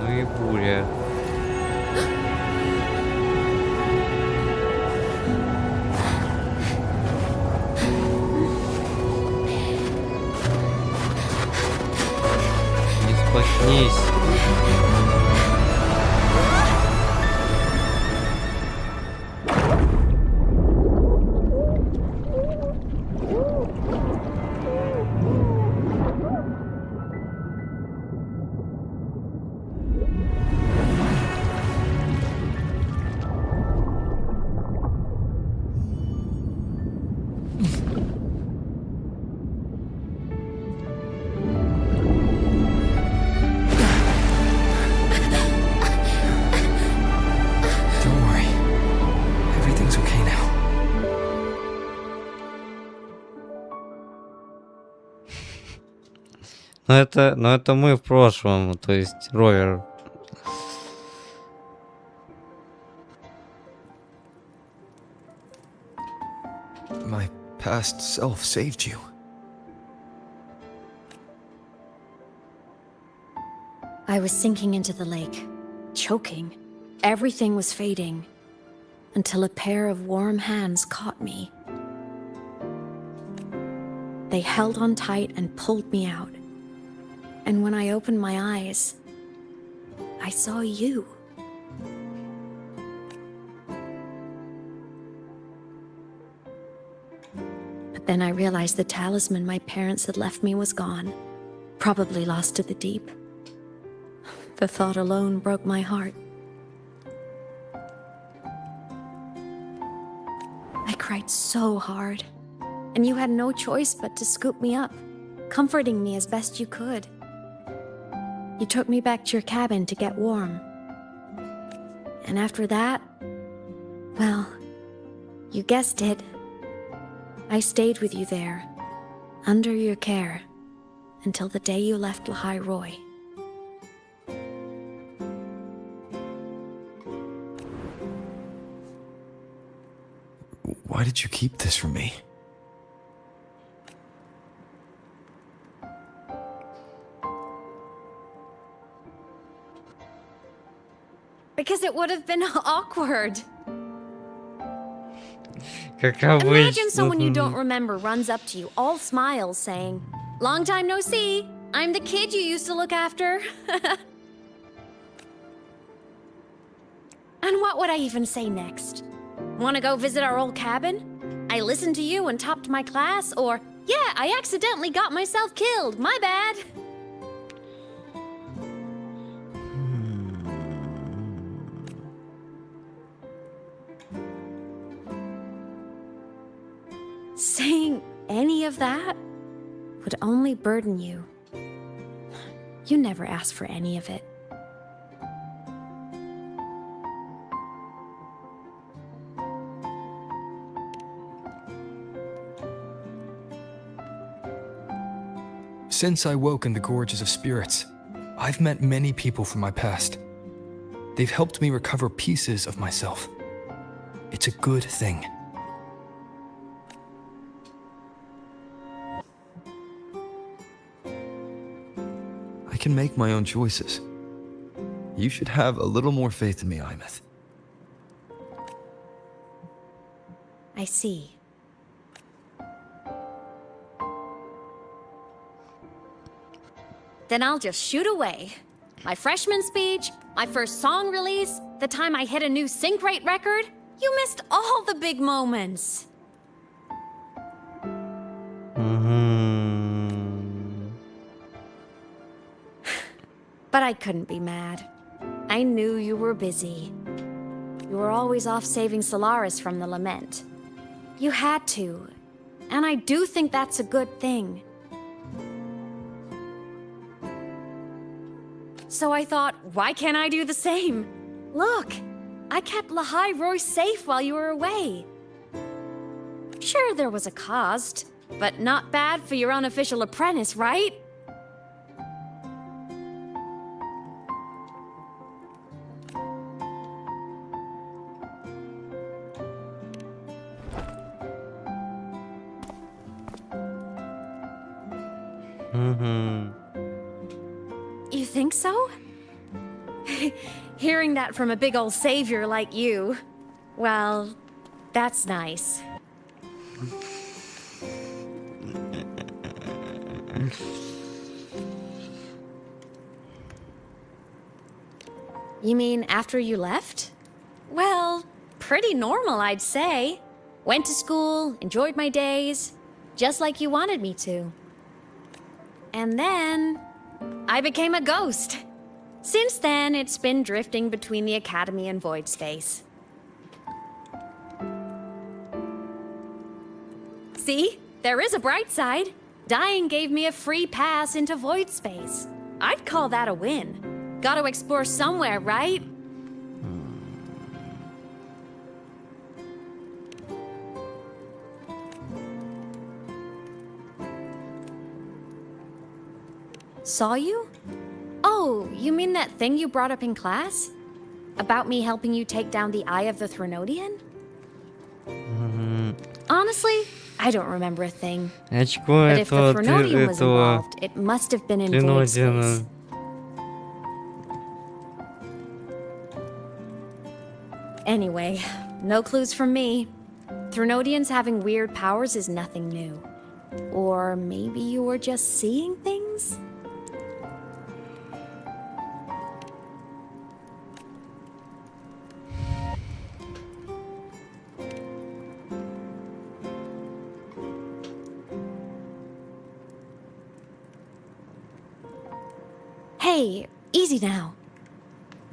Ну и буря. Не споткнись. Don't worry. Everything's okay now. Но это мы в прошлом, то есть ровер. My past self saved you. I was sinking into the lake, choking. Everything was fading, until a pair of warm hands caught me. They held on tight and pulled me out. And when I opened my eyes, I saw you. But then I realized the talisman my parents had left me was gone, probably lost to the deep. The thought alone broke my heart. I cried so hard, and you had no choice but to scoop me up, comforting me as best you could. You took me back to your cabin to get warm. And after that, well, you guessed it. I stayed with you there, under your care, until the day you left Lahai Roy. Why did you keep this from me? Because it would have been awkward. Как Imagine someone you обычно. don't remember runs up to you, all smiles, saying, "Long time no see. I'm the kid you used to look after." And what would I even say next? Want to go visit our old cabin? I listened to you and topped my class? Or, yeah, I accidentally got myself killed. My bad. Saying any of that would only burden you. You never asked for any of it. Since I woke in the gorges of spirits, I've met many people from my past. They've helped me recover pieces of myself. It's a good thing. I can make my own choices. You should have a little more faith in me, Emit. I see. Then I'll just shoot away. My freshman speech, my first song release, the time I hit a new sync rate record. You missed all the big moments. But I couldn't be mad. I knew you were busy. You were always off saving Solaris from the lament. You had to. And I do think that's a good thing. So I thought, why can't I do the same? Look, I kept Lahai Roy safe while you were away. Sure, there was a cost, but not bad for your unofficial apprentice, right? You think so? Hearing that from a big old savior like you, well, that's nice. You mean after you left? Well, pretty normal, I'd say. Went to school, enjoyed my days, just like you wanted me to. And then I became a ghost. Since then, it's been drifting between the Academy and Void Space. See? There is a bright side. Dying gave me a free pass into Void Space. I'd call that a win. Gotta explore somewhere, right? Saw you? Oh, you mean that thing you brought up in class? About me helping you take down the Eye of the Threnodian? Honestly, I don't remember a thing. But if the Threnodian was involved, it must have been in Void Space. Anyway, no clues from me. Threnodians having weird powers is nothing new. Or maybe you were just seeing things? Hey, easy now.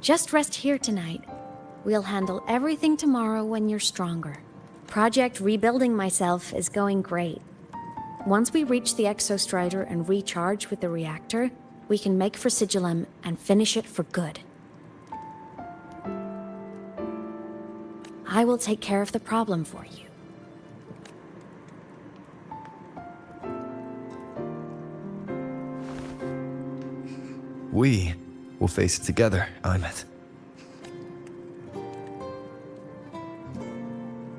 Just rest here tonight. We'll handle everything tomorrow when you're stronger. Project Rebuilding Myself is going great. Once we reach the Exostrider and recharge with the reactor, we can make for Sigillum and finish it for good. I will take care of the problem for you. We will face it together, Emit.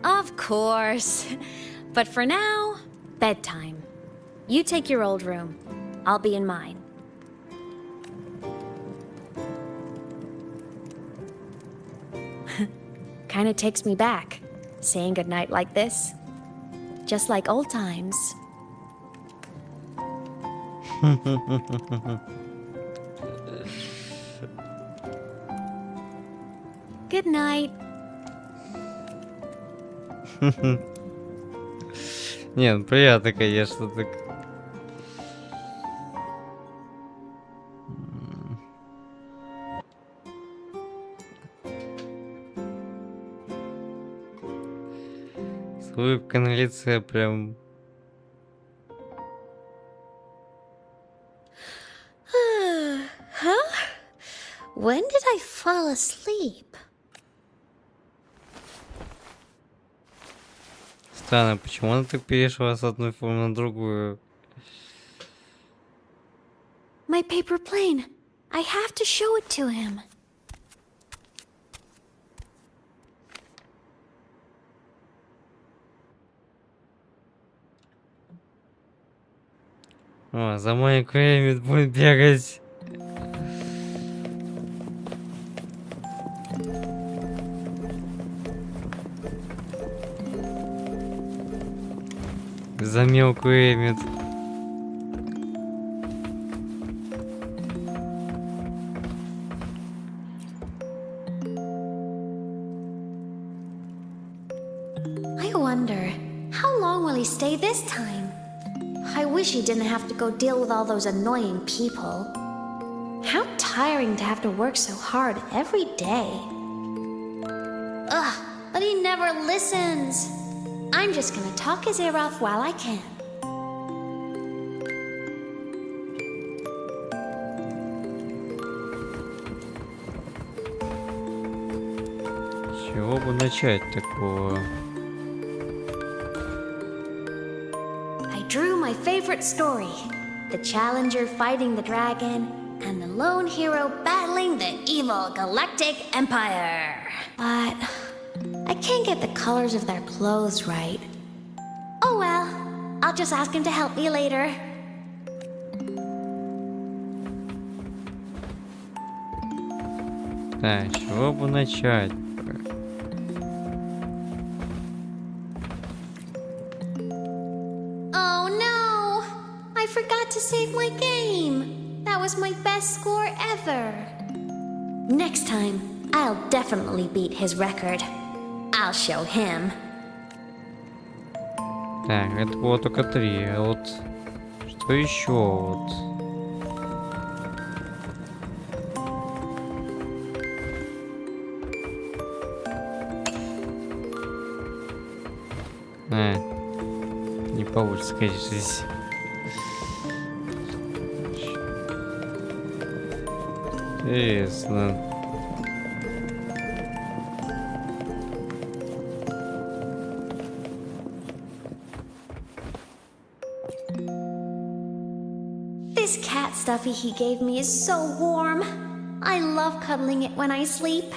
Of course. But for now, bedtime. You take your old room. I'll be in mine. Kinda takes me back, saying goodnight like this. Just like old times. Good night. Не, ну приятно, конечно, так. С улыбкой на лице прям. Huh? When did I fall asleep? Странно, почему она так перешла с одной формы на другую? My paper plane. I have to show it to him. О, за маленькую Эмит будет бегать. За мелкую Эмит. I wonder, how long will he stay this time? I wish he didn't have to go deal with all those annoying people. How tiring to have to work so hard every day. Ugh, but he never listens. I'm just gonna talk his ear off while I can. С чего бы начать такого? I drew my favorite story. The challenger fighting the dragon, and the lone hero battling the evil galactic empire. But I can't get the colors of their clothes right. Oh well, I'll just ask him to help me later. Так, с чего бы начать? Oh no! I forgot to save my game. That was my best score ever. Next time, I'll definitely beat his record. I'll show him. Так, это было только 3, а вот что еще вот? Не получится, конечно, здесь. Интересно. This cat stuffy he gave me is so warm. I love cuddling it when I sleep.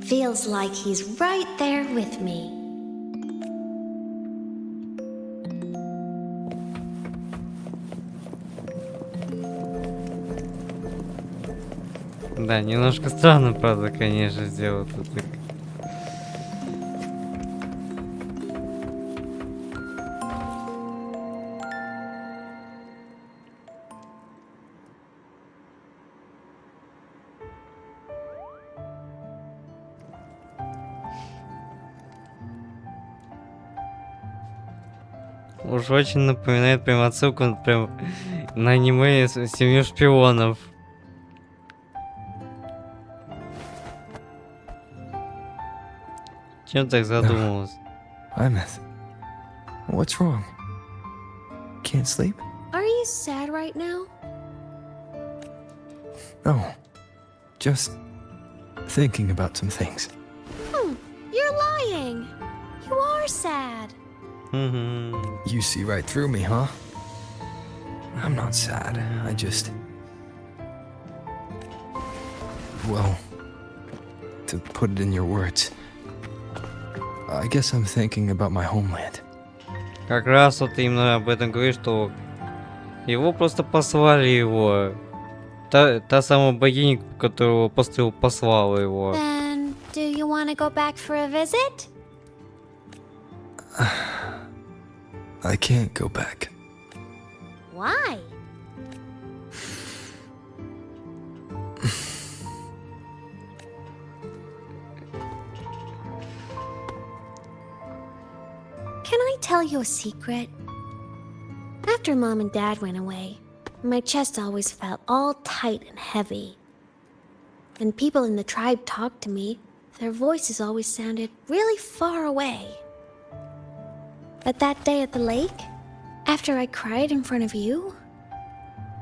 Feels like he's right there with me. Да, немножко странно, правда, конечно, сделал тут так. Уж очень напоминает прям отсылку прям на аниме «Семью шпионов». Чем так задумалась? Emit, what's wrong? Can't sleep? Are you sad right now? No, just thinking about some things. You're lying. You are sad. You see right through me, huh? I'm not sad. I just... Well, to put it in your words, I guess I'm thinking about my homeland. Как раз вот именно об этом говорит, что его просто послали его. Та самая богиня, которую построил, послала его. Then, do you want to go back for a visit? I can't go back. Why? Can I tell you a secret? After Mom and Dad went away, my chest always felt all tight and heavy. When people in the tribe talked to me, their voices always sounded really far away. But that day at the lake, after I cried in front of you,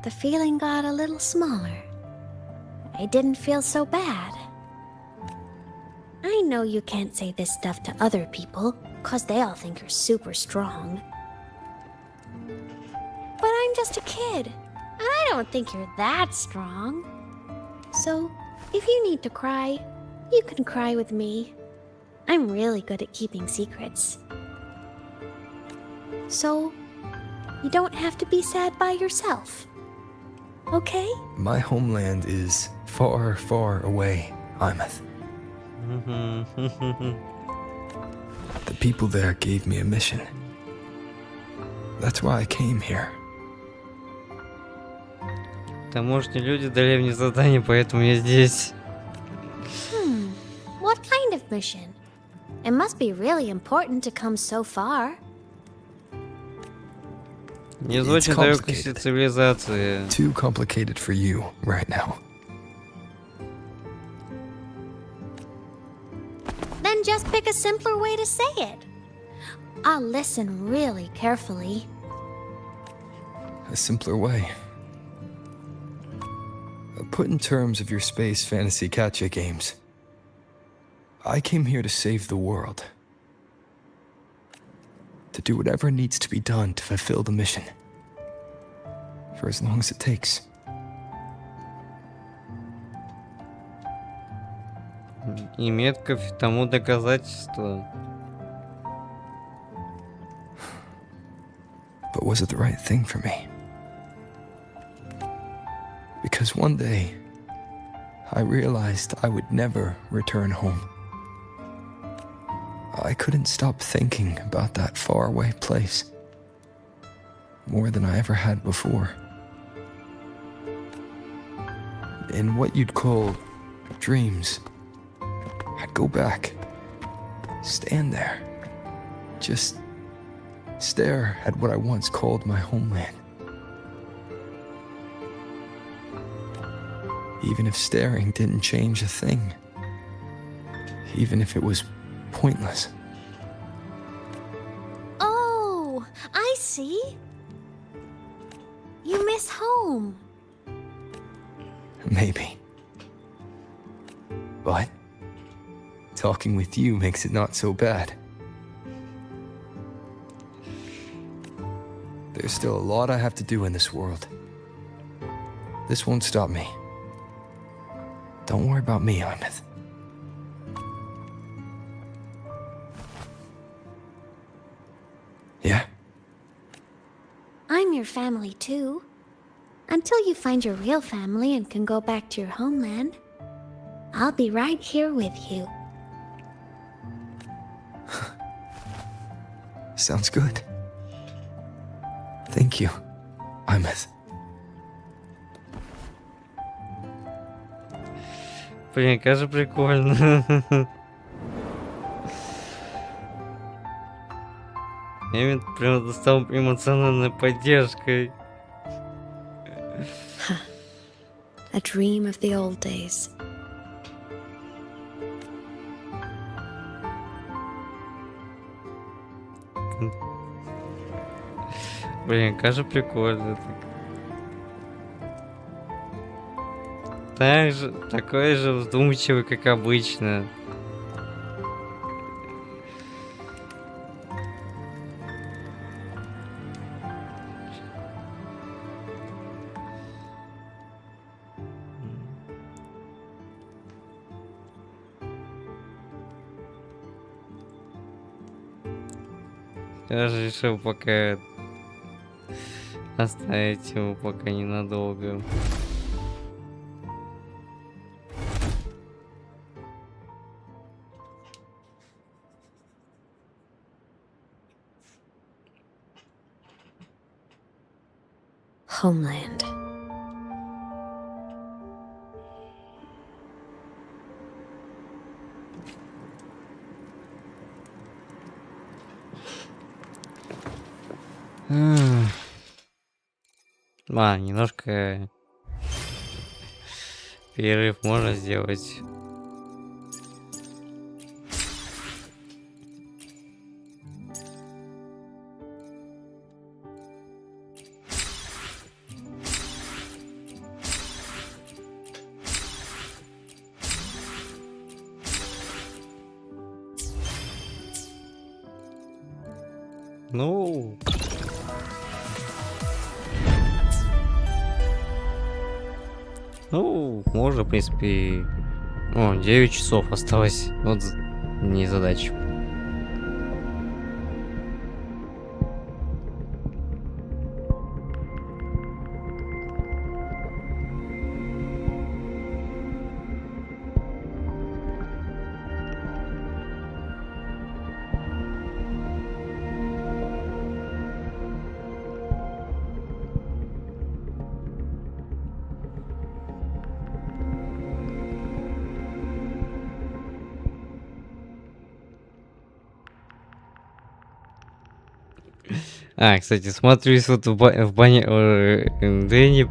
the feeling got a little smaller. I didn't feel so bad. I know you can't say this stuff to other people, 'cause they all think you're super strong. But I'm just a kid, and I don't think you're that strong. So, if you need to cry, you can cry with me. I'm really good at keeping secrets. So, you don't have to be sad by yourself. Okay? My homeland is far, far away, Emit. The people there gave me a mission. That's why I came here. Таможенные люди дали мне задание, поэтому я здесь. What kind of mission? It must be really important to come so far. Не из очень далекой цивилизации. Too complicated for you right now. Then just pick like a simpler way to say it. I'll listen really carefully. A simpler way. Put in terms of your space fantasy gacha games. I came here to save the world. To do whatever needs to be done to fulfill the mission. For as long as it takes. И метка тому доказательство. But was it the right thing for me? Because one day, I realized I would never return home. I couldn't stop thinking about that faraway place. More than I ever had before. In what you'd call dreams, I'd go back, stand there, just stare at what I once called my homeland. Even if staring didn't change a thing. Even if it was pointless. Oh, I see. You miss home. Maybe. But talking with you makes it not so bad. There's still a lot I have to do in this world. This won't stop me. Don't worry about me, Emit. Yeah? I'm your family too. Until you find your real family and can go back to your homeland, I'll be right here with you. Sounds good. Thank you, Emit. Блин, кажется, прикольно. Эмит прям достал эмоциональной поддержкой. A dream of the old days. Блин, кажется, прикольно. Такой же вдумчивый, как обычно. Я же решил пока оставить его пока ненадолго. Homeland. Немножко перерыв можно сделать. Можно, в принципе... 9 часов осталось. Вот не задача. Кстати, смотрюсь вот в бане Дени,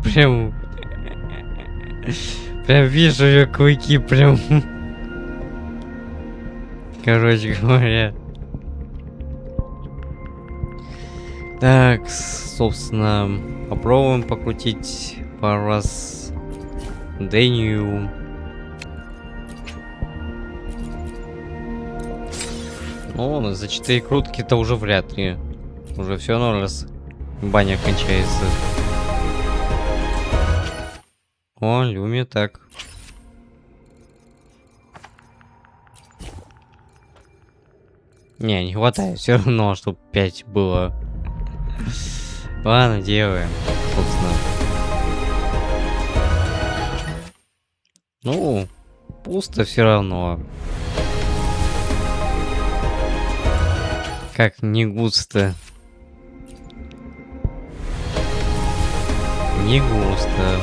прям вижу ее клыки, прям Короче говоря. Так, собственно, попробуем покрутить пару раз Дению. Ну, за 4 крутки-то уже вряд ли. Уже все равно, раз баня кончается. О, Люми, так. Не хватает все равно, чтобы 5 было. Ладно, делаем, собственно. Ну, пусто все равно. Как не густо. Не густо.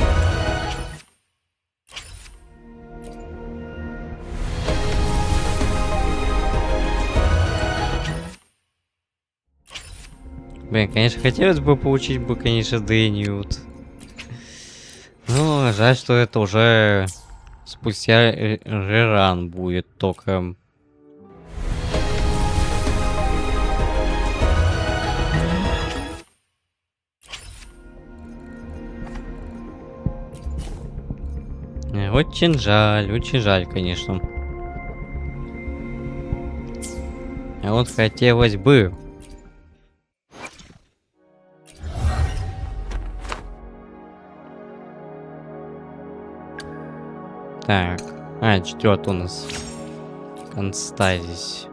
Блин, конечно, хотелось бы получить бы, конечно, Дению. Но жаль, что это уже спустя реран будет только. Очень жаль, конечно. А вот хотелось бы. Так, 4 у нас конста здесь.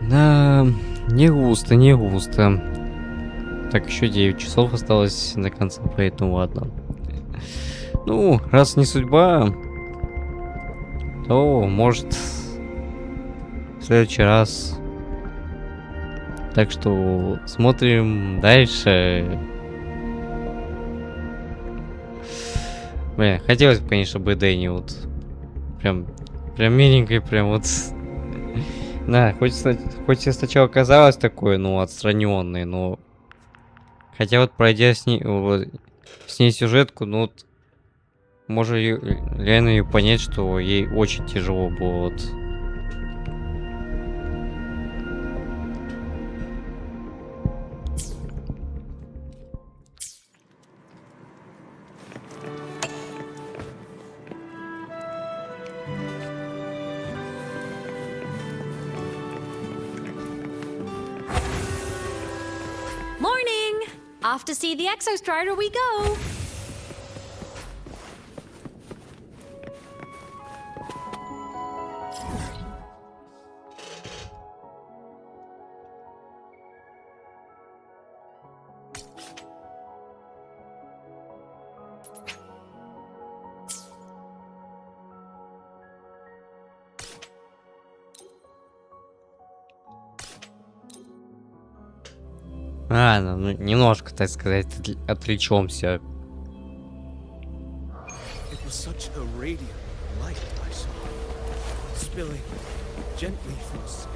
Да, не густо. Так, еще 9 часов осталось до конца, поэтому ладно. Ну, раз не судьба, то может в следующий раз. Так что смотрим дальше. Блин, хотелось бы, конечно, бы Дэнни вот. Прям миленькой, прям вот. Да, хоть и сначала казалось такое, ну, отстраненный, но. Хотя вот пройдя с ней сюжетку, ну вот. Можно реально ее понять, что ей очень тяжело было вот. Morning! Off to see the Exostrider we go! Ну, немножко, так сказать, отвлечемся. It was such a radiant light I saw, spilling gently from the sky.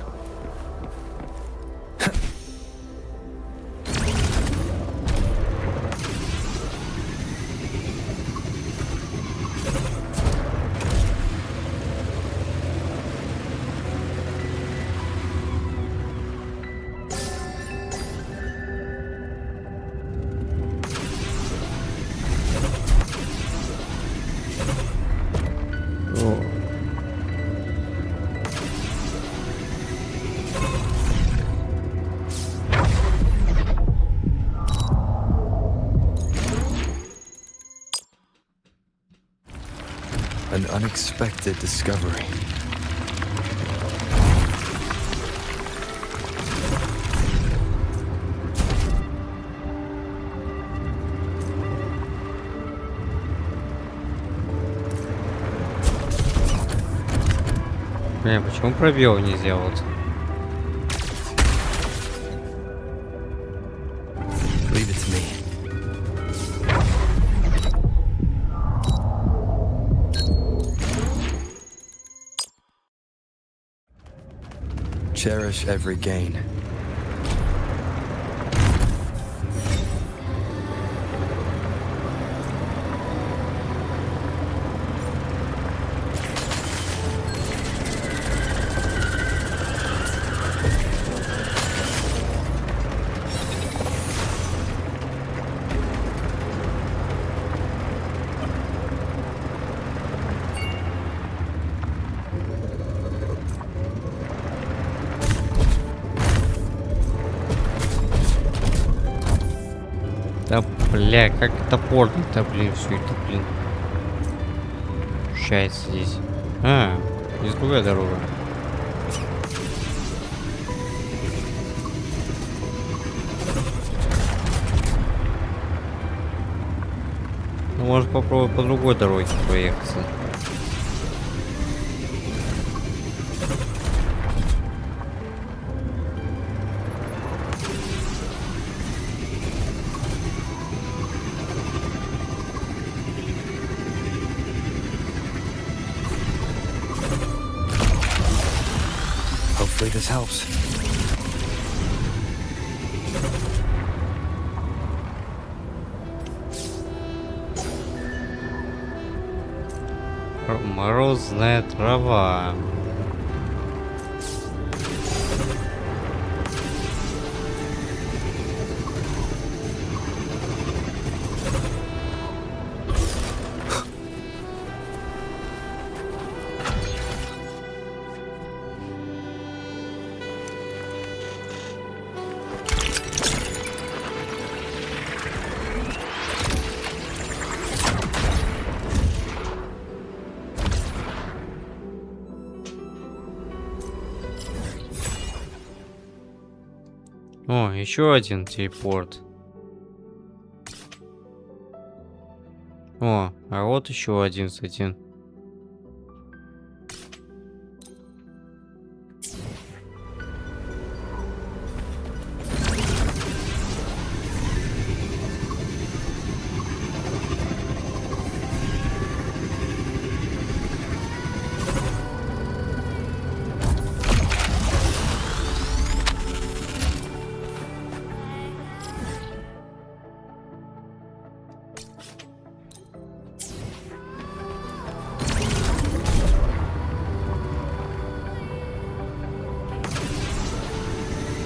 An unexpected discovery. Блин, почему пробел не сделать? Leave it to me. Cherish every gain. Да, бля, как это порно-то, блин, все это, блин. Получается здесь. А, здесь другая дорога. Ну, может попробовать по другой дороге проехаться. Hopefully this helps. Морозная трава. О, еще один телепорт. О, а вот еще один, кстати.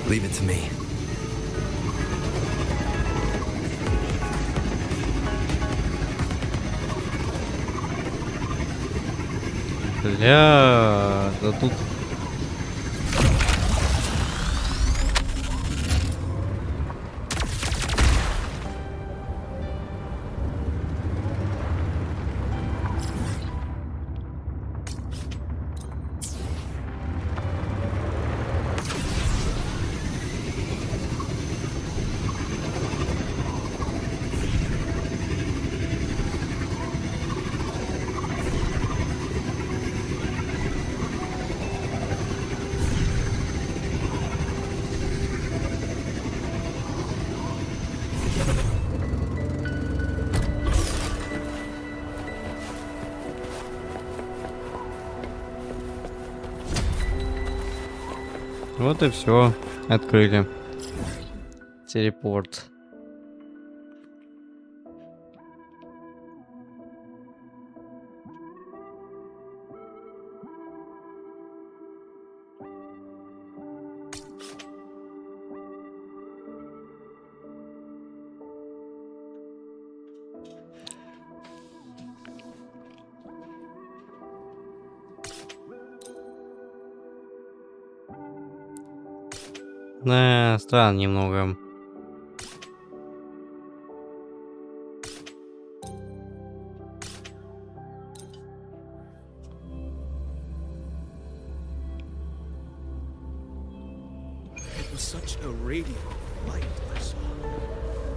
Leave it to me. Бля, да тут... Вот и все. Открыли. Телепорт. Да, странно немного. It was such a radiant light I saw.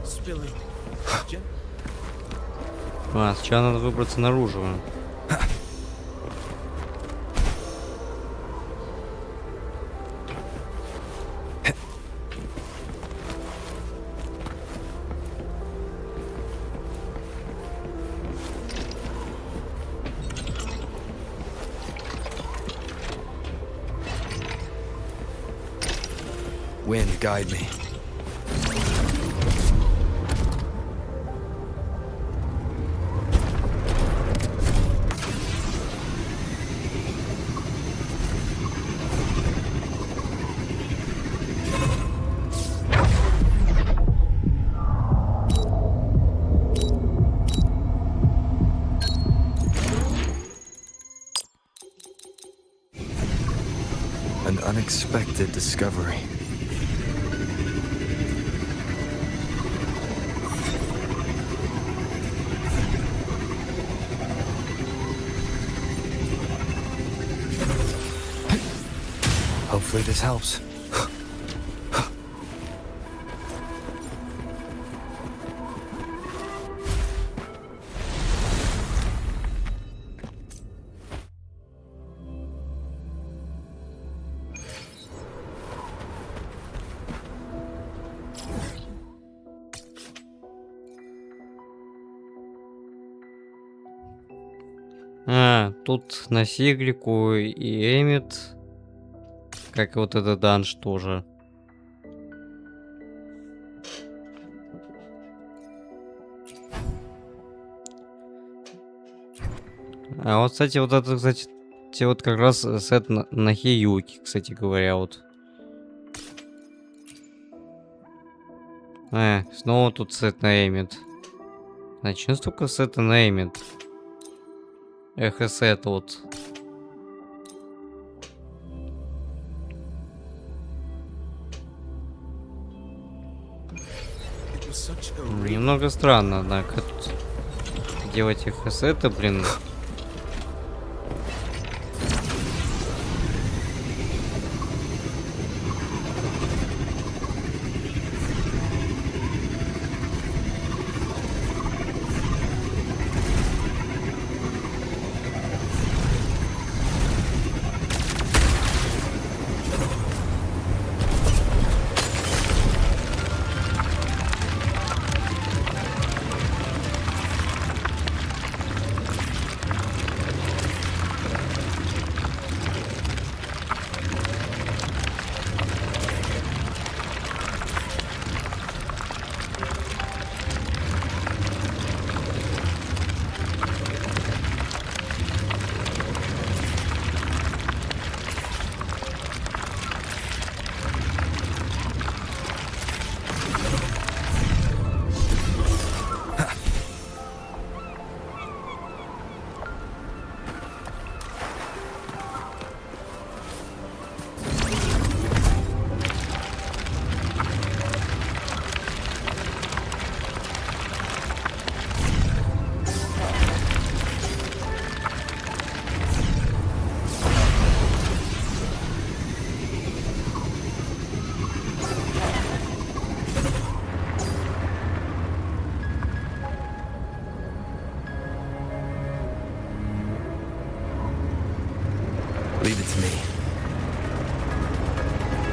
Spilling. А, сначала надо выбраться наружу. Wind, guide me. An unexpected discovery. this helps. Тут на Сиглику и Эмит, как и вот этот данж тоже. А вот, кстати, вот это, кстати, вот как раз сет на Хиюки, кстати говоря, вот. Снова тут сет на Эмит. Начну столько сета на Эмит. Эх, сет вот. Немного странно, однако, тут делать их сета, блин.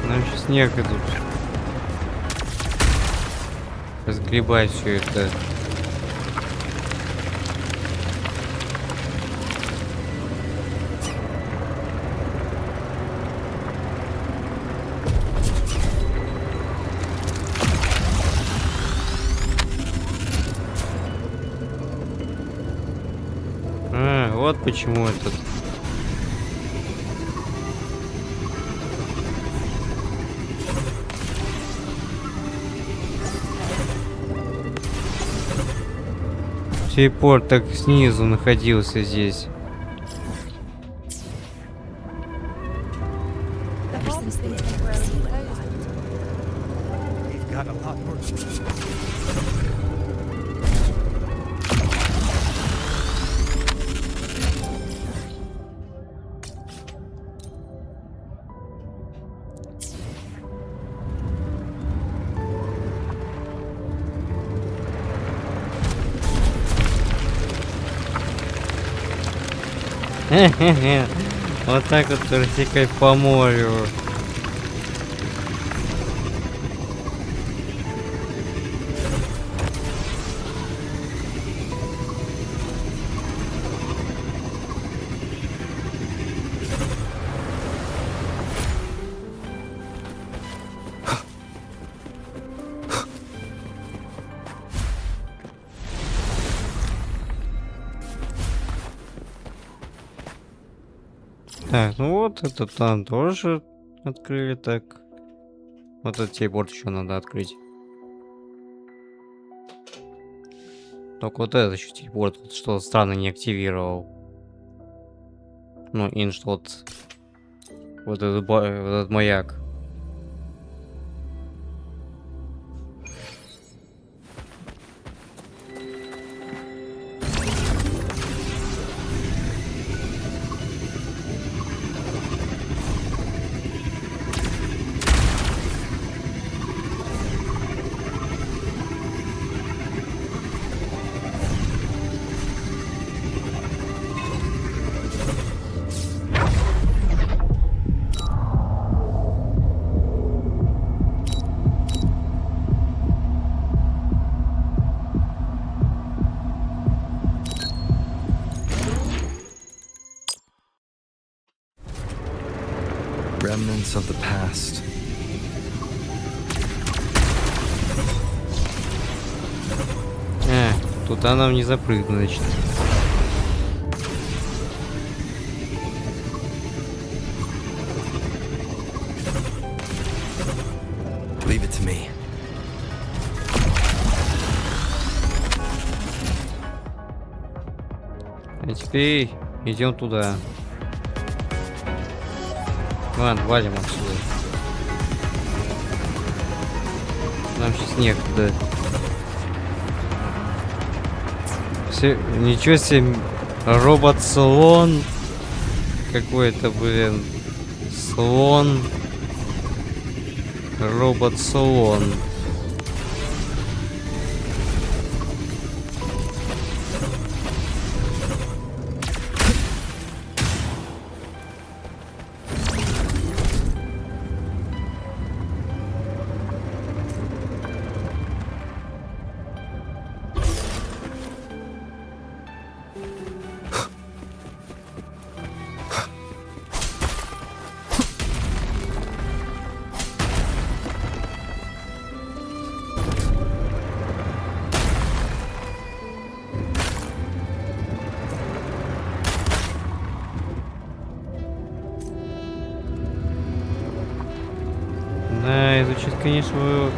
Нам сейчас некогда тут разгребать все это. Вот почему этот. Телепорт так снизу находился здесь. Вот так вот рассекать по морю. Так, ну вот, это там тоже открыли, так. Вот этот телепорт еще надо открыть. Только вот этот еще телепорт, вот что-то странно не активировал. Ну, что вот этот маяк. remnants of the past. Туда нам не запрыгнуть, значит. Leave it to me. А теперь идем туда. Ладно, валим отсюда. Нам сейчас некуда. Все, ничего себе, робот-слон. Какой-то, блин, слон. Робот-слон. Да, изучить, конечно,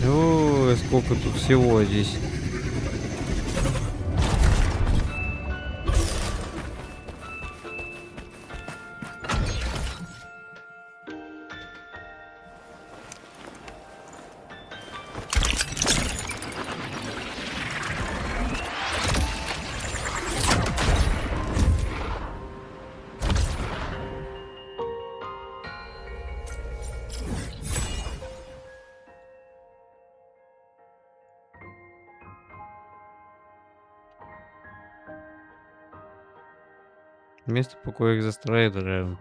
ой, сколько тут всего здесь. Место покоя экзострайдера.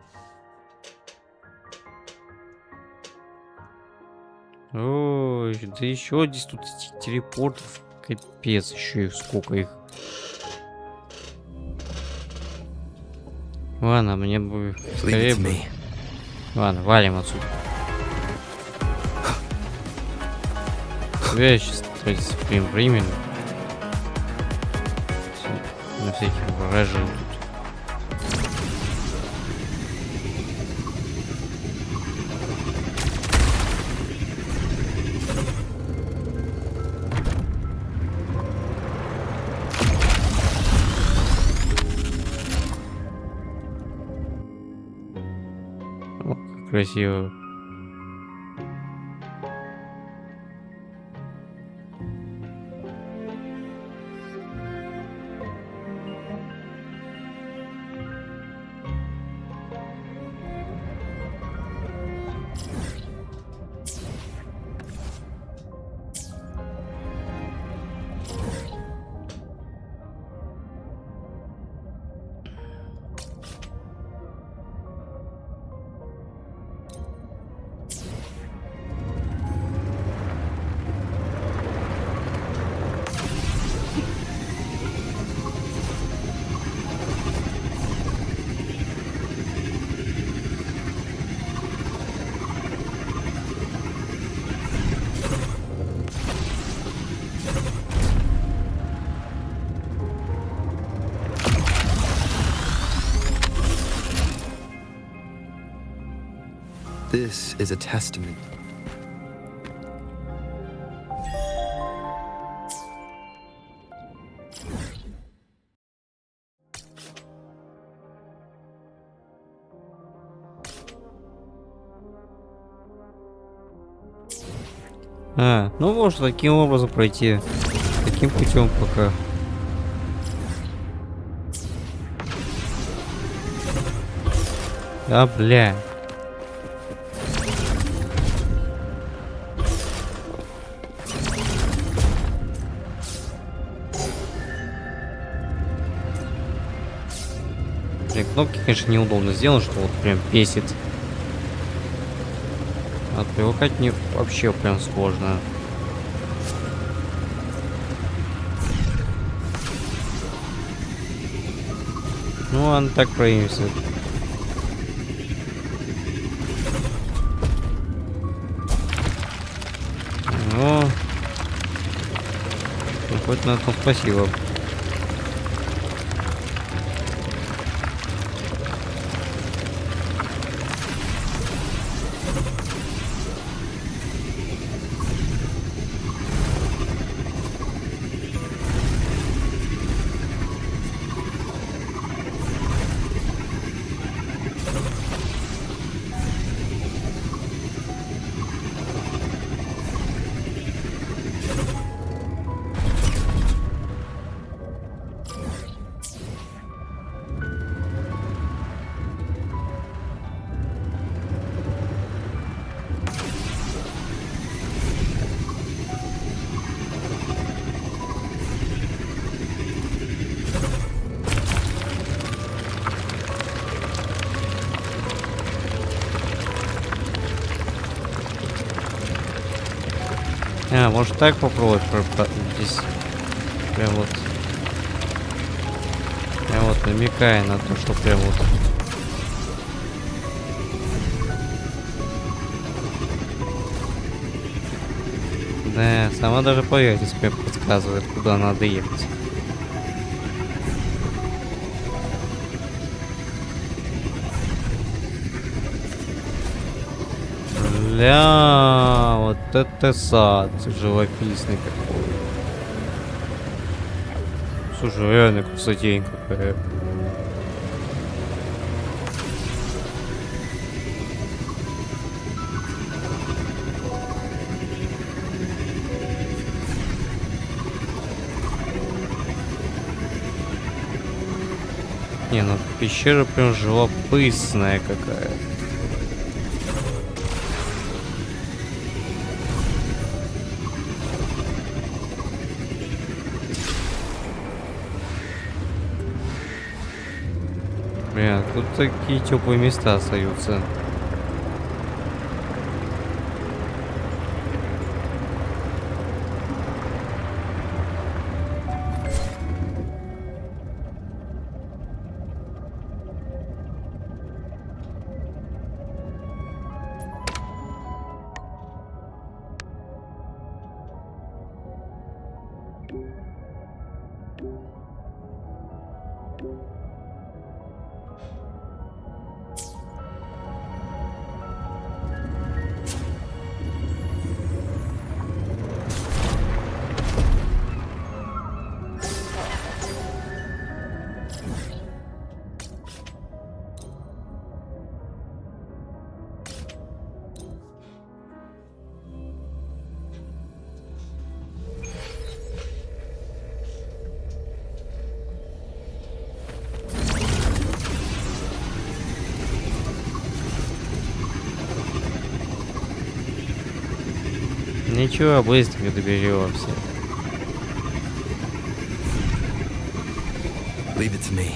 Ой, да еще здесь тут телепортов. Капец, еще их сколько их. Ладно, мне бы скорее бы... Ладно, валим отсюда. Я сейчас тратить времени. На всяких вражин тут. Красиво. This is a testament. Ну можно таким образом пройти. Таким путем пока. А, бля. Блин, кнопки, конечно, неудобно сделаны, что вот прям бесит. А привыкать мне вообще прям сложно. Ну ладно, так проявимся. Ну, хоть на этом спасибо. Может так попробовать здесь прям вот намекая на то, что прям вот да, сама даже поверьте, прям подсказывает, куда надо ехать. Бля, вот это сад живописный какой. Слушай, реально красотень какая. Не, ну пещера прям живописная какая. Блин, тут такие теплые места остаются. Ничего, быстренько доберемся. Leave it to me.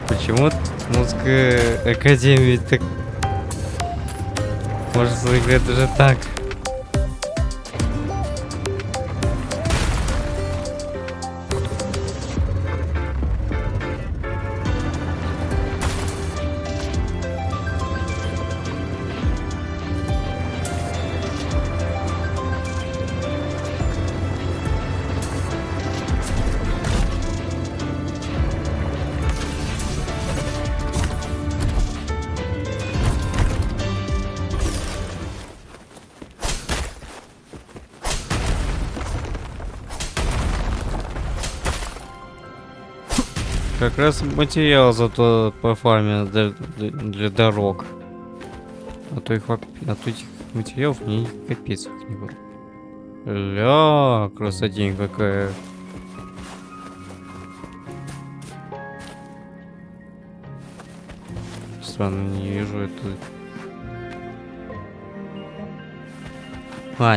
Почему музыка Академии так... Может играть даже так? Как раз материал зато по фарме для дорог. А то этих материалов мне капец их не было. Ля, красотень какая. Странно, не вижу это.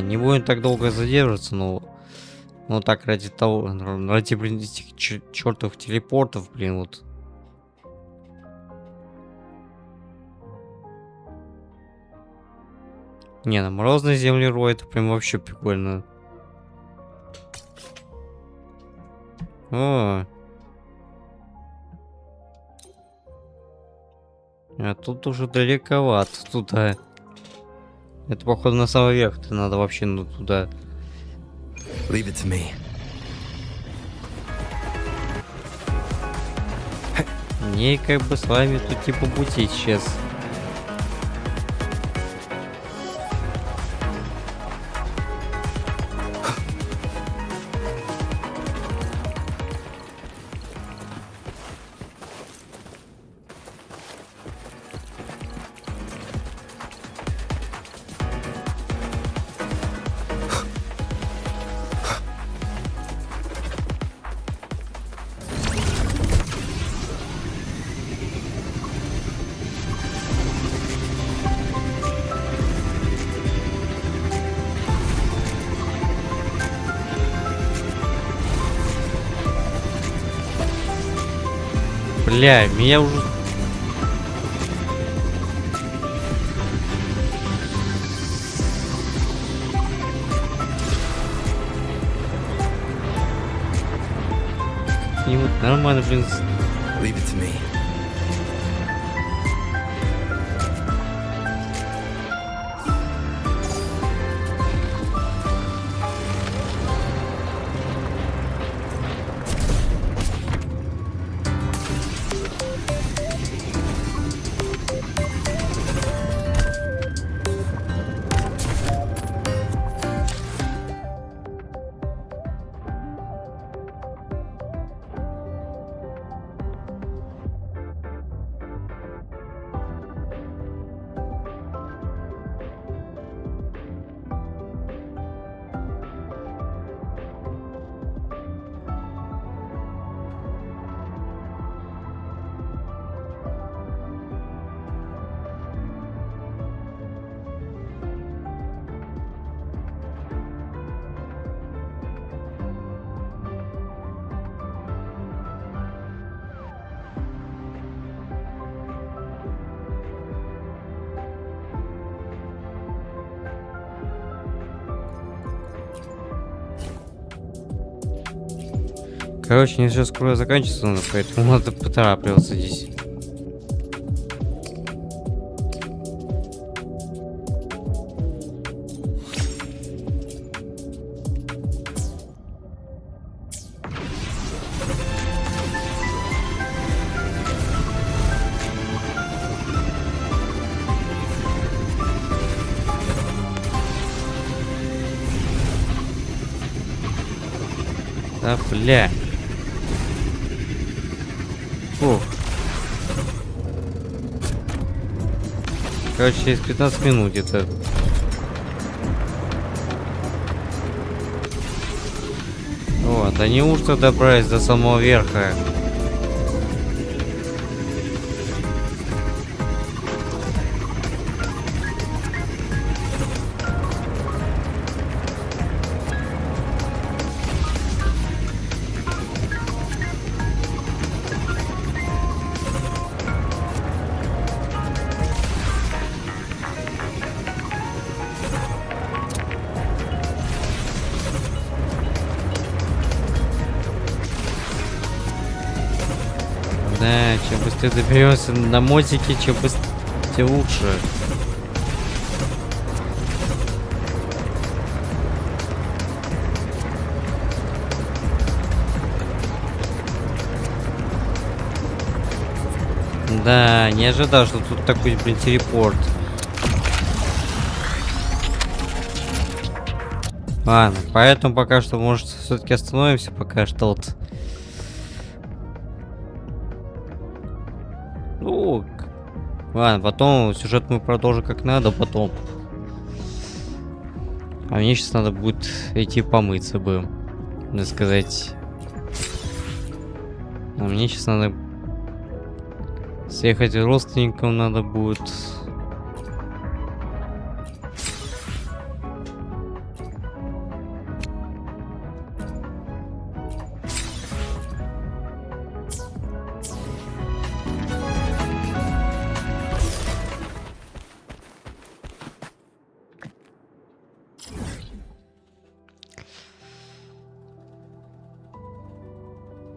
Не будем так долго задерживаться, но... Ну так, ради того, ради, блин, этих чертовых телепортов, блин, вот. Не, на морозной земле рой, это прям вообще прикольно. О. А тут уже далековато туда. Это походу на самый верх, надо вообще туда. Leave it to me. Мне как бы с вами тут типа пути сейчас. Бля, меня уже... И вот нормально, блин. Leave it to me. Короче, мне сейчас скоро заканчивается, поэтому надо поторапливаться здесь. Да, бля. Фух. Короче, через 15 минут где-то. Вот, а неужто добрались до самого верха? чем быстрее доберемся на мотике, чем быстрее, тем лучше. Да, не ожидал, что тут такой, блин, телепорт. Ладно, поэтому пока что, может, все-таки остановимся, пока что вот. Ну, ладно, потом сюжет мы продолжим как надо, потом. А мне сейчас надо будет идти помыться бы, надо сказать. А мне сейчас надо съехать к родственникам, надо будет.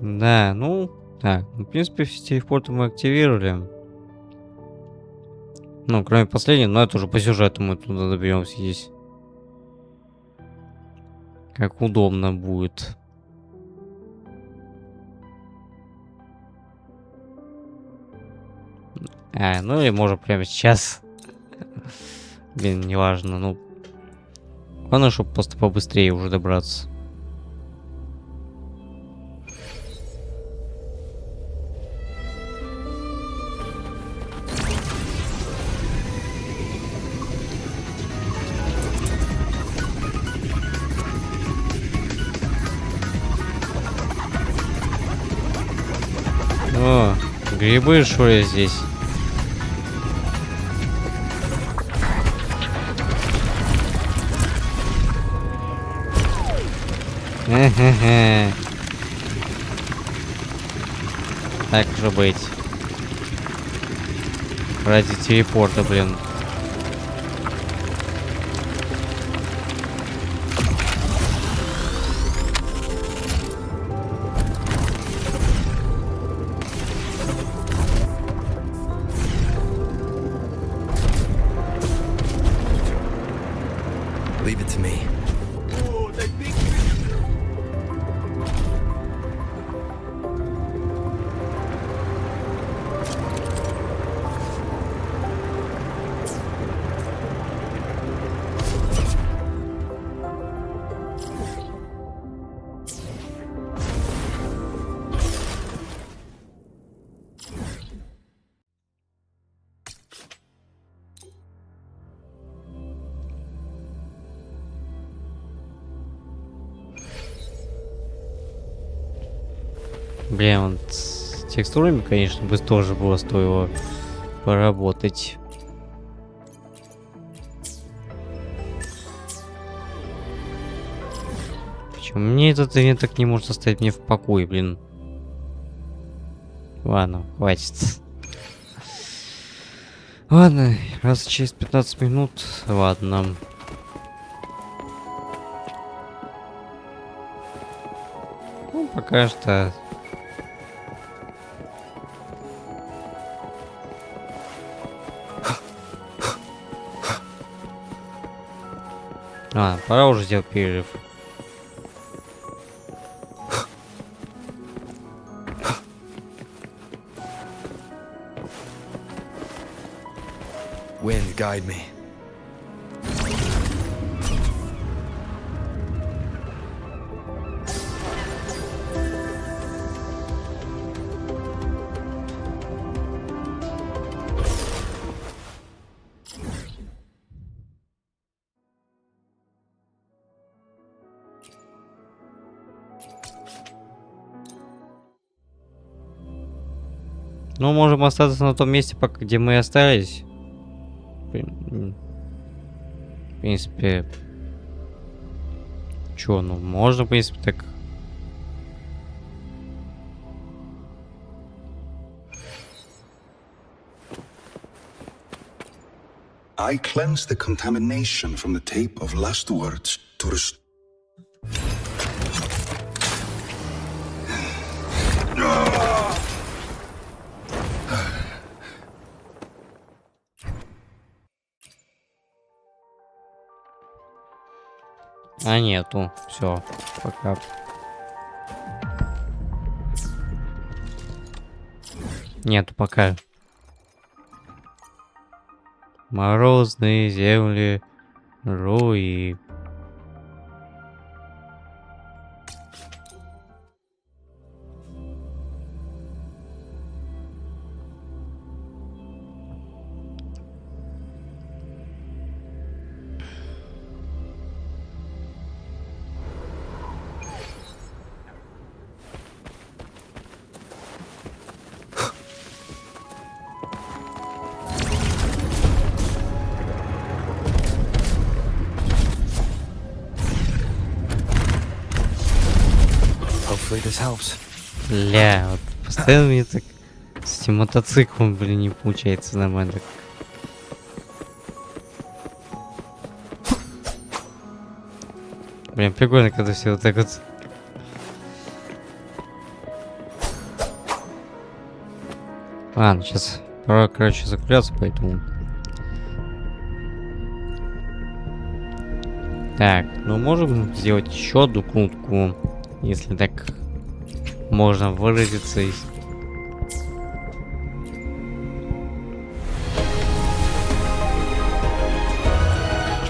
Да, ну, так, в принципе, все телепорты мы активировали. Ну, кроме последнего, но это уже по сюжету мы туда доберемся здесь. Как удобно будет. Ну и можно прямо сейчас. Блин, неважно, ну. Главное, чтобы просто побыстрее уже добраться. О, грибы, что ли, здесь? Так же быть. Ради телепорта, блин. Leave it to me. Блин, вот с текстурами, конечно, бы тоже было стоило поработать. Почему мне этот ивент так не может оставить мне в покое, блин? Ладно, хватит. Ладно, раз через 15 минут, ладно. Ну, пока что. Пора уже сделать перерыв. Wind, guide me. Ну, можем остаться на том месте, пока где мы остались. В принципе. Чё, ну можно, в принципе, так. I cleanse the contamination from the tape of last words to restore. А нету. Все. Пока. Нету пока. Морозные земли. Руи. Бля, вот постоянно мне так с этим мотоциклом, блин, не получается нормально. Блин, прикольно, когда все вот так вот. Ладно, сейчас пора, короче, закругляться, поэтому. Так, ну можем сделать еще одну крутку, если так можно выразиться.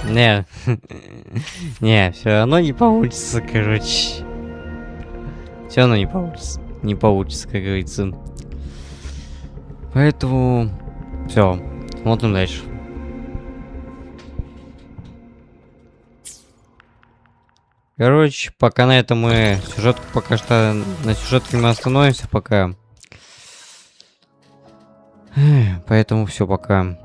Не, не, все равно не получится, короче. Все равно не получится. Не получится, как говорится. Поэтому все, смотрим дальше. Короче, пока на этом мы сюжетку пока что на сюжетке мы остановимся пока. Поэтому все, пока.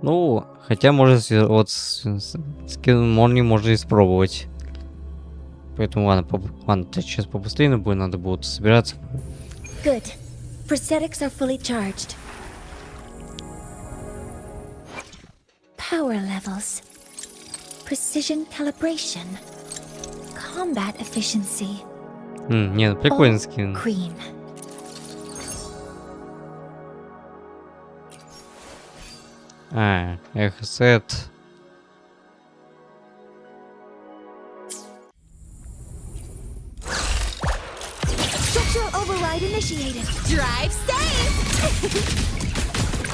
Ну, хотя может вот скин Морни можно испробовать. Поэтому ладно, сейчас побыстрее надо будет собираться. Good. Prosthetics are fully charged. Power levels. Precision calibration. Combat efficiency. Нет, прикольный скин. Queen. Эхосет. Structural override initiated. Drive stay.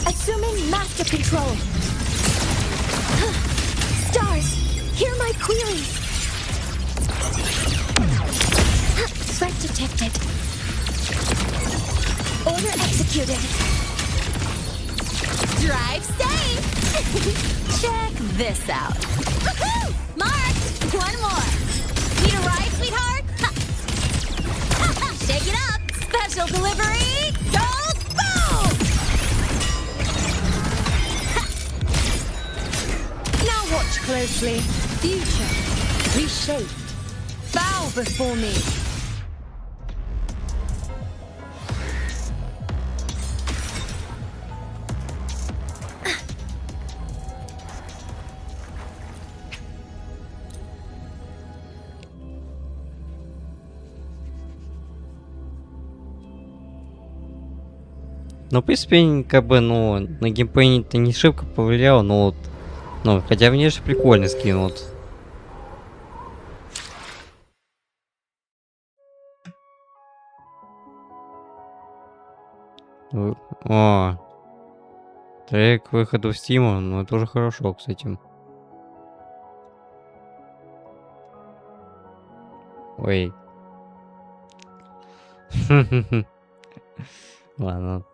Assuming master control. Stars, hear my queries. Threat detected. Order executed. Drive stay. Check this out. Woohoo! Mark, one more. Need a ride, sweetheart? Shake it up. Special delivery. Go, boom! Now watch closely. Future reshaped. Bow before me. Ну, в принципе, как бы, ну, на геймплей-то не шибко повлияло, но вот, ну, хотя внешне прикольный скин, вот. О, трек к выходу в Steam, ну, это уже хорошо, кстати. Ой. Ладно.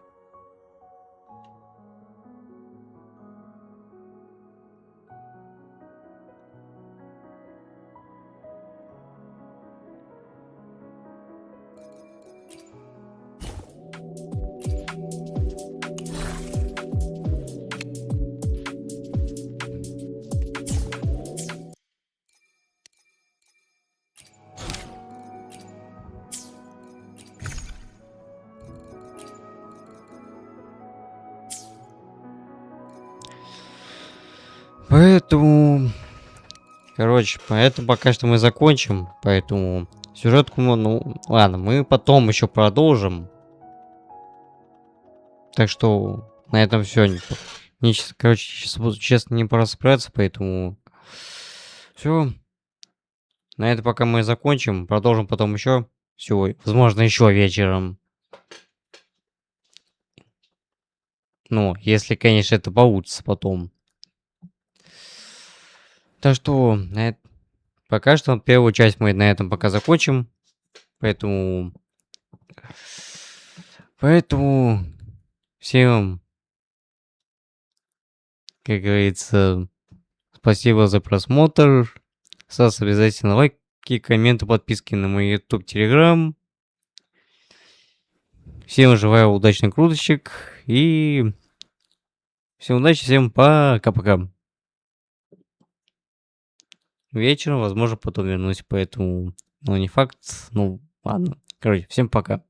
Поэтому... Короче, поэтому пока что мы закончим. Поэтому сюжетку, ну ладно, мы потом еще продолжим. Так что на этом все. Короче, сейчас буду честно не пора справиться, поэтому все. На это пока мы закончим. Продолжим потом еще. Все, возможно, еще вечером. Ну, если, конечно, это получится потом. Так что пока что первую часть мы на этом пока закончим. Поэтому всем, как говорится, спасибо за просмотр. Ставьте обязательно лайки, комменты, подписки на мой YouTube, Telegram. Всем желаю удачных круточек и всем удачи, всем пока-пока. Вечером, возможно, потом вернусь, поэтому, ну, не факт, ну, ладно. Короче, всем пока.